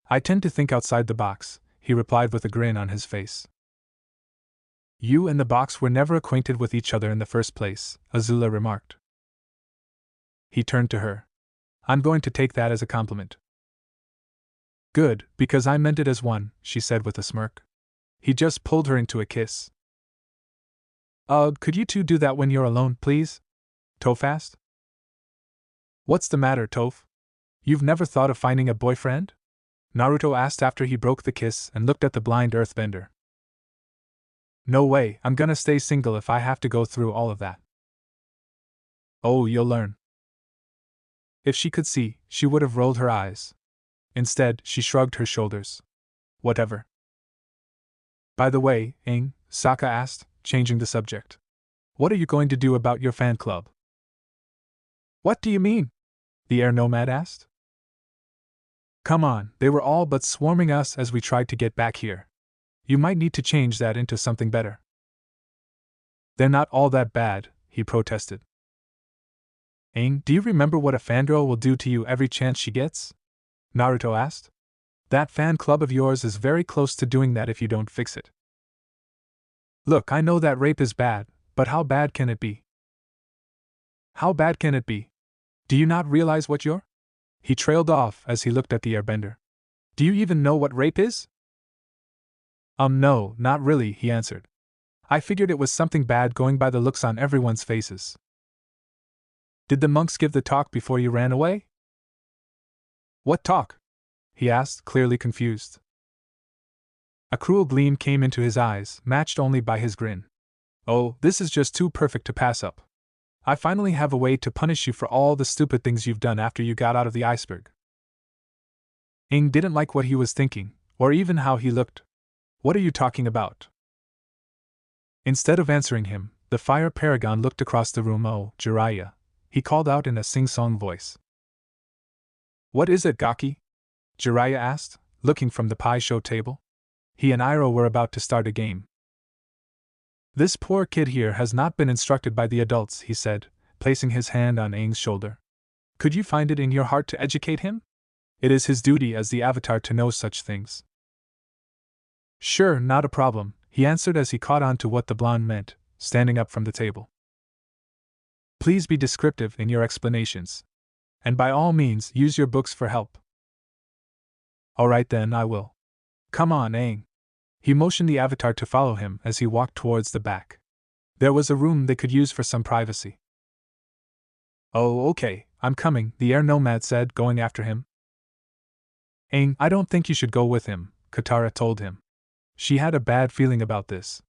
I tend to think outside the box, he replied with a grin on his face. You and the box were never acquainted with each other in the first place, Azula remarked. He turned to her. I'm going to take that as a compliment. Good, because I meant it as one, she said with a smirk. He just pulled her into a kiss. Could you two do that when you're alone, please? Toph asked. What's the matter, Toph? You've never thought of finding a boyfriend? Naruto asked after he broke the kiss and looked at the blind earthbender. No way, I'm gonna stay single if I have to go through all of that. Oh, you'll learn. If she could see, she would have rolled her eyes. Instead, she shrugged her shoulders. Whatever. By the way, Aang, Sokka asked, changing the subject. What are you going to do about your fan club? What do you mean? The air nomad asked. Come on, they were all but swarming us as we tried to get back here. You might need to change that into something better. They're not all that bad, he protested. Aang, do you remember what a fangirl will do to you every chance she gets? Naruto asked. That fan club of yours is very close to doing that if you don't fix it. Look, I know that rape is bad, but how bad can it be? How bad can it be? Do you not realize what you're? He trailed off as he looked at the airbender. Do you even know what rape is? No, not really, he answered. I figured it was something bad going by the looks on everyone's faces. Did the monks give the talk before you ran away? What talk? He asked, clearly confused. A cruel gleam came into his eyes, matched only by his grin. Oh, this is just too perfect to pass up. I finally have a way to punish you for all the stupid things you've done after you got out of the iceberg. Aang didn't like what he was thinking, or even how he looked. What are you talking about? Instead of answering him, the Fire Paragon looked across the room. Oh, Jiraiya, he called out in a sing-song voice. What is it, Gaki? Jiraiya asked, looking from the pie show table. He and Iroh were about to start a game. This poor kid here has not been instructed by the adults, he said, placing his hand on Aang's shoulder. Could you find it in your heart to educate him? It is his duty as the Avatar to know such things. Sure, not a problem, he answered as he caught on to what the blonde meant, standing up from the table. Please be descriptive in your explanations. And by all means, use your books for help. Alright then, I will. Come on, Aang. He motioned the Avatar to follow him as he walked towards the back. There was a room they could use for some privacy. Oh, okay, I'm coming, the air nomad said, going after him. Aang, I don't think you should go with him, Katara told him. She had a bad feeling about this.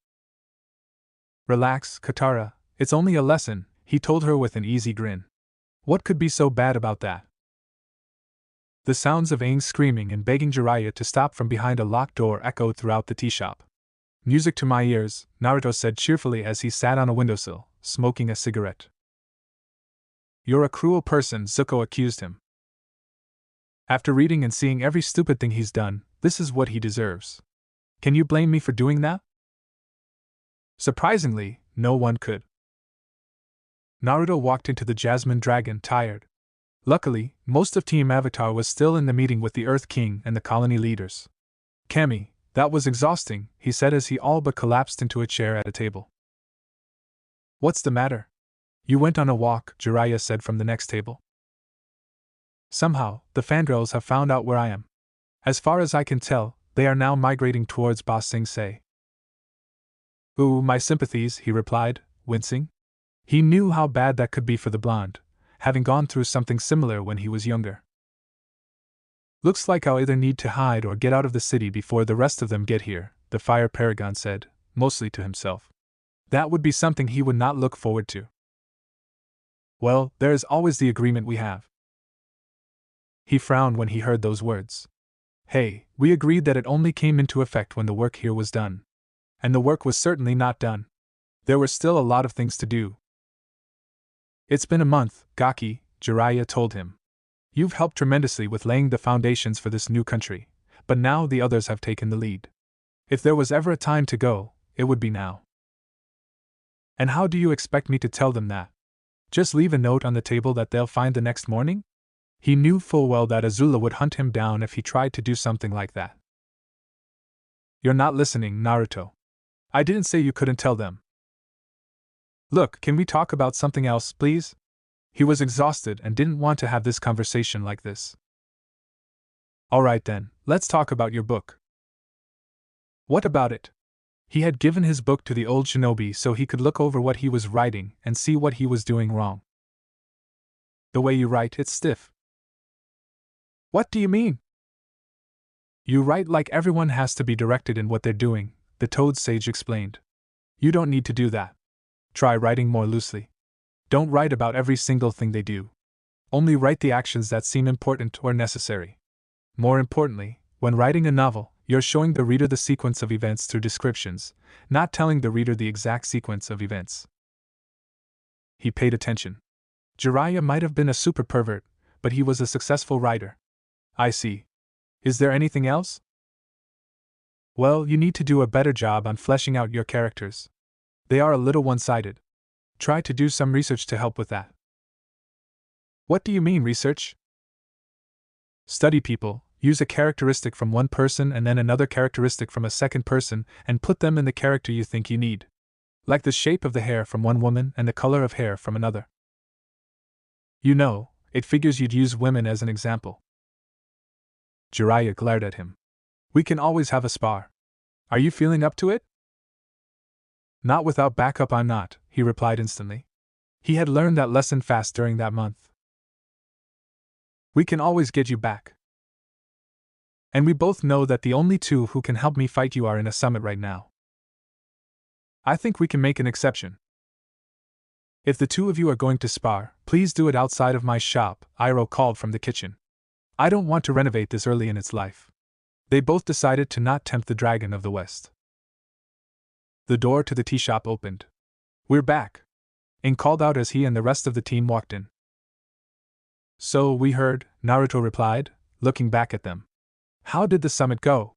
Relax, Katara, it's only a lesson, he told her with an easy grin. What could be so bad about that? The sounds of Aang screaming and begging Jiraiya to stop from behind a locked door echoed throughout the tea shop. Music to my ears, Naruto said cheerfully as he sat on a windowsill, smoking a cigarette. You're a cruel person, Zuko accused him. After reading and seeing every stupid thing he's done, this is what he deserves. Can you blame me for doing that? Surprisingly, no one could. Naruto walked into the Jasmine Dragon tired. Luckily, most of Team Avatar was still in the meeting with the Earth King and the colony leaders. Kami, that was exhausting, he said as he all but collapsed into a chair at a table. What's the matter? You went on a walk, Jiraiya said from the next table. Somehow, the fangirls have found out where I am. As far as I can tell, they are now migrating towards Ba Sing Se. Ooh, my sympathies, he replied, wincing. He knew how bad that could be for the blonde, having gone through something similar when he was younger. Looks like I'll either need to hide or get out of the city before the rest of them get here, the Fire Paragon said, mostly to himself. That would be something he would not look forward to. Well, there is always the agreement we have. He frowned when he heard those words. Hey, we agreed that it only came into effect when the work here was done. And the work was certainly not done. There were still a lot of things to do. It's been a month, Gaki, Jiraiya told him. You've helped tremendously with laying the foundations for this new country, but now the others have taken the lead. If there was ever a time to go, it would be now. And how do you expect me to tell them that? Just leave a note on the table that they'll find the next morning? He knew full well that Azula would hunt him down if he tried to do something like that. You're not listening, Naruto. I didn't say you couldn't tell them. Look, can we talk about something else, please? He was exhausted and didn't want to have this conversation like this. Alright then, let's talk about your book. What about it? He had given his book to the old shinobi so he could look over what he was writing and see what he was doing wrong. The way you write, it's stiff. What do you mean? You write like everyone has to be directed in what they're doing, the Toad Sage explained. You don't need to do that. Try writing more loosely. Don't write about every single thing they do. Only write the actions that seem important or necessary. More importantly, when writing a novel, you're showing the reader the sequence of events through descriptions, not telling the reader the exact sequence of events. He paid attention. Jiraiya might have been a super pervert, but he was a successful writer. I see. Is there anything else? Well, you need to do a better job on fleshing out your characters. They are a little one-sided. Try to do some research to help with that. What do you mean, research? Study people, use a characteristic from one person and then another characteristic from a second person and put them in the character you think you need. Like the shape of the hair from one woman and the color of hair from another. You know, it figures you'd use women as an example. Jiraiya glared at him. We can always have a spar. Are you feeling up to it? Not without backup, I'm not, he replied instantly. He had learned that lesson fast during that month. We can always get you back. And we both know that the only two who can help me fight you are in a summit right now. I think we can make an exception. If the two of you are going to spar, please do it outside of my shop, Iroh called from the kitchen. I don't want to renovate this early in its life. They both decided to not tempt the dragon of the West. The door to the tea shop opened. We're back. Ing called out as he and the rest of the team walked in. So we heard, Naruto replied, looking back at them. How did the summit go?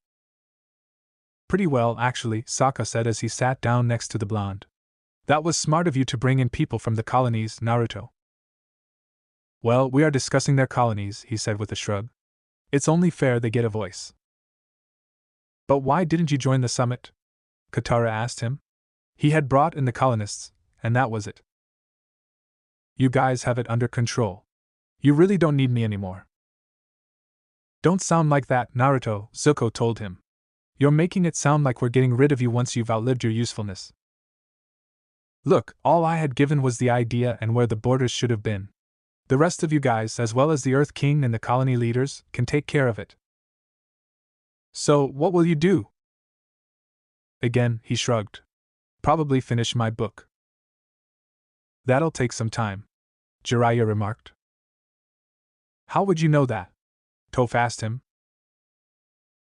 Pretty well, actually, Sokka said as he sat down next to the blonde. That was smart of you to bring in people from the colonies, Naruto. Well, we are discussing their colonies, he said with a shrug. It's only fair they get a voice. But why didn't you join the summit? Katara asked him. He had brought in the colonists, and that was it. You guys have it under control. You really don't need me anymore. Don't sound like that, Naruto, Zuko told him. You're making it sound like we're getting rid of you once you've outlived your usefulness. Look, all I had given was the idea and where the borders should have been. The rest of you guys, as well as the Earth King and the colony leaders, can take care of it. So, what will you do? Again, he shrugged. Probably finish my book. That'll take some time, Jiraiya remarked. How would you know that? Toph asked him.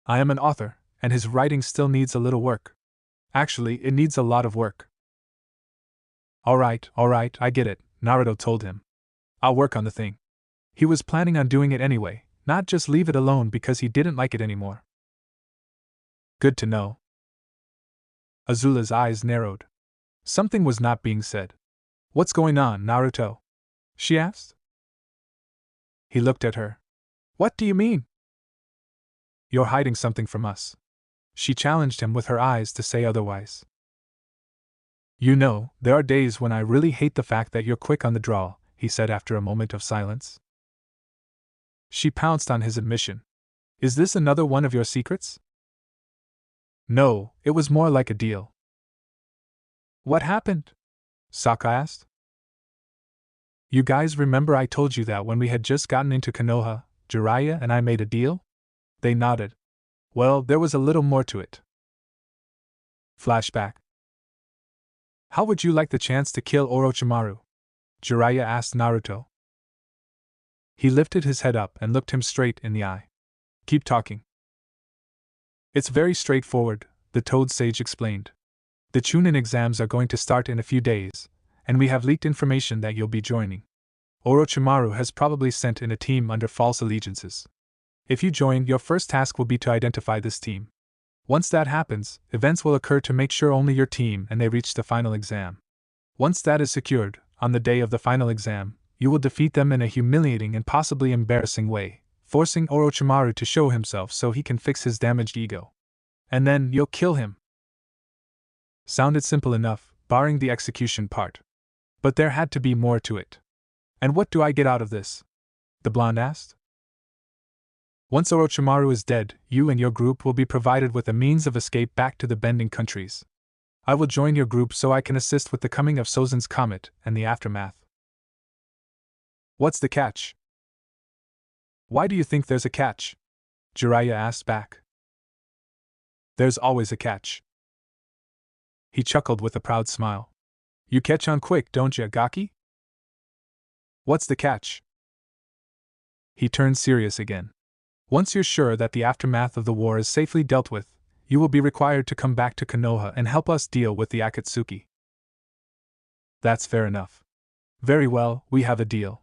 I am an author, and his writing still needs a little work. Actually, it needs a lot of work. Alright, I get it, Naruto told him. I'll work on the thing. He was planning on doing it anyway, not just leave it alone because he didn't like it anymore. Good to know. Azula's eyes narrowed. Something was not being said. What's going on, Naruto? She asked. He looked at her. What do you mean? You're hiding something from us. She challenged him with her eyes to say otherwise. You know, there are days when I really hate the fact that you're quick on the draw, he said after a moment of silence. She pounced on his admission. Is this another one of your secrets? No, it was more like a deal. What happened? Sokka asked. You guys remember I told you that when we had just gotten into Konoha, Jiraiya and I made a deal? They nodded. Well, there was a little more to it. Flashback. How would you like the chance to kill Orochimaru? Jiraiya asked Naruto. He lifted his head up and looked him straight in the eye. Keep talking. It's very straightforward, the Toad Sage explained. The Chunin exams are going to start in a few days, and we have leaked information that you'll be joining. Orochimaru has probably sent in a team under false allegiances. If you join, your first task will be to identify this team. Once that happens, events will occur to make sure only your team and they reach the final exam. Once that is secured, on the day of the final exam, you will defeat them in a humiliating and possibly embarrassing way, forcing Orochimaru to show himself so he can fix his damaged ego. And then you'll kill him. Sounded simple enough, barring the execution part. But there had to be more to it. And what do I get out of this? The blonde asked. Once Orochimaru is dead, you and your group will be provided with a means of escape back to the Bending Countries. I will join your group so I can assist with the coming of Sozin's Comet and the aftermath. What's the catch? Why do you think there's a catch? Jiraiya asked back. There's always a catch. He chuckled with a proud smile. You catch on quick, don't ya, Gaki? What's the catch? He turned serious again. Once you're sure that the aftermath of the war is safely dealt with, you will be required to come back to Konoha and help us deal with the Akatsuki. That's fair enough. Very well, we have a deal.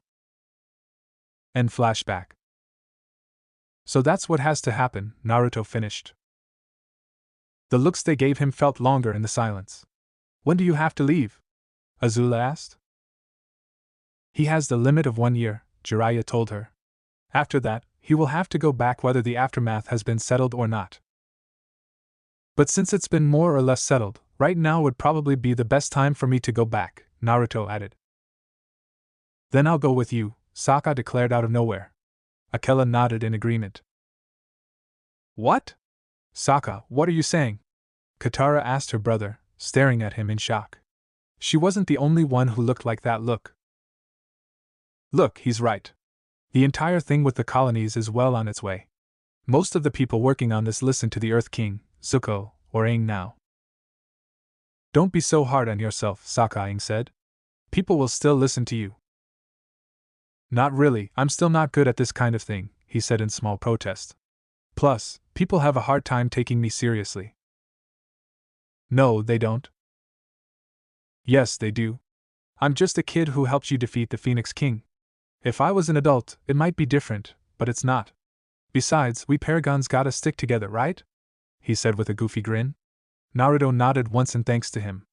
End flashback. So that's what has to happen, Naruto finished. The looks they gave him felt longer in the silence. When do you have to leave? Azula asked. He has the limit of 1 year, Jiraiya told her. After that, he will have to go back whether the aftermath has been settled or not. But since it's been more or less settled, right now would probably be the best time for me to go back, Naruto added. Then I'll go with you, Sokka declared out of nowhere. Akela nodded in agreement. What? Sokka, what are you saying? Katara asked her brother, staring at him in shock. She wasn't the only one who looked like that look. Look, he's right. The entire thing with the colonies is well on its way. Most of the people working on this listen to the Earth King, Zuko, or Aang now. Don't be so hard on yourself, Sokka Aang said. People will still listen to you. Not really, I'm still not good at this kind of thing, he said in small protest. Plus, people have a hard time taking me seriously. No, they don't. Yes, they do. I'm just a kid who helped you defeat the Phoenix King. If I was an adult, it might be different, but it's not. Besides, we Paragons gotta stick together, right? He said with a goofy grin. Naruto nodded once in thanks to him.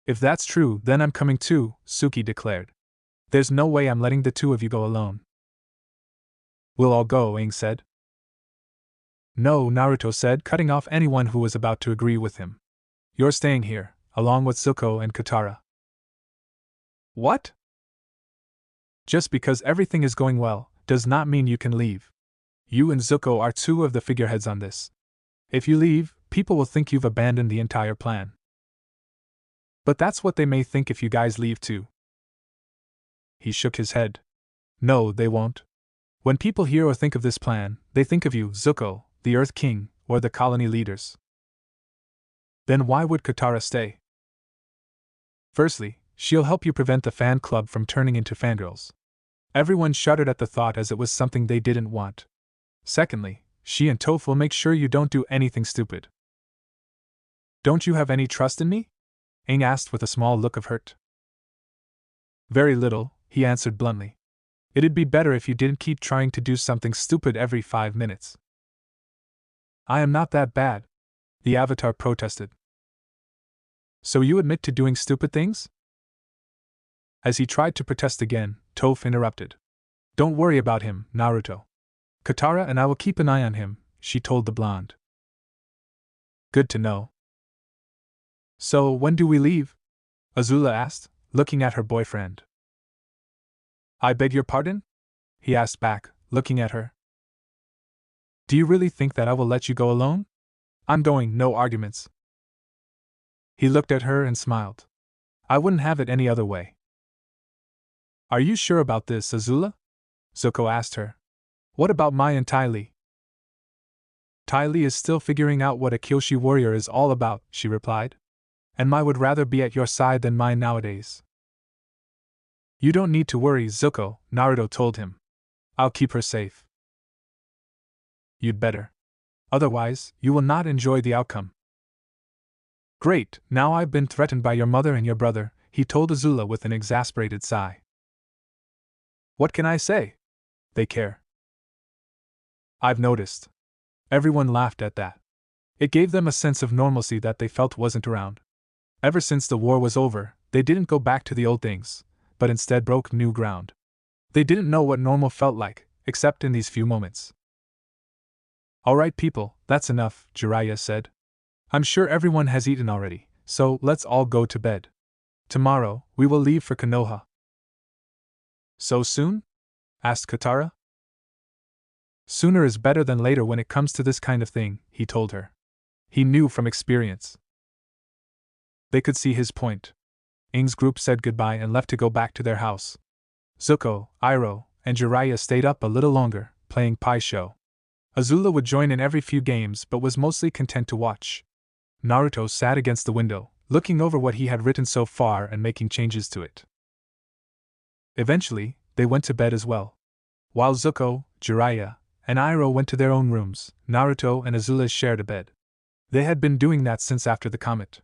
If that's true, then I'm coming too, Suki declared. There's no way I'm letting the two of you go alone. We'll all go, Aang said. No, Naruto said, cutting off anyone who was about to agree with him. You're staying here, along with Zuko and Katara. What? Just because everything is going well, does not mean you can leave. You and Zuko are two of the figureheads on this. If you leave, people will think you've abandoned the entire plan. But that's what they may think if you guys leave too. He shook his head. No, they won't. When people hear or think of this plan, they think of you, Zuko, the Earth King, or the colony leaders. Then why would Katara stay? Firstly, she'll help you prevent the fan club from turning into fangirls. Everyone shuddered at the thought as it was something they didn't want. Secondly, she and Toph will make sure you don't do anything stupid. Don't you have any trust in me? Aang asked with a small look of hurt. Very little, he answered bluntly. It'd be better if you didn't keep trying to do something stupid every 5 minutes. I am not that bad, the Avatar protested. So you admit to doing stupid things? As he tried to protest again, Toph interrupted. Don't worry about him, Naruto. Katara and I will keep an eye on him, she told the blonde. Good to know. So, when do we leave? Azula asked, looking at her boyfriend. I beg your pardon? He asked back, looking at her. Do you really think that I will let you go alone? I'm going, no arguments. He looked at her and smiled. I wouldn't have it any other way. Are you sure about this, Azula? Zuko asked her. What about Mai and Ty Lee? Ty Lee is still figuring out what a Kyoshi warrior is all about, she replied. And Mai would rather be at your side than mine nowadays. You don't need to worry, Zuko, Naruto told him. I'll keep her safe. You'd better. Otherwise, you will not enjoy the outcome. Great, now I've been threatened by your mother and your brother, he told Azula with an exasperated sigh. What can I say? They care. I've noticed. Everyone laughed at that. It gave them a sense of normalcy that they felt wasn't around. Ever since the war was over, they didn't go back to the old things, but instead broke new ground. They didn't know what normal felt like, except in these few moments. All right, people, that's enough, Jiraiya said. I'm sure everyone has eaten already, so let's all go to bed. Tomorrow, we will leave for Konoha. So soon? Asked Katara. Sooner is better than later when it comes to this kind of thing, he told her. He knew from experience. They could see his point. Aang's group said goodbye and left to go back to their house. Zuko, Iroh, and Jiraiya stayed up a little longer, playing Pai Sho. Azula would join in every few games but was mostly content to watch. Naruto sat against the window, looking over what he had written so far and making changes to it. Eventually, they went to bed as well. While Zuko, Jiraiya, and Iroh went to their own rooms, Naruto and Azula shared a bed. They had been doing that since after the comet.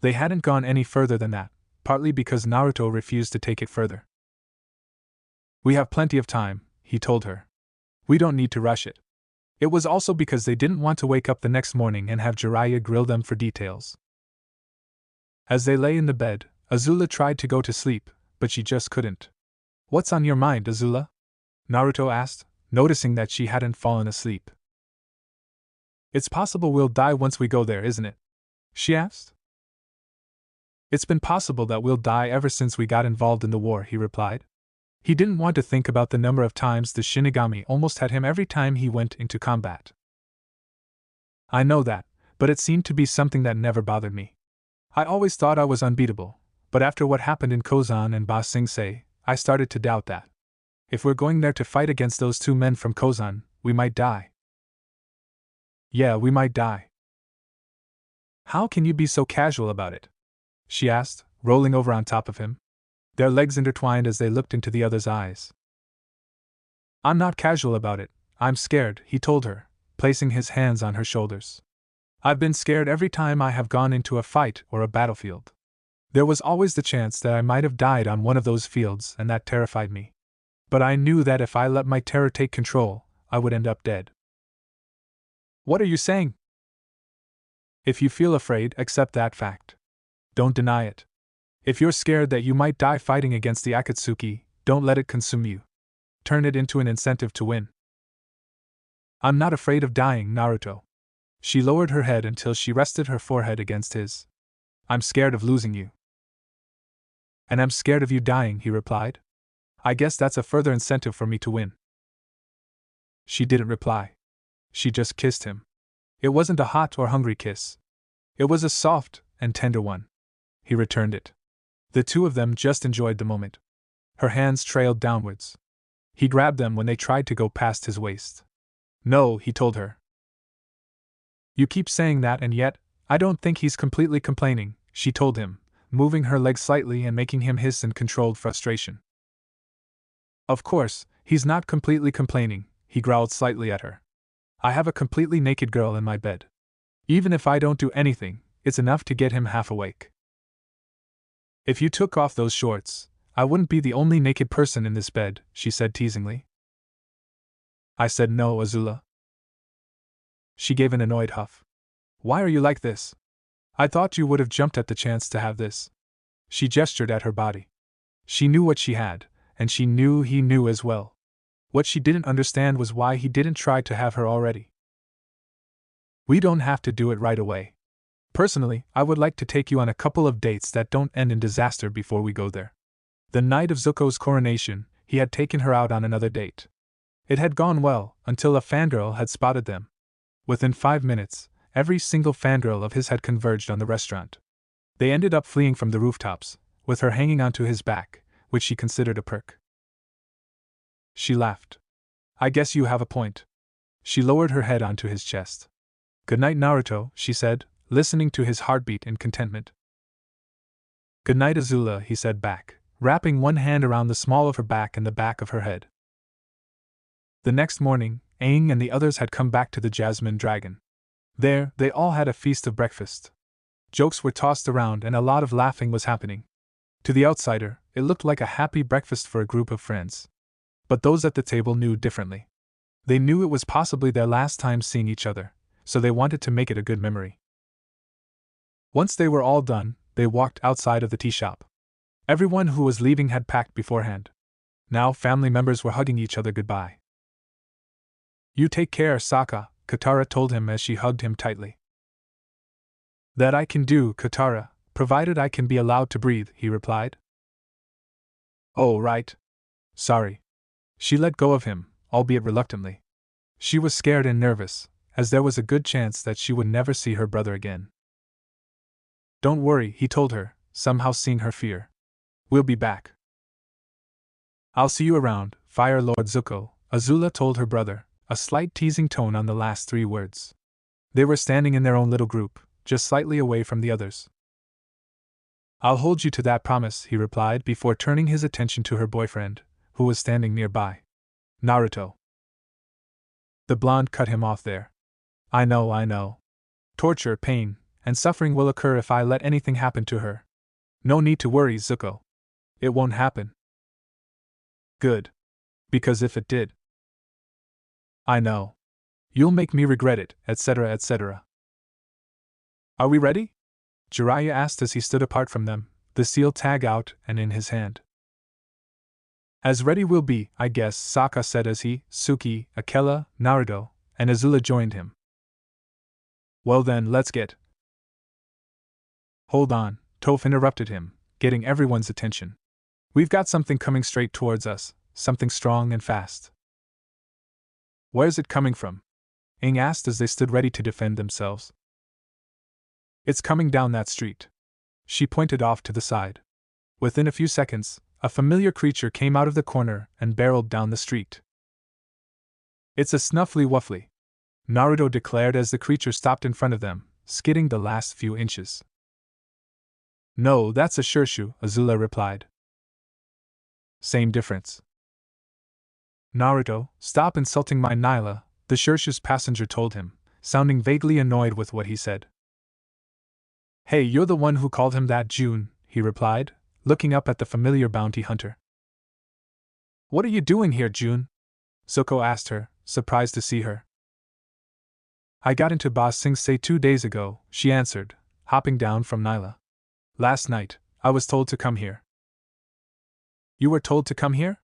They hadn't gone any further than that, partly because Naruto refused to take it further. We have plenty of time, he told her. We don't need to rush it. It was also because they didn't want to wake up the next morning and have Jiraiya grill them for details. As they lay in the bed, Azula tried to go to sleep, but she just couldn't. What's on your mind, Azula? Naruto asked, noticing that she hadn't fallen asleep. It's possible we'll die once we go there, isn't it? She asked. It's been possible that we'll die ever since we got involved in the war, he replied. He didn't want to think about the number of times the Shinigami almost had him every time he went into combat. I know that, but it seemed to be something that never bothered me. I always thought I was unbeatable, but after what happened in Kozan and Ba Sing Se, I started to doubt that. If we're going there to fight against those two men from Kozan, we might die. Yeah, we might die. How can you be so casual about it? She asked, rolling over on top of him. Their legs intertwined as they looked into the other's eyes. I'm not casual about it, I'm scared, he told her, placing his hands on her shoulders. I've been scared every time I have gone into a fight or a battlefield. There was always the chance that I might have died on one of those fields, and that terrified me. But I knew that if I let my terror take control, I would end up dead. What are you saying? If you feel afraid, accept that fact. Don't deny it. If you're scared that you might die fighting against the Akatsuki, don't let it consume you. Turn it into an incentive to win. I'm not afraid of dying, Naruto. She lowered her head until she rested her forehead against his. I'm scared of losing you. And I'm scared of you dying, he replied. I guess that's a further incentive for me to win. She didn't reply. She just kissed him. It wasn't a hot or hungry kiss. It was a soft and tender one. He returned it. The two of them just enjoyed the moment. Her hands trailed downwards. He grabbed them when they tried to go past his waist. No, he told her. You keep saying that, and yet, I don't think he's completely complaining, she told him, moving her legs slightly and making him hiss in controlled frustration. Of course, he's not completely complaining, he growled slightly at her. I have a completely naked girl in my bed. Even if I don't do anything, it's enough to get him half awake. If you took off those shorts, I wouldn't be the only naked person in this bed, she said teasingly. I said no, Azula. She gave an annoyed huff. Why are you like this? I thought you would have jumped at the chance to have this. She gestured at her body. She knew what she had, and she knew he knew as well. What she didn't understand was why he didn't try to have her already. We don't have to do it right away. Personally, I would like to take you on a couple of dates that don't end in disaster before we go there. The night of Zuko's coronation, he had taken her out on another date. It had gone well, until a fangirl had spotted them. Within 5 minutes, every single fangirl of his had converged on the restaurant. They ended up fleeing from the rooftops, with her hanging onto his back, which she considered a perk. She laughed. I guess you have a point. She lowered her head onto his chest. Good night, Naruto, she said, listening to his heartbeat in contentment. Good night, Azula, he said back, wrapping one hand around the small of her back and the back of her head. The next morning, Aang and the others had come back to the Jasmine Dragon. There, they all had a feast of breakfast. Jokes were tossed around and a lot of laughing was happening. To the outsider, it looked like a happy breakfast for a group of friends. But those at the table knew differently. They knew it was possibly their last time seeing each other, so they wanted to make it a good memory. Once they were all done, they walked outside of the tea shop. Everyone who was leaving had packed beforehand. Now family members were hugging each other goodbye. You take care, Sokka, Katara told him as she hugged him tightly. That I can do, Katara, provided I can be allowed to breathe, he replied. Oh, right. Sorry. She let go of him, albeit reluctantly. She was scared and nervous, as there was a good chance that she would never see her brother again. Don't worry, he told her, somehow seeing her fear. We'll be back. I'll see you around, Fire Lord Zuko, Azula told her brother, a slight teasing tone on the last 3 words. They were standing in their own little group, just slightly away from the others. I'll hold you to that promise, he replied before turning his attention to her boyfriend, who was standing nearby. Naruto. The blonde cut him off there. I know. Torture, pain, and suffering will occur if I let anything happen to her. No need to worry, Zuko. It won't happen. Good. Because if it did. I know. You'll make me regret it, etc., etc. Are we ready? Jiraiya asked as he stood apart from them, the seal tag out and in his hand. As ready we'll be, I guess, Sokka said as he, Suki, Akela, Naruto, and Azula joined him. Well then, let's get. Hold on, Toph interrupted him, getting everyone's attention. We've got something coming straight towards us, something strong and fast. Where's it coming from? Aang asked as they stood ready to defend themselves. It's coming down that street. She pointed off to the side. Within a few seconds, a familiar creature came out of the corner and barreled down the street. It's a Snuffly Wuffly, Naruto declared as the creature stopped in front of them, skidding the last few inches. No, that's a Shirshu, Azula replied. Same difference. Naruto, stop insulting my Nyla, the Shirshu's passenger told him, sounding vaguely annoyed with what he said. Hey, you're the one who called him that, June, he replied, looking up at the familiar bounty hunter. What are you doing here, June? Zuko asked her, surprised to see her. I got into Ba Sing Se 2 days ago, she answered, hopping down from Nyla. Last night, I was told to come here. You were told to come here?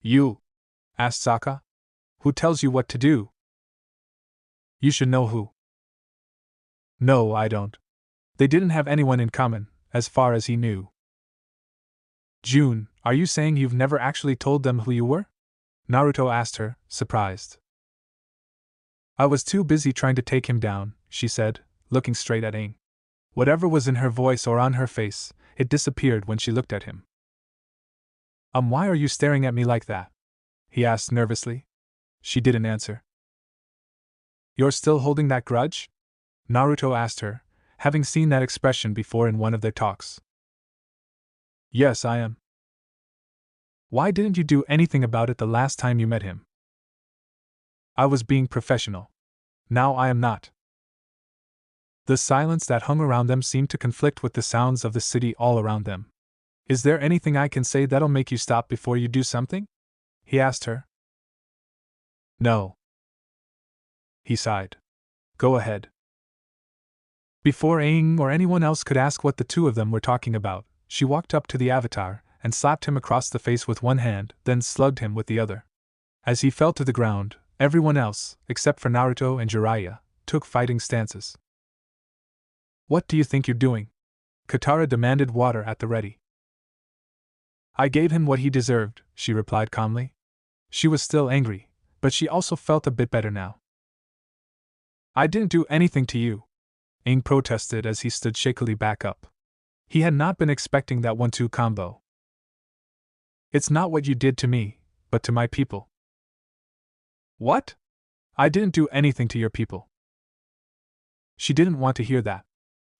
You? Asked Sokka. Who tells you what to do? You should know who. No, I don't. They didn't have anyone in common, as far as he knew. June, are you saying you've never actually told them who you were? Naruto asked her, surprised. I was too busy trying to take him down, she said, looking straight at Aang. Whatever was in her voice or on her face, it disappeared when she looked at him. Why are you staring at me like that? He asked nervously. She didn't answer. You're still holding that grudge? Naruto asked her, having seen that expression before in one of their talks. Yes, I am. Why didn't you do anything about it the last time you met him? I was being professional. Now I am not. The silence that hung around them seemed to conflict with the sounds of the city all around them. Is there anything I can say that'll make you stop before you do something? He asked her. No. He sighed. Go ahead. Before Aang or anyone else could ask what the two of them were talking about, she walked up to the Avatar and slapped him across the face with one hand, then slugged him with the other. As he fell to the ground, everyone else, except for Naruto and Jiraiya, took fighting stances. What do you think you're doing? Katara demanded, water at the ready. I gave him what he deserved, she replied calmly. She was still angry, but she also felt a bit better now. I didn't do anything to you, Aang protested as he stood shakily back up. He had not been expecting that 1-2 combo. It's not what you did to me, but to my people. What? I didn't do anything to your people. She didn't want to hear that.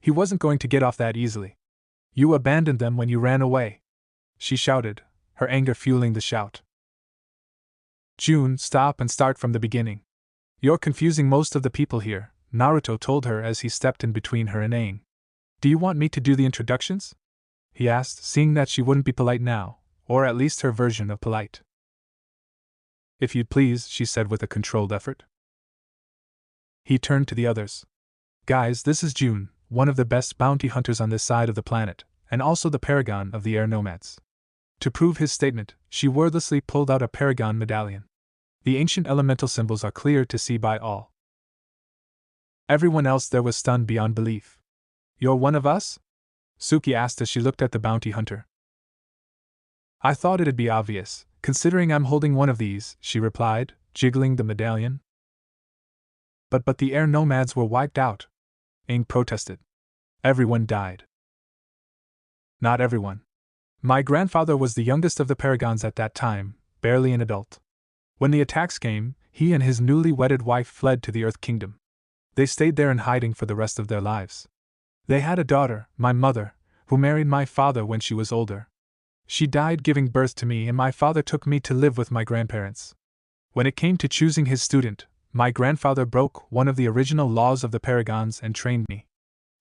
He wasn't going to get off that easily. You abandoned them when you ran away, she shouted, her anger fueling the shout. June, stop and start from the beginning. You're confusing most of the people here, Naruto told her as he stepped in between her and Aang. Do you want me to do the introductions? He asked, seeing that she wouldn't be polite now, or at least her version of polite. If you'd please, she said with a controlled effort. He turned to the others. Guys, this is June, one of the best bounty hunters on this side of the planet, and also the paragon of the air nomads. To prove his statement, she wordlessly pulled out a paragon medallion. The ancient elemental symbols are clear to see by all. Everyone else there was stunned beyond belief. You're one of us? Suki asked as she looked at the bounty hunter. I thought it'd be obvious, considering I'm holding one of these, she replied, jiggling the medallion. But the air nomads were wiped out, Aang protested. Everyone died. Not everyone. My grandfather was the youngest of the paragons at that time, barely an adult. When the attacks came, he and his newly wedded wife fled to the Earth Kingdom. They stayed there in hiding for the rest of their lives. They had a daughter, my mother, who married my father when she was older. She died giving birth to me, and my father took me to live with my grandparents. When it came to choosing his student, my grandfather broke one of the original laws of the paragons and trained me.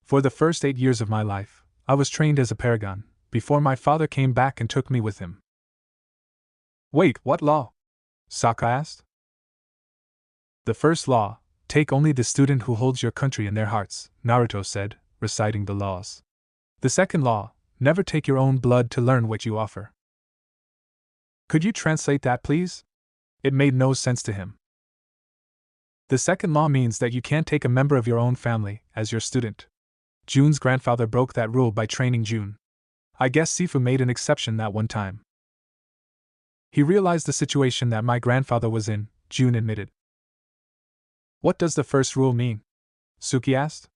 For the first 8 years of my life, I was trained as a paragon, before my father came back and took me with him. Wait, what law? Sokka asked. The first law, take only the student who holds your country in their hearts, Naruto said, reciting the laws. The second law, never take your own blood to learn what you offer. Could you translate that, please? It made no sense to him. The second law means that you can't take a member of your own family as your student. June's grandfather broke that rule by training June. I guess Sifu made an exception that one time. He realized the situation that my grandfather was in, June admitted. What does the first rule mean? Suki asked.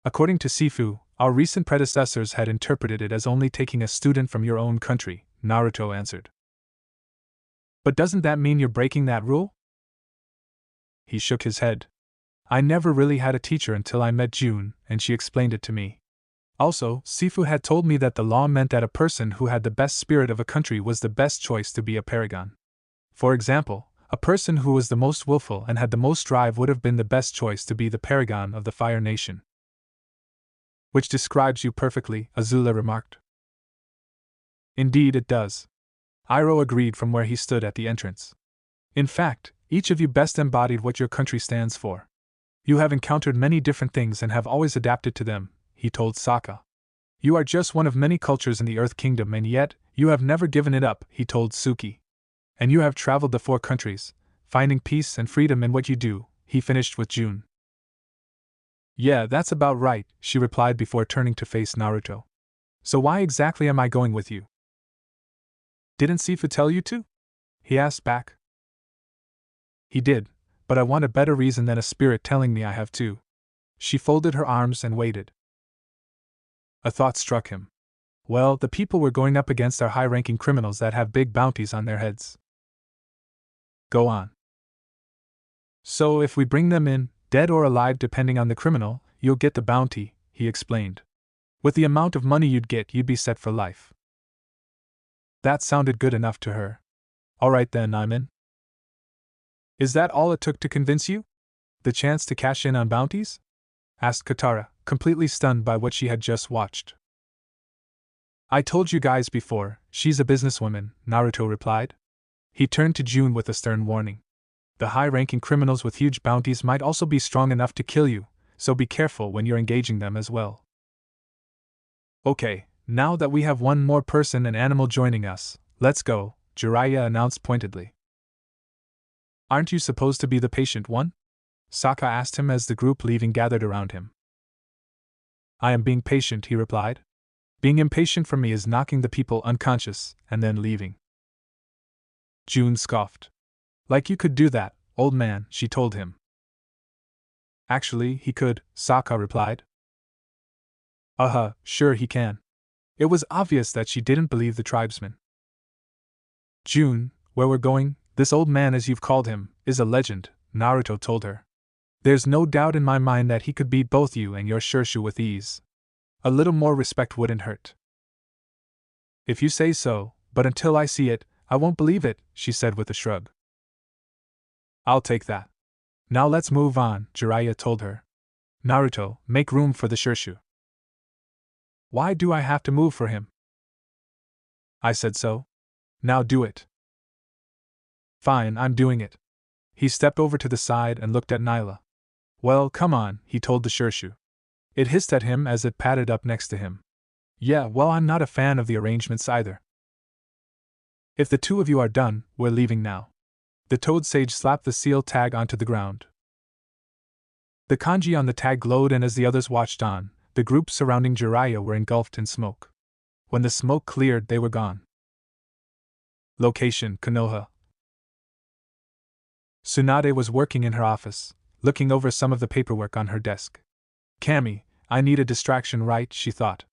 According to Sifu, our recent predecessors had interpreted it as only taking a student from your own country, Naruto answered. But doesn't that mean you're breaking that rule? He shook his head. I never really had a teacher until I met June, and she explained it to me. Also, Sifu had told me that the law meant that a person who had the best spirit of a country was the best choice to be a paragon. For example, a person who was the most willful and had the most drive would have been the best choice to be the paragon of the Fire Nation. Which describes you perfectly, Azula remarked. Indeed it does. Iroh agreed from where he stood at the entrance. In fact, each of you best embodied what your country stands for. You have encountered many different things and have always adapted to them, he told Sokka. You are just one of many cultures in the Earth Kingdom, and yet, you have never given it up, he told Suki. And you have traveled the 4 countries, finding peace and freedom in what you do, he finished with June. Yeah, that's about right, she replied before turning to face Naruto. So why exactly am I going with you? Didn't Sifu tell you to? He asked back. He did, but I want a better reason than a spirit telling me I have to. She folded her arms and waited. A thought struck him. Well, the people we're going up against are high-ranking criminals that have big bounties on their heads. Go on. So if we bring them in, dead or alive depending on the criminal, you'll get the bounty, he explained. With the amount of money you'd get, you'd be set for life. That sounded good enough to her. All right then, I'm in. Is that all it took to convince you? The chance to cash in on bounties? Asked Katara, completely stunned by what she had just watched. I told you guys before, she's a businesswoman, Naruto replied. He turned to June with a stern warning. The high-ranking criminals with huge bounties might also be strong enough to kill you, so be careful when you're engaging them as well. Okay, now that we have one more person and animal joining us, let's go, Jiraiya announced pointedly. Aren't you supposed to be the patient one? Sokka asked him as the group leaving gathered around him. I am being patient, he replied. Being impatient for me is knocking the people unconscious and then leaving. June scoffed. Like you could do that, old man, she told him. Actually, he could, Sokka replied. Sure he can. It was obvious that she didn't believe the tribesman. June, where we're going, this old man as you've called him, is a legend, Naruto told her. There's no doubt in my mind that he could beat both you and your Shirshu with ease. A little more respect wouldn't hurt. If you say so, but until I see it, I won't believe it, she said with a shrug. I'll take that. Now let's move on, Jiraiya told her. Naruto, make room for the Shirshu. Why do I have to move for him? I said so. Now do it. Fine, I'm doing it. He stepped over to the side and looked at Nyla. Well, come on, he told the Shirshu. It hissed at him as it padded up next to him. Yeah, well, I'm not a fan of the arrangements either. If the two of you are done, we're leaving now. The Toad Sage slapped the seal tag onto the ground. The kanji on the tag glowed, and as the others watched on, the group surrounding Jiraiya were engulfed in smoke. When the smoke cleared, they were gone. Location: Konoha. Tsunade was working in her office, looking over some of the paperwork on her desk. Kami, I need a distraction, right? She thought.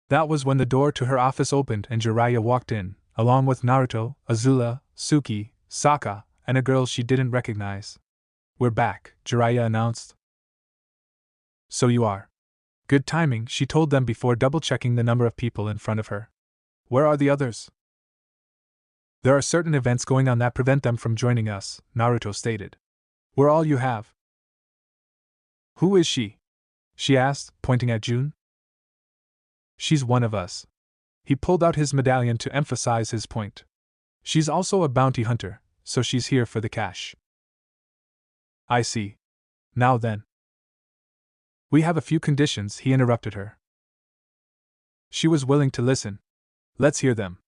That was when the door to her office opened and Jiraiya walked in, along with Naruto, Azula, Suki, Sokka, and a girl she didn't recognize. We're back, Jiraiya announced. So you are. Good timing, she told them before double-checking the number of people in front of her. Where are the others? There are certain events going on that prevent them from joining us, Naruto stated. We're all you have. Who is she? She asked, pointing at June. She's one of us. He pulled out his medallion to emphasize his point. She's also a bounty hunter, so she's here for the cash. I see. Now then. We have a few conditions, he interrupted her. She was willing to listen. Let's hear them.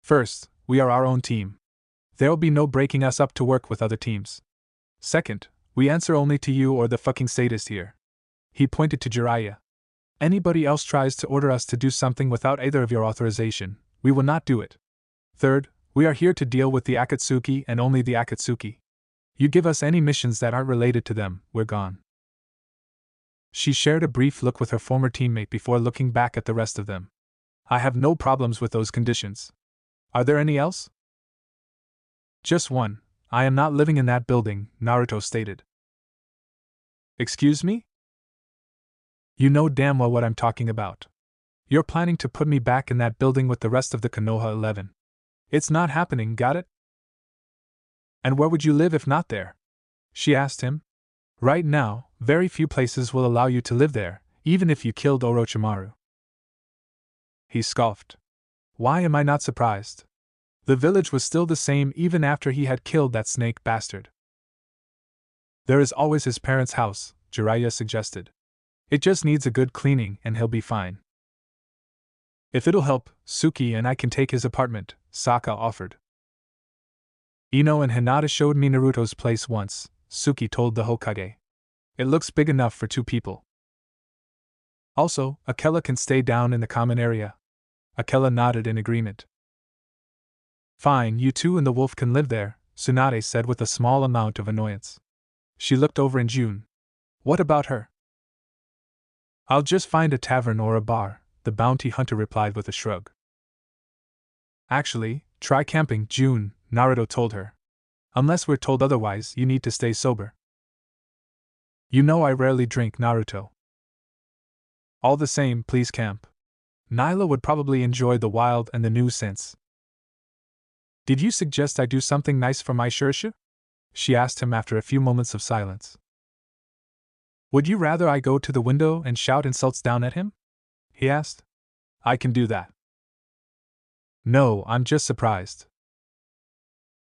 First, we are our own team. There'll be no breaking us up to work with other teams. Second, we answer only to you or the fucking sadist here. He pointed to Jiraiya. Anybody else tries to order us to do something without either of your authorization, we will not do it. Third, we are here to deal with the Akatsuki and only the Akatsuki. You give us any missions that aren't related to them, we're gone. She shared a brief look with her former teammate before looking back at the rest of them. I have no problems with those conditions. Are there any else? Just one. I am not living in that building, Naruto stated. Excuse me? You know damn well what I'm talking about. You're planning to put me back in that building with the rest of the Konoha 11. It's not happening, got it? And where would you live if not there? She asked him. Right now, very few places will allow you to live there, even if you killed Orochimaru. He scoffed. Why am I not surprised? The village was still the same even after he had killed that snake bastard. There is always his parents' house, Jiraiya suggested. It just needs a good cleaning and he'll be fine. If it'll help, Suki and I can take his apartment, Sokka offered. Ino and Hinata showed me Naruto's place once, Suki told the Hokage. It looks big enough for 2 people. Also, Akela can stay down in the common area. Akela nodded in agreement. Fine, you two and the wolf can live there, Tsunade said with a small amount of annoyance. She looked over in June. What about her? I'll just find a tavern or a bar, the bounty hunter replied with a shrug. Actually, try camping, June, Naruto told her. Unless we're told otherwise, you need to stay sober. You know I rarely drink, Naruto. All the same, please camp. Nyla would probably enjoy the wild and the new scents. Did you suggest I do something nice for my Shirshu? She asked him after a few moments of silence. Would you rather I go to the window and shout insults down at him? He asked. I can do that. No, I'm just surprised.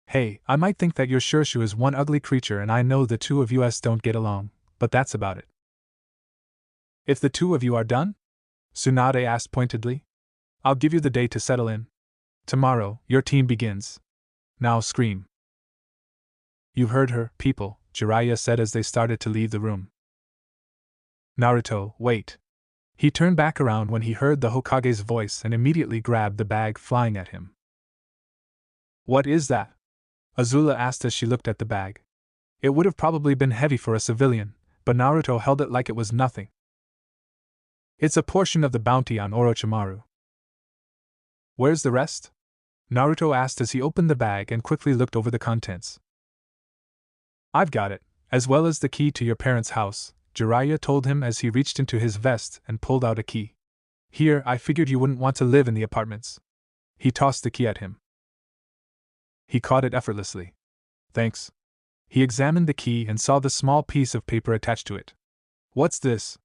Hey, I might think that your Shirshu is one ugly creature and I know the two of us don't get along, but that's about it. If the two of you are done? Tsunade asked pointedly. I'll give you the day to settle in. Tomorrow, your team begins. Now scream. You heard her, people, Jiraiya said as they started to leave the room. Naruto, wait. He turned back around when he heard the Hokage's voice and immediately grabbed the bag flying at him. What is that? Azula asked as she looked at the bag. It would have probably been heavy for a civilian, but Naruto held it like it was nothing. It's a portion of the bounty on Orochimaru. Where's the rest? Naruto asked as he opened the bag and quickly looked over the contents. I've got it, as well as the key to your parents' house, Jiraiya told him as he reached into his vest and pulled out a key. Here, I figured you wouldn't want to live in the apartments. He tossed the key at him. He caught it effortlessly. Thanks. He examined the key and saw the small piece of paper attached to it. What's this?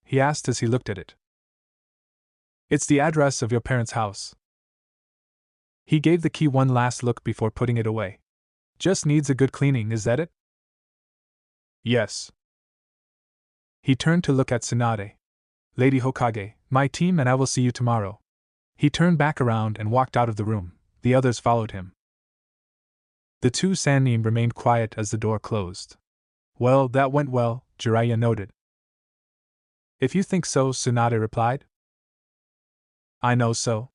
He asked as he looked at it. It's the address of your parents' house. He gave the key one last look before putting it away. Just needs a good cleaning, is that it? Yes. He turned to look at Tsunade. Lady Hokage, my team and I will see you tomorrow. He turned back around and walked out of the room. The others followed him. The two Sannin remained quiet as the door closed. Well, that went well, Jiraiya noted. If you think so, Tsunade replied. I know so.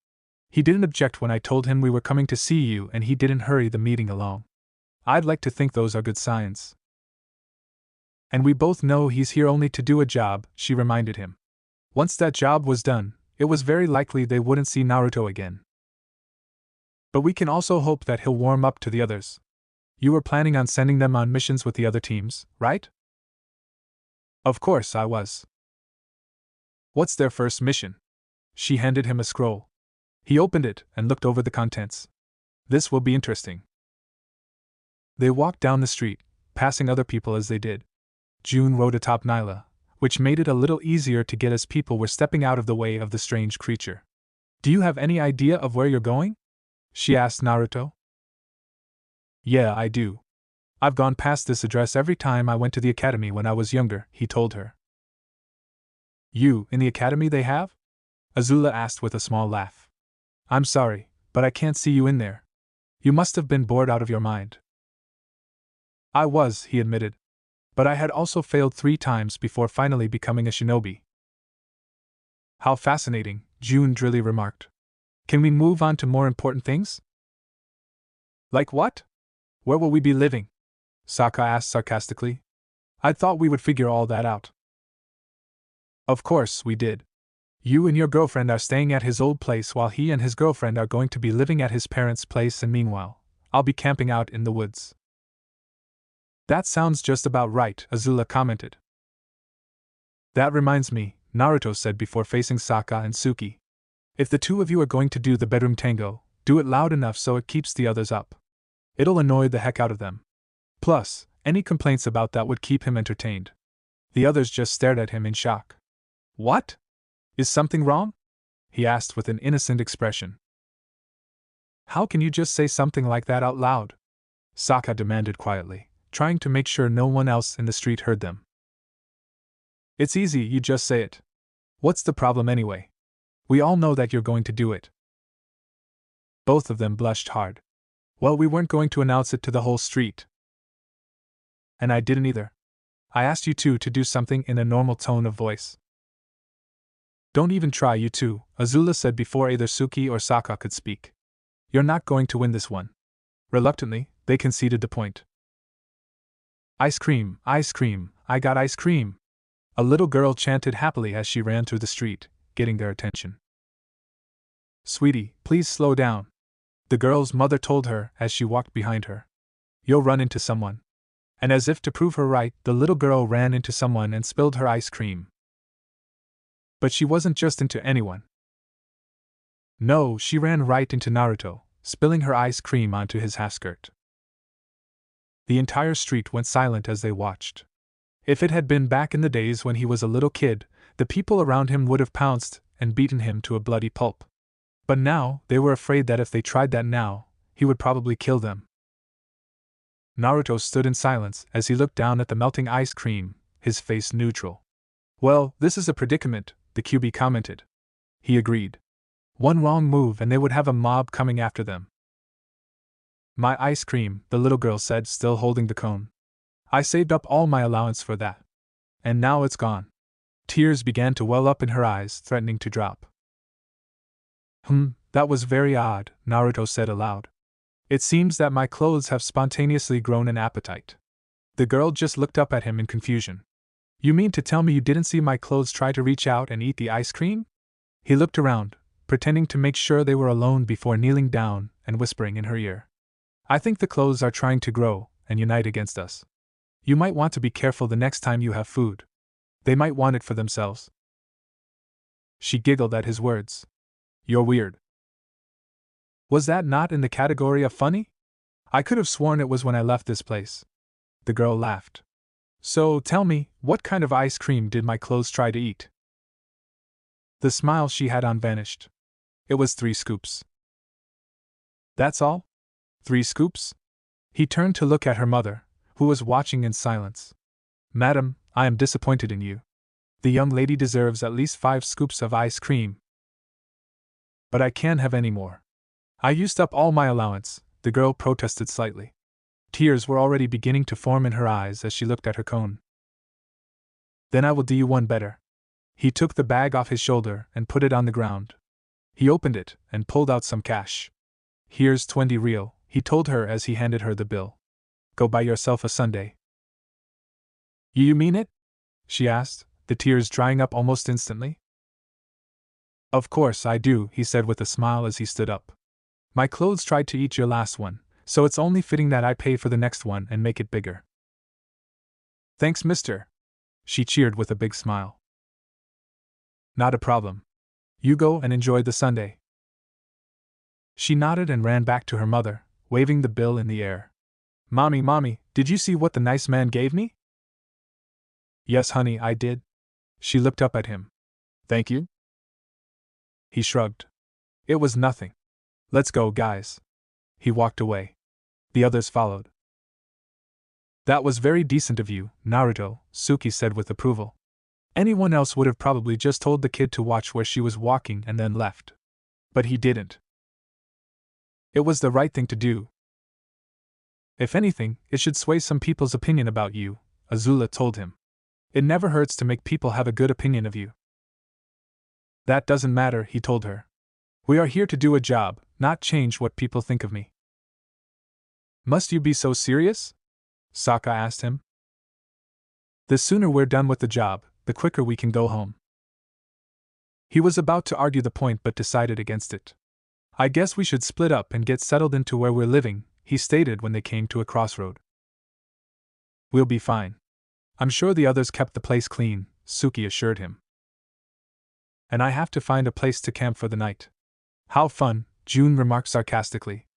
He didn't object when I told him we were coming to see you and he didn't hurry the meeting along. I'd like to think those are good signs. And we both know he's here only to do a job, she reminded him. Once that job was done, it was very likely they wouldn't see Naruto again. But we can also hope that he'll warm up to the others. You were planning on sending them on missions with the other teams, right? Of course I was. What's their first mission? She handed him a scroll. He opened it and looked over the contents. This will be interesting. They walked down the street, passing other people as they did. June rode atop Nyla, which made it a little easier to get as people were stepping out of the way of the strange creature. Do you have any idea of where you're going? She asked Naruto. Yeah, I do. I've gone past this address every time I went to the academy when I was younger, he told her. You, in the academy they have? Azula asked with a small laugh. I'm sorry, but I can't see you in there. You must have been bored out of your mind. I was, he admitted. But I had also failed 3 times before finally becoming a shinobi. How fascinating, June drily remarked. Can we move on to more important things? Like what? Where will we be living? Sokka asked sarcastically. I thought we would figure all that out. Of course we did. You and your girlfriend are staying at his old place while he and his girlfriend are going to be living at his parents' place, and meanwhile, I'll be camping out in the woods. That sounds just about right, Azula commented. That reminds me, Naruto said before facing Sokka and Suki. If the two of you are going to do the bedroom tango, do it loud enough so it keeps the others up. It'll annoy the heck out of them. Plus, any complaints about that would keep him entertained. The others just stared at him in shock. What? Is something wrong? He asked with an innocent expression. How can you just say something like that out loud? Sokka demanded quietly, trying to make sure no one else in the street heard them. It's easy, you just say it. What's the problem anyway? We all know that you're going to do it. Both of them blushed hard. Well, we weren't going to announce it to the whole street. And I didn't either. I asked you two to do something in a normal tone of voice. Don't even try, you two, Azula said before either Suki or Sokka could speak. You're not going to win this one. Reluctantly, they conceded the point. Ice cream, I got ice cream. A little girl chanted happily as she ran through the street, getting their attention. Sweetie, please slow down, the girl's mother told her as she walked behind her. You'll run into someone. And as if to prove her right, the little girl ran into someone and spilled her ice cream. But she wasn't just into anyone. No, she ran right into Naruto, spilling her ice cream onto his half-skirt. The entire street went silent as they watched. If it had been back in the days when he was a little kid, the people around him would have pounced and beaten him to a bloody pulp. But now, they were afraid that if they tried that now, he would probably kill them. Naruto stood in silence as he looked down at the melting ice cream, his face neutral. Well, this is a predicament, the QB commented. He agreed. One wrong move and they would have a mob coming after them. My ice cream, the little girl said, still holding the cone. I saved up all my allowance for that. And now it's gone. Tears began to well up in her eyes, threatening to drop. That was very odd, Naruto said aloud. It seems that my clothes have spontaneously grown an appetite. The girl just looked up at him in confusion. You mean to tell me you didn't see my clothes try to reach out and eat the ice cream? He looked around, pretending to make sure they were alone before kneeling down and whispering in her ear. I think the clothes are trying to grow and unite against us. You might want to be careful the next time you have food. They might want it for themselves. She giggled at his words. You're weird. Was that not in the category of funny? I could have sworn it was when I left this place. The girl laughed. So, tell me, what kind of ice cream did my clothes try to eat? The smile she had on vanished. It was 3 scoops. That's all? 3 scoops? He turned to look at her mother, who was watching in silence. Madam, I am disappointed in you. The young lady deserves at least 5 scoops of ice cream. But I can't have any more. I used up all my allowance, the girl protested slightly. Tears were already beginning to form in her eyes as she looked at her cone. Then I will do you one better. He took the bag off his shoulder and put it on the ground. He opened it and pulled out some cash. Here's 20 real, he told her as he handed her the bill. Go buy yourself a sundae. You mean it? She asked, the tears drying up almost instantly. Of course I do, he said with a smile as he stood up. My clothes tried to eat your last one, so it's only fitting that I pay for the next one and make it bigger. Thanks, mister. She cheered with a big smile. Not a problem. You go and enjoy the sundae. She nodded and ran back to her mother, waving the bill in the air. Mommy, did you see what the nice man gave me? Yes, honey, I did. She looked up at him. Thank you? He shrugged. It was nothing. Let's go, guys. He walked away. The others followed. That was very decent of you, Naruto, Suki said with approval. Anyone else would have probably just told the kid to watch where she was walking and then left. But he didn't. It was the right thing to do. If anything, it should sway some people's opinion about you, Azula told him. It never hurts to make people have a good opinion of you. That doesn't matter, he told her. We are here to do a job, not change what people think of me. Must you be so serious? Sokka asked him. The sooner we're done with the job, the quicker we can go home. He was about to argue the point but decided against it. I guess we should split up and get settled into where we're living, he stated when they came to a crossroad. We'll be fine. I'm sure the others kept the place clean, Suki assured him. And I have to find a place to camp for the night. How fun, June remarked sarcastically.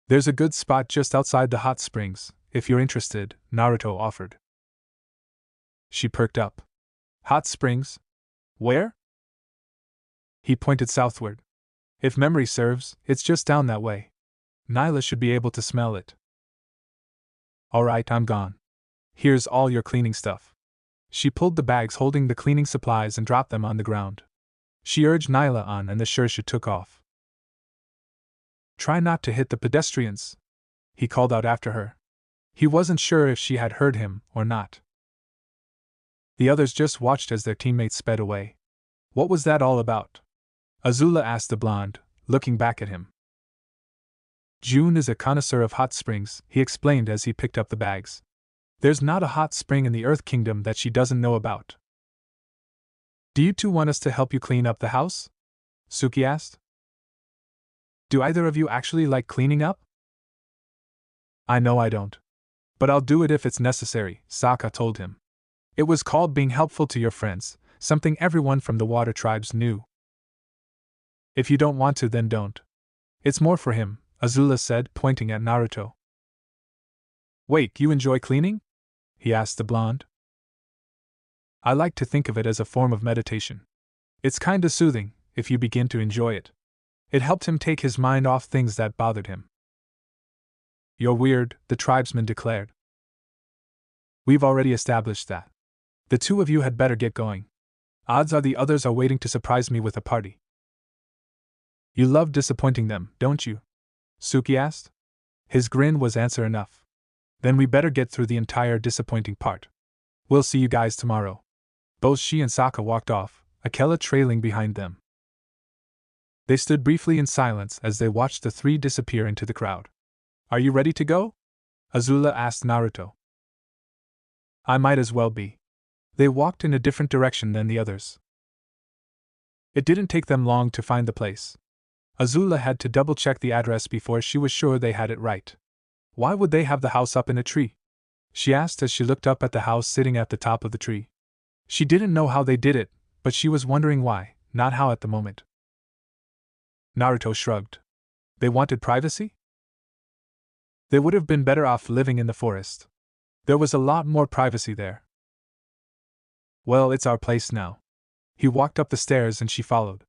There's a good spot just outside the hot springs, if you're interested, Naruto offered. She perked up. Hot springs? Where? He pointed southward. If memory serves, it's just down that way. Nyla should be able to smell it. Alright, I'm gone. Here's all your cleaning stuff. She pulled the bags holding the cleaning supplies and dropped them on the ground. She urged Nyla on and the Shersha took off. Try not to hit the pedestrians, he called out after her. He wasn't sure if she had heard him or not. The others just watched as their teammates sped away. What was that all about? Azula asked the blonde, looking back at him. June is a connoisseur of hot springs, he explained as he picked up the bags. There's not a hot spring in the Earth Kingdom that she doesn't know about. Do you two want us to help you clean up the house? Suki asked. Do either of you actually like cleaning up? I know I don't. But I'll do it if it's necessary, Sokka told him. It was called being helpful to your friends, something everyone from the water tribes knew. If you don't want to, then don't. It's more for him, Azula said, pointing at Naruto. Wait, you enjoy cleaning? He asked the blonde. I like to think of it as a form of meditation. It's kinda soothing, if you begin to enjoy it. It helped him take his mind off things that bothered him. You're weird, the tribesman declared. We've already established that. The two of you had better get going. Odds are the others are waiting to surprise me with a party. You love disappointing them, don't you? Suki asked. His grin was answer enough. Then we better get through the entire disappointing part. We'll see you guys tomorrow. Both she and Sokka walked off, Akela trailing behind them. They stood briefly in silence as they watched the three disappear into the crowd. Are you ready to go? Azula asked Naruto. I might as well be. They walked in a different direction than the others. It didn't take them long to find the place. Azula had to double-check the address before she was sure they had it right. Why would they have the house up in a tree? She asked as she looked up at the house sitting at the top of the tree. She didn't know how they did it, but she was wondering why, not how at the moment. Naruto shrugged. They wanted privacy? They would have been better off living in the forest. There was a lot more privacy there. Well, it's our place now. He walked up the stairs and she followed.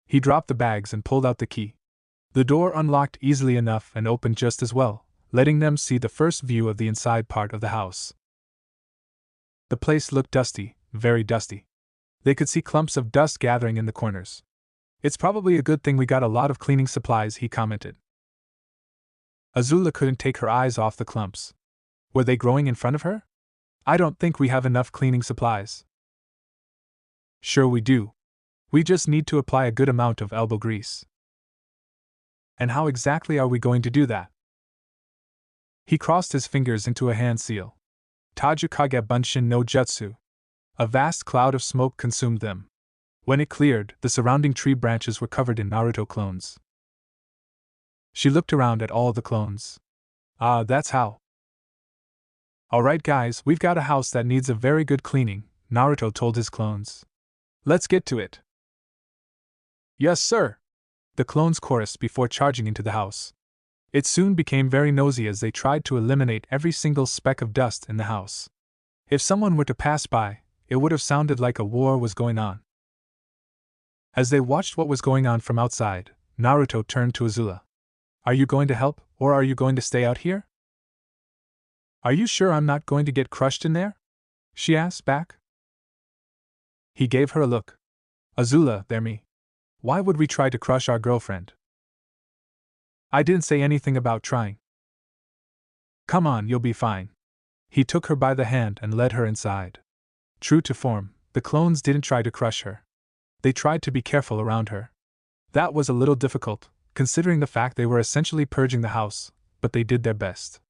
He dropped the bags and pulled out the key. The door unlocked easily enough and opened just as well, letting them see the first view of the inside part of the house. The place looked dusty, very dusty. They could see clumps of dust gathering in the corners. It's probably a good thing we got a lot of cleaning supplies, he commented. Azula couldn't take her eyes off the clumps. Were they growing in front of her? I don't think we have enough cleaning supplies. Sure we do. We just need to apply a good amount of elbow grease. And how exactly are we going to do that? He crossed his fingers into a hand seal. Tajukage Bunshin no Jutsu. A vast cloud of smoke consumed them. When it cleared, the surrounding tree branches were covered in Naruto clones. She looked around at all the clones. Ah, that's how. Alright guys, we've got a house that needs a very good cleaning, Naruto told his clones. Let's get to it. Yes, sir. The clones chorused before charging into the house. It soon became very nosy as they tried to eliminate every single speck of dust in the house. If someone were to pass by, it would have sounded like a war was going on. As they watched what was going on from outside, Naruto turned to Azula. Are you going to help, or are you going to stay out here? Are you sure I'm not going to get crushed in there? She asked back. He gave her a look. Azula, they're me. Why would we try to crush our girlfriend? I didn't say anything about trying. Come on, you'll be fine. He took her by the hand and led her inside. True to form, the clones didn't try to crush her. They tried to be careful around her. That was a little difficult, considering the fact they were essentially purging the house, but they did their best.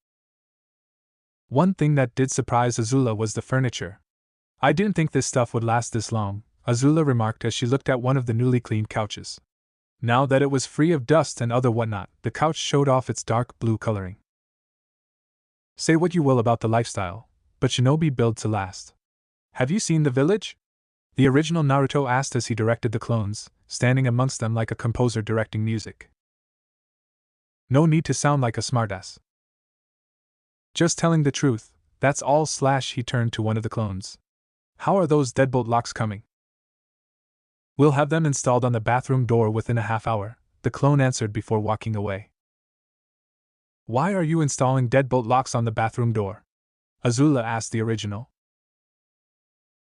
One thing that did surprise Azula was the furniture. I didn't think this stuff would last this long, Azula remarked as she looked at one of the newly cleaned couches. Now that it was free of dust and other whatnot, the couch showed off its dark blue coloring. Say what you will about the lifestyle, but shinobi build to last. Have you seen the village? The original Naruto asked as he directed the clones, standing amongst them like a composer directing music. No need to sound like a smartass. Just telling the truth, that's all. He turned to one of the clones. How are those deadbolt locks coming? We'll have them installed on the bathroom door within a half hour, the clone answered before walking away. Why are you installing deadbolt locks on the bathroom door? Azula asked the original.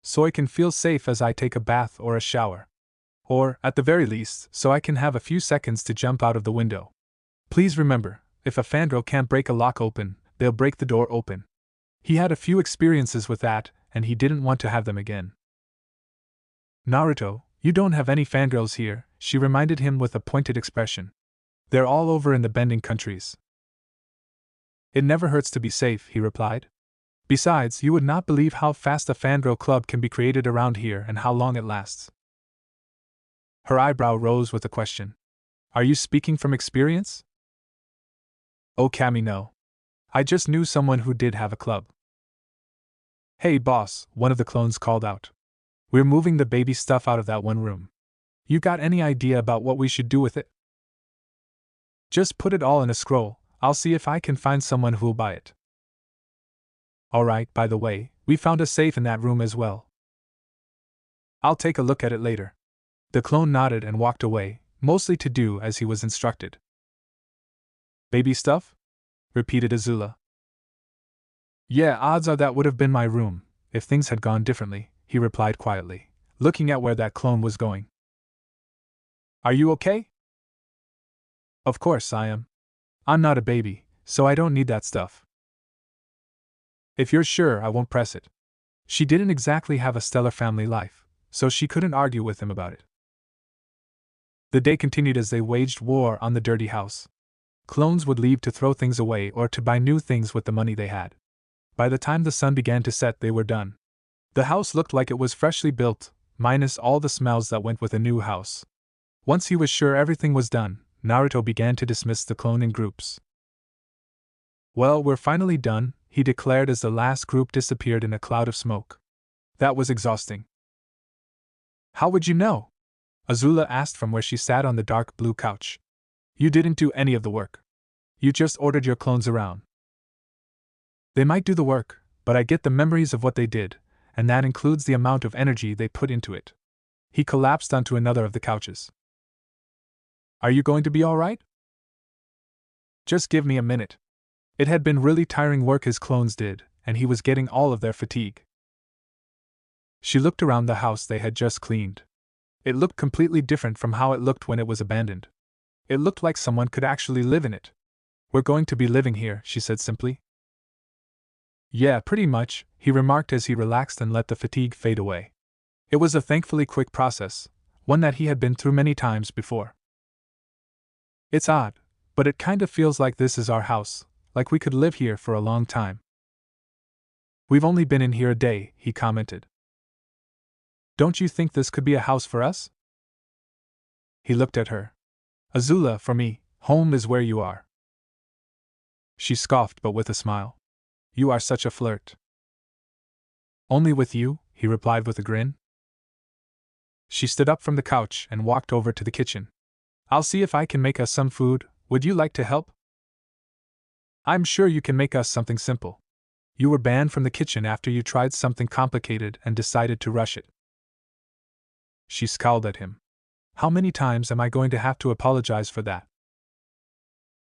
So I can feel safe as I take a bath or a shower. Or, at the very least, so I can have a few seconds to jump out of the window. Please remember, if a fandro can't break a lock open, they'll break the door open. He had a few experiences with that, and he didn't want to have them again. Naruto, you don't have any fangirls here, she reminded him with a pointed expression. They're all over in the bending countries. It never hurts to be safe, he replied. Besides, you would not believe how fast a fangirl club can be created around here and how long it lasts. Her eyebrow rose with a question. Are you speaking from experience? Oh Kami, no. I just knew someone who did have a club. Hey boss, one of the clones called out. We're moving the baby stuff out of that one room. You got any idea about what we should do with it? Just put it all in a scroll, I'll see if I can find someone who'll buy it. Alright, by the way, we found a safe in that room as well. I'll take a look at it later. The clone nodded and walked away, mostly to do as he was instructed. Baby stuff? Repeated Azula. Yeah, odds are that would have been my room, if things had gone differently, he replied quietly, looking at where that clone was going. Are you okay? Of course I am. I'm not a baby, so I don't need that stuff. If you're sure, I won't press it. She didn't exactly have a stellar family life, so she couldn't argue with him about it. The day continued as they waged war on the dirty house. Clones would leave to throw things away or to buy new things with the money they had. By the time the sun began to set, they were done. The house looked like it was freshly built, minus all the smells that went with a new house. Once he was sure everything was done, Naruto began to dismiss the clone in groups. Well, we're finally done, he declared as the last group disappeared in a cloud of smoke. That was exhausting. How would you know? Azula asked from where she sat on the dark blue couch. You didn't do any of the work. You just ordered your clones around. They might do the work, but I get the memories of what they did, and that includes the amount of energy they put into it. He collapsed onto another of the couches. Are you going to be all right? Just give me a minute. It had been really tiring work his clones did, and he was getting all of their fatigue. She looked around the house they had just cleaned. It looked completely different from how it looked when it was abandoned. It looked like someone could actually live in it. We're going to be living here, she said simply. Yeah, pretty much, he remarked as he relaxed and let the fatigue fade away. It was a thankfully quick process, one that he had been through many times before. It's odd, but it kind of feels like this is our house, like we could live here for a long time. We've only been in here a day, he commented. Don't you think this could be a house for us? He looked at her. Azula, for me, home is where you are. She scoffed, but with a smile. You are such a flirt. Only with you, he replied with a grin. She stood up from the couch and walked over to the kitchen. I'll see if I can make us some food. Would you like to help? I'm sure you can make us something simple. You were banned from the kitchen after you tried something complicated and decided to rush it. She scowled at him. How many times am I going to have to apologize for that?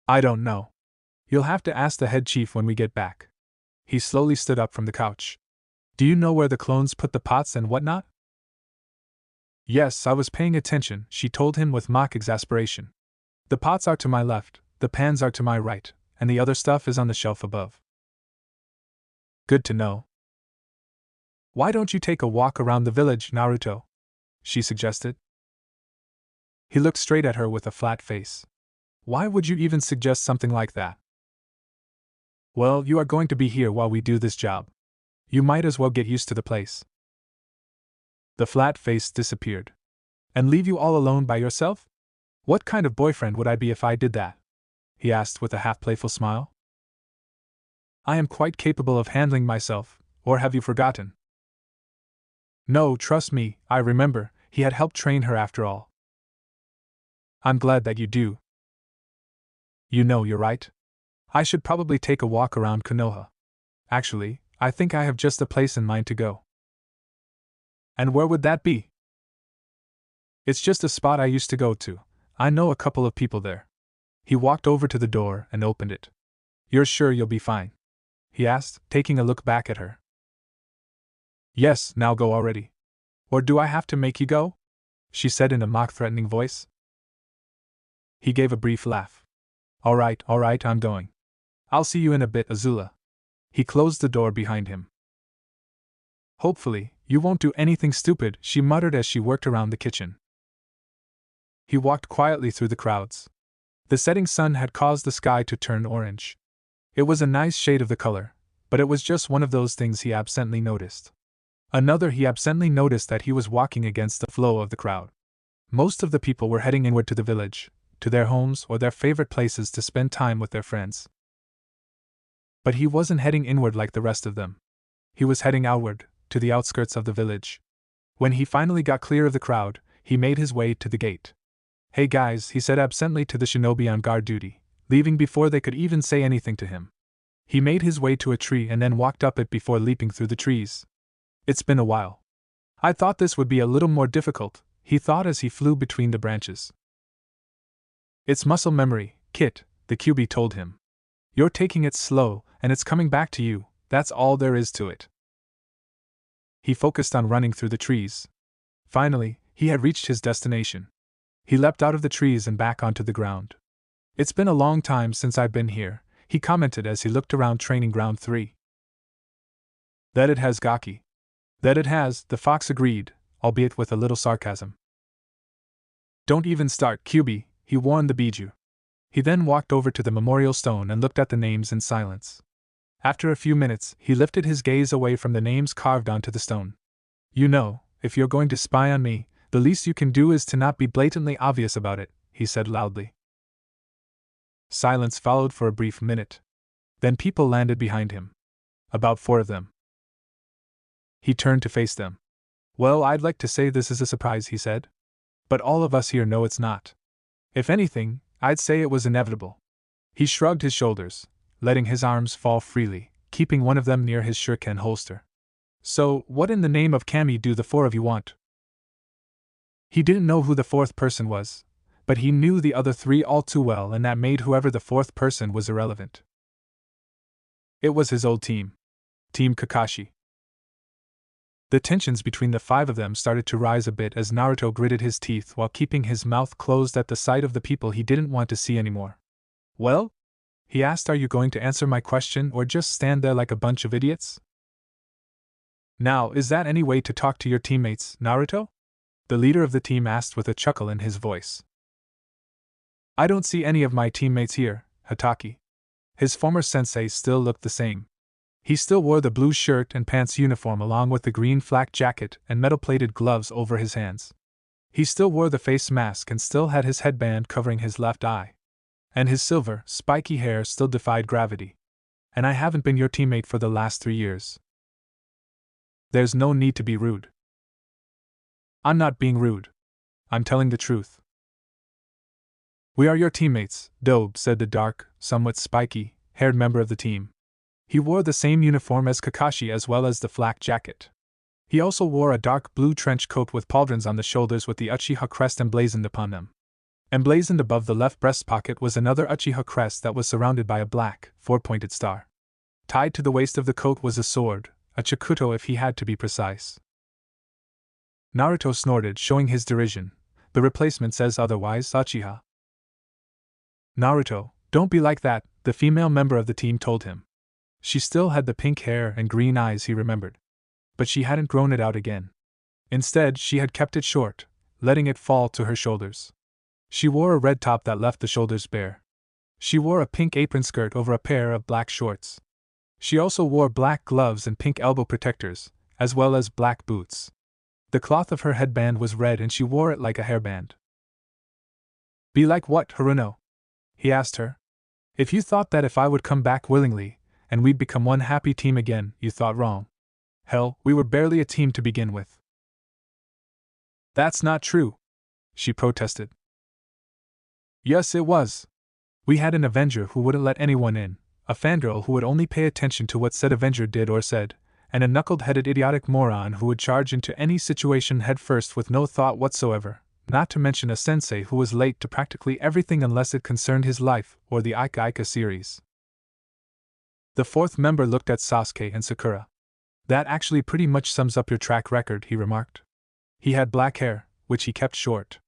I don't know. You'll have to ask the head chief when we get back. He slowly stood up from the couch. Do you know where the clones put the pots and whatnot? Yes, I was paying attention, she told him with mock exasperation. The pots are to my left, the pans are to my right, and the other stuff is on the shelf above. Good to know. Why don't you take a walk around the village, Naruto? She suggested. He looked straight at her with a flat face. Why would you even suggest something like that? Well, you are going to be here while we do this job. You might as well get used to the place. The flat face disappeared. And leave you all alone by yourself? What kind of boyfriend would I be if I did that? He asked with a half-playful smile. I am quite capable of handling myself, or have you forgotten? No, trust me, I remember, he had helped train her after all. I'm glad that you do. You know, you're right. I should probably take a walk around Konoha. Actually, I think I have just a place in mind to go. And where would that be? It's just a spot I used to go to. I know a couple of people there. He walked over to the door and opened it. You're sure you'll be fine? He asked, taking a look back at her. Yes, now go already. Or do I have to make you go? She said in a mock-threatening voice. He gave a brief laugh. All right, I'm going. I'll see you in a bit, Azula. He closed the door behind him. Hopefully, you won't do anything stupid, she muttered as she worked around the kitchen. He walked quietly through the crowds. The setting sun had caused the sky to turn orange. It was a nice shade of the color, but it was just one of those things he absently noticed. Another, he absently noticed that he was walking against the flow of the crowd. Most of the people were heading inward to the village, to their homes or their favorite places to spend time with their friends. But he wasn't heading inward like the rest of them. He was heading outward, to the outskirts of the village. When he finally got clear of the crowd, he made his way to the gate. Hey guys, he said absently to the shinobi on guard duty, leaving before they could even say anything to him. He made his way to a tree and then walked up it before leaping through the trees. It's been a while. I thought this would be a little more difficult, he thought as he flew between the branches. It's muscle memory, Kit, the QB told him. You're taking it slow, and it's coming back to you, that's all there is to it. He focused on running through the trees. Finally, he had reached his destination. He leapt out of the trees and back onto the ground. It's been a long time since I've been here, he commented as he looked around Training Ground 3. That it has, Gaki. That it has, the fox agreed, albeit with a little sarcasm. Don't even start, QB, he warned the Biju. He then walked over to the memorial stone and looked at the names in silence. After a few minutes, he lifted his gaze away from the names carved onto the stone. You know, if you're going to spy on me, the least you can do is to not be blatantly obvious about it, he said loudly. Silence followed for a brief minute. Then people landed behind him. About 4 of them. He turned to face them. Well, I'd like to say this is a surprise, he said. But all of us here know it's not. If anything, I'd say it was inevitable. He shrugged his shoulders, letting his arms fall freely, keeping one of them near his shuriken holster. So, what in the name of Kami do the 4 of you want? He didn't know who the 4th person was, but he knew the other 3 all too well, and that made whoever the 4th person was irrelevant. It was his old team. Team Kakashi. The tensions between the 5 of them started to rise a bit as Naruto gritted his teeth while keeping his mouth closed at the sight of the people he didn't want to see anymore. Well? He asked, are you going to answer my question or just stand there like a bunch of idiots? Now, is that any way to talk to your teammates, Naruto? The leader of the team asked with a chuckle in his voice. I don't see any of my teammates here, Hatake. His former sensei still looked the same. He still wore the blue shirt and pants uniform along with the green flak jacket and metal-plated gloves over his hands. He still wore the face mask and still had his headband covering his left eye. And his silver, spiky hair still defied gravity. And I haven't been your teammate for the last 3 years. There's no need to be rude. I'm not being rude. I'm telling the truth. We are your teammates, Dobe, said the dark, somewhat spiky-haired member of the team. He wore the same uniform as Kakashi as well as the flak jacket. He also wore a dark blue trench coat with pauldrons on the shoulders with the Uchiha crest emblazoned upon them. Emblazoned above the left breast pocket was another Uchiha crest that was surrounded by a black, 4-pointed star. Tied to the waist of the coat was a sword, a chikuto if he had to be precise. Naruto snorted, showing his derision. The replacement says otherwise, Uchiha. Naruto, don't be like that, the female member of the team told him. She still had the pink hair and green eyes, he remembered. But she hadn't grown it out again. Instead, she had kept it short, letting it fall to her shoulders. She wore a red top that left the shoulders bare. She wore a pink apron skirt over a pair of black shorts. She also wore black gloves and pink elbow protectors, as well as black boots. The cloth of her headband was red and she wore it like a hairband. Be like what, Haruno? He asked her. If you thought that if I would come back willingly, and we'd become one happy team again, you thought wrong. Hell, we were barely a team to begin with. That's not true, she protested. Yes, it was. We had an Avenger who wouldn't let anyone in, a fangirl who would only pay attention to what said Avenger did or said, and a knuckled-headed idiotic moron who would charge into any situation headfirst with no thought whatsoever, not to mention a sensei who was late to practically everything unless it concerned his life or the Ika Ika series. The 4th member looked at Sasuke and Sakura. That actually pretty much sums up your track record, he remarked. He had black hair, which he kept short.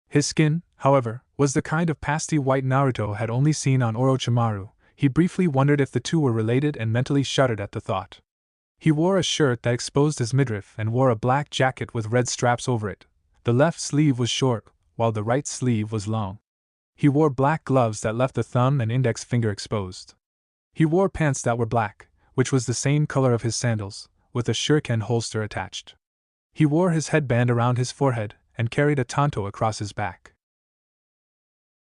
His skin, however, was the kind of pasty white Naruto had only seen on Orochimaru. He briefly wondered if the two were related and mentally shuddered at the thought. He wore a shirt that exposed his midriff and wore a black jacket with red straps over it. The left sleeve was short, while the right sleeve was long. He wore black gloves that left the thumb and index finger exposed. He wore pants that were black, which was the same color of his sandals, with a shuriken holster attached. He wore his headband around his forehead and carried a tanto across his back.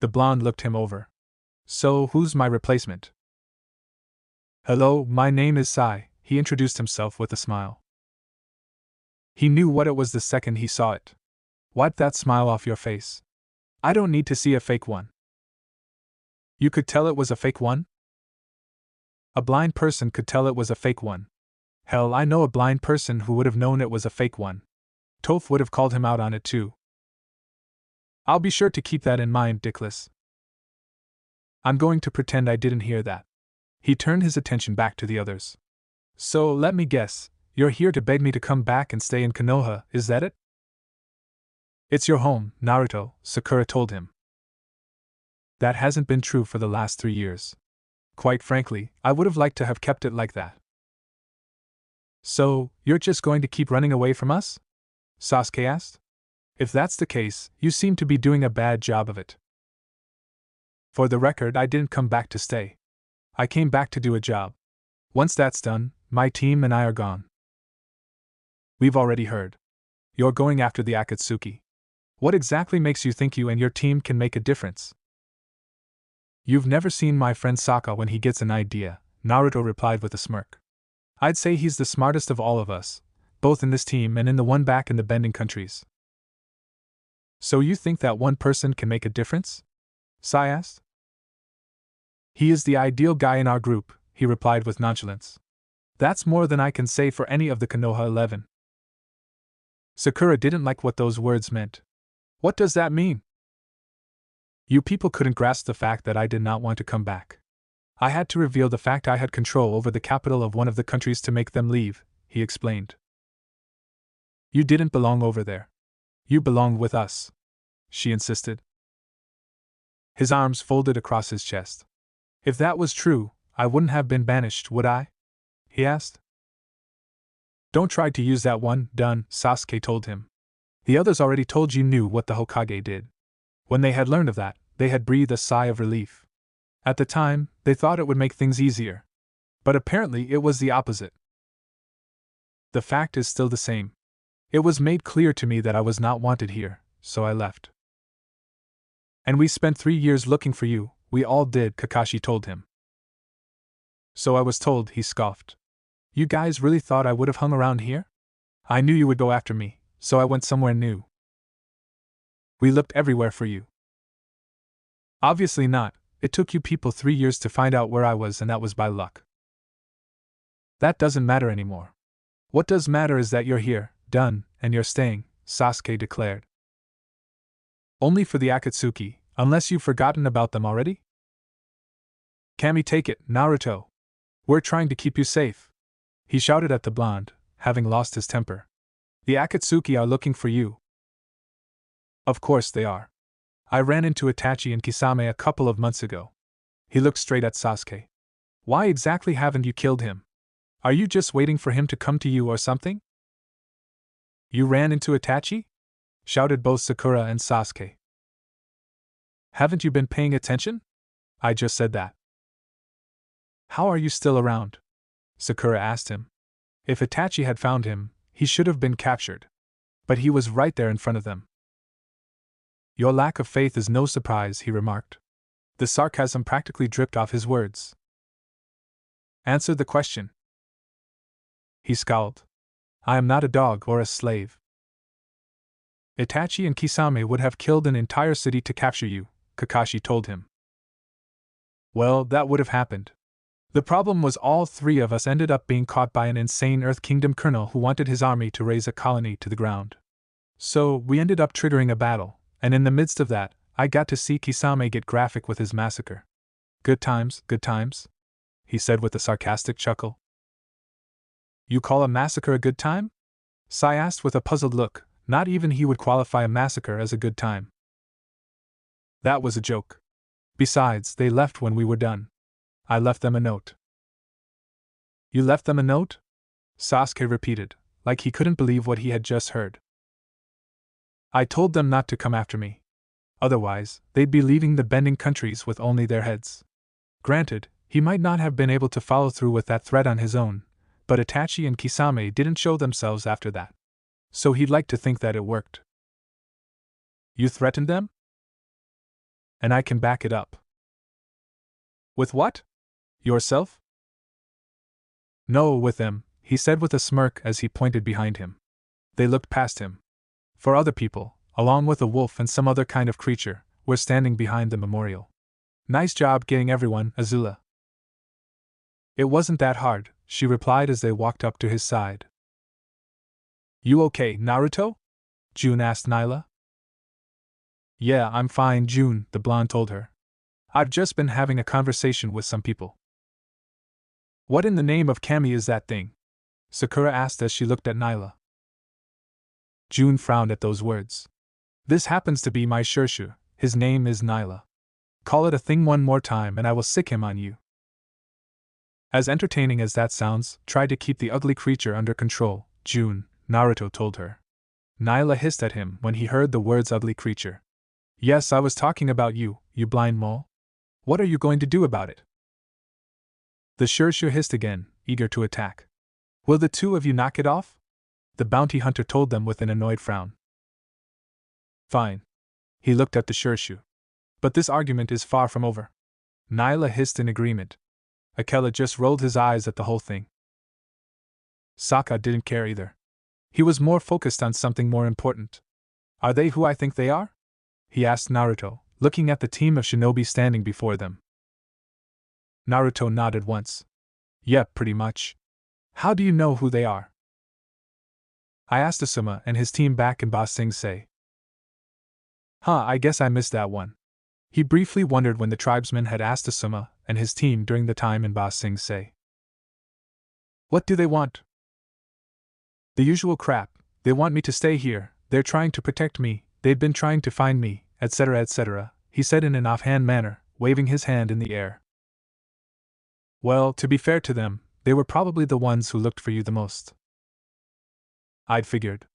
The blonde looked him over. So, who's my replacement? Hello, my name is Sai, he introduced himself with a smile. He knew what it was the second he saw it. Wipe that smile off your face. I don't need to see a fake one. You could tell it was a fake one? A blind person could tell it was a fake one. Hell, I know a blind person who would have known it was a fake one. Toph would have called him out on it too. I'll be sure to keep that in mind, Dickless. I'm going to pretend I didn't hear that. He turned his attention back to the others. So, let me guess, you're here to beg me to come back and stay in Konoha, is that it? It's your home, Naruto, Sakura told him. That hasn't been true for the last 3 years. Quite frankly, I would have liked to have kept it like that. So, you're just going to keep running away from us? Sasuke asked. If that's the case, you seem to be doing a bad job of it. For the record, I didn't come back to stay. I came back to do a job. Once that's done, my team and I are gone. We've already heard. You're going after the Akatsuki. What exactly makes you think you and your team can make a difference? You've never seen my friend Sokka when he gets an idea, Naruto replied with a smirk. I'd say he's the smartest of all of us, both in this team and in the one back in the bending countries. So you think that one person can make a difference? Sai asked. He is the ideal guy in our group, he replied with nonchalance. That's more than I can say for any of the Konoha 11. Sakura didn't like what those words meant. What does that mean? You people couldn't grasp the fact that I did not want to come back. I had to reveal the fact I had control over the capital of one of the countries to make them leave, he explained. You didn't belong over there. You belonged with us, she insisted. His arms folded across his chest. If that was true, I wouldn't have been banished, would I? He asked. Don't try to use that one, done, Sasuke told him. The others already told you knew what the Hokage did. When they had learned of that, they had breathed a sigh of relief. At the time, they thought it would make things easier. But apparently it was the opposite. The fact is still the same. It was made clear to me that I was not wanted here, so I left. And we spent 3 years looking for you, we all did, Kakashi told him. So I was told, he scoffed. You guys really thought I would have hung around here? I knew you would go after me, so I went somewhere new. We looked everywhere for you. Obviously not, it took you people 3 years to find out where I was, and that was by luck. That doesn't matter anymore. What does matter is that you're here, done, and you're staying, Sasuke declared. Only for the Akatsuki, unless you've forgotten about them already? Kami, take it, Naruto. We're trying to keep you safe. He shouted at the blonde, having lost his temper. The Akatsuki are looking for you. Of course they are. I ran into Itachi and Kisame a couple of months ago. He looked straight at Sasuke. Why exactly haven't you killed him? Are you just waiting for him to come to you or something? You ran into Itachi? Shouted both Sakura and Sasuke. Haven't you been paying attention? I just said that. How are you still around? Sakura asked him. If Itachi had found him, he should have been captured. But he was right there in front of them. Your lack of faith is no surprise, he remarked. The sarcasm practically dripped off his words. Answer the question. He scowled. I am not a dog or a slave. Itachi and Kisame would have killed an entire city to capture you, Kakashi told him. Well, that would have happened. The problem was all 3 of us ended up being caught by an insane Earth Kingdom colonel who wanted his army to raise a colony to the ground. So, we ended up triggering a battle, and in the midst of that, I got to see Kisame get graphic with his massacre. Good times, he said with a sarcastic chuckle. You call a massacre a good time? Sai asked with a puzzled look. Not even he would qualify a massacre as a good time. That was a joke. Besides, they left when we were done. I left them a note. You left them a note? Sasuke repeated, like he couldn't believe what he had just heard. I told them not to come after me. Otherwise, they'd be leaving the bending countries with only their heads. Granted, he might not have been able to follow through with that threat on his own, but Itachi and Kisame didn't show themselves after that. So he'd like to think that it worked. You threatened them? And I can back it up. With what? Yourself? No, with them, he said with a smirk as he pointed behind him. They looked past him. For other people, along with a wolf and some other kind of creature, were standing behind the memorial. Nice job getting everyone, Azula. It wasn't that hard, she replied as they walked up to his side. You okay, Naruto? June asked Nyla. Yeah, I'm fine, June, the blonde told her. I've just been having a conversation with some people. What in the name of Kami is that thing? Sakura asked as she looked at Nyla. June frowned at those words. This happens to be my Shurshu, his name is Nyla. Call it a thing one more time and I will sick him on you. As entertaining as that sounds, try to keep the ugly creature under control, June, Naruto told her. Nyla hissed at him when he heard the words ugly creature. Yes, I was talking about you, you blind mole. What are you going to do about it? The Shurshu hissed again, eager to attack. Will the 2 of you knock it off? The bounty hunter told them with an annoyed frown. Fine. He looked at the Shurshu. But this argument is far from over. Nyla hissed in agreement. Akela just rolled his eyes at the whole thing. Sokka didn't care either. He was more focused on something more important. Are they who I think they are? He asked Naruto, looking at the team of shinobi standing before them. Naruto nodded once. Yep, pretty much. How do you know who they are? I asked Asuma and his team back in Ba Sing Se. I guess I missed that one. He briefly wondered when the tribesmen had asked Asuma and his team during the time in Ba Sing Se. What do they want? The usual crap. They want me to stay here, they're trying to protect me, they've been trying to find me, etc., he said in an offhand manner, waving his hand in the air. Well, to be fair to them, they were probably the ones who looked for you the most. I'd figured.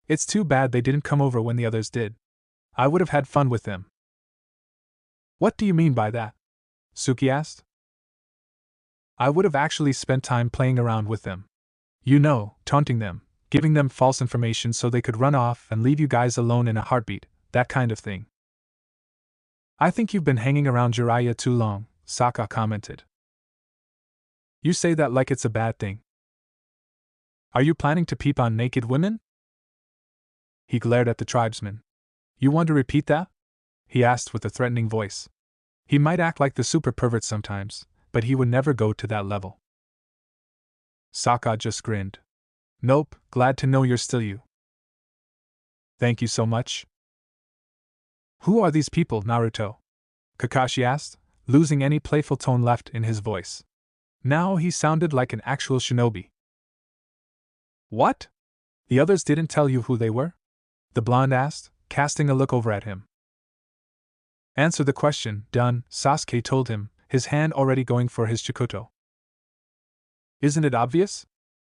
It's too bad they didn't come over when the others did. I would have had fun with them. What do you mean by that? Suki asked. I would have actually spent time playing around with them. You know, taunting them, giving them false information so they could run off and leave you guys alone in a heartbeat, that kind of thing. I think you've been hanging around Jiraiya too long, Sokka commented. You say that like it's a bad thing. Are you planning to peep on naked women? He glared at the tribesman. You want to repeat that? He asked with a threatening voice. He might act like the super pervert sometimes, but he would never go to that level. Sokka just grinned. Nope, glad to know you're still you. Thank you so much. Who are these people, Naruto? Kakashi asked, losing any playful tone left in his voice. Now he sounded like an actual shinobi. What? The others didn't tell you who they were? The blonde asked, casting a look over at him. Answer the question, done, Sasuke told him, his hand already going for his Chikuto. Isn't it obvious?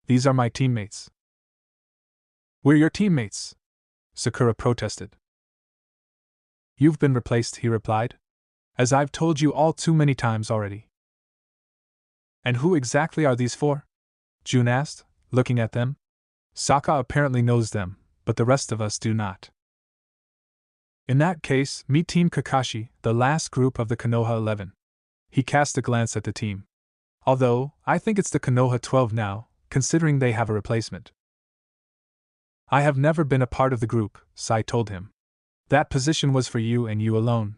These are my teammates. We're your teammates, Sakura protested. You've been replaced, he replied. As I've told you all too many times already. And who exactly are these for? Jun asked, looking at them. Sokka apparently knows them, but the rest of us do not. In that case, meet Team Kakashi, the last group of the Konoha 11. He cast a glance at the team. Although, I think it's the Konoha 12 now, considering they have a replacement. I have never been a part of the group, Sai told him. That position was for you and you alone.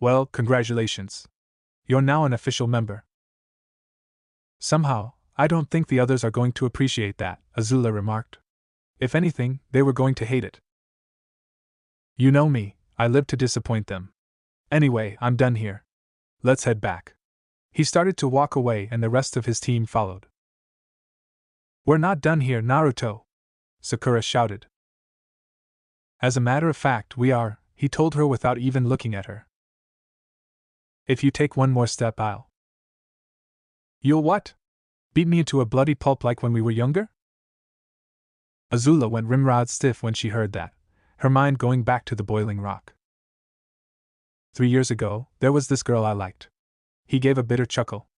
Well, congratulations. You're now an official member. Somehow, I don't think the others are going to appreciate that, Azula remarked. If anything, they were going to hate it. You know me, I live to disappoint them. Anyway, I'm done here. Let's head back. He started to walk away and the rest of his team followed. We're not done here, Naruto! Sakura shouted. As a matter of fact, we are, he told her without even looking at her. If you take one more step, I'll. You'll what? Beat me into a bloody pulp like when we were younger? Azula went rimrod stiff when she heard that, her mind going back to the boiling rock. 3 years ago, there was this girl I liked. He gave a bitter chuckle.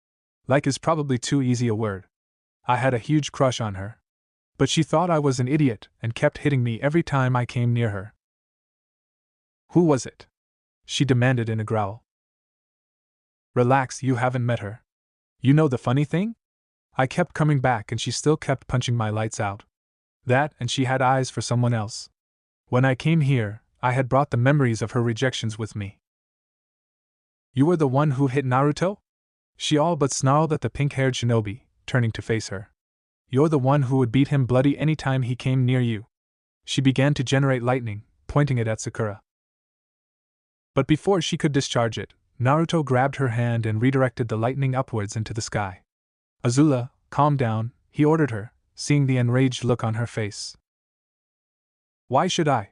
Like is probably too easy a word. I had a huge crush on her. But she thought I was an idiot and kept hitting me every time I came near her. Who was it? She demanded in a growl. Relax, you haven't met her. You know the funny thing? I kept coming back and she still kept punching my lights out. That, and she had eyes for someone else. When I came here, I had brought the memories of her rejections with me. You were the one who hit Naruto? She all but snarled at the pink-haired shinobi, turning to face her. You're the one who would beat him bloody any time he came near you. She began to generate lightning, pointing it at Sakura. But before she could discharge it, Naruto grabbed her hand and redirected the lightning upwards into the sky. Azula, calm down, he ordered her, seeing the enraged look on her face. Why should I?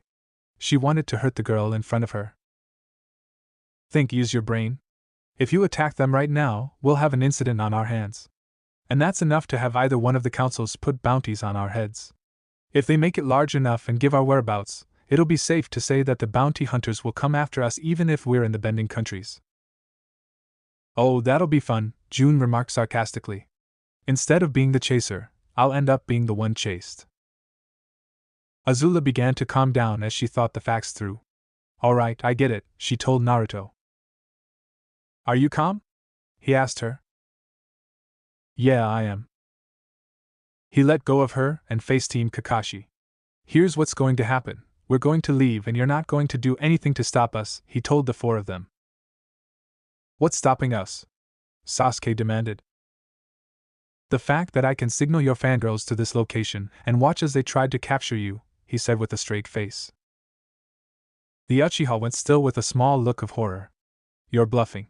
She wanted to hurt the girl in front of her. Use your brain. If you attack them right now, we'll have an incident on our hands. And that's enough to have either one of the councils put bounties on our heads. If they make it large enough and give our whereabouts, it'll be safe to say that the bounty hunters will come after us even if we're in the bending countries. Oh, that'll be fun, June remarked sarcastically. Instead of being the chaser, I'll end up being the one chased. Azula began to calm down as she thought the facts through. Alright, I get it, she told Naruto. Are you calm? He asked her. Yeah, I am. He let go of her and faced Team Kakashi. Here's what's going to happen. We're going to leave and you're not going to do anything to stop us, he told the four of them. What's stopping us? Sasuke demanded. The fact that I can signal your fangirls to this location and watch as they tried to capture you, he said with a straight face. The Uchiha went still with a small look of horror. You're bluffing.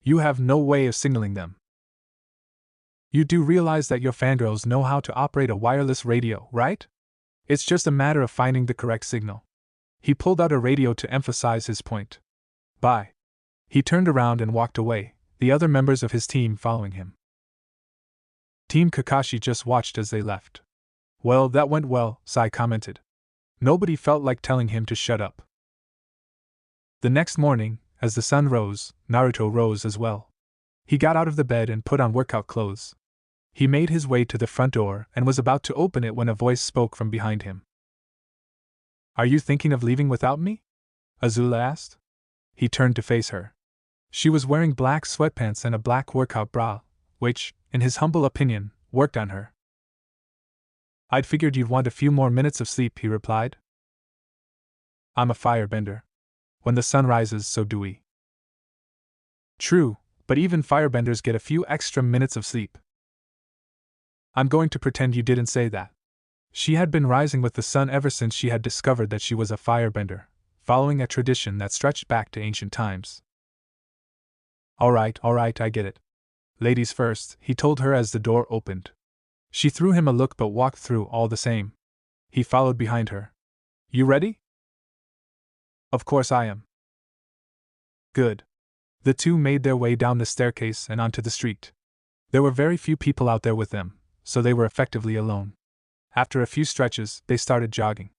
You have no way of signaling them. You do realize that your fangirls know how to operate a wireless radio, right? It's just a matter of finding the correct signal. He pulled out a radio to emphasize his point. Bye. He turned around and walked away, the other members of his team following him. Team Kakashi just watched as they left. Well, that went well, Sai commented. Nobody felt like telling him to shut up. The next morning, as the sun rose, Naruto rose as well. He got out of the bed and put on workout clothes. He made his way to the front door and was about to open it when a voice spoke from behind him. Are you thinking of leaving without me? Azula asked. He turned to face her. She was wearing black sweatpants and a black workout bra, which, in his humble opinion, worked on her. I'd figured you'd want a few more minutes of sleep, he replied. I'm a firebender. When the sun rises, so do we. True, but even firebenders get a few extra minutes of sleep. I'm going to pretend you didn't say that. She had been rising with the sun ever since she had discovered that she was a firebender, following a tradition that stretched back to ancient times. All right, I get it. Ladies first, he told her as the door opened. She threw him a look but walked through all the same. He followed behind her. You ready? Of course I am. Good. The two made their way down the staircase and onto the street. There were very few people out there with them, so they were effectively alone. After a few stretches, they started jogging.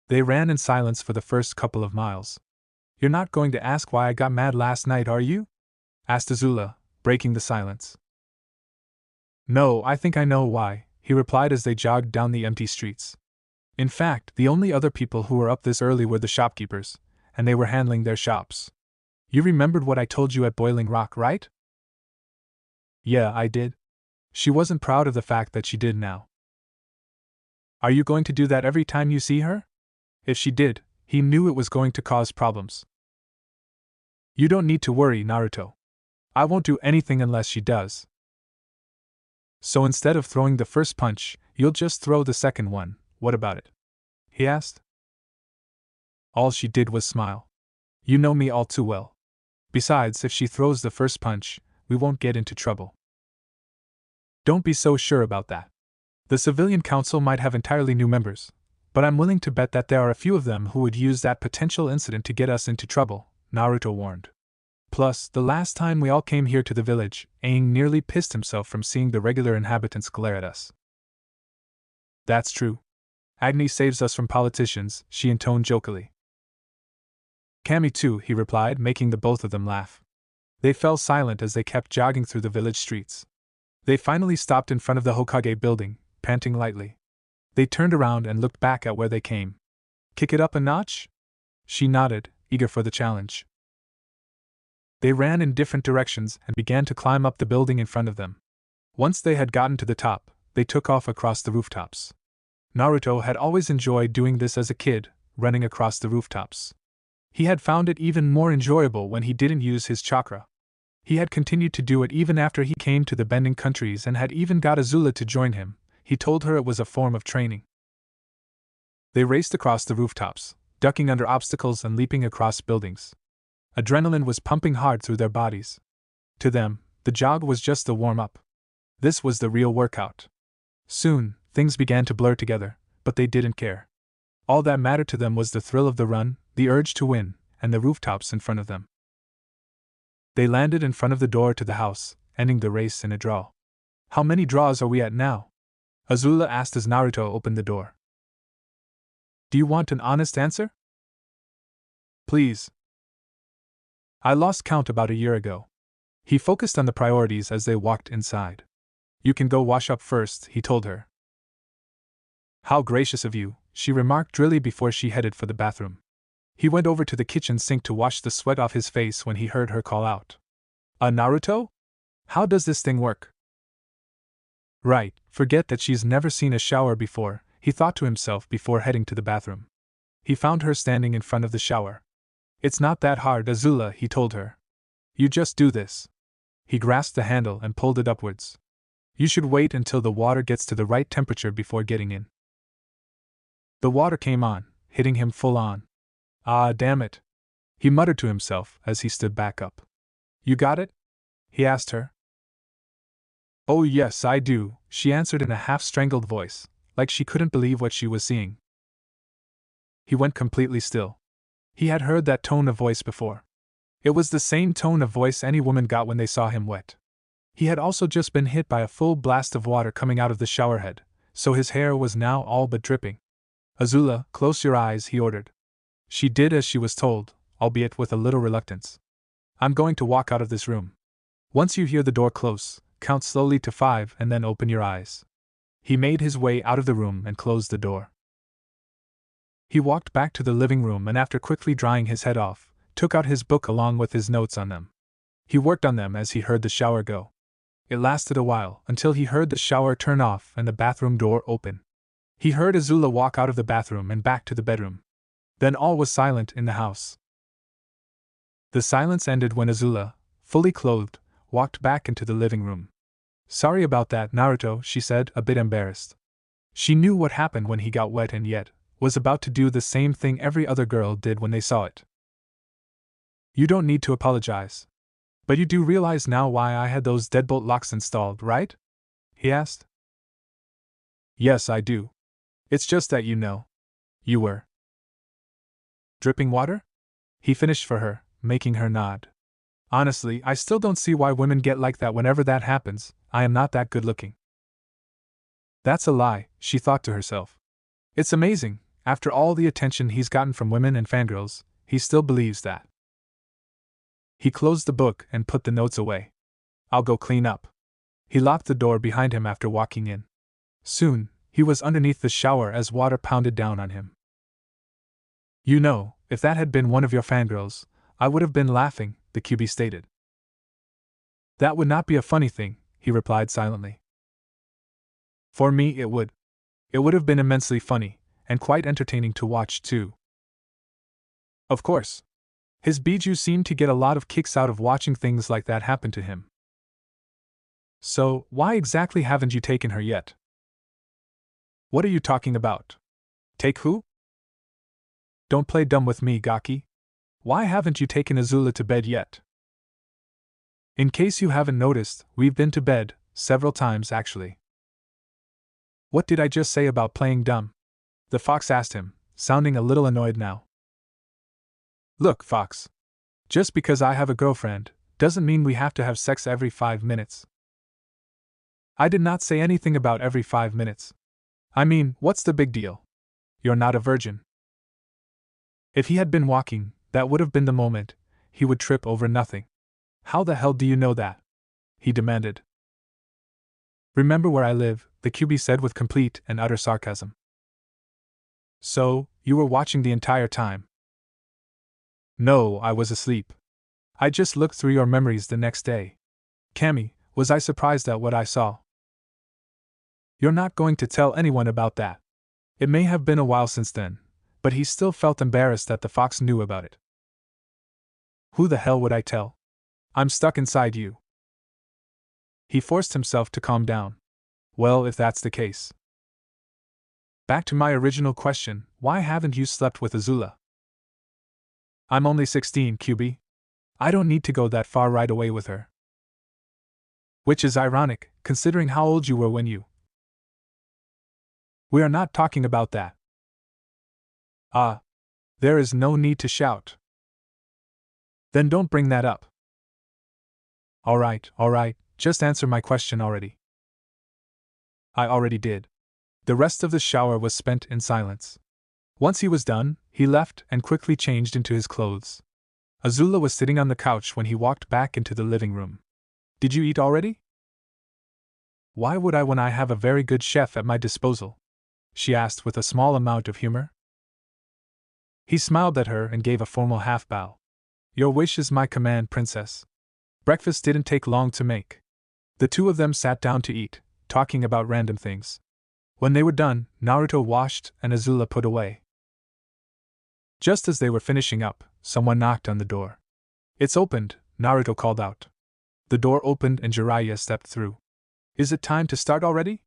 They ran in silence for the first couple of miles. You're not going to ask why I got mad last night, are you? Asked Azula, breaking the silence. No, I think I know why, he replied as they jogged down the empty streets. In fact, the only other people who were up this early were the shopkeepers, and they were handling their shops. You remembered what I told you at Boiling Rock, right? Yeah, I did. She wasn't proud of the fact that she did now. Are you going to do that every time you see her? If she did, he knew it was going to cause problems. You don't need to worry, Naruto. I won't do anything unless she does. So instead of throwing the first punch, you'll just throw the second one, what about it? He asked. All she did was smile. You know me all too well. Besides, if she throws the first punch, we won't get into trouble. Don't be so sure about that. The civilian council might have entirely new members, but I'm willing to bet that there are a few of them who would use that potential incident to get us into trouble, Naruto warned. Plus, the last time we all came here to the village, Aang nearly pissed himself from seeing the regular inhabitants glare at us. That's true. Agni saves us from politicians, she intoned jokily. Kami too, he replied, making the both of them laugh. They fell silent as they kept jogging through the village streets. They finally stopped in front of the Hokage building, panting lightly. They turned around and looked back at where they came. Kick it up a notch? She nodded, eager for the challenge. They ran in different directions and began to climb up the building in front of them. Once they had gotten to the top, they took off across the rooftops. Naruto had always enjoyed doing this as a kid, running across the rooftops. He had found it even more enjoyable when he didn't use his chakra. He had continued to do it even after he came to the Bending Countries and had even got Azula to join him. He told her it was a form of training. They raced across the rooftops, ducking under obstacles and leaping across buildings. Adrenaline was pumping hard through their bodies. To them, the jog was just the warm-up. This was the real workout. Soon, things began to blur together, but they didn't care. All that mattered to them was the thrill of the run, the urge to win, and the rooftops in front of them. They landed in front of the door to the house, ending the race in a draw. How many draws are we at now? Azula asked as Naruto opened the door. Do you want an honest answer? Please. I lost count about a year ago. He focused on the priorities as they walked inside. You can go wash up first, he told her. How gracious of you, she remarked drily before she headed for the bathroom. He went over to the kitchen sink to wash the sweat off his face when he heard her call out. Naruto? How does this thing work? Right, forget that she's never seen a shower before, he thought to himself before heading to the bathroom. He found her standing in front of the shower. It's not that hard, Azula, he told her. You just do this. He grasped the handle and pulled it upwards. You should wait until the water gets to the right temperature before getting in. The water came on, hitting him full on. Ah, damn it, he muttered to himself as he stood back up. You got it? He asked her. Oh yes, I do, she answered in a half-strangled voice, like she couldn't believe what she was seeing. He went completely still. He had heard that tone of voice before. It was the same tone of voice any woman got when they saw him wet. He had also just been hit by a full blast of water coming out of the showerhead, so his hair was now all but dripping. Azula, close your eyes, he ordered. She did as she was told, albeit with a little reluctance. I'm going to walk out of this room. Once you hear the door close, count slowly to 5 and then open your eyes. He made his way out of the room and closed the door. He walked back to the living room and after quickly drying his head off, took out his book along with his notes on them. He worked on them as he heard the shower go. It lasted a while, until he heard the shower turn off and the bathroom door open. He heard Azula walk out of the bathroom and back to the bedroom. Then all was silent in the house. The silence ended when Azula, fully clothed, walked back into the living room. Sorry about that, Naruto, she said, a bit embarrassed. She knew what happened when he got wet and yet was about to do the same thing every other girl did when they saw it. You don't need to apologize. But you do realize now why I had those deadbolt locks installed, right? He asked. Yes, I do. It's just that you were dripping water? He finished for her, making her nod. Honestly, I still don't see why women get like that whenever that happens. I am not that good looking. That's a lie, she thought to herself. It's amazing, after all the attention he's gotten from women and fangirls, he still believes that. He closed the book and put the notes away. I'll go clean up. He locked the door behind him after walking in. Soon, he was underneath the shower as water pounded down on him. You know, if that had been one of your fangirls, I would have been laughing, the QB stated. That would not be a funny thing, he replied silently. For me it would. It would have been immensely funny, and quite entertaining to watch too. Of course. His Biju seemed to get a lot of kicks out of watching things like that happen to him. So, why exactly haven't you taken her yet? What are you talking about? Take who? Don't play dumb with me, Gaki. Why haven't you taken Azula to bed yet? In case you haven't noticed, we've been to bed, several times actually. What did I just say about playing dumb? The fox asked him, sounding a little annoyed now. Look, Fox. Just because I have a girlfriend, doesn't mean we have to have sex every 5 minutes. I did not say anything about every 5 minutes. I mean, what's the big deal? You're not a virgin. If he had been walking, that would have been the moment he would trip over nothing. How the hell do you know that? He demanded. Remember where I live, the QB said with complete and utter sarcasm. So, you were watching the entire time? No, I was asleep. I just looked through your memories the next day. Cammy, was I surprised at what I saw? You're not going to tell anyone about that. It may have been a while since then, but he still felt embarrassed that the fox knew about it. Who the hell would I tell? I'm stuck inside you. He forced himself to calm down. Well, if that's the case. Back to my original question, why haven't you slept with Azula? I'm only 16, QB. I don't need to go that far right away with her. Which is ironic, considering how old you were when you... We are not talking about that. Ah. There is no need to shout. Then don't bring that up. Alright, just answer my question already. I already did. The rest of the shower was spent in silence. Once he was done, he left and quickly changed into his clothes. Azula was sitting on the couch when he walked back into the living room. Did you eat already? Why would I when I have a very good chef at my disposal? She asked with a small amount of humor. He smiled at her and gave a formal half-bow. Your wish is my command, princess. Breakfast didn't take long to make. The two of them sat down to eat, talking about random things. When they were done, Naruto washed and Azula put away. Just as they were finishing up, someone knocked on the door. It's opened, Naruto called out. The door opened and Jiraiya stepped through. Is it time to start already?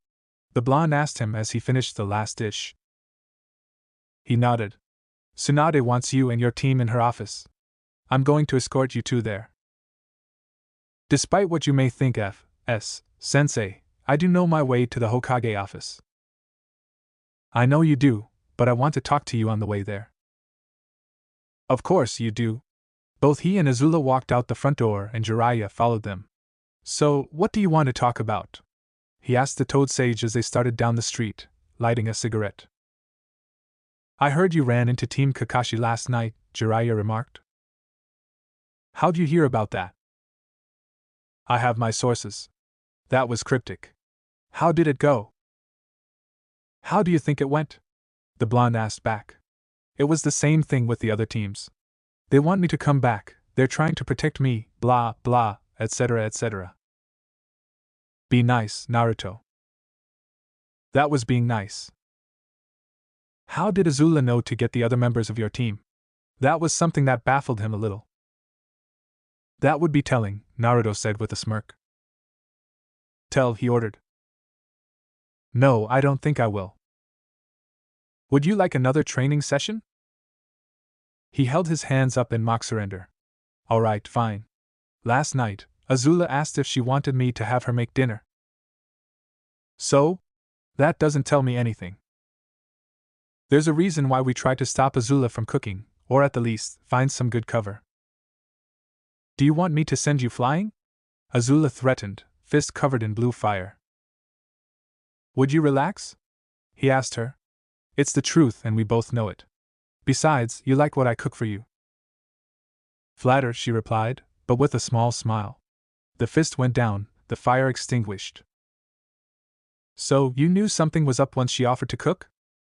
The blonde asked him as he finished the last dish. He nodded. Tsunade wants you and your team in her office. I'm going to escort you two there. Despite what you may think of, Sensei, I do know my way to the Hokage office. I know you do, but I want to talk to you on the way there. Of course you do. Both he and Azula walked out the front door and Jiraiya followed them. So, what do you want to talk about? He asked the Toad Sage as they started down the street, lighting a cigarette. I heard you ran into Team Kakashi last night, Jiraiya remarked. How'd you hear about that? I have my sources. That was cryptic. How did it go? How do you think it went? The blonde asked back. It was the same thing with the other teams. They want me to come back, they're trying to protect me, blah, blah, etc., etc. Be nice, Naruto. That was being nice. How did Azula know to get the other members of your team? That was something that baffled him a little. That would be telling, Naruto said with a smirk. Tell, he ordered. No, I don't think I will. Would you like another training session? He held his hands up in mock surrender. Alright, fine. Last night, Azula asked if she wanted me to have her make dinner. So? That doesn't tell me anything. There's a reason why we tried to stop Azula from cooking, or at the least, find some good cover. Do you want me to send you flying? Azula threatened, fist covered in blue fire. Would you relax? He asked her. It's the truth and we both know it. Besides, you like what I cook for you. Flattered, she replied, but with a small smile. The fist went down, the fire extinguished. So, you knew something was up once she offered to cook?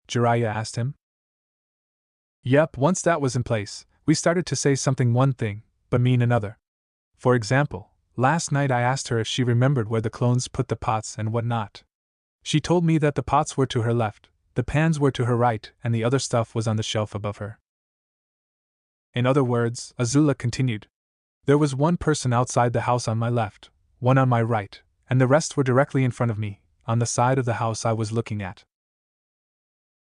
Jiraiya asked him. Yep, once that was in place, we started to say something one thing, but mean another. For example, last night I asked her if she remembered where the clones put the pots and whatnot. She told me that the pots were to her left, the pans were to her right, and the other stuff was on the shelf above her. In other words, Azula continued, there was one person outside the house on my left, one on my right, and the rest were directly in front of me, on the side of the house I was looking at.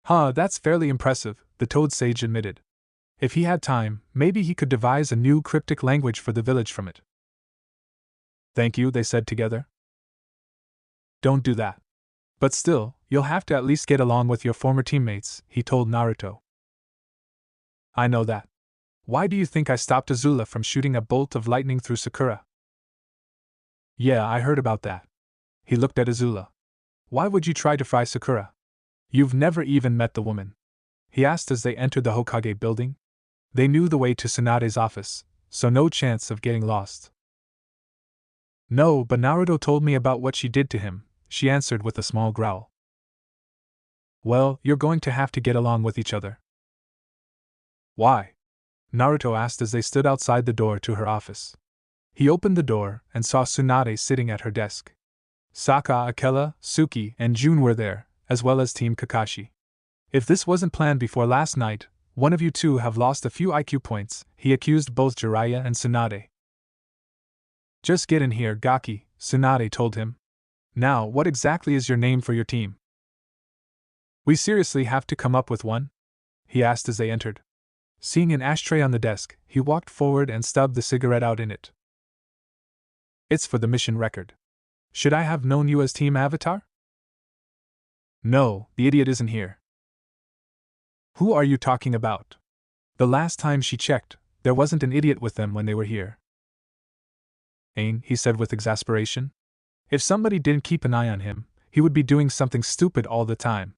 Huh, that's fairly impressive, the Toad Sage admitted. If he had time, maybe he could devise a new cryptic language for the village from it. Thank you, they said together. Don't do that. But still, you'll have to at least get along with your former teammates, he told Naruto. I know that. Why do you think I stopped Azula from shooting a bolt of lightning through Sakura? Yeah, I heard about that. He looked at Azula. Why would you try to fry Sakura? You've never even met the woman. He asked as they entered the Hokage building. They knew the way to Tsunade's office, so no chance of getting lost. No, but Naruto told me about what she did to him, she answered with a small growl. Well, you're going to have to get along with each other. Why? Naruto asked as they stood outside the door to her office. He opened the door and saw Tsunade sitting at her desk. Sokka, Akela, Suki, and Jun were there, as well as Team Kakashi. If this wasn't planned before last night, one of you two have lost a few IQ points, he accused both Jiraiya and Tsunade. Just get in here, Gaki, Tsunade told him. Now, what exactly is your name for your team? We seriously have to come up with one? He asked as they entered. Seeing an ashtray on the desk, he walked forward and stubbed the cigarette out in it. It's for the mission record. Should I have known you as Team Avatar? No, the idiot isn't here. Who are you talking about? The last time she checked, there wasn't an idiot with them when they were here. Ain, he said with exasperation. If somebody didn't keep an eye on him, he would be doing something stupid all the time.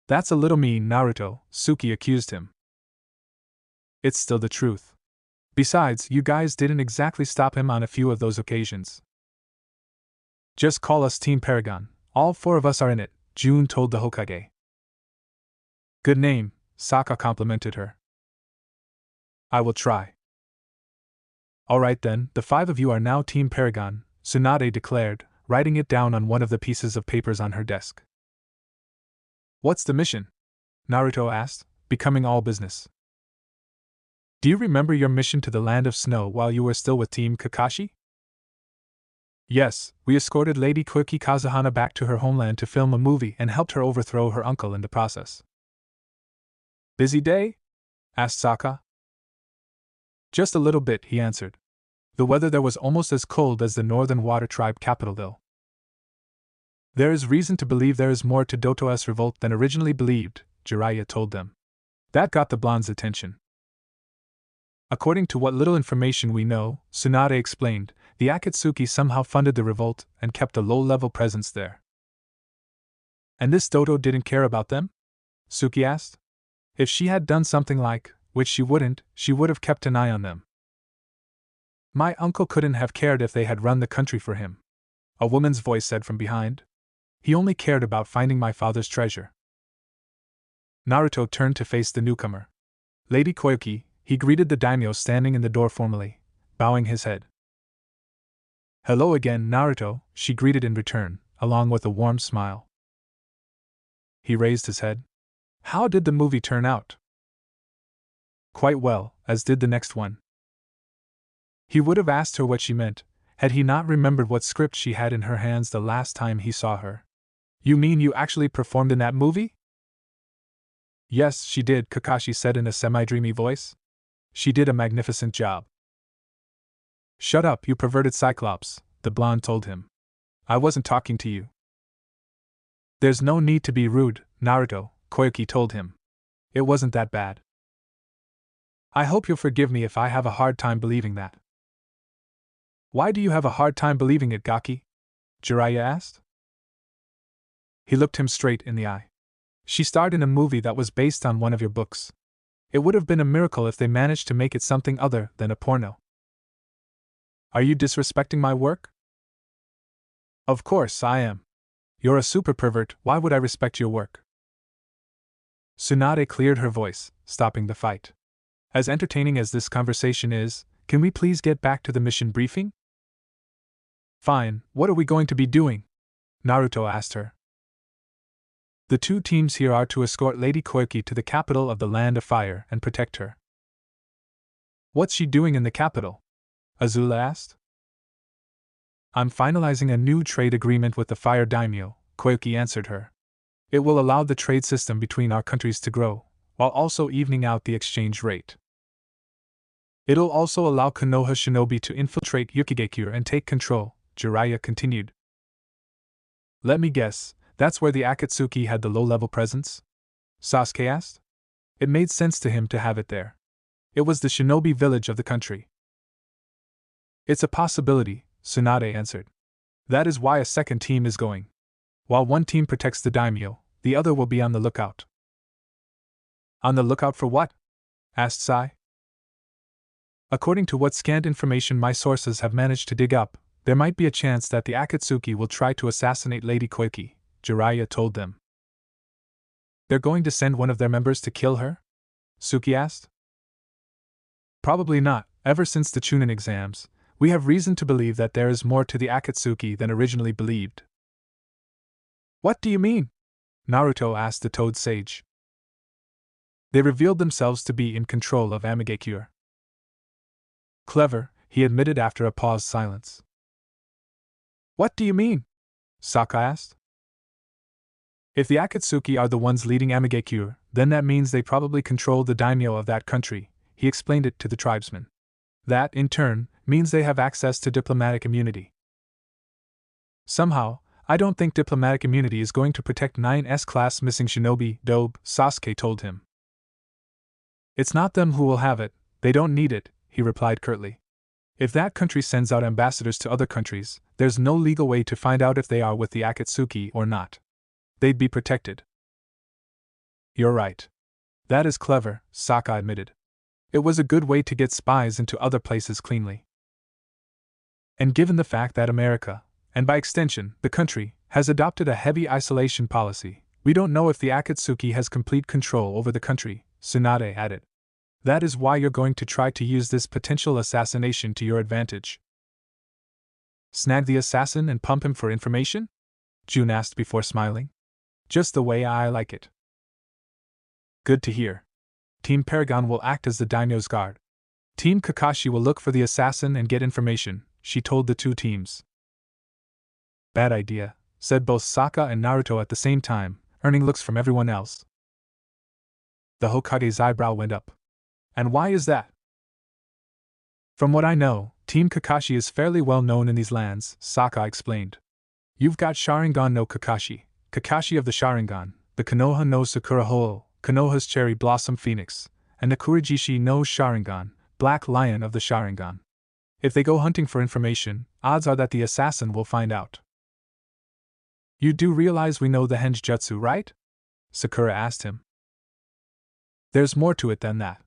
That's a little mean, Naruto, Suki accused him. It's still the truth. Besides, you guys didn't exactly stop him on a few of those occasions. Just call us Team Paragon, all four of us are in it, Jun told the Hokage. Good name, Sokka complimented her. I will try. Alright then, the 5 of you are now Team Paragon, Tsunade declared, writing it down on one of the pieces of papers on her desk. What's the mission? Naruto asked, becoming all business. Do you remember your mission to the Land of Snow while you were still with Team Kakashi? Yes, we escorted Lady Koiki Kazuhana back to her homeland to film a movie and helped her overthrow her uncle in the process. Busy day? Asked Sokka. Just a little bit, he answered. The weather there was almost as cold as the Northern Water Tribe capital, though. There is reason to believe there is more to Doto's revolt than originally believed, Jiraiya told them. That got the blonde's attention. According to what little information we know, Tsunade explained, the Akatsuki somehow funded the revolt and kept a low-level presence there. And this Doto didn't care about them? Suki asked. If she had done something like, which she wouldn't, she would have kept an eye on them. My uncle couldn't have cared if they had run the country for him, a woman's voice said from behind. He only cared about finding my father's treasure. Naruto turned to face the newcomer. Lady Koiki, he greeted the daimyo standing in the door formally, bowing his head. Hello again, Naruto, she greeted in return, along with a warm smile. He raised his head. How did the movie turn out? Quite well, as did the next one. He would have asked her what she meant, had he not remembered what script she had in her hands the last time he saw her. You mean you actually performed in that movie? Yes, she did, Kakashi said in a semi-dreamy voice. She did a magnificent job. Shut up, you perverted Cyclops, the blonde told him. I wasn't talking to you. There's no need to be rude, Naruto, Koiki told him. It wasn't that bad. I hope you'll forgive me if I have a hard time believing that. Why do you have a hard time believing it, Gaki? Jiraiya asked. He looked him straight in the eye. She starred in a movie that was based on one of your books. It would have been a miracle if they managed to make it something other than a porno. Are you disrespecting my work? Of course I am. You're a super pervert, why would I respect your work? Tsunade cleared her voice, stopping the fight. As entertaining as this conversation is, can we please get back to the mission briefing? Fine, what are we going to be doing? Naruto asked her. The 2 teams here are to escort Lady Koiki to the capital of the Land of Fire and protect her. What's she doing in the capital? Azula asked. I'm finalizing a new trade agreement with the Fire Daimyo, Koiki answered her. It will allow the trade system between our countries to grow, while also evening out the exchange rate. It'll also allow Konoha shinobi to infiltrate Yukigekure and take control, Jiraiya continued. Let me guess, that's where the Akatsuki had the low-level presence? Sasuke asked. It made sense to him to have it there. It was the shinobi village of the country. It's a possibility, Tsunade answered. That is why a second team is going. While one team protects the daimyo, the other will be on the lookout. On the lookout for what? Asked Sai. According to what scant information my sources have managed to dig up, there might be a chance that the Akatsuki will try to assassinate Lady Koiki, Jiraiya told them. They're going to send one of their members to kill her? Suki asked. Probably not. Ever since the Chunin exams, we have reason to believe that there is more to the Akatsuki than originally believed. What do you mean? Naruto asked the Toad Sage. They revealed themselves to be in control of Amigekure. Clever, he admitted after a paused silence. What do you mean? Sokka asked. If the Akatsuki are the ones leading Amigekure, then that means they probably control the daimyo of that country, he explained it to the tribesmen. That, in turn, means they have access to diplomatic immunity. Somehow, I don't think diplomatic immunity is going to protect 9's class missing shinobi, Dobe, Sasuke told him. It's not them who will have it, they don't need it, he replied curtly. If that country sends out ambassadors to other countries, there's no legal way to find out if they are with the Akatsuki or not. They'd be protected. You're right. That is clever, Sokka admitted. It was a good way to get spies into other places cleanly. And given the fact that America, and by extension, the country, has adopted a heavy isolation policy, we don't know if the Akatsuki has complete control over the country, Tsunade added. That is why you're going to try to use this potential assassination to your advantage. Snag the assassin and pump him for information? June asked before smiling. Just the way I like it. Good to hear. Team Paragon will act as the daimyo's guard. Team Kakashi will look for the assassin and get information, she told the two teams. Bad idea, said both Sokka and Naruto at the same time, earning looks from everyone else. The Hokage's eyebrow went up. And why is that? From what I know, Team Kakashi is fairly well known in these lands, Sokka explained. You've got Sharingan no Kakashi, Kakashi of the Sharingan, the Konoha no Sakura Hole, Konoha's Cherry Blossom Phoenix, and the Kurijishi no Sharingan, Black Lion of the Sharingan. If they go hunting for information, odds are that the assassin will find out. You do realize we know the Henge Jutsu, right? Sakura asked him. There's more to it than that.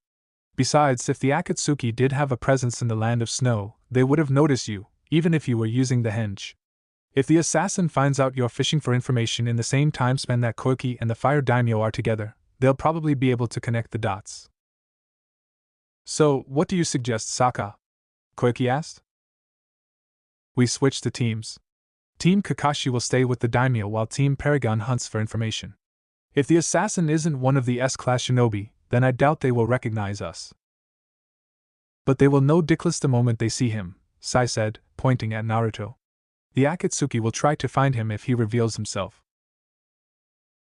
Besides, if the Akatsuki did have a presence in the land of snow, they would have noticed you, even if you were using the henge. If the assassin finds out you're fishing for information in the same time span that Koiki and the Fire Daimyo are together, they'll probably be able to connect the dots. So, what do you suggest, Sokka? Koiki asked. We switch the teams. Team Kakashi will stay with the daimyo while Team Paragon hunts for information. If the assassin isn't one of the S-class shinobi, then I doubt they will recognize us. But they will know Dickless the moment they see him, Sai said, pointing at Naruto. The Akatsuki will try to find him if he reveals himself.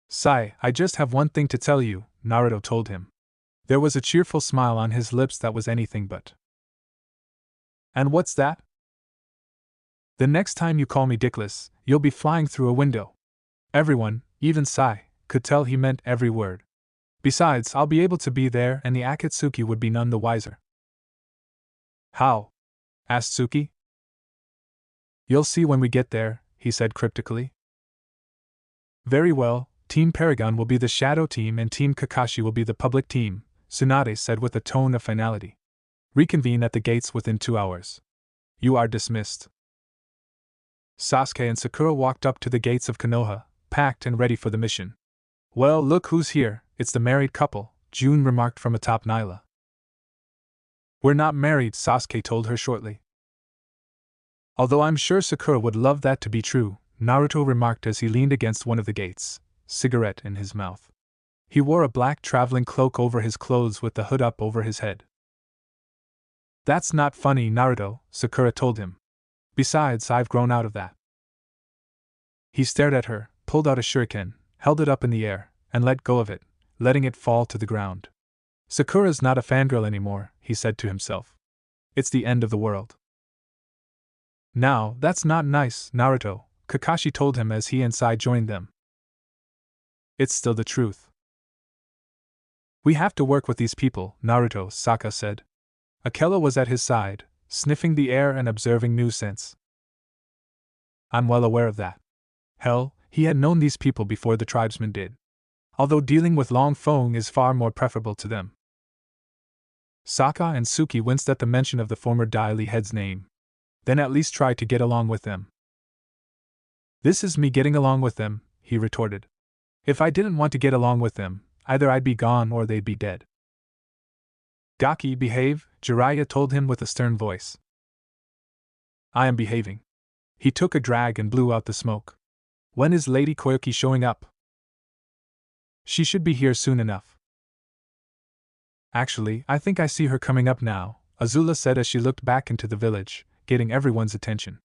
Sai, I just have one thing to tell you, Naruto told him. There was a cheerful smile on his lips that was anything but. And what's that? The next time you call me Dickless, you'll be flying through a window. Everyone, even Sai, could tell he meant every word. Besides, I'll be able to be there and the Akatsuki would be none the wiser. How? Asked Suki. You'll see when we get there, he said cryptically. Very well, Team Paragon will be the shadow team and Team Kakashi will be the public team, Tsunade said with a tone of finality. Reconvene at the gates within 2 hours. You are dismissed. Sasuke and Sakura walked up to the gates of Konoha, packed and ready for the mission. Well, look who's here, it's the married couple, June remarked from atop Nyla. We're not married, Sasuke told her shortly. Although I'm sure Sakura would love that to be true, Naruto remarked as he leaned against one of the gates, cigarette in his mouth. He wore a black traveling cloak over his clothes with the hood up over his head. That's not funny, Naruto, Sakura told him. Besides, I've grown out of that. He stared at her, pulled out a shuriken, held it up in the air, and let go of it, letting it fall to the ground. Sakura's not a fangirl anymore, he said to himself. It's the end of the world. Now, that's not nice, Naruto, Kakashi told him as he and Sai joined them. It's still the truth. We have to work with these people, Naruto, Sokka said. Akela was at his side, sniffing the air and observing new scents. I'm well aware of that. Hell, he had known these people before the tribesmen did. Although dealing with Long Fong is far more preferable to them. Sokka and Suki winced at the mention of the former Dai Li head's name. Then at least try to get along with them. This is me getting along with them, he retorted. If I didn't want to get along with them, either I'd be gone or they'd be dead. Gaki, behave, Jiraiya told him with a stern voice. I am behaving. He took a drag and blew out the smoke. When is Lady Koyoki showing up? She should be here soon enough. Actually, I think I see her coming up now, Azula said as she looked back into the village, getting everyone's attention.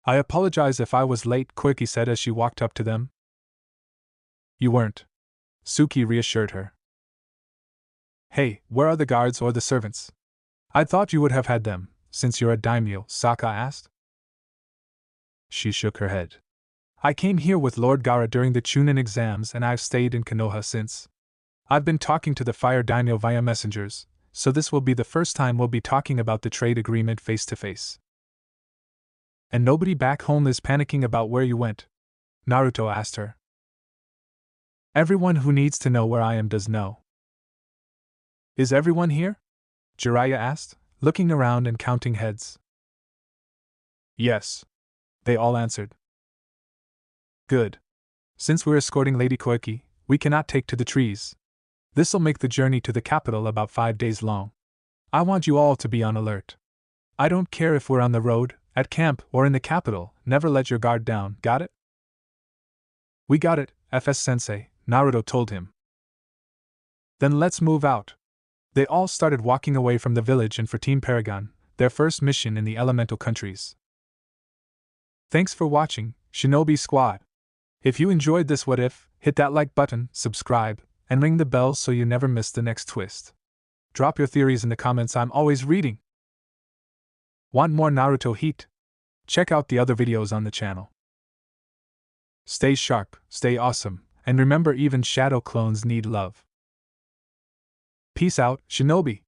I apologize if I was late, Koyoki said as she walked up to them. You weren't. Suki reassured her. Hey, where are the guards or the servants? I thought you would have had them, since you're a daimyo, Sokka asked. She shook her head. I came here with Lord Gaara during the Chunin exams and I've stayed in Konoha since. I've been talking to the Fire Daimyo via messengers, so this will be the first time we'll be talking about the trade agreement face to face. And nobody back home is panicking about where you went? Naruto asked her. Everyone who needs to know where I am does know. Is everyone here? Jiraiya asked, looking around and counting heads. Yes. They all answered. Good. Since we're escorting Lady Koiki, we cannot take to the trees. This'll make the journey to the capital about 5 days long. I want you all to be on alert. I don't care if we're on the road, at camp, or in the capital, never let your guard down, got it? We got it, FS-sensei, Naruto told him. Then let's move out. They all started walking away from the village and for Team Paragon, their first mission in the elemental countries. Thanks for watching, Shinobi Squad. If you enjoyed this what if, hit that like button, subscribe, and ring the bell so you never miss the next twist. Drop your theories in the comments, I'm always reading. Want more Naruto heat? Check out the other videos on the channel. Stay sharp, stay awesome, and remember even shadow clones need love. Peace out, Shinobi!